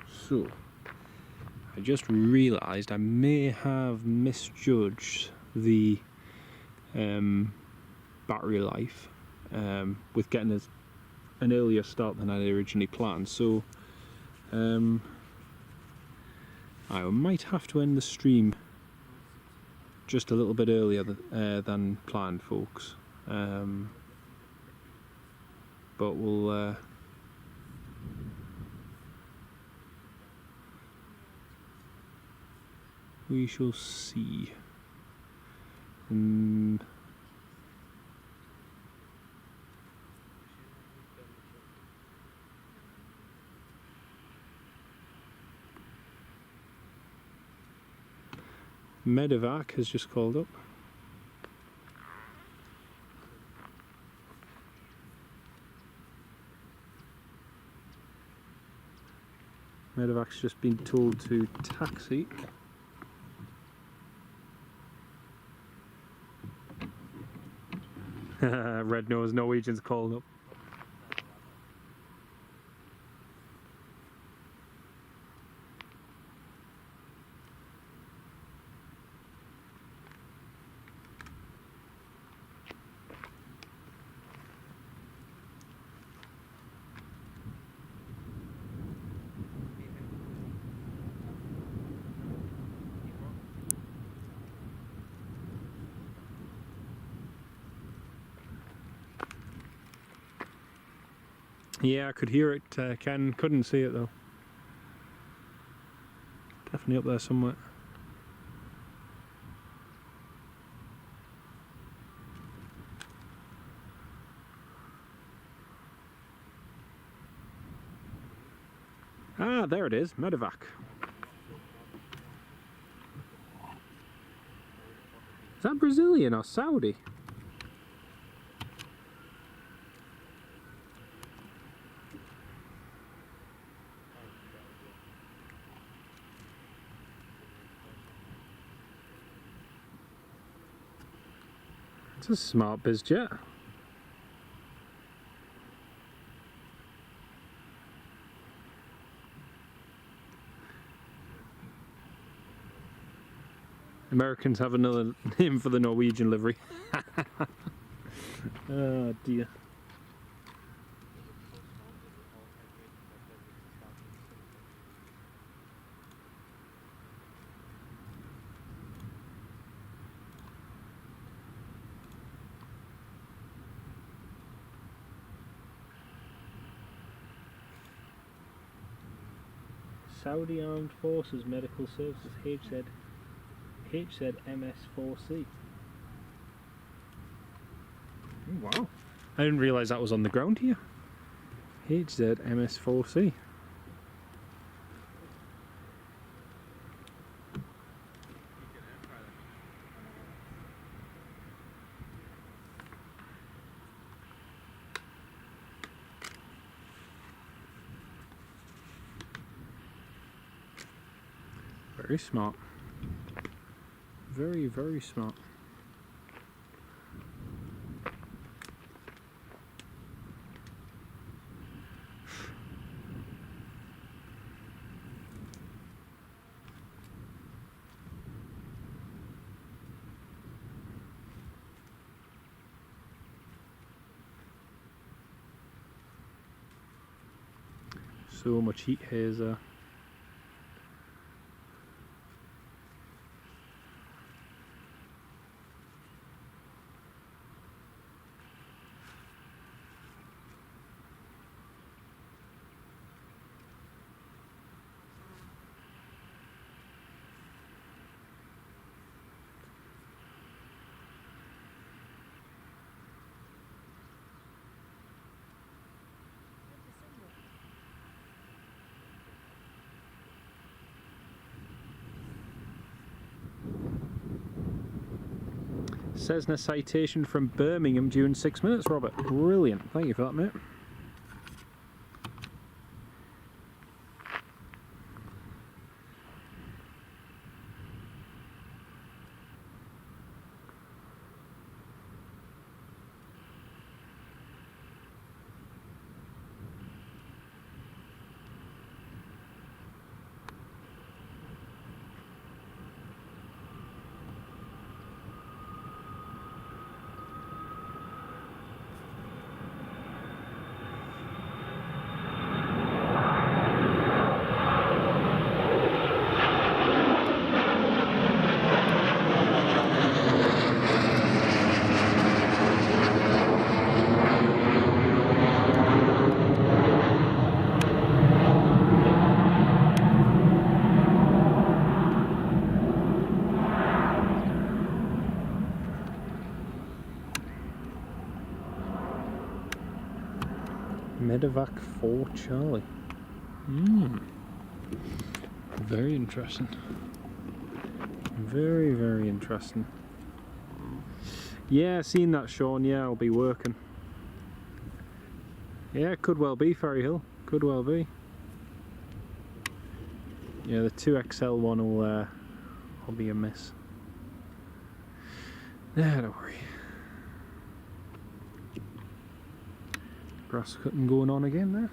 So, I just realised I may have misjudged the battery life with getting an earlier start than I originally planned. So, I might have to end the stream just a little bit earlier than planned, folks. But we shall see. Medevac has just called up. Medevac's just been told to taxi. Red Nose Norwegian's called up. Yeah, I could hear it, Ken. Couldn't see it though. Definitely up there somewhere. Ah, there it is, Medevac. Is that Brazilian or Saudi? It's a smart biz jet. Americans have another name for the Norwegian livery. Oh dear. Saudi Armed Forces Medical Services, HZMS4C. Oh, wow. I didn't realise that was on the ground here. HZMS4C. Very smart. Very, very smart. So much heat haze there. Cessna citation from Birmingham due in 6 minutes, Robert. Brilliant. Thank you for that, mate. Medevac 4 Charlie. Very interesting. Very, very interesting. Yeah, seen that, Sean. Yeah, I'll be working. Yeah, could well be Ferry Hill. Could well be. Yeah, the 2XL one will be a miss. Yeah, don't worry. Grass cutting going on again there.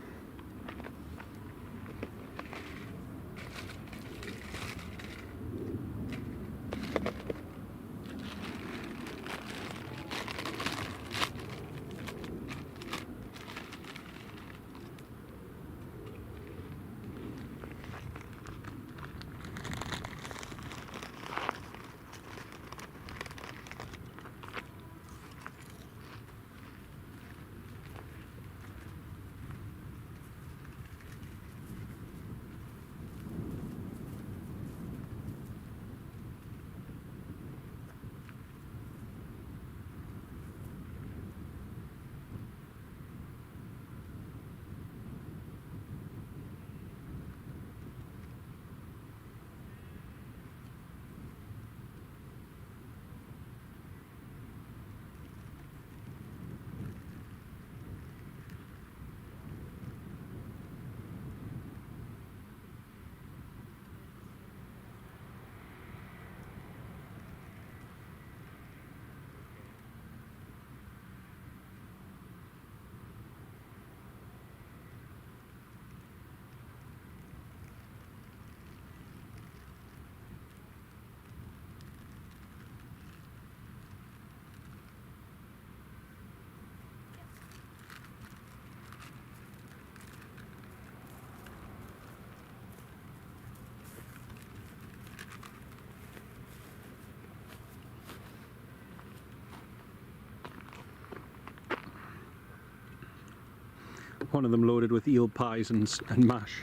One of them loaded with eel pies and mash.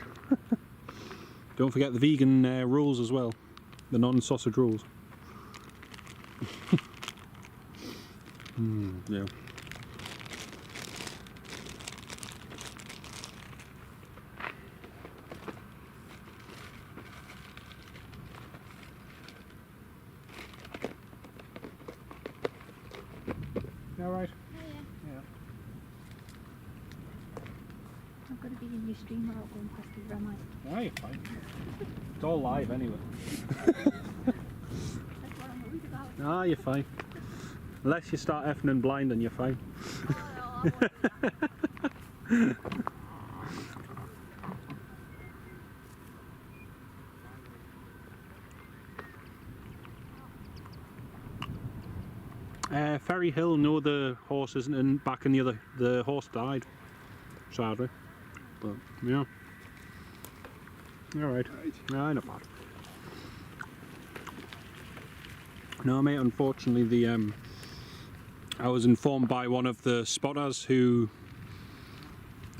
Don't forget the vegan rolls as well, the non-sausage rolls. Yeah. You all right? Yeah. Yeah. I've got to be in your stream without going past the red light. No, you're fine. It's all live anyway. That's what I'm worried about. Ah, you're fine. Unless you start effing and blind, and you're fine. Oh, no, I won't do that. Ferry Hill, no, the horse isn't back in the other. The horse died, sadly. But yeah. Alright. Right. No, not bad. No, mate, unfortunately, I was informed by one of the spotters who,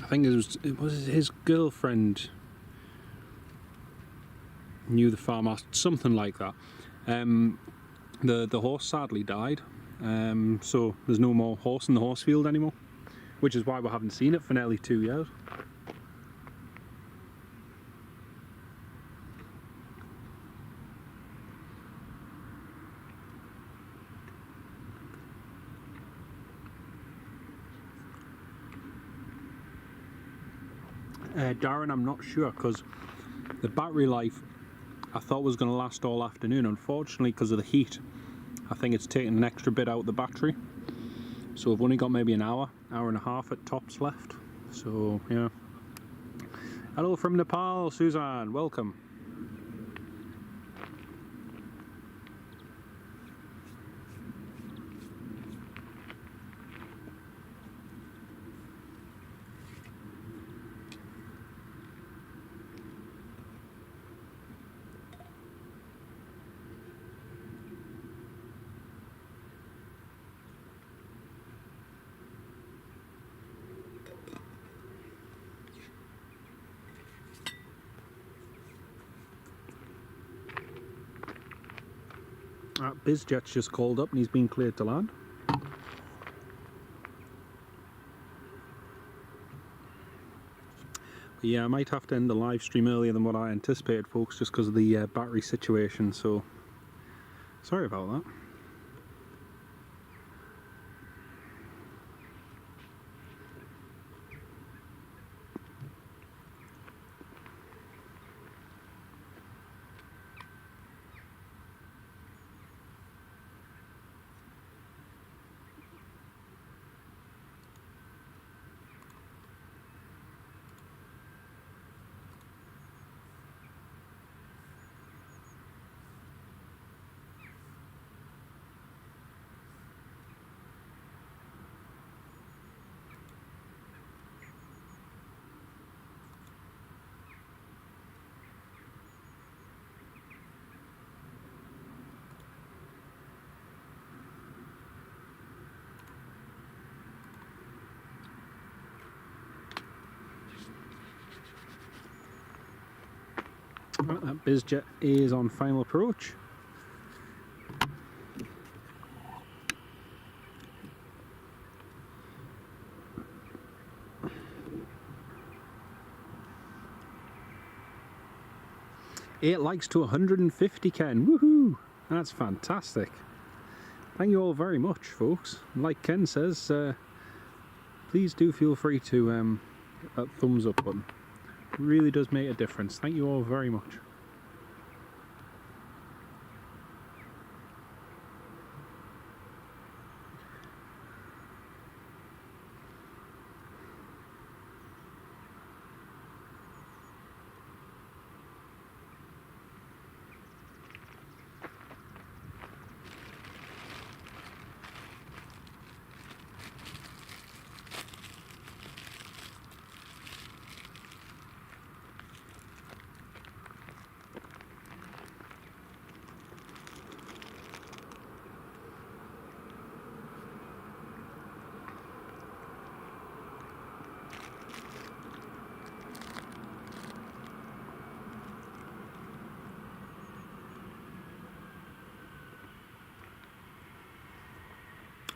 I think it was his girlfriend knew the farmer, something like that. The horse sadly died, so there's no more horse in the horse field anymore, which is why we haven't seen it for nearly 2 years. Darren, I'm not sure, because the battery life I thought was going to last all afternoon. Unfortunately, because of the heat, I think it's taken an extra bit out of the battery. So we've only got maybe an hour and a half at tops left. So, yeah. Hello from Nepal, Suzanne, welcome. BizJet's just called up and he's been cleared to land. Yeah, I might have to end the live stream earlier than what I anticipated, folks, just because of the battery situation, so sorry about that. That BizJet is on final approach. Eight likes to 150, Ken. Woohoo! That's fantastic. Thank you all very much, folks. Like Ken says, please do feel free to hit that thumbs up button. It really does make a difference. Thank you all very much.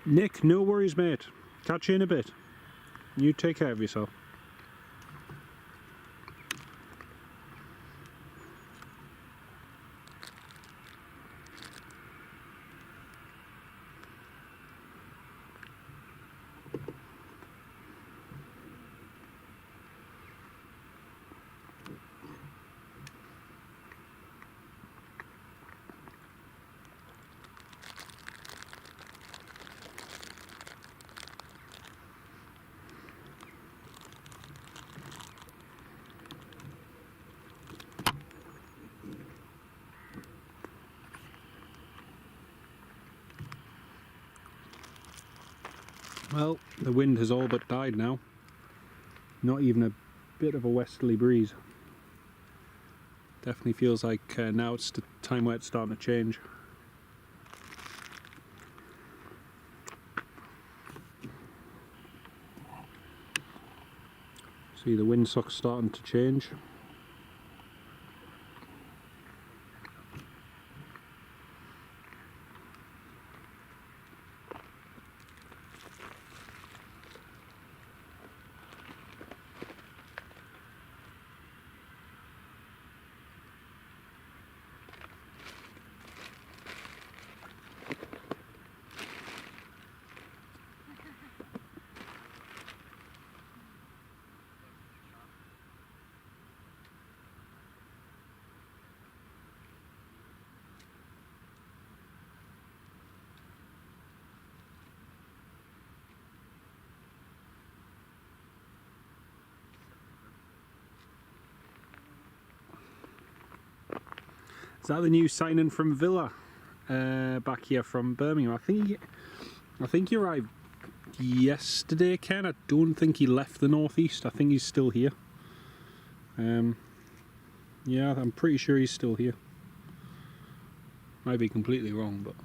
Nick, no worries, mate. Catch you in a bit. You take care of yourself. Well, the wind has all but died now. Not even a bit of a westerly breeze. Definitely feels like now it's the time where it's starting to change. See the windsock's starting to change. Is that the new signing from Villa back here from Birmingham? I think he arrived yesterday, Ken. I don't think he left the northeast. I think he's still here. Yeah, I'm pretty sure he's still here. Might be completely wrong, but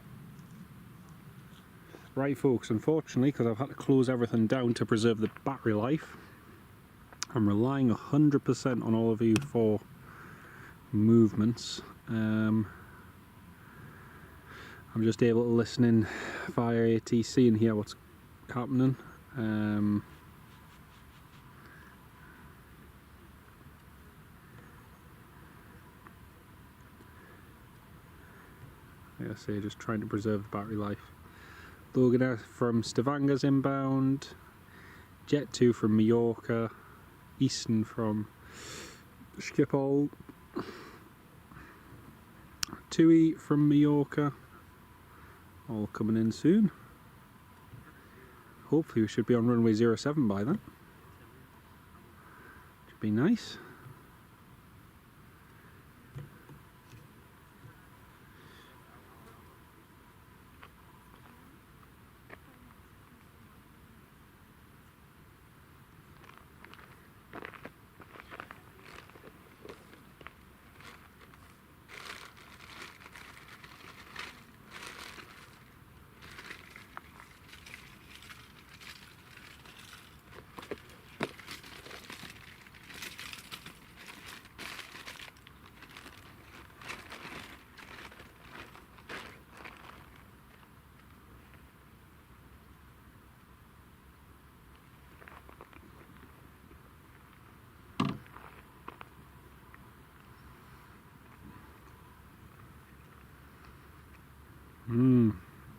right, folks. Unfortunately, because I've had to close everything down to preserve the battery life, I'm relying 100% on all of you for movements. I'm just able to listen in via ATC and hear what's happening. Like I say, just trying to preserve the battery life. Logan Air from Stavanger's inbound, Jet 2 from Mallorca, Eastern from Schiphol, TUI from Mallorca, all coming in soon. Hopefully we should be on runway 07 by then. Should be nice.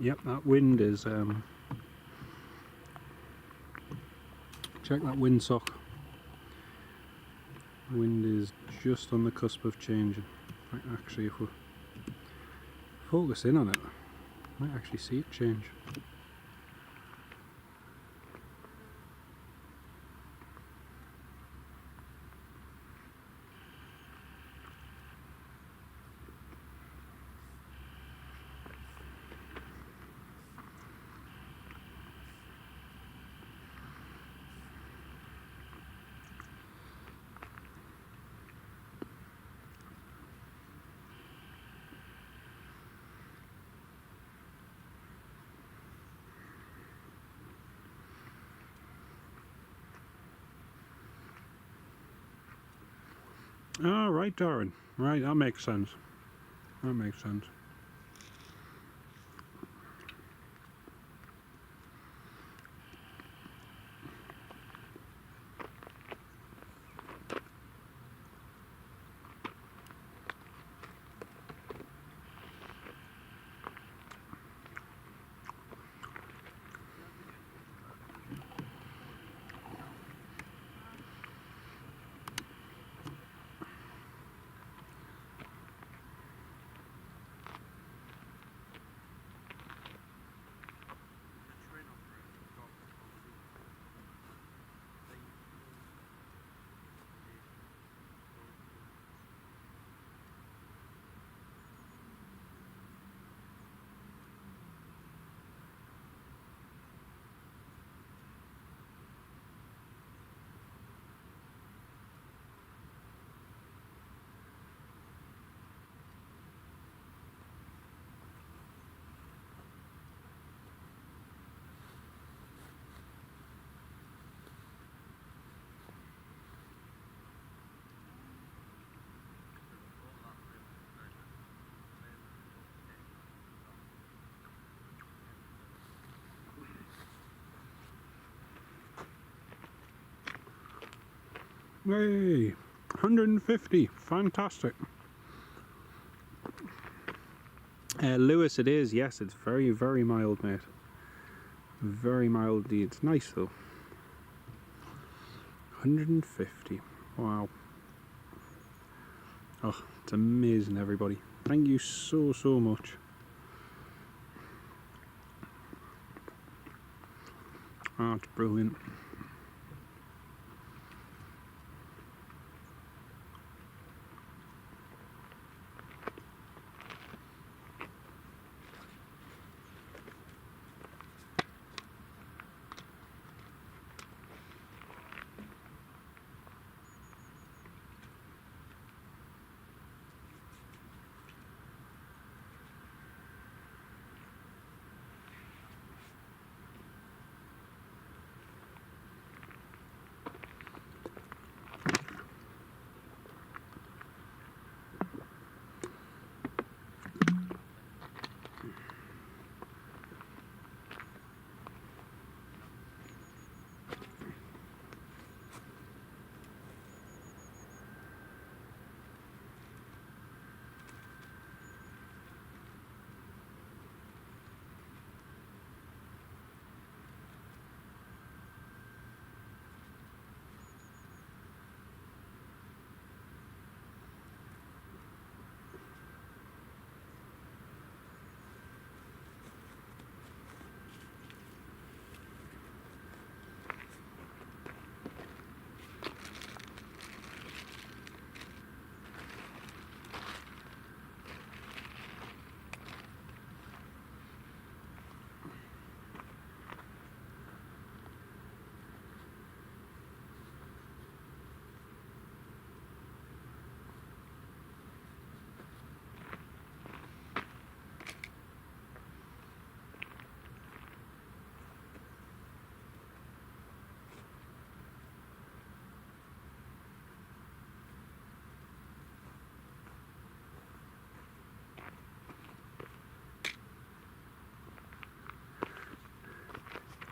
Yep, that wind is check that windsock. Wind is just on the cusp of changing. Might actually, if we focus in on it, might actually see it change. Oh, right, Darren. Right, that makes sense. That makes sense. Hey, 150, fantastic. Lewis, it is, yes, it's very, very mild, mate. Very mild indeed. It's nice though. 150, wow. Oh, it's amazing, everybody. Thank you so, so much. Oh, it's brilliant.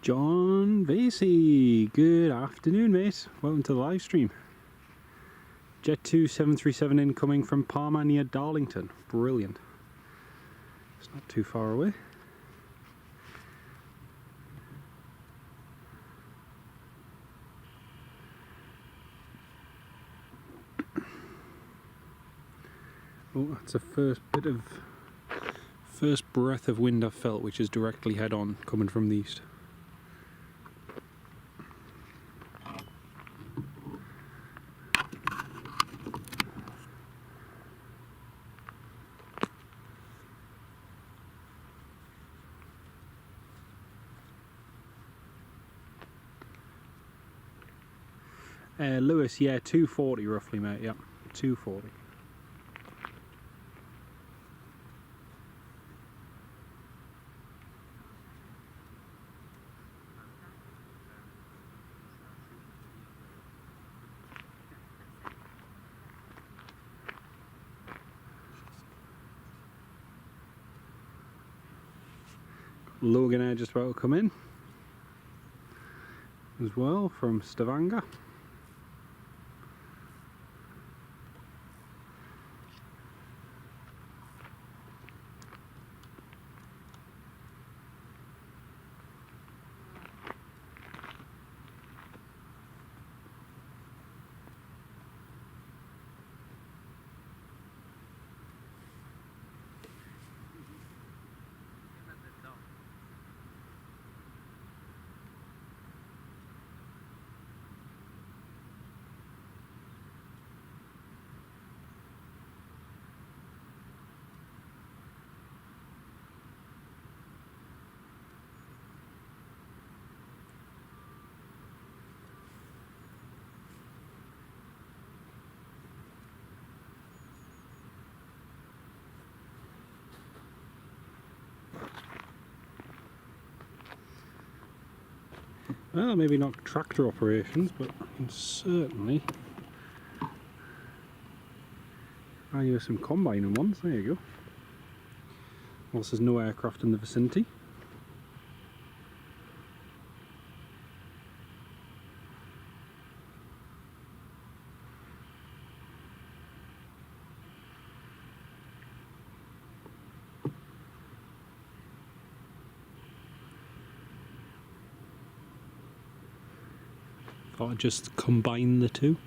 John Vasey, good afternoon, mate. Welcome to the live stream. Jet 2737 incoming from Palma near Darlington. Brilliant. It's not too far away. Oh, that's the first breath of wind I've felt, which is directly head on coming from the east. Lewis, yeah, 240 roughly, mate, yeah, 240. Logan Air just about to come in as well from Stavanger. Well, maybe not tractor operations, but I can certainly value some combining ones. There you go. Whilst there's no aircraft in the vicinity. Thought I'd just combine the two.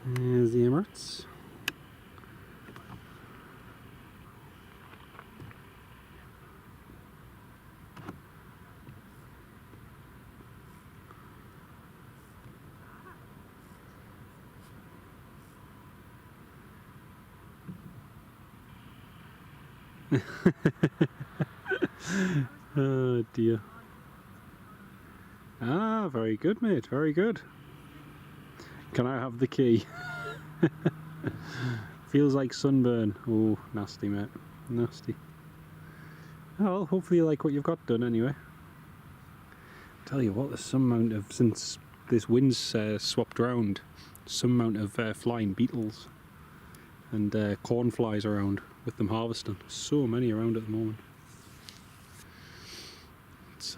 There's the Emirates. Oh dear. Ah, very good, mate, very good. Can I have the key? Feels like sunburn. Oh, nasty, mate. Nasty. Oh, well, hopefully you like what you've got done anyway. Tell you what, there's some amount of, since this wind's swapped round, some amount of flying beetles and corn flies around with them harvesting. So many around at the moment. It's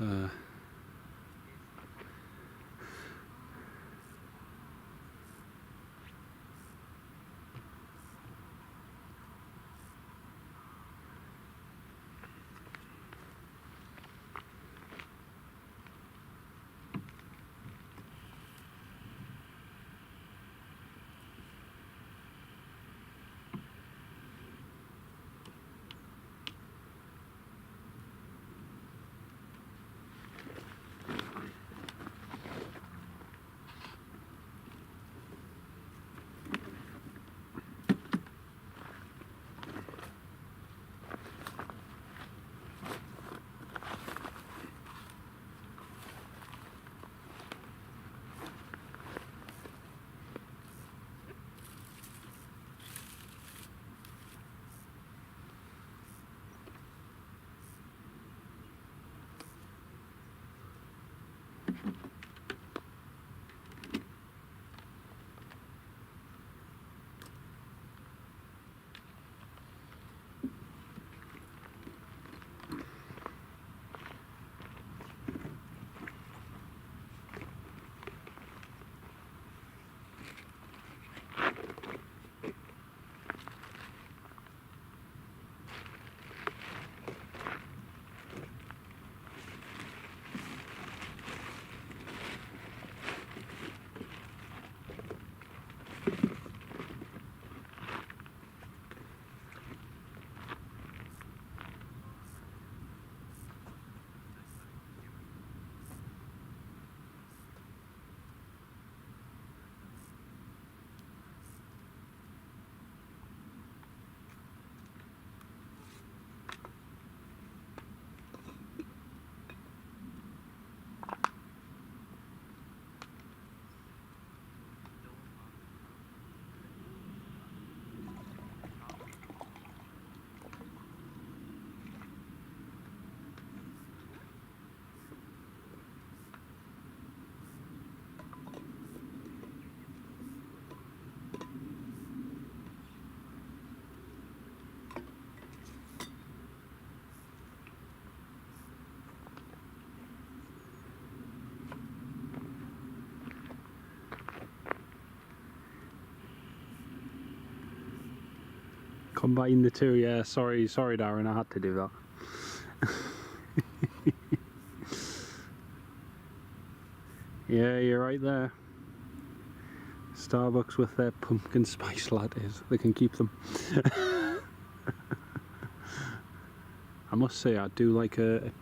combine the two, yeah. Sorry, Darren, I had to do that. Yeah, you're right there. Starbucks with their pumpkin spice lattes. They can keep them. I must say, I do like a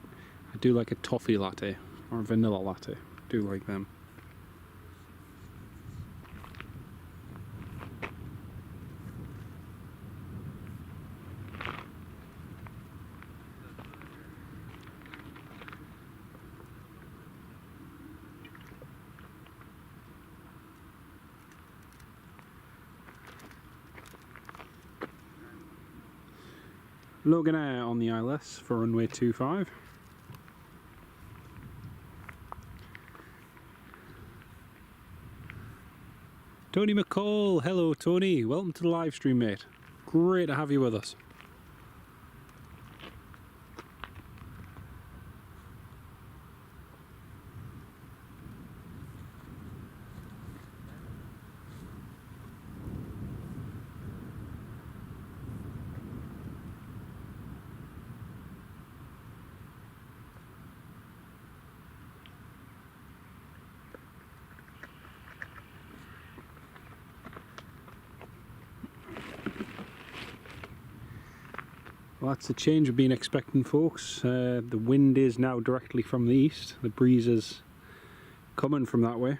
toffee latte or a vanilla latte. I do like them. Logan Air on the ILS for runway 25. Tony McCall, hello Tony, welcome to the live stream, mate. Great to have you with us. Well, that's the change we've been expecting, folks. The wind is now directly from the east. The breeze is coming from that way.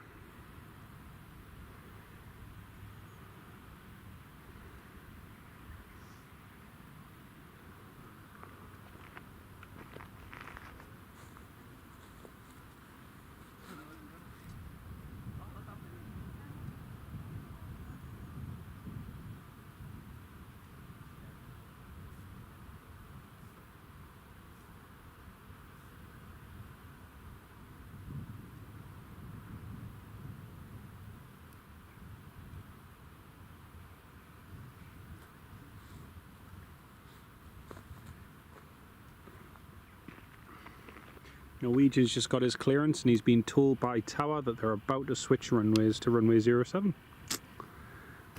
Norwegian's just got his clearance and he's been told by Tower that they're about to switch runways to runway 07.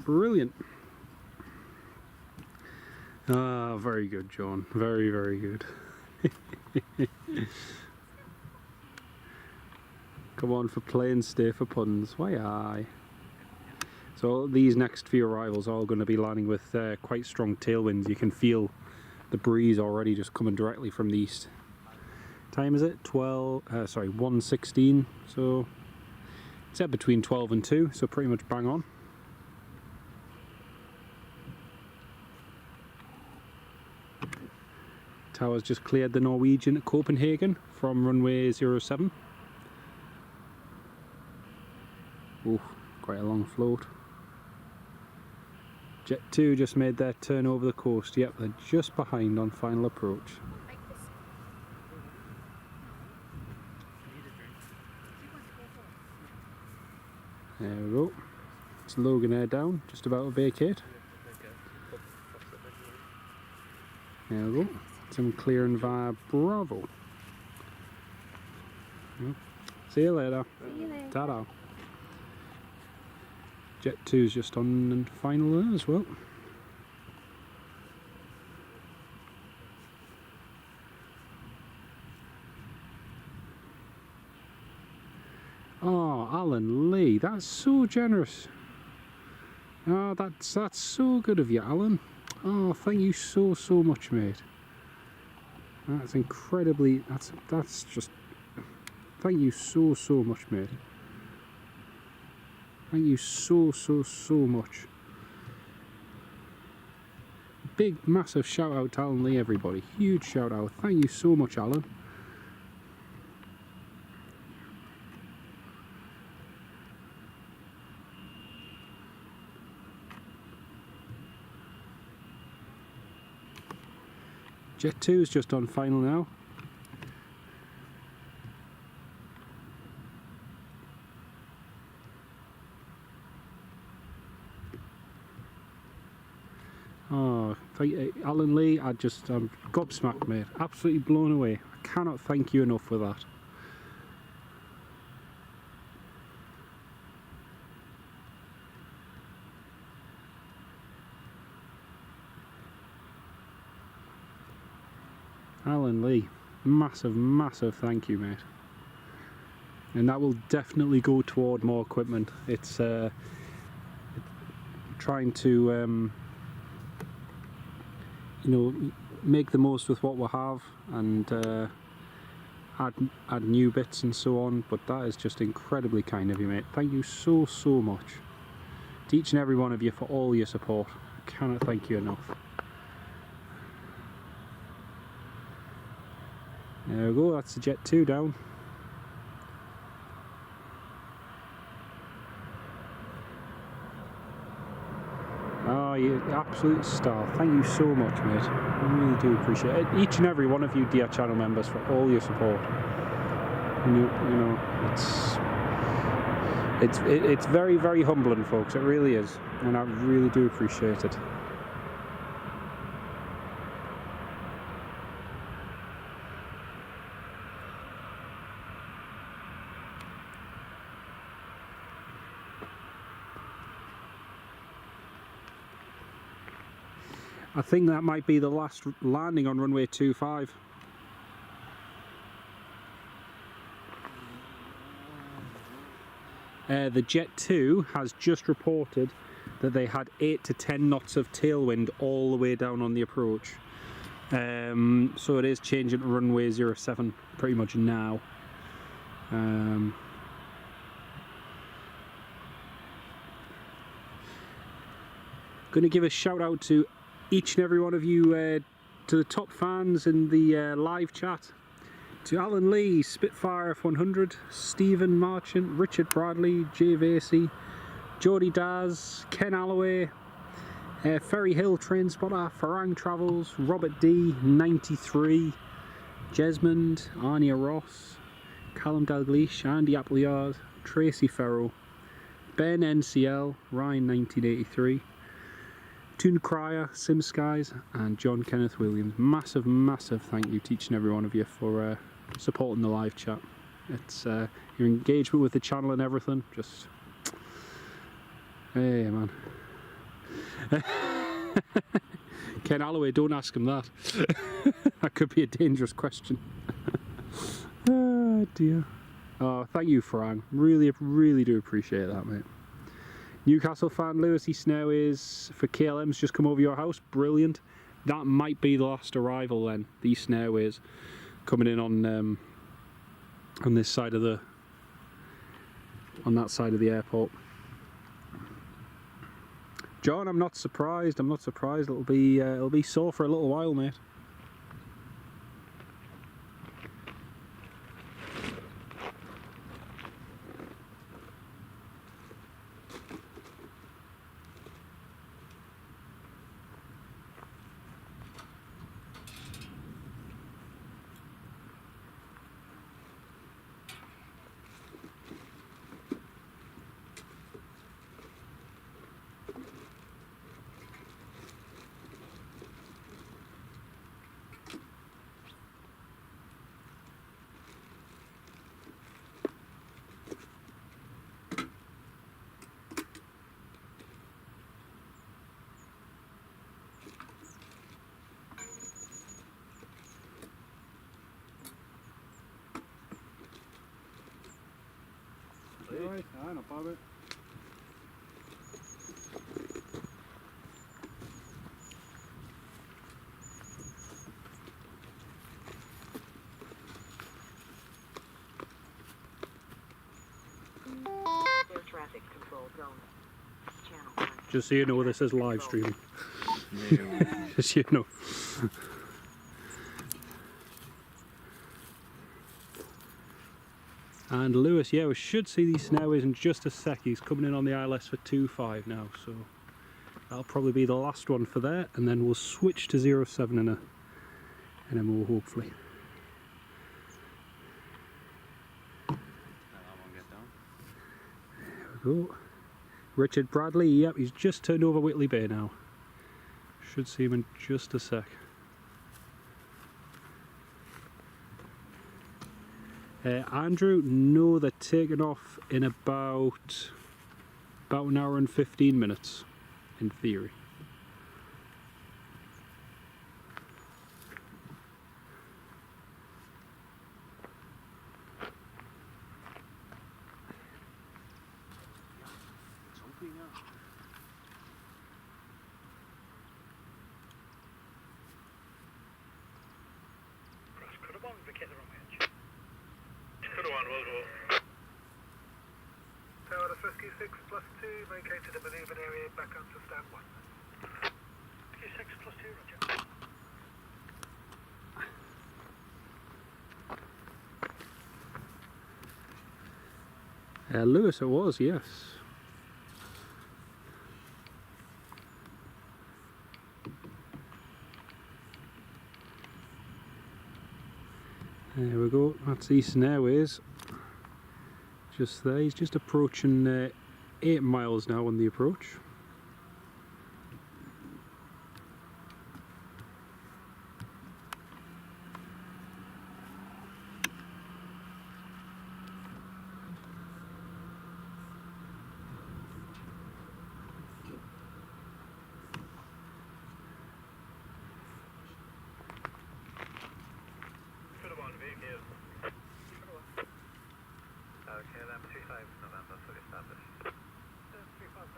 Brilliant. Ah, very good, John. Very, very good. Come on for planes, stay for puns. Why aye. So these next few arrivals are all going to be landing with quite strong tailwinds. You can feel the breeze already just coming directly from the east. Time is it? 1:16, so it's at between 12 and 2, so pretty much bang on. Tower's just cleared the Norwegian at Copenhagen from runway 07. Ooh, quite a long float. Jet 2 just made their turn over the coast. Yep, they're just behind on final approach. There we go. It's Logan Air down, just about to vacate. There we go. Some clearing via Bravo. Yep. See you later. See you later. Ta-da. Jet 2's just on final there as well. Oh, Alan Lee, that's so generous. Oh, that's so good of you, Alan. Oh, thank you so much, mate. That's incredibly. That's just. Thank you so much, mate. Thank you so much. Big, massive shout out to Alan Lee, everybody. Huge shout out. Thank you so much, Alan. Jet 2 is just on final now. Oh, Alan Lee, I'm gobsmacked, mate. Absolutely blown away. I cannot thank you enough for that. Alan Lee, massive thank you, mate. And that will definitely go toward more equipment. It's trying to you know, make the most with what we have and add new bits and so on, but that is just incredibly kind of you, mate. Thank you so much to each and every one of you for all your support. I cannot thank you enough. There we go, that's the Jet 2 down. Oh you're an absolute star. Thank you so much, mate. I really do appreciate it. Each and every one of you dear channel members for all your support. And you know, it's very, very humbling, folks. It really is, and I really do appreciate it. I think that might be the last landing on runway 25. The Jet 2 has just reported that they had 8 to 10 knots of tailwind all the way down on the approach. So it is changing to runway 07 pretty much now. Going to give a shout out to each and every one of you, to the top fans in the live chat. To Alan Lee, Spitfire F100, Stephen Marchant, Richard Bradley, Jay Vasey, Jody Daz, Ken Alloway, Ferry Hill Train Spotter, Farang Travels, Robert D, 93, Jesmond, Arnia Ross, Callum Dalgleish, Andy Appleyard, Tracy Farrell, Ben NCL, Ryan 1983, Toon Cryer, Sim Skies, and John Kenneth Williams. Massive, massive thank you to each and every one of you for supporting the live chat. It's your engagement with the channel and everything. Just, hey man. Ken Alloway, don't ask him that. That could be a dangerous question. Oh dear. Oh, thank you, Frank. Really, really do appreciate that, mate. Newcastle fan Lewis, he snow is for KLM's just come over your house. Brilliant. That might be the last arrival then. The snow is coming in on this side of the, on that side of the airport. John, I'm not surprised. I'm not surprised. It'll be sore for a little while, mate. Alright, no problem. Air traffic control zone. Channel 1. Just so you know, this is live streaming. Yeah. Just so you know. And Lewis, yeah, we should see these snailways in just a sec. He's coming in on the ILS for 2.5 now, so that'll probably be the last one for there, and then we'll switch to 07 in a more, hopefully. There we go. Richard Bradley, yep, he's just turned over Whitley Bay now. Should see him in just a sec. Andrew, no, they're taking off in about an hour and 15 minutes, in theory. Tower Rescue 6 plus 2, vacated the manoeuvre area, back up to stand 1. Rescue 6 plus 2, roger. Lewis, it was, yes. There we go, that's Eastern Airways. Just there, he's just approaching 8 miles now on the approach. Okay, then 25 November, fully established. 35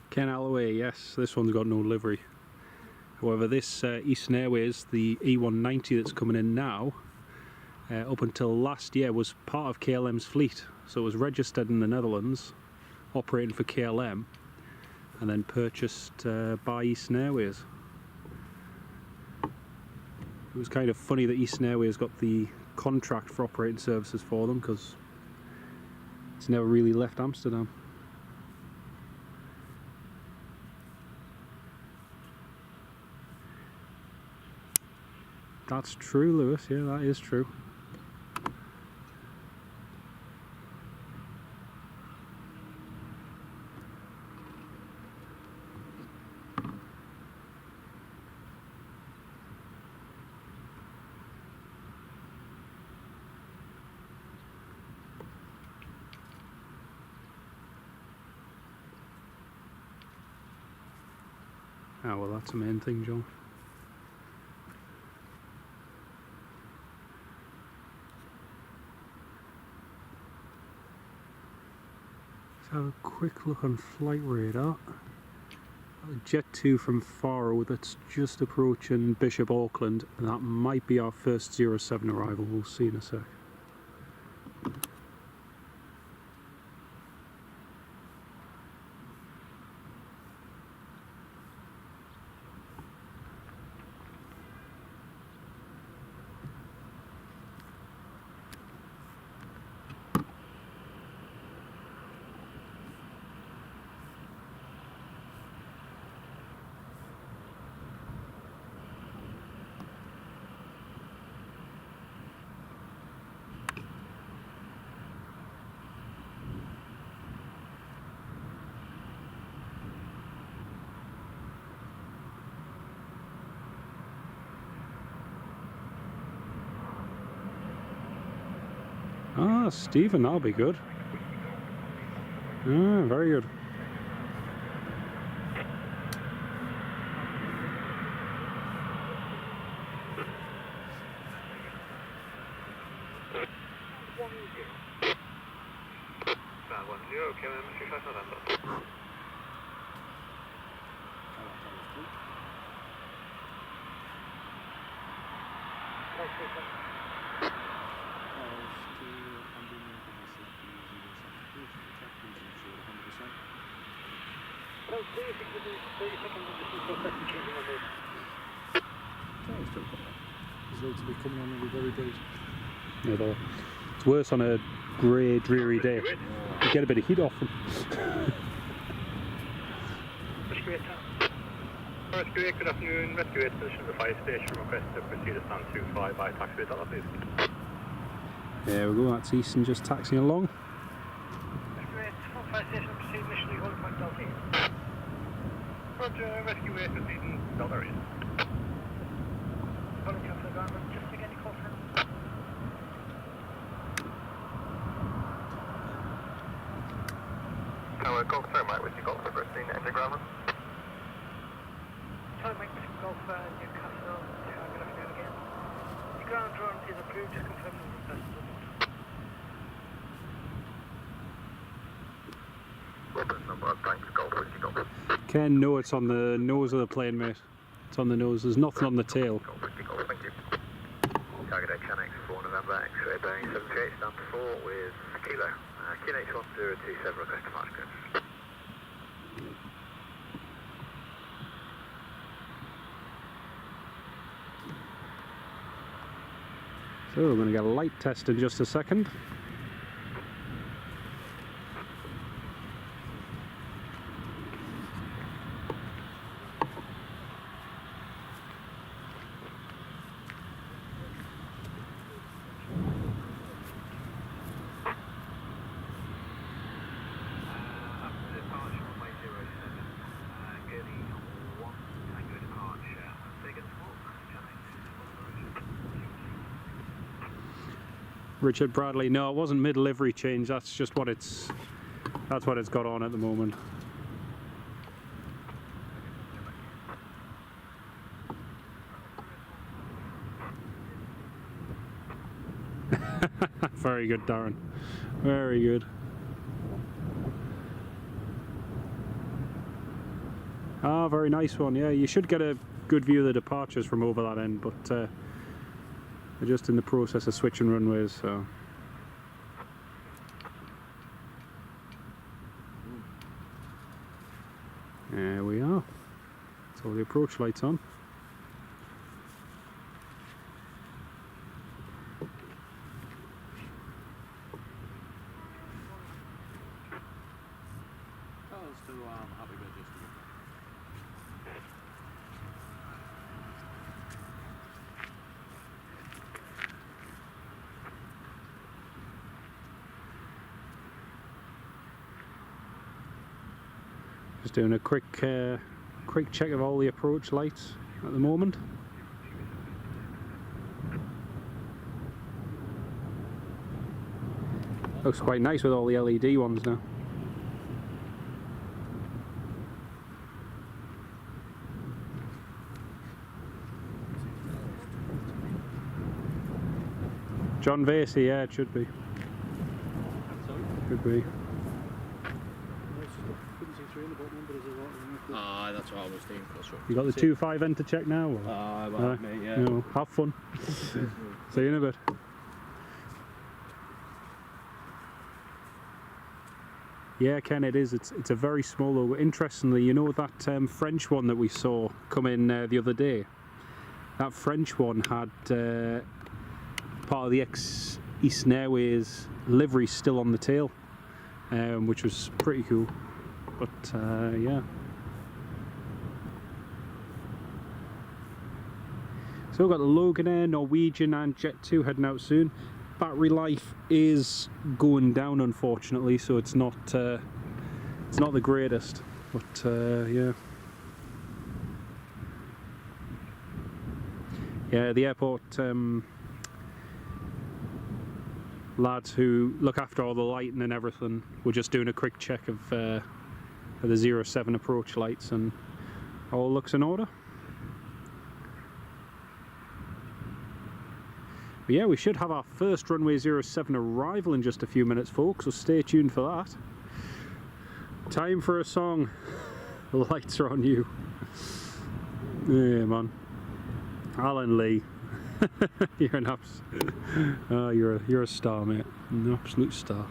Ken Alloway, yes, this one's got no livery. However, this Eastern Airways, the E190 that's coming in now, up until last year was part of KLM's fleet. So it was registered in the Netherlands, operating for KLM, and then purchased by Eastern Airways. It was kind of funny that Eastern Airways got the contract for operating services for them, because it's never really left Amsterdam. That's true, Lewis, yeah, that is true. Ah, well, that's the main thing, John. Let's have a quick look on flight radar. Jet 2 from Faro that's just approaching Bishop Auckland, and that might be our first 07 arrival. We'll see in a sec. Ah, Stephen, that'll be good. Ah, very good. Yeah, it's worse on a grey, dreary day. You get a bit of heat off them. Rescue 8, good afternoon. Rescue 8, position of the fire station. Request to proceed to stand 25 by taxi dollar, please. There we go, that's Easton just taxiing along. Rescue 8, from fire station, proceed initially, hold point Delta. Roger, Rescue 8, proceeding Delta East. Volunteer for the ground, just again, you call for Tower Golf, sorry, Mike, Whiskey Golf, for proceeding, enter ground. Tower Mike, Whiskey Golf, Newcastle, good afternoon again. The ground drone is approved, just confirming the best. Ken, no, it's on the nose of the plane, mate. It's on the nose, there's nothing on the tail. Thank you. Target X10X 4 November, X-ray bearing 738, stand 4 with Kilo. QNH 1027, request to march clearance. So we're going to get a light test in just a second. Richard Bradley, no, it wasn't mid-livery change. That's just what it's got on at the moment. Very good, Darren. Very good. Ah, very nice one. Yeah, you should get a good view of the departures from over that end, but they're just in the process of switching runways, so. There we are. That's all the approach lights on. Just doing a quick check of all the approach lights at the moment. Looks quite nice with all the LED ones now. John Vasey, yeah, it should be. Could be. Ah, that's what I was thinking. You got the 2.5 enter check now? Or? Ah, well, mate, yeah. No, have fun. See you in a bit. Yeah, Ken, it is. It's a very small logo. Interestingly, you know that French one that we saw come in the other day? That French one had part of the ex-Eastern Airways livery still on the tail, which was pretty cool. But yeah. So we've got the Logan Air, Norwegian and Jet2 heading out soon. Battery life is going down, unfortunately, so it's not the greatest. But yeah. Yeah, the airport lads who look after all the lighting and everything were just doing a quick check of the 07 approach lights, and all looks in order. But yeah, we should have our first runway 07 arrival in just a few minutes, folks, so stay tuned for that. Time for a song. The lights are on you. Yeah, man. Alan Lee. You're an you're a star, mate. An absolute star.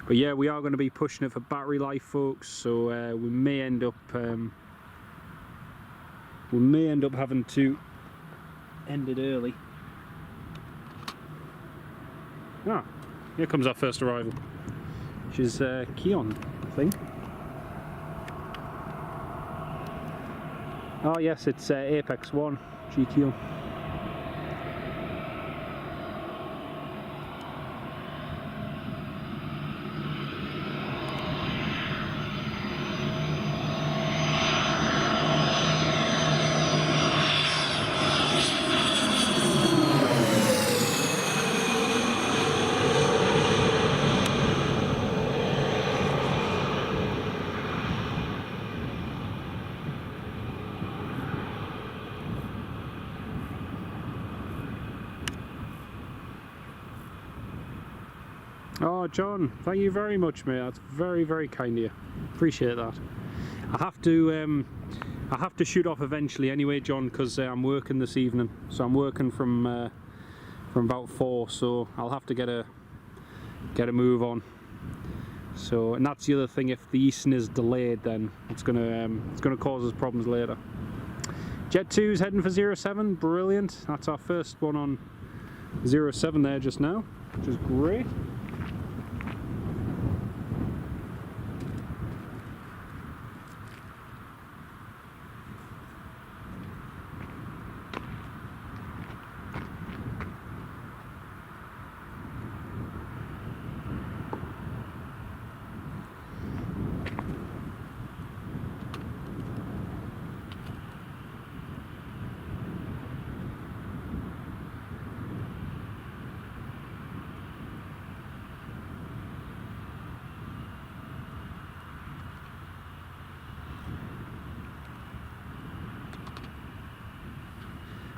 But yeah, we are going to be pushing it for battery life, folks, so we may end up having to end it early. Ah, here comes our first arrival, which is Keon, I think. Oh yes, it's Apex 1 GTO. Oh, John, thank you very much, mate. That's very, very kind of you. Appreciate that. I have to shoot off eventually anyway, John, because I'm working this evening. So I'm working from about 4, so I'll have to get a move on. So, and that's the other thing. If the Eastern is delayed, then it's gonna cause us problems later. Jet 2's heading for 07, brilliant. That's our first one on 07 there just now, which is great.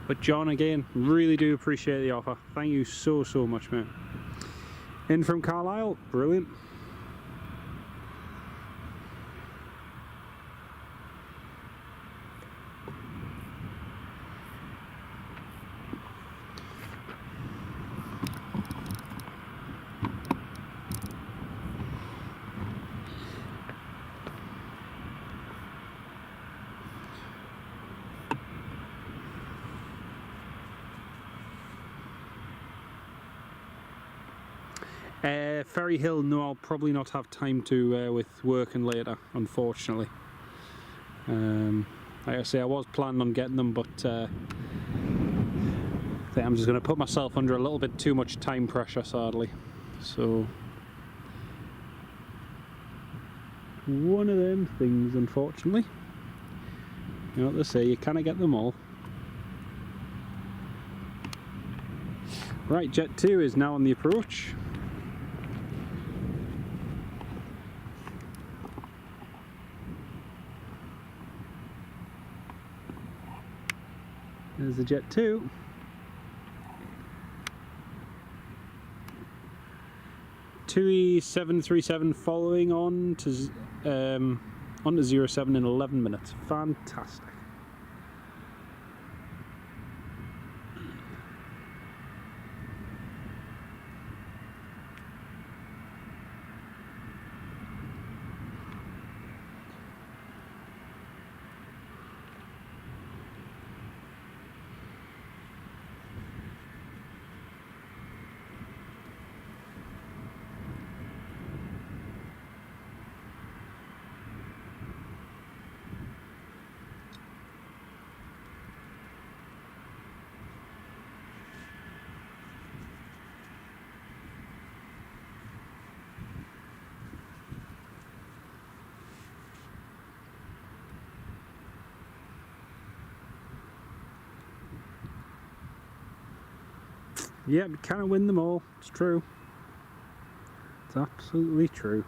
But John, again, really do appreciate the offer. Thank you so much, mate. In from Carlisle, brilliant. Ferry Hill, no, I'll probably not have time to with working later, unfortunately. Like I say, I was planning on getting them, but I think I'm just going to put myself under a little bit too much time pressure, sadly. So, one of them things, unfortunately. You know what they say, you can't get them all. Right, Jet 2 is now on the approach. There's the Jet 2. TUI 737 following on to onto 07 in 11 minutes. Fantastic. Yeah, we cannot win them all. It's true. It's absolutely true.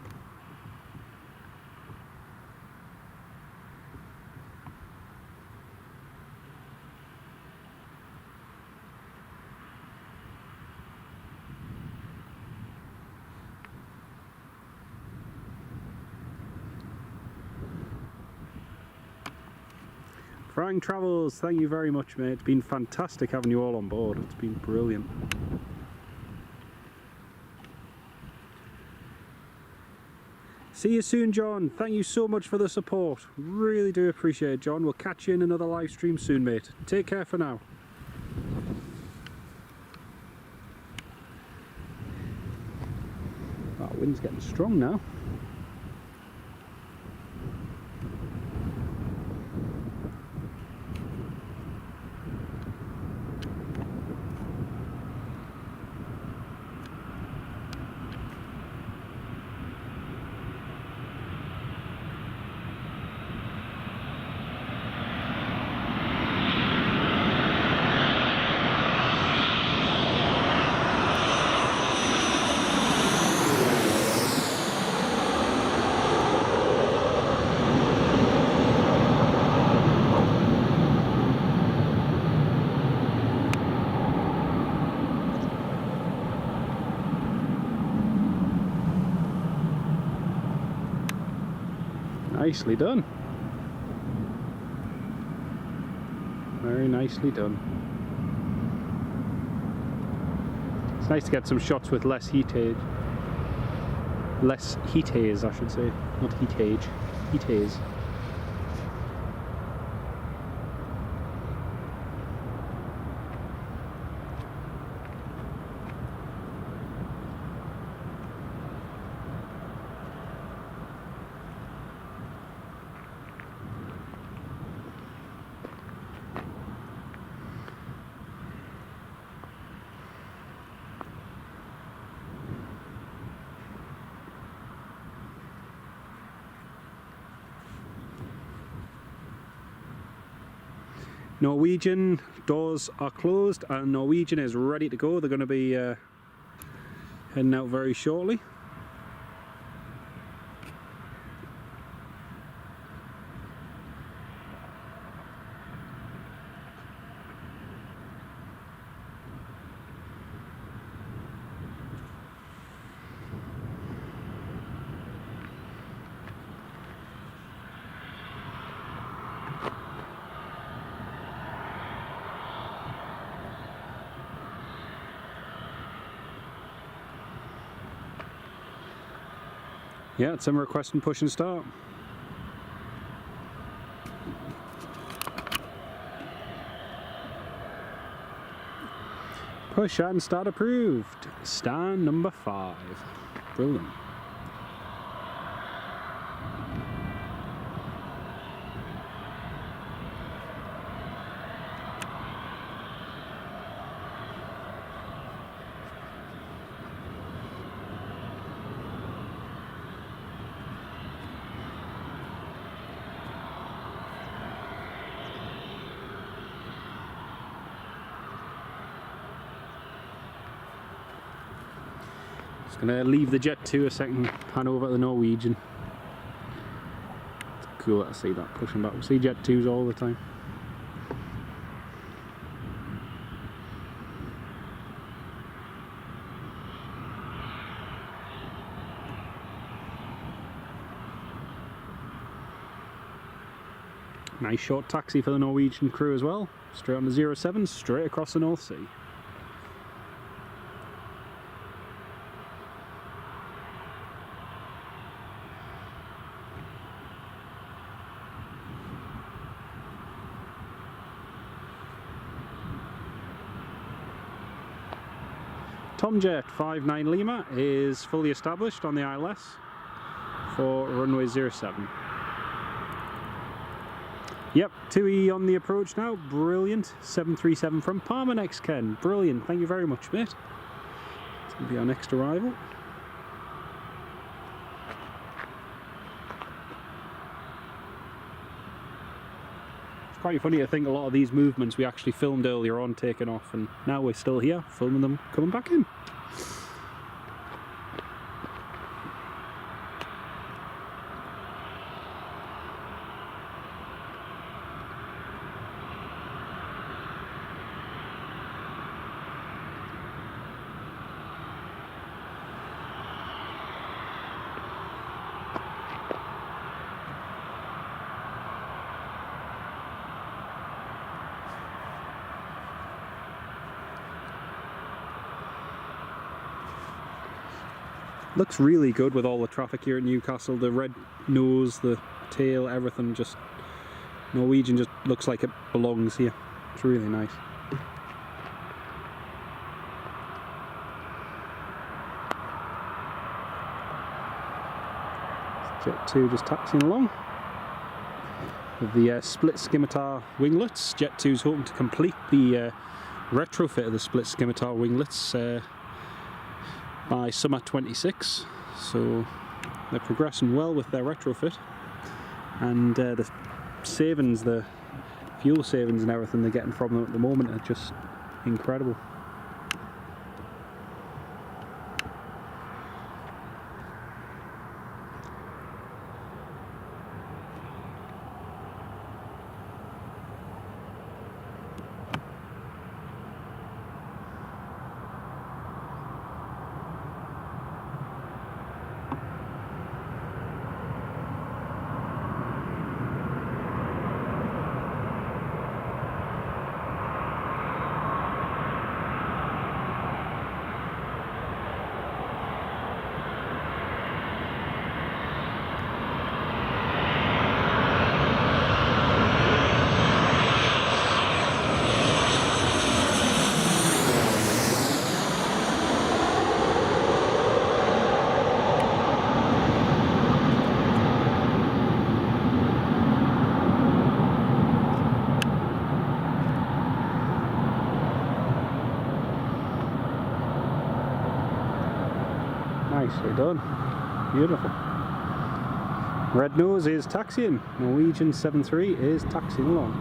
Frank Travels, thank you very much, mate. It's been fantastic having you all on board. It's been brilliant. See you soon, John. Thank you so much for the support. Really do appreciate it, John. We'll catch you in another live stream soon, mate. Take care for now. That wind's getting strong now. Nicely done. Very nicely done. It's nice to get some shots with less heatage. Less heat haze, I should say. Not heat haze. Heat haze. Norwegian doors are closed and Norwegian is ready to go. They're going to be heading out very shortly. Yeah, it's Emirates request and push and start. Push and start approved. Stand number 5. Brilliant. Just gonna leave the Jet 2 a second, hand over to the Norwegian. It's cool to see that pushing back. We see Jet 2s all the time. Nice short taxi for the Norwegian crew as well. Straight on the 07, straight across the North Sea. Tomjet 59 Lima is fully established on the ILS for runway 07. Yep, TUI on the approach now, brilliant. 737 from Palma next, Ken. Brilliant, thank you very much, mate. It's going to be our next arrival. It's quite funny to think a lot of these movements we actually filmed earlier on taking off, and now we're still here filming them coming back in. Looks really good with all the traffic here at Newcastle. The red nose, the tail, everything, just Norwegian just looks like it belongs here. It's really nice. Jet 2 just taxiing along with the split scimitar winglets. Jet 2's hoping to complete the retrofit of the split scimitar winglets by summer 26, so they're progressing well with their retrofit, and the savings, the fuel savings and everything they're getting from them at the moment are just incredible. Nicely done. Beautiful. Red nose is taxiing. Norwegian 73 is taxiing along.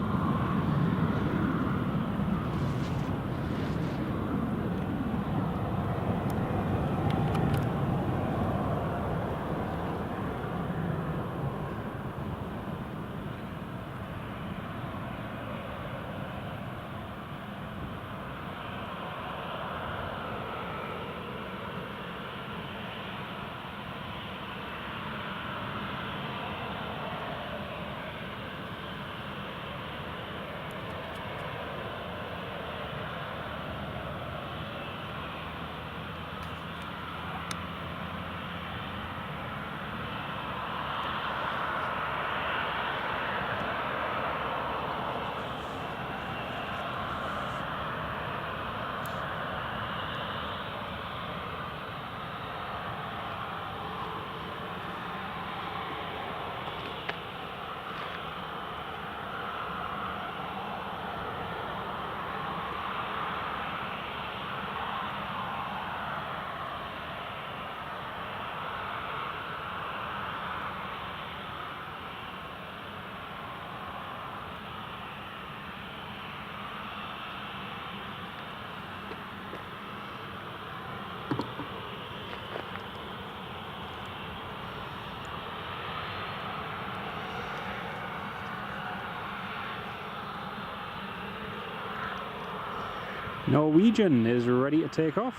Norwegian is ready to take off.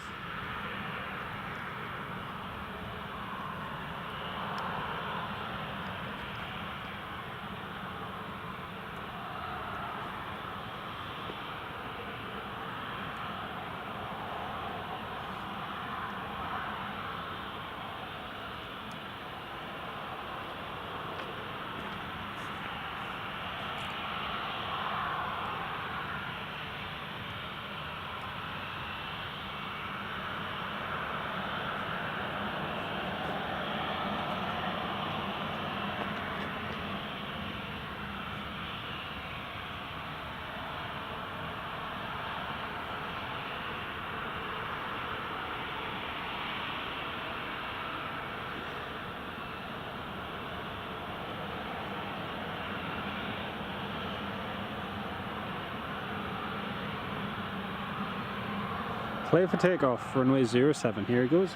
Clear for takeoff, runway 07, here he goes.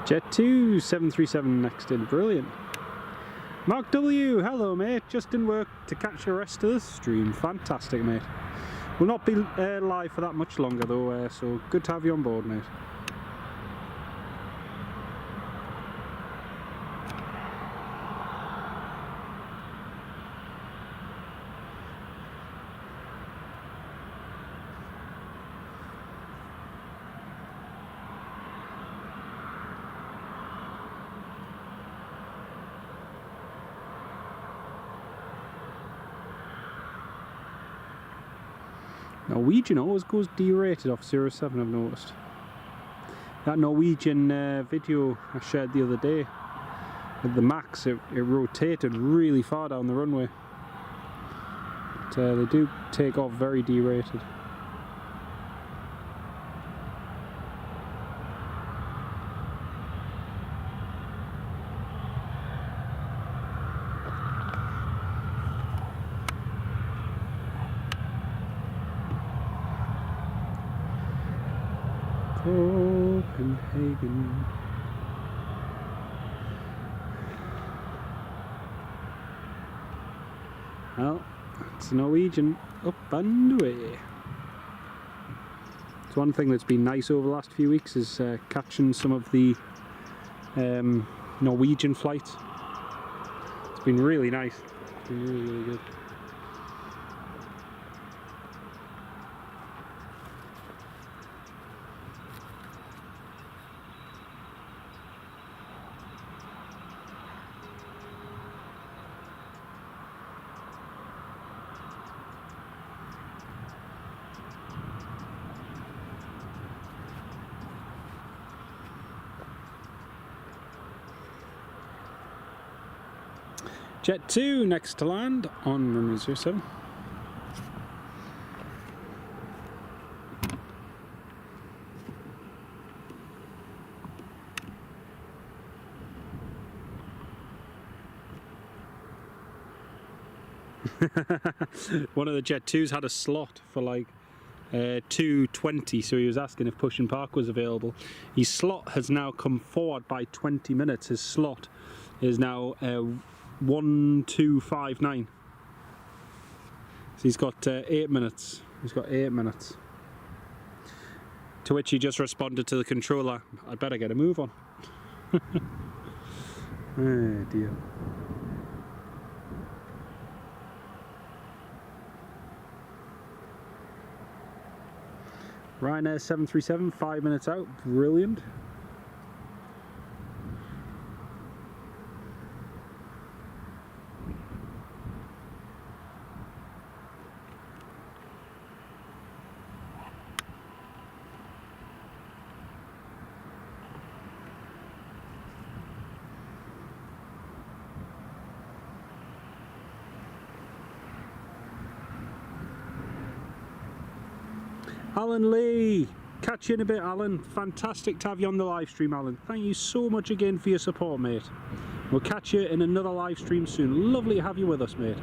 Jet 2, 737 next in, brilliant. Mark W, hello mate, just in work to catch the rest of the stream. Fantastic mate. We'll not be live for that much longer though, so good to have you on board mate. Norwegian always goes derated off 07, I've noticed. That Norwegian video I shared the other day with the Max, it rotated really far down the runway. But they do take off very derated. Copenhagen. Well, it's Norwegian up and away. It's one thing that's been nice over the last few weeks is catching some of the Norwegian flights. It's been really nice. It's been really, really good. Jet 2 next to land on runway 07. One of the Jet 2s had a slot for like 2:20, so he was asking if push and park was available. His slot has now come forward by 20 minutes. His slot is now 1259. So he's got 8 minutes. He's got 8 minutes. To which he just responded to the controller, I'd better get a move on. Oh dear. Ryanair 737, 5 minutes out, brilliant. Alan Lee, catch you in a bit, Alan. Fantastic to have you on the live stream, Alan. Thank you so much again for your support, mate. We'll catch you in another live stream soon. Lovely to have you with us, mate.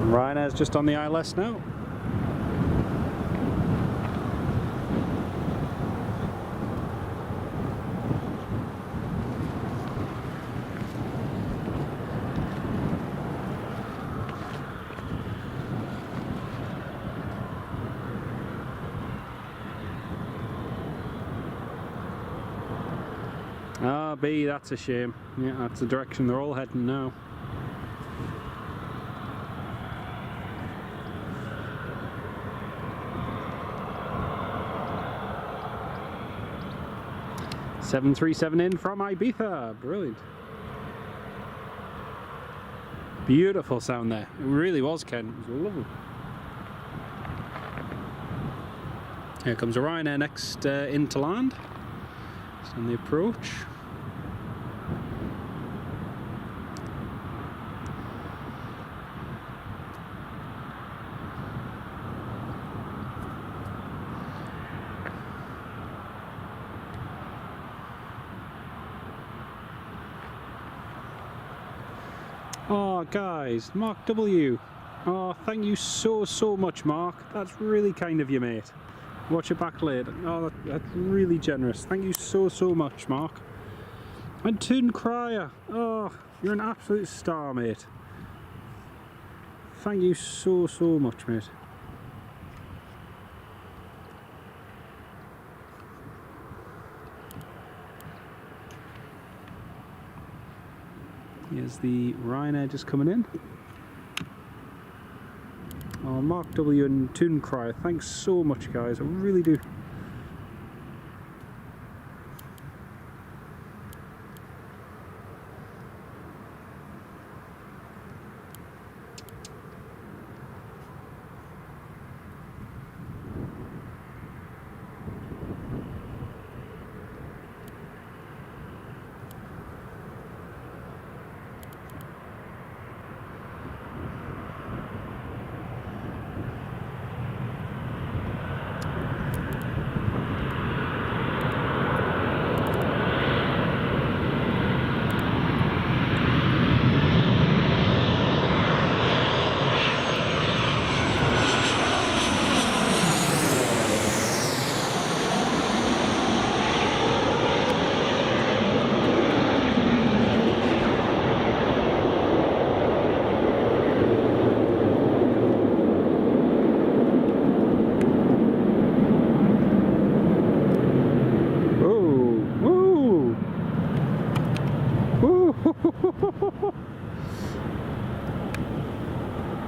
Ryanair's just on the ILS now. Ah, B, that's a shame. Yeah, that's the direction they're all heading now. "737 in from Ibiza." Brilliant. Beautiful sound there. It really was, Ken. It was lovely. Here comes a Ryanair next into land. It's on the approach. Oh, guys, Mark W. Oh, thank you so much, Mark. That's really kind of you, mate. Watch it back later. Oh, that's really generous. Thank you so much, Mark. And Toon Crier. Oh, you're an absolute star, mate. Thank you so much, mate. Here's the Ryanair just coming in. Oh, Mark W and Toon Crier, thanks so much, guys. I really do.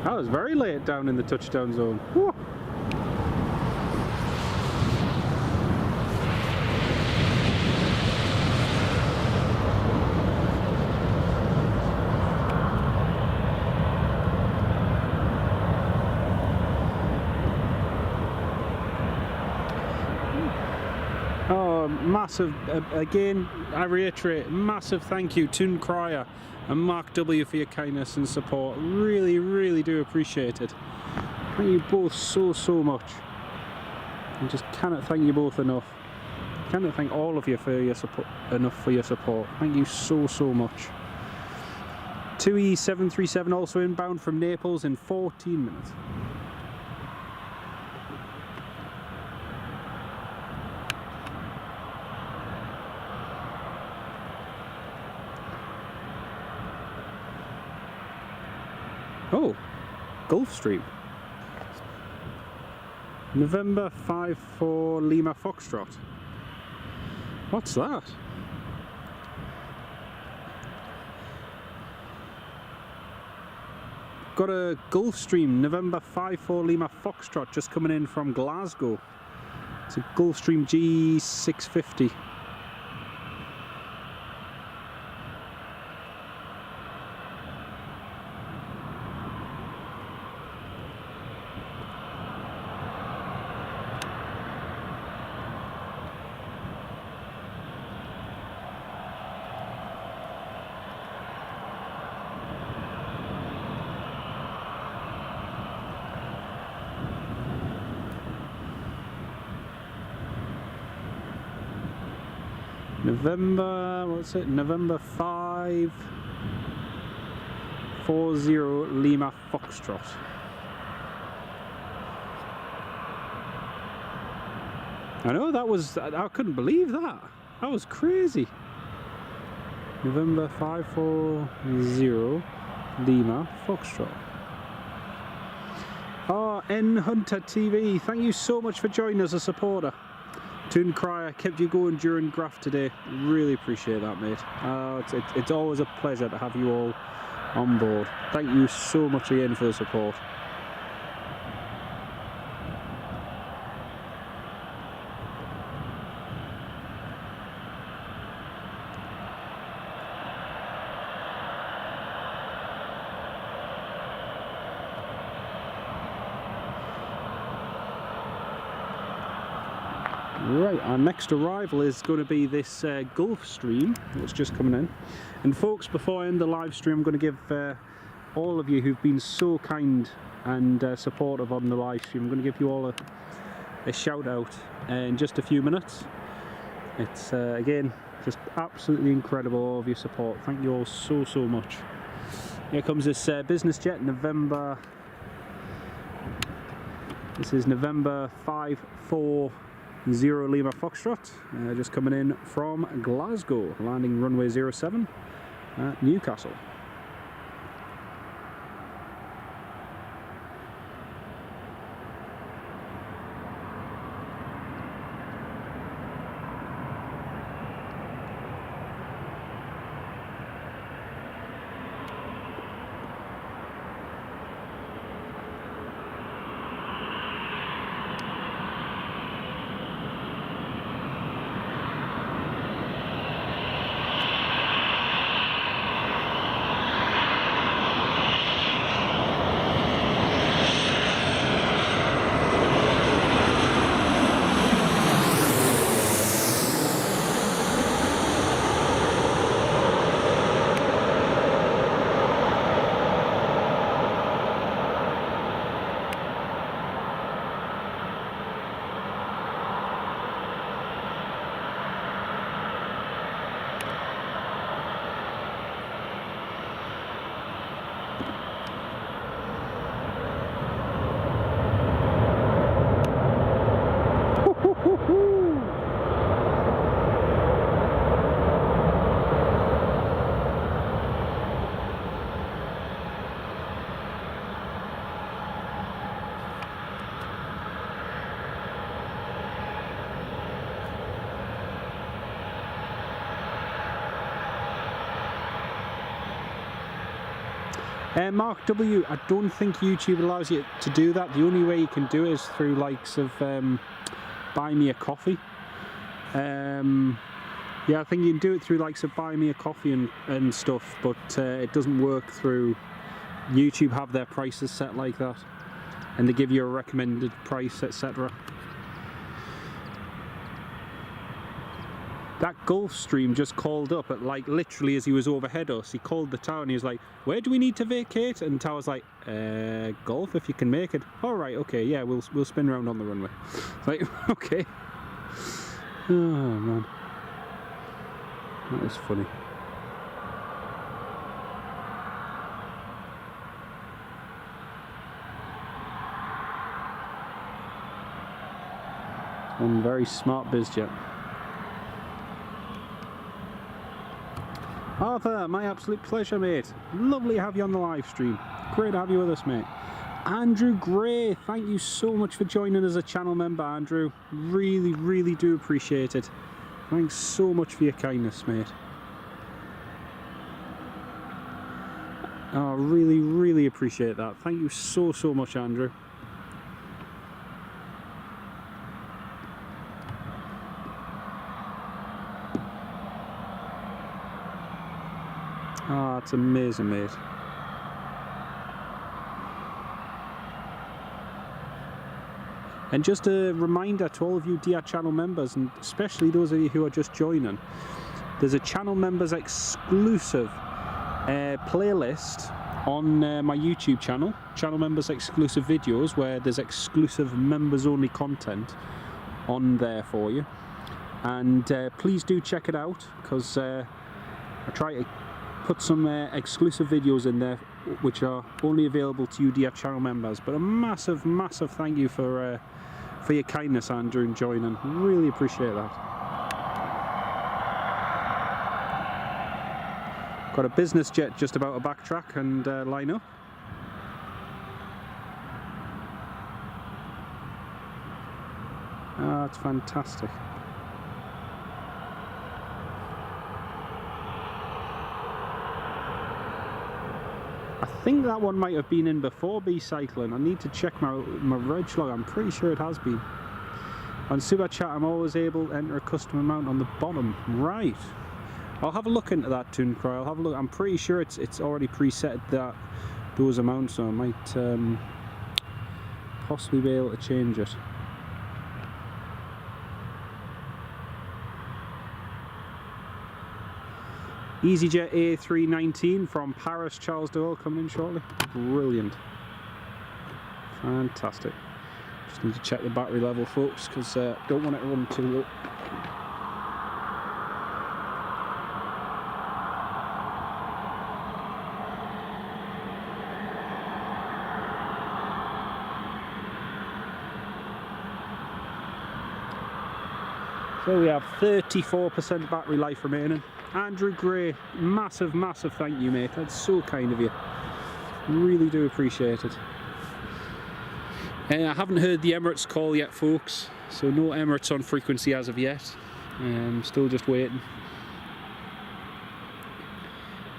That was very late down in the touchdown zone. Woo. Oh, massive, again, I reiterate, massive thank you, Toon Crier and Mark W for your kindness and support. Really do appreciate it. Thank you both so much. I just cannot thank you both enough. Can't thank all of you for your support enough for your support. Thank you so much. TUI 737 also inbound from Naples in 14 minutes. Oh, Gulfstream. November 5-4 Lima Foxtrot. What's that? Got a Gulfstream November 5-4 Lima Foxtrot just coming in from Glasgow. It's a Gulfstream G650. November 5-40 Lima Foxtrot. I know, I couldn't believe that. That was crazy. November 540 Lima Foxtrot. Oh, N Hunter TV, thank you so much for joining as a supporter. Toon Crier kept you going during Graph today. Really appreciate that, mate. It's always a pleasure to have you all on board. Thank you so much again for the support. Right, our next arrival is going to be this Gulfstream that's just coming in. And folks, before I end the live stream, I'm going to give all of you who've been so kind and supportive on the live stream, I'm going to give you all a shout out in just a few minutes. It's again just absolutely incredible, all of your support. Thank you all so much. Here comes this business jet, November. This is November 5-4 Lima Foxtrot, just coming in from Glasgow, landing runway 07 at Newcastle. Mark W, I don't think YouTube allows you to do that. The only way you can do it is through likes of Buy Me a Coffee. Yeah, I think you can do it through likes of Buy Me a Coffee and stuff, but it doesn't work through YouTube. Have their prices set like that, and they give you a recommended price, etc. That Gulfstream just called up at, like, literally as he was overhead us. He called the tower and he was like, "Where do we need to vacate?" And the tower's like, Gulf, if you can make it. All right, okay, yeah, we'll spin around on the runway. It's like, okay. Oh man, that is funny. One very smart bizjet. Arthur, my absolute pleasure, mate. Lovely to have you on the live stream. Great to have you with us, mate. Andrew Gray, thank you so much for joining as a channel member, Andrew. Really, really do appreciate it. Thanks so much for your kindness, mate. Oh, really, really appreciate that. Thank you so, so much, Andrew. Ah, it's amazing, mate. And just a reminder to all of you DR channel members, and especially those of you who are just joining, there's a channel members exclusive playlist on my YouTube channel, channel members exclusive videos, where there's exclusive members only content on there for you. And please do check it out, because I try to put some exclusive videos in there which are only available to you DR channel members. But a massive, massive thank you for your kindness, Andrew, in joining. Really appreciate that. Got a business jet just about to backtrack and line up. Ah, it's fantastic. I think that one might have been in before B-Cycling. I need to check my reg log. I'm pretty sure it has been. On Super Chat, I'm always able to enter a custom amount on the bottom. Right. I'll have a look into that, Tooncry. I'll have a look. I'm pretty sure it's already preset those amounts, so I might possibly be able to change it. EasyJet A319 from Paris, Charles de Gaulle, coming in shortly. Brilliant. Fantastic. Just need to check the battery level, folks, because don't want it to run too low. So we have 34% battery life remaining. Andrew Gray, massive, massive thank you, mate. That's so kind of you. Really do appreciate it. I haven't heard the Emirates call yet, folks. So no Emirates on frequency as of yet. Still just waiting.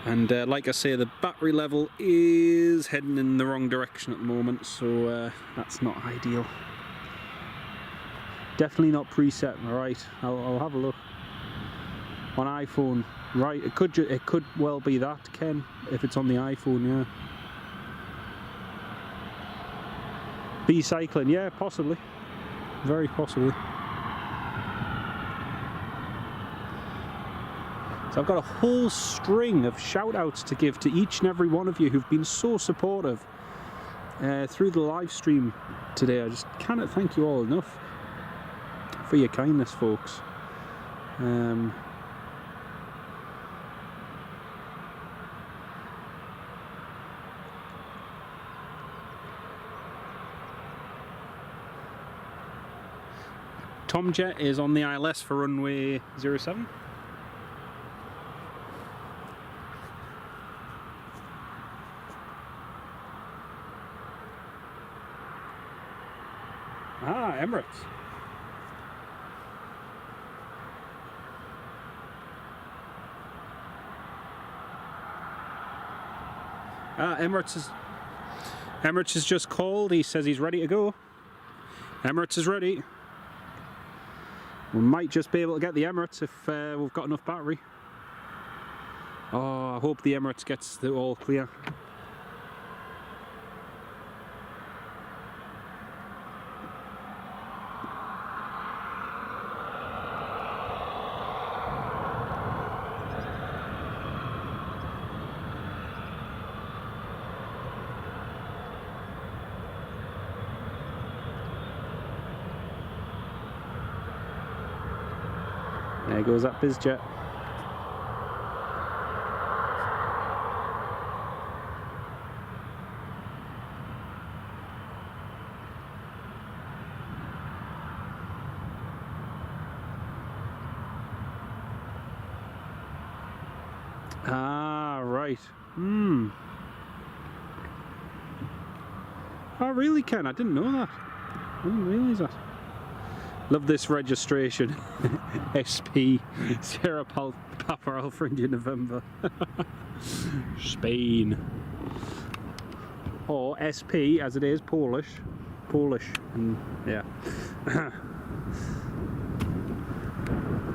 And like I say, the battery level is heading in the wrong direction at the moment. So that's not ideal. Definitely not preset. All right, I'll have a look. On iPhone, right? It could well be that, Ken, if it's on the iPhone, yeah. B-Cycling, yeah, possibly, very possibly. So I've got a whole string of shout-outs to give to each and every one of you who've been so supportive through the live stream today. I just cannot thank you all enough for your kindness, folks. Tom Jet is on the ILS for runway 07. Ah, Emirates. Emirates is just called. He says he's ready to go. Emirates is ready. We might just be able to get the Emirates if we've got enough battery. Oh, I hope the Emirates gets the all clear. There goes that bizjet. Ah, right. Oh, really, Ken? I didn't know that. I didn't realise that. Love this registration. SP Sierra Papa Alpha India November. Spain. Or SP as it is, Polish. Polish. And yeah.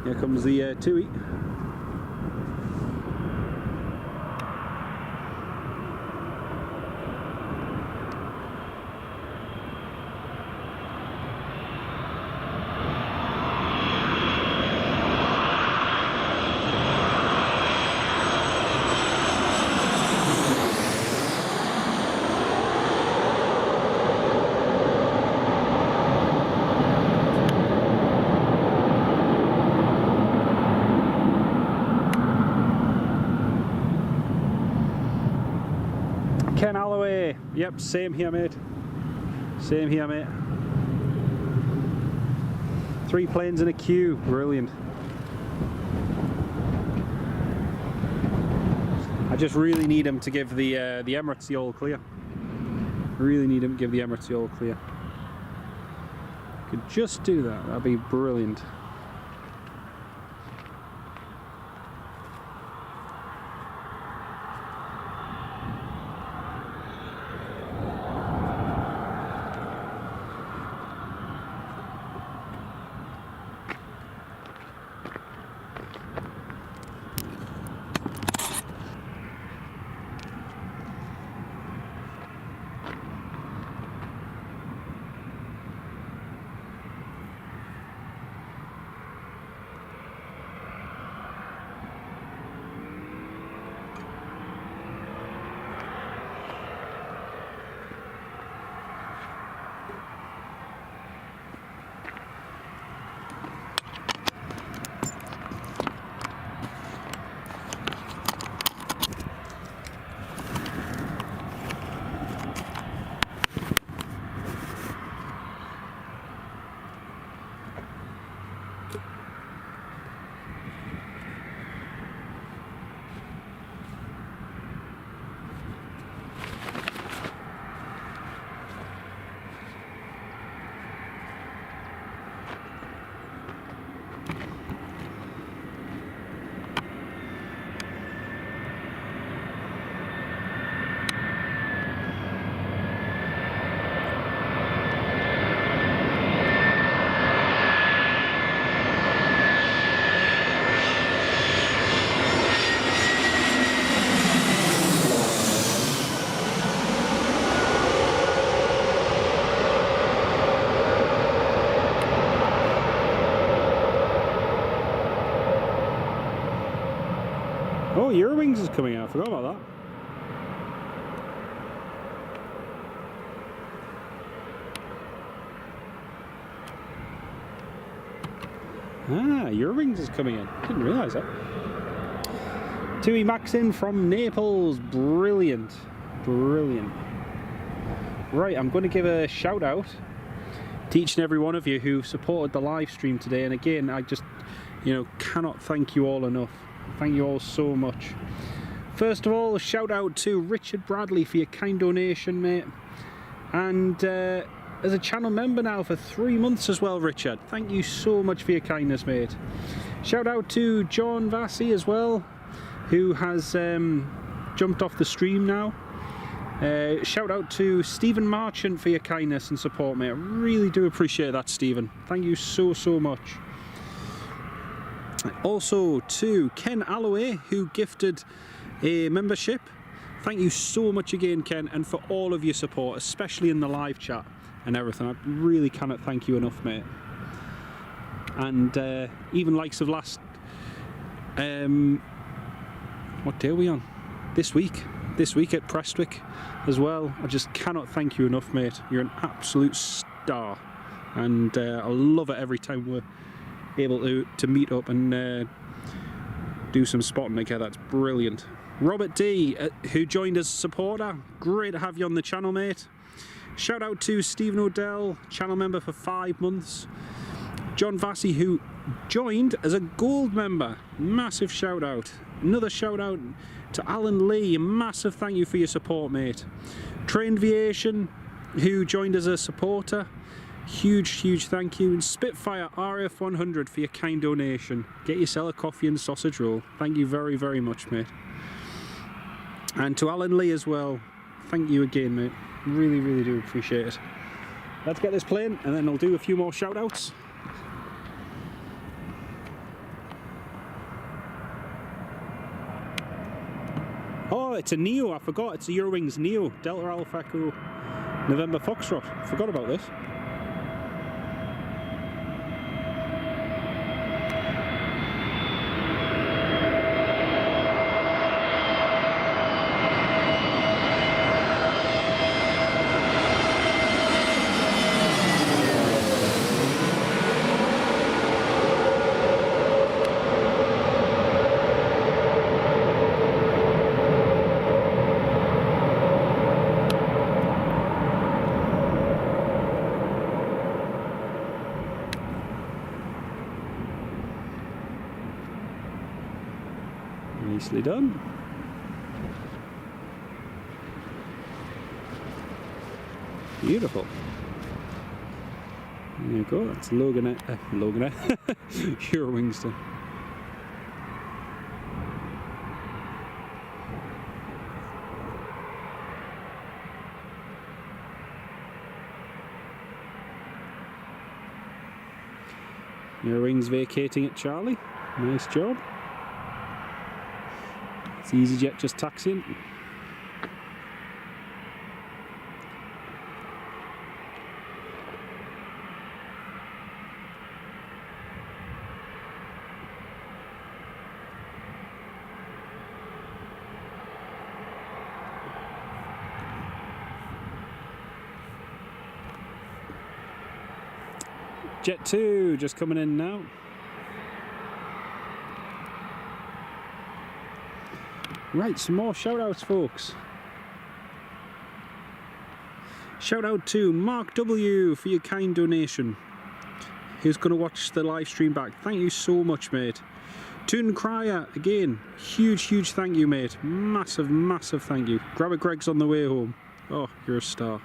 Here comes the TUI. Ken Alloway, yep, same here, mate. Same here, mate. 3 planes in a queue, brilliant. I just really need him to give the Emirates the all clear. Really need him to give the Emirates the all clear. Could just do that, that'd be brilliant. Oh, Eurowings is coming out. I forgot about that. Ah, Eurowings is coming in. Didn't realise that. TUI Max in from Naples. Brilliant. Brilliant. Right, I'm going to give a shout out to each and every one of you who supported the live stream today. And again, I just, cannot thank you all enough. Thank you all so much. First of all, a shout out to Richard Bradley for your kind donation, mate. And as a channel member now for 3 months as well, Richard. Thank you so much for your kindness, mate. Shout out to John Vassy as well, who has jumped off the stream now. Shout out to Stephen Marchant for your kindness and support, mate. I really do appreciate that, Stephen. Thank you so, so much. Also to Ken Alloway, who gifted a membership. Thank you so much again, Ken, and for all of your support, especially in the live chat and everything. I really cannot thank you enough, mate. And even likes of last what day are we on? This week at Prestwick as well. I just cannot thank you enough, mate. You're an absolute star, and I love it every time able to meet up and do some spotting together. That's brilliant. Robert D, who joined as a supporter, great to have you on the channel, mate. Shout out to Stephen O'Dell, channel member for 5 months. John Vassy, who joined as a gold member, massive shout out. Another shout out to Alan Lee, a massive thank you for your support, mate. Trained Aviation, who joined as a supporter, huge thank you. And Spitfire RF 100 for your kind donation. Get yourself a coffee and sausage roll. Thank you very much, mate. And to Alan Lee as well, thank you again, mate. Really do appreciate it. Let's get this playing and then I'll do a few more shout outs. Oh, it's a Neo, I forgot. It's a Eurowings Neo, Delta Alpha Echo November Foxtrot. Forgot about this. Nicely done. Beautiful. There you go, that's Logan Air, Logan Air, Eurowings done. Eurowings vacating at Charlie, nice job. It's EasyJet just taxiing. Jet 2 just coming in now. Right, some more shout outs, folks. Shout out to Mark W for your kind donation. Who's going to watch the live stream back? Thank you so much, mate. Toon Crier, again, huge thank you, mate. Massive thank you. Grab a Greg's on the way home. Oh, you're a star.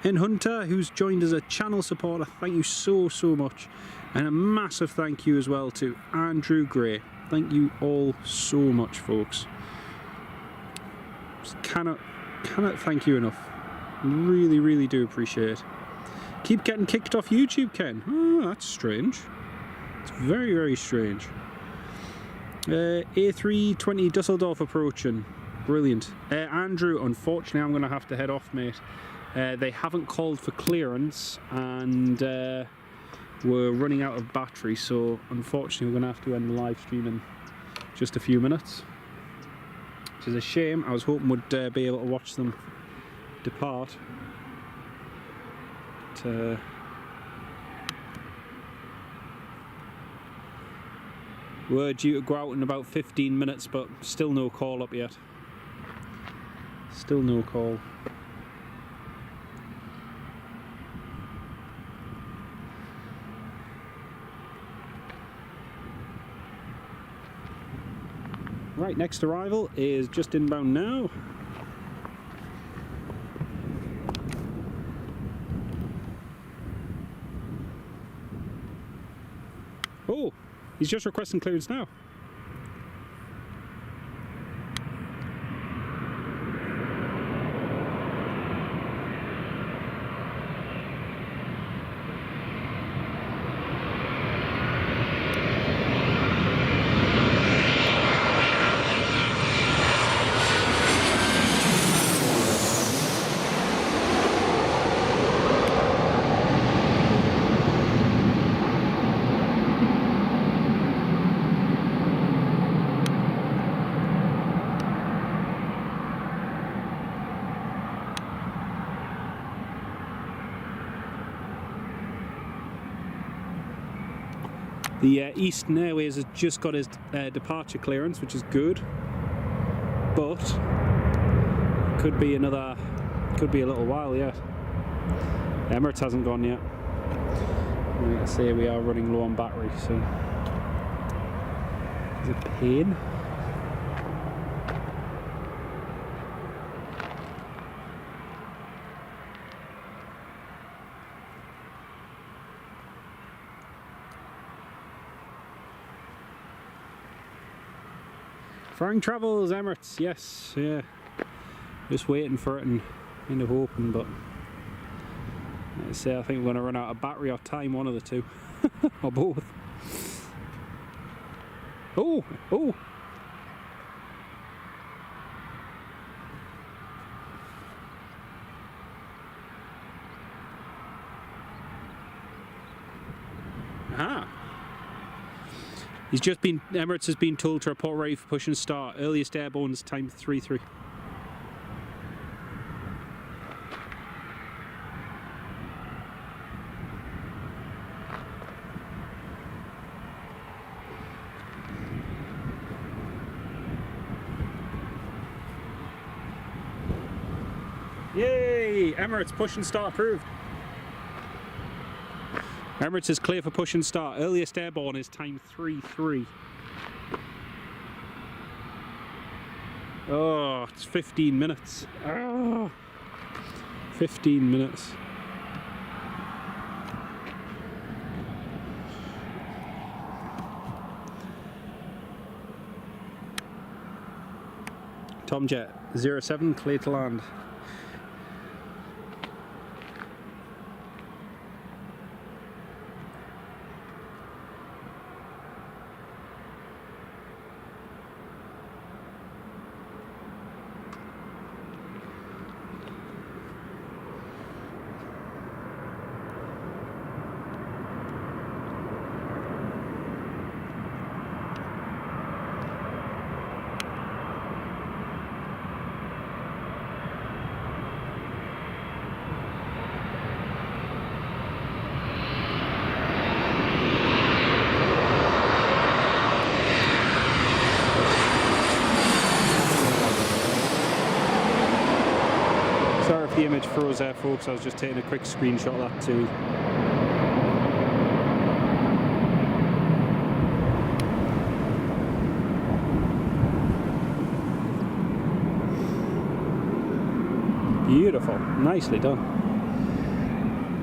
And Hunter, who's joined as a channel supporter, thank you so much. And a massive thank you as well to Andrew Gray. Thank you all so much, folks. Just cannot thank you enough. Really do appreciate it. Keep getting kicked off YouTube, Ken. Oh, that's strange. It's very strange. A320 Dusseldorf approaching. Brilliant. Andrew, unfortunately I'm going to have to head off, mate. They haven't called for clearance and we're running out of battery, so unfortunately we're going to have to end the live stream in just a few minutes. Which is a shame. I was hoping we'd be able to watch them depart. But, we're due to go out in about 15 minutes, but still no call up yet. Still no call. Right, next arrival is just inbound now. Oh, he's just requesting clearance now. The Eastern Airways has just got his departure clearance, which is good, but could be a little while yet. Emirates hasn't gone yet. Like I say, we are running low on battery, so it's a pain. Flying Travels, Emirates, yes, yeah. Just waiting for it and kind of hoping, but let's say I think we're going to run out of battery or time, one of the two, or both. Oh, oh! Aha! Emirates has been told to report ready for push and start. Earliest airborne is time 3-3. Yay! Emirates push and start approved. Emirates is clear for push and start. Earliest airborne is time 3-3. Oh, it's 15 minutes. Oh, 15 minutes. Tomjet 07, clear to land. Sorry if the image froze there, folks. I was just taking a quick screenshot of that too. Beautiful. Nicely done.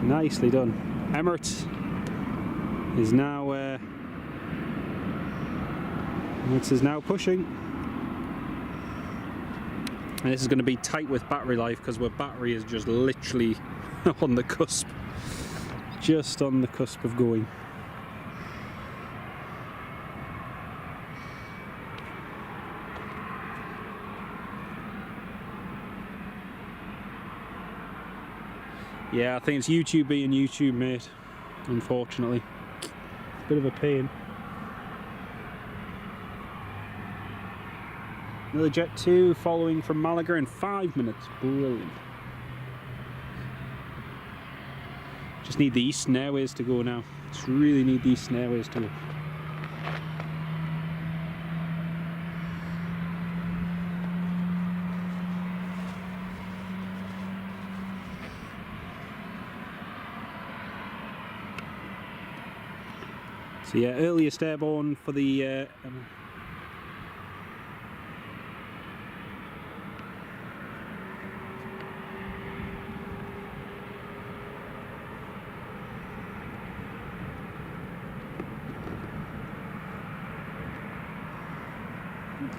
Nicely done. Emirates is now pushing. And this is going to be tight with battery life because our battery is just literally on the cusp. Just on the cusp of going. Yeah, I think it's YouTube being YouTube, mate. Unfortunately. It's a bit of a pain. Another Jet 2 following from Malaga in 5 minutes. Brilliant. Just need the Eastern Airways to go now. Just really need the Eastern Airways to go. So yeah, earliest airborne for the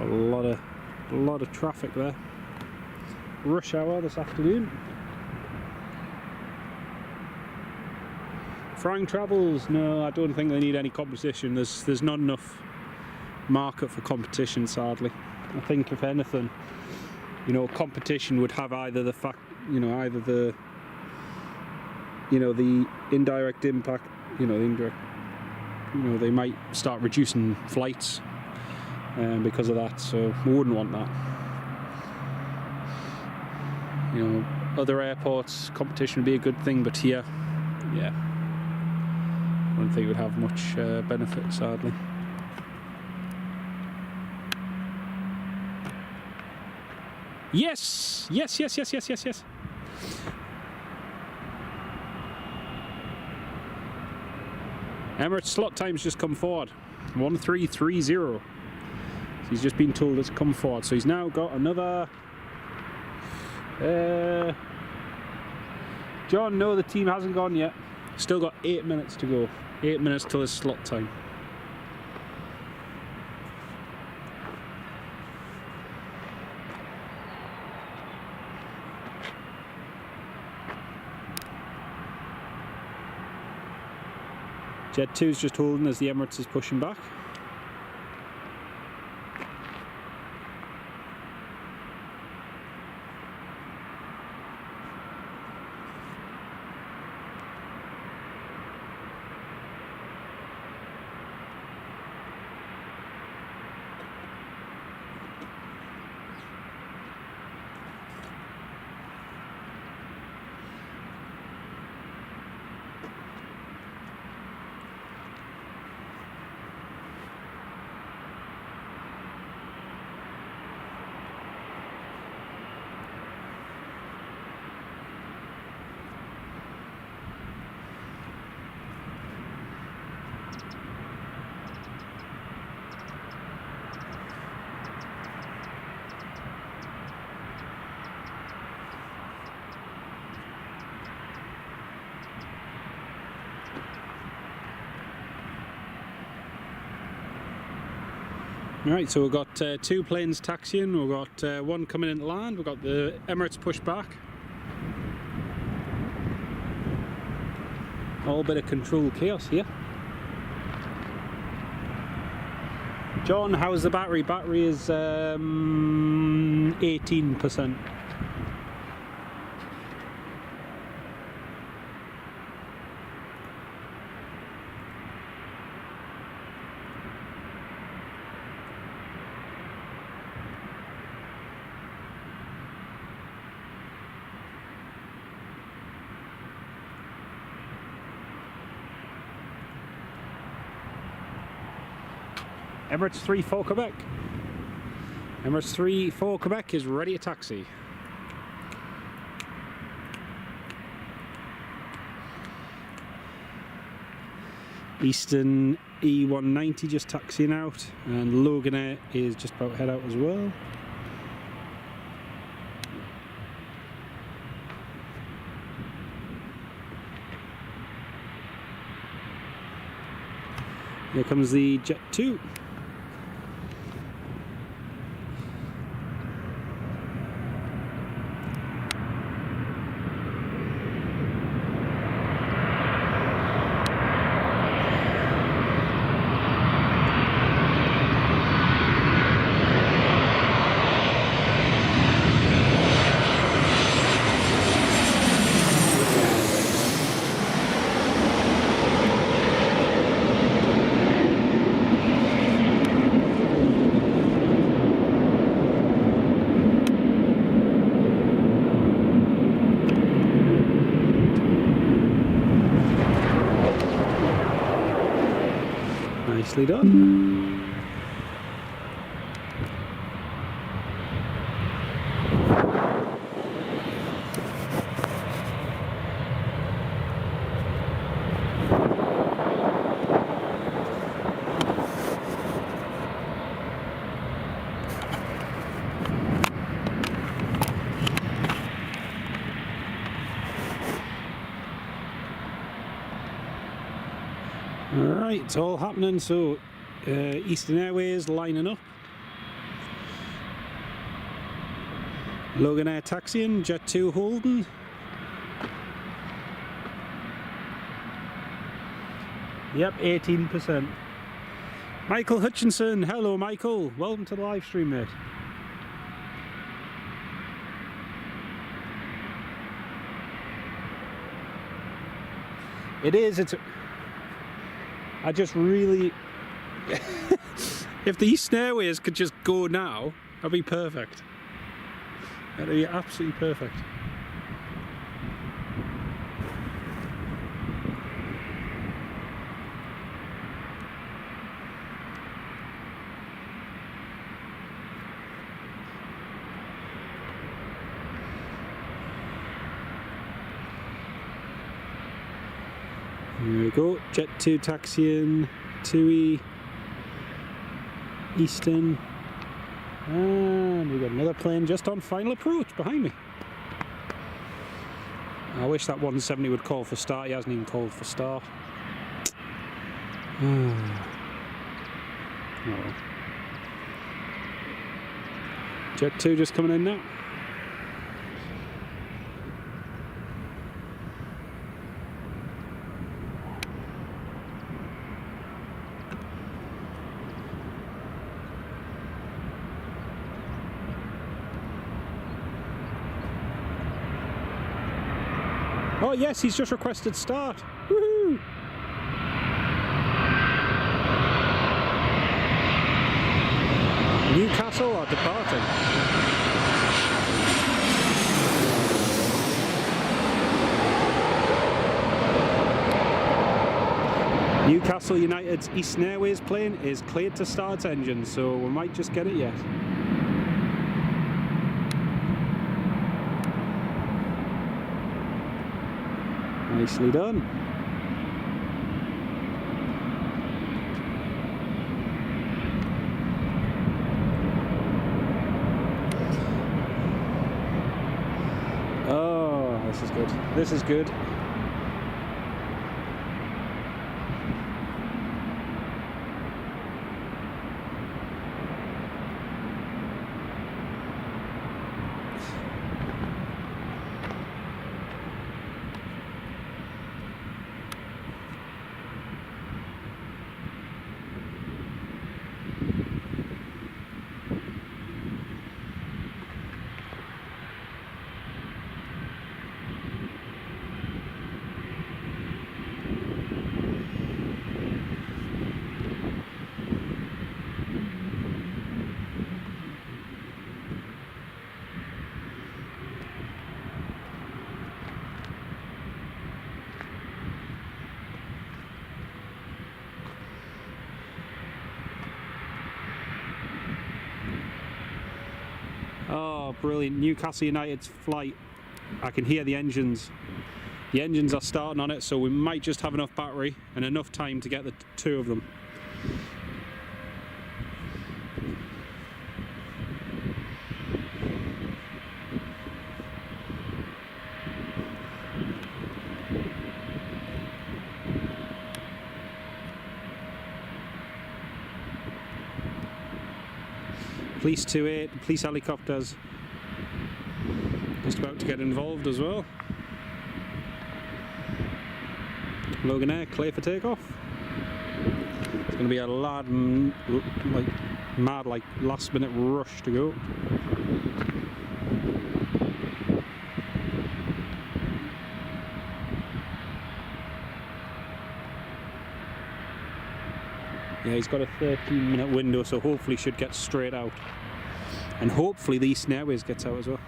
a lot of traffic there. Rush hour this afternoon. Flying Travels, no, I don't think they need any competition. There's not enough market for competition, sadly. I think if anything, you know, competition would have either the fact, you know, either the, you know, the indirect impact, you know, the indirect, you know, they might start reducing flights because of that, so we wouldn't want that. You know, other airports, competition would be a good thing, but here, yeah. don't think it would have much benefit, sadly. Yes! Yes, yes, yes, yes, yes, yes. Emirates slot time's just come forward. 1330. So he's just been told it's come forward. So he's now got another... John, no, the team hasn't gone yet. Still got 8 minutes to go. 8 minutes till his slot time. Jet 2's just holding as the Emirates is pushing back. Right, so we've got 2 planes taxiing, we've got 1 coming in to land, we've got the Emirates pushed back. All bit of control chaos here. John, how's the battery? Battery is 18%. Emirates 3-4 Quebec. Emirates 3-4 Quebec is ready to taxi. Eastern E190 just taxiing out, and Logan Air is just about to head out as well. Here comes the Jet 2. Nicely done. Alright, it's all happening. So Eastern Airways lining up, Logan Air taxiing, Jet 2 holding. Yep, 18%. Michael Hutchinson, hello Michael, welcome to the live stream, mate. It is, I just really if the Eastern Airways could just go now, that'd be perfect. That'd be absolutely perfect. Here we go. Jet 2 taxiing. TUI Eastern. And we got another plane just on final approach behind me. I wish that 170 would call for start. He hasn't even called for start. Oh. Jet 2 just coming in now. Oh yes, he's just requested start. Woohoo! Newcastle are departing. Newcastle United's Eastern Airways plane is cleared to start its engine, so we might just get it yet. Nicely done. Oh, this is good. This is good. Oh, brilliant. Newcastle United's flight. I can hear the engines. The engines are starting on it, so we might just have enough battery and enough time to get the two of them. Police 28, police helicopters just about to get involved as well. Logan Air clear for takeoff. It's going to be a mad last minute rush to go. Yeah, he's got a 13-minute window, so hopefully should get straight out. And hopefully the Eastern Airways gets out as well.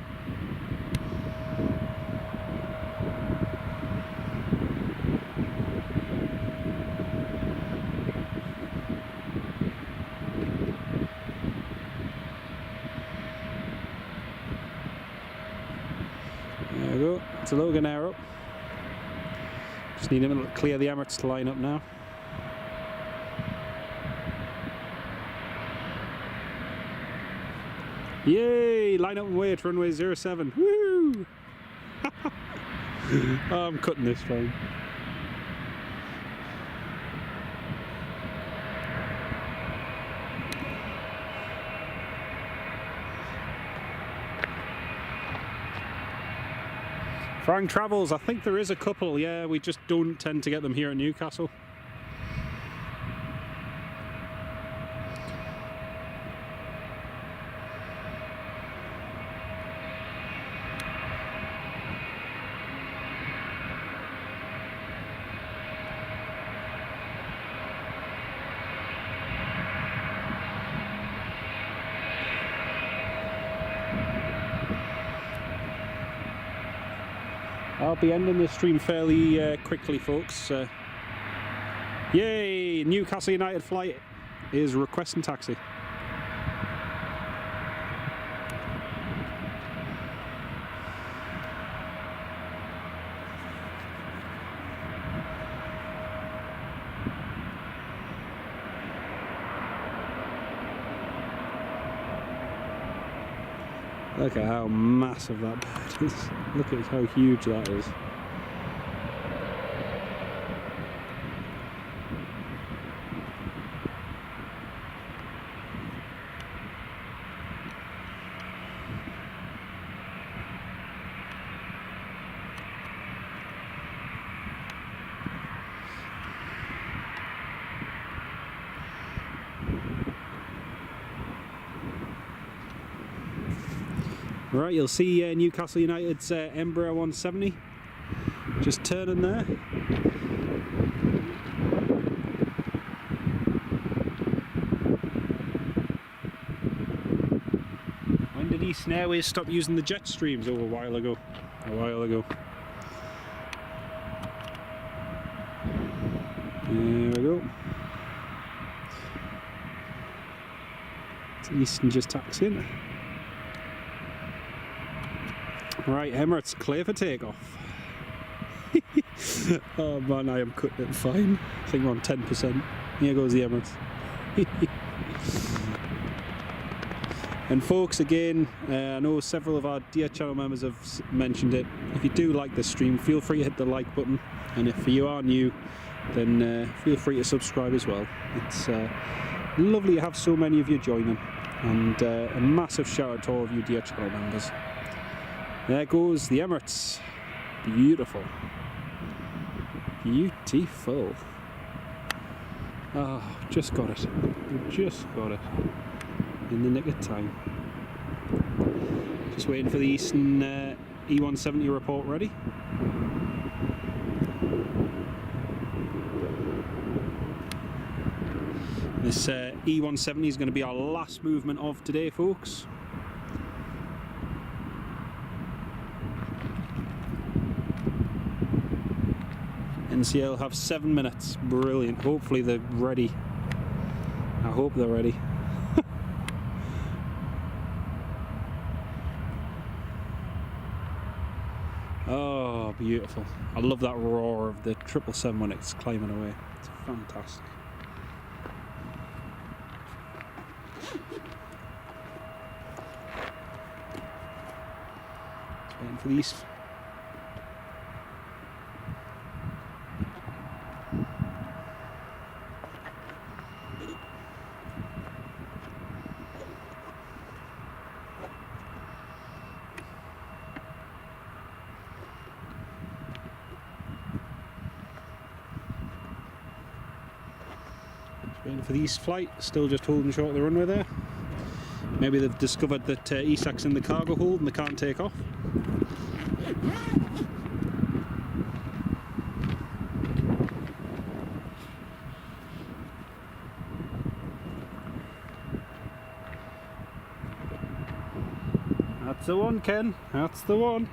There we go, it's a Logan Air up. Just need him to clear the Emirates to line up now. Yay! Line up and wait, runway 07. Woo! Oh, I'm cutting this fine. Frank Travels, I think there is a couple, yeah, we just don't tend to get them here at Newcastle. I'll be ending this stream fairly quickly, folks. Yay! Newcastle United flight is requesting taxi. Look at how massive that bird is. Look at how huge that is. Right, you'll see Newcastle United's Embraer 170 just turning there. When did Eastern Airways stop using the jet streams? Oh, a while ago. There we go. It's Eastern just taxiing. Right, Emirates clear for takeoff. Oh man, I am cutting it fine. I think we're on 10%. Here goes the Emirates. And folks, again, I know several of our dear channel members have mentioned it. If you do like this stream, feel free to hit the like button. And if you are new, then feel free to subscribe as well. It's lovely to have so many of you joining. And a massive shout out to all of you dear channel members. There goes the Emirates. Beautiful. Beautiful. Oh, just got it. Just got it. In the nick of time. Just waiting for the Eastern E170 report ready. This E170 is going to be our last movement of today, folks. NCL have 7 minutes. Brilliant. Hopefully they're ready. I hope they're ready. Oh, beautiful. I love that roar of the 777 when it's climbing away. It's fantastic. Just waiting for these. Waiting for the east flight, still just holding short of the runway there. Maybe they've discovered that ESAC's in the cargo hold and they can't take off. That's the one, Ken. That's the one.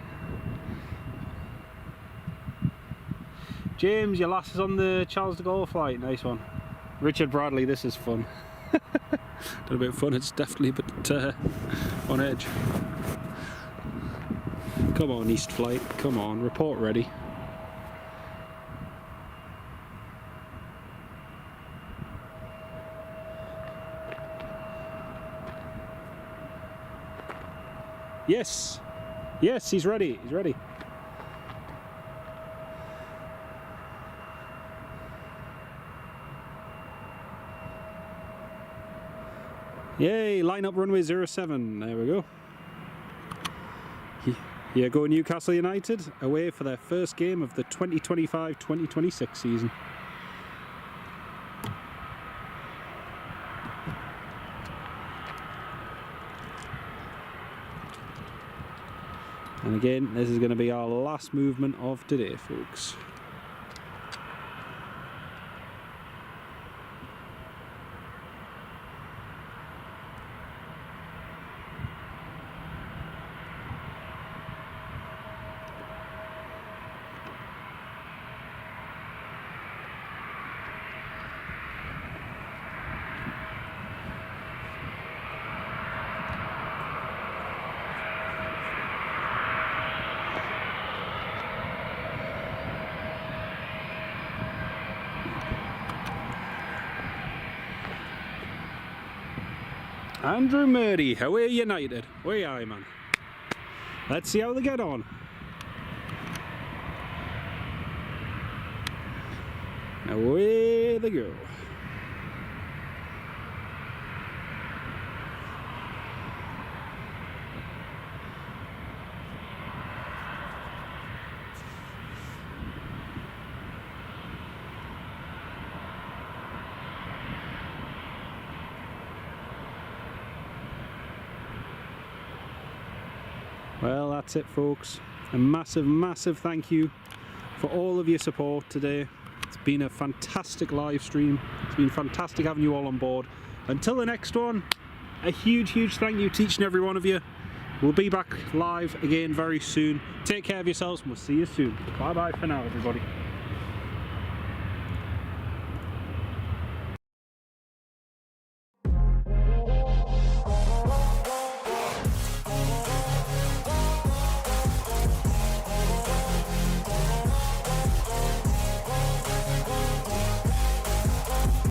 James, your lass is on the Charles de Gaulle flight. Nice one. Richard Bradley, this is fun. Done a bit of fun, it's definitely a bit on edge. Come on, East Flight, come on, report ready. Yes, yes, he's ready, he's ready. Yay, line up runway 07, there we go. Here go Newcastle United, away for their first game of the 2025-2026 season. And again, this is going to be our last movement of today, folks. Andrew Murdy, away United. Way aye, man. Let's see how they get on. Away they go. Well, that's it, folks. A massive, massive thank you for all of your support today. It's been a fantastic live stream. It's been fantastic having you all on board. Until the next one, a huge, huge thank you to each and every one of you. We'll be back live again very soon. Take care of yourselves and we'll see you soon. Bye bye for now, everybody.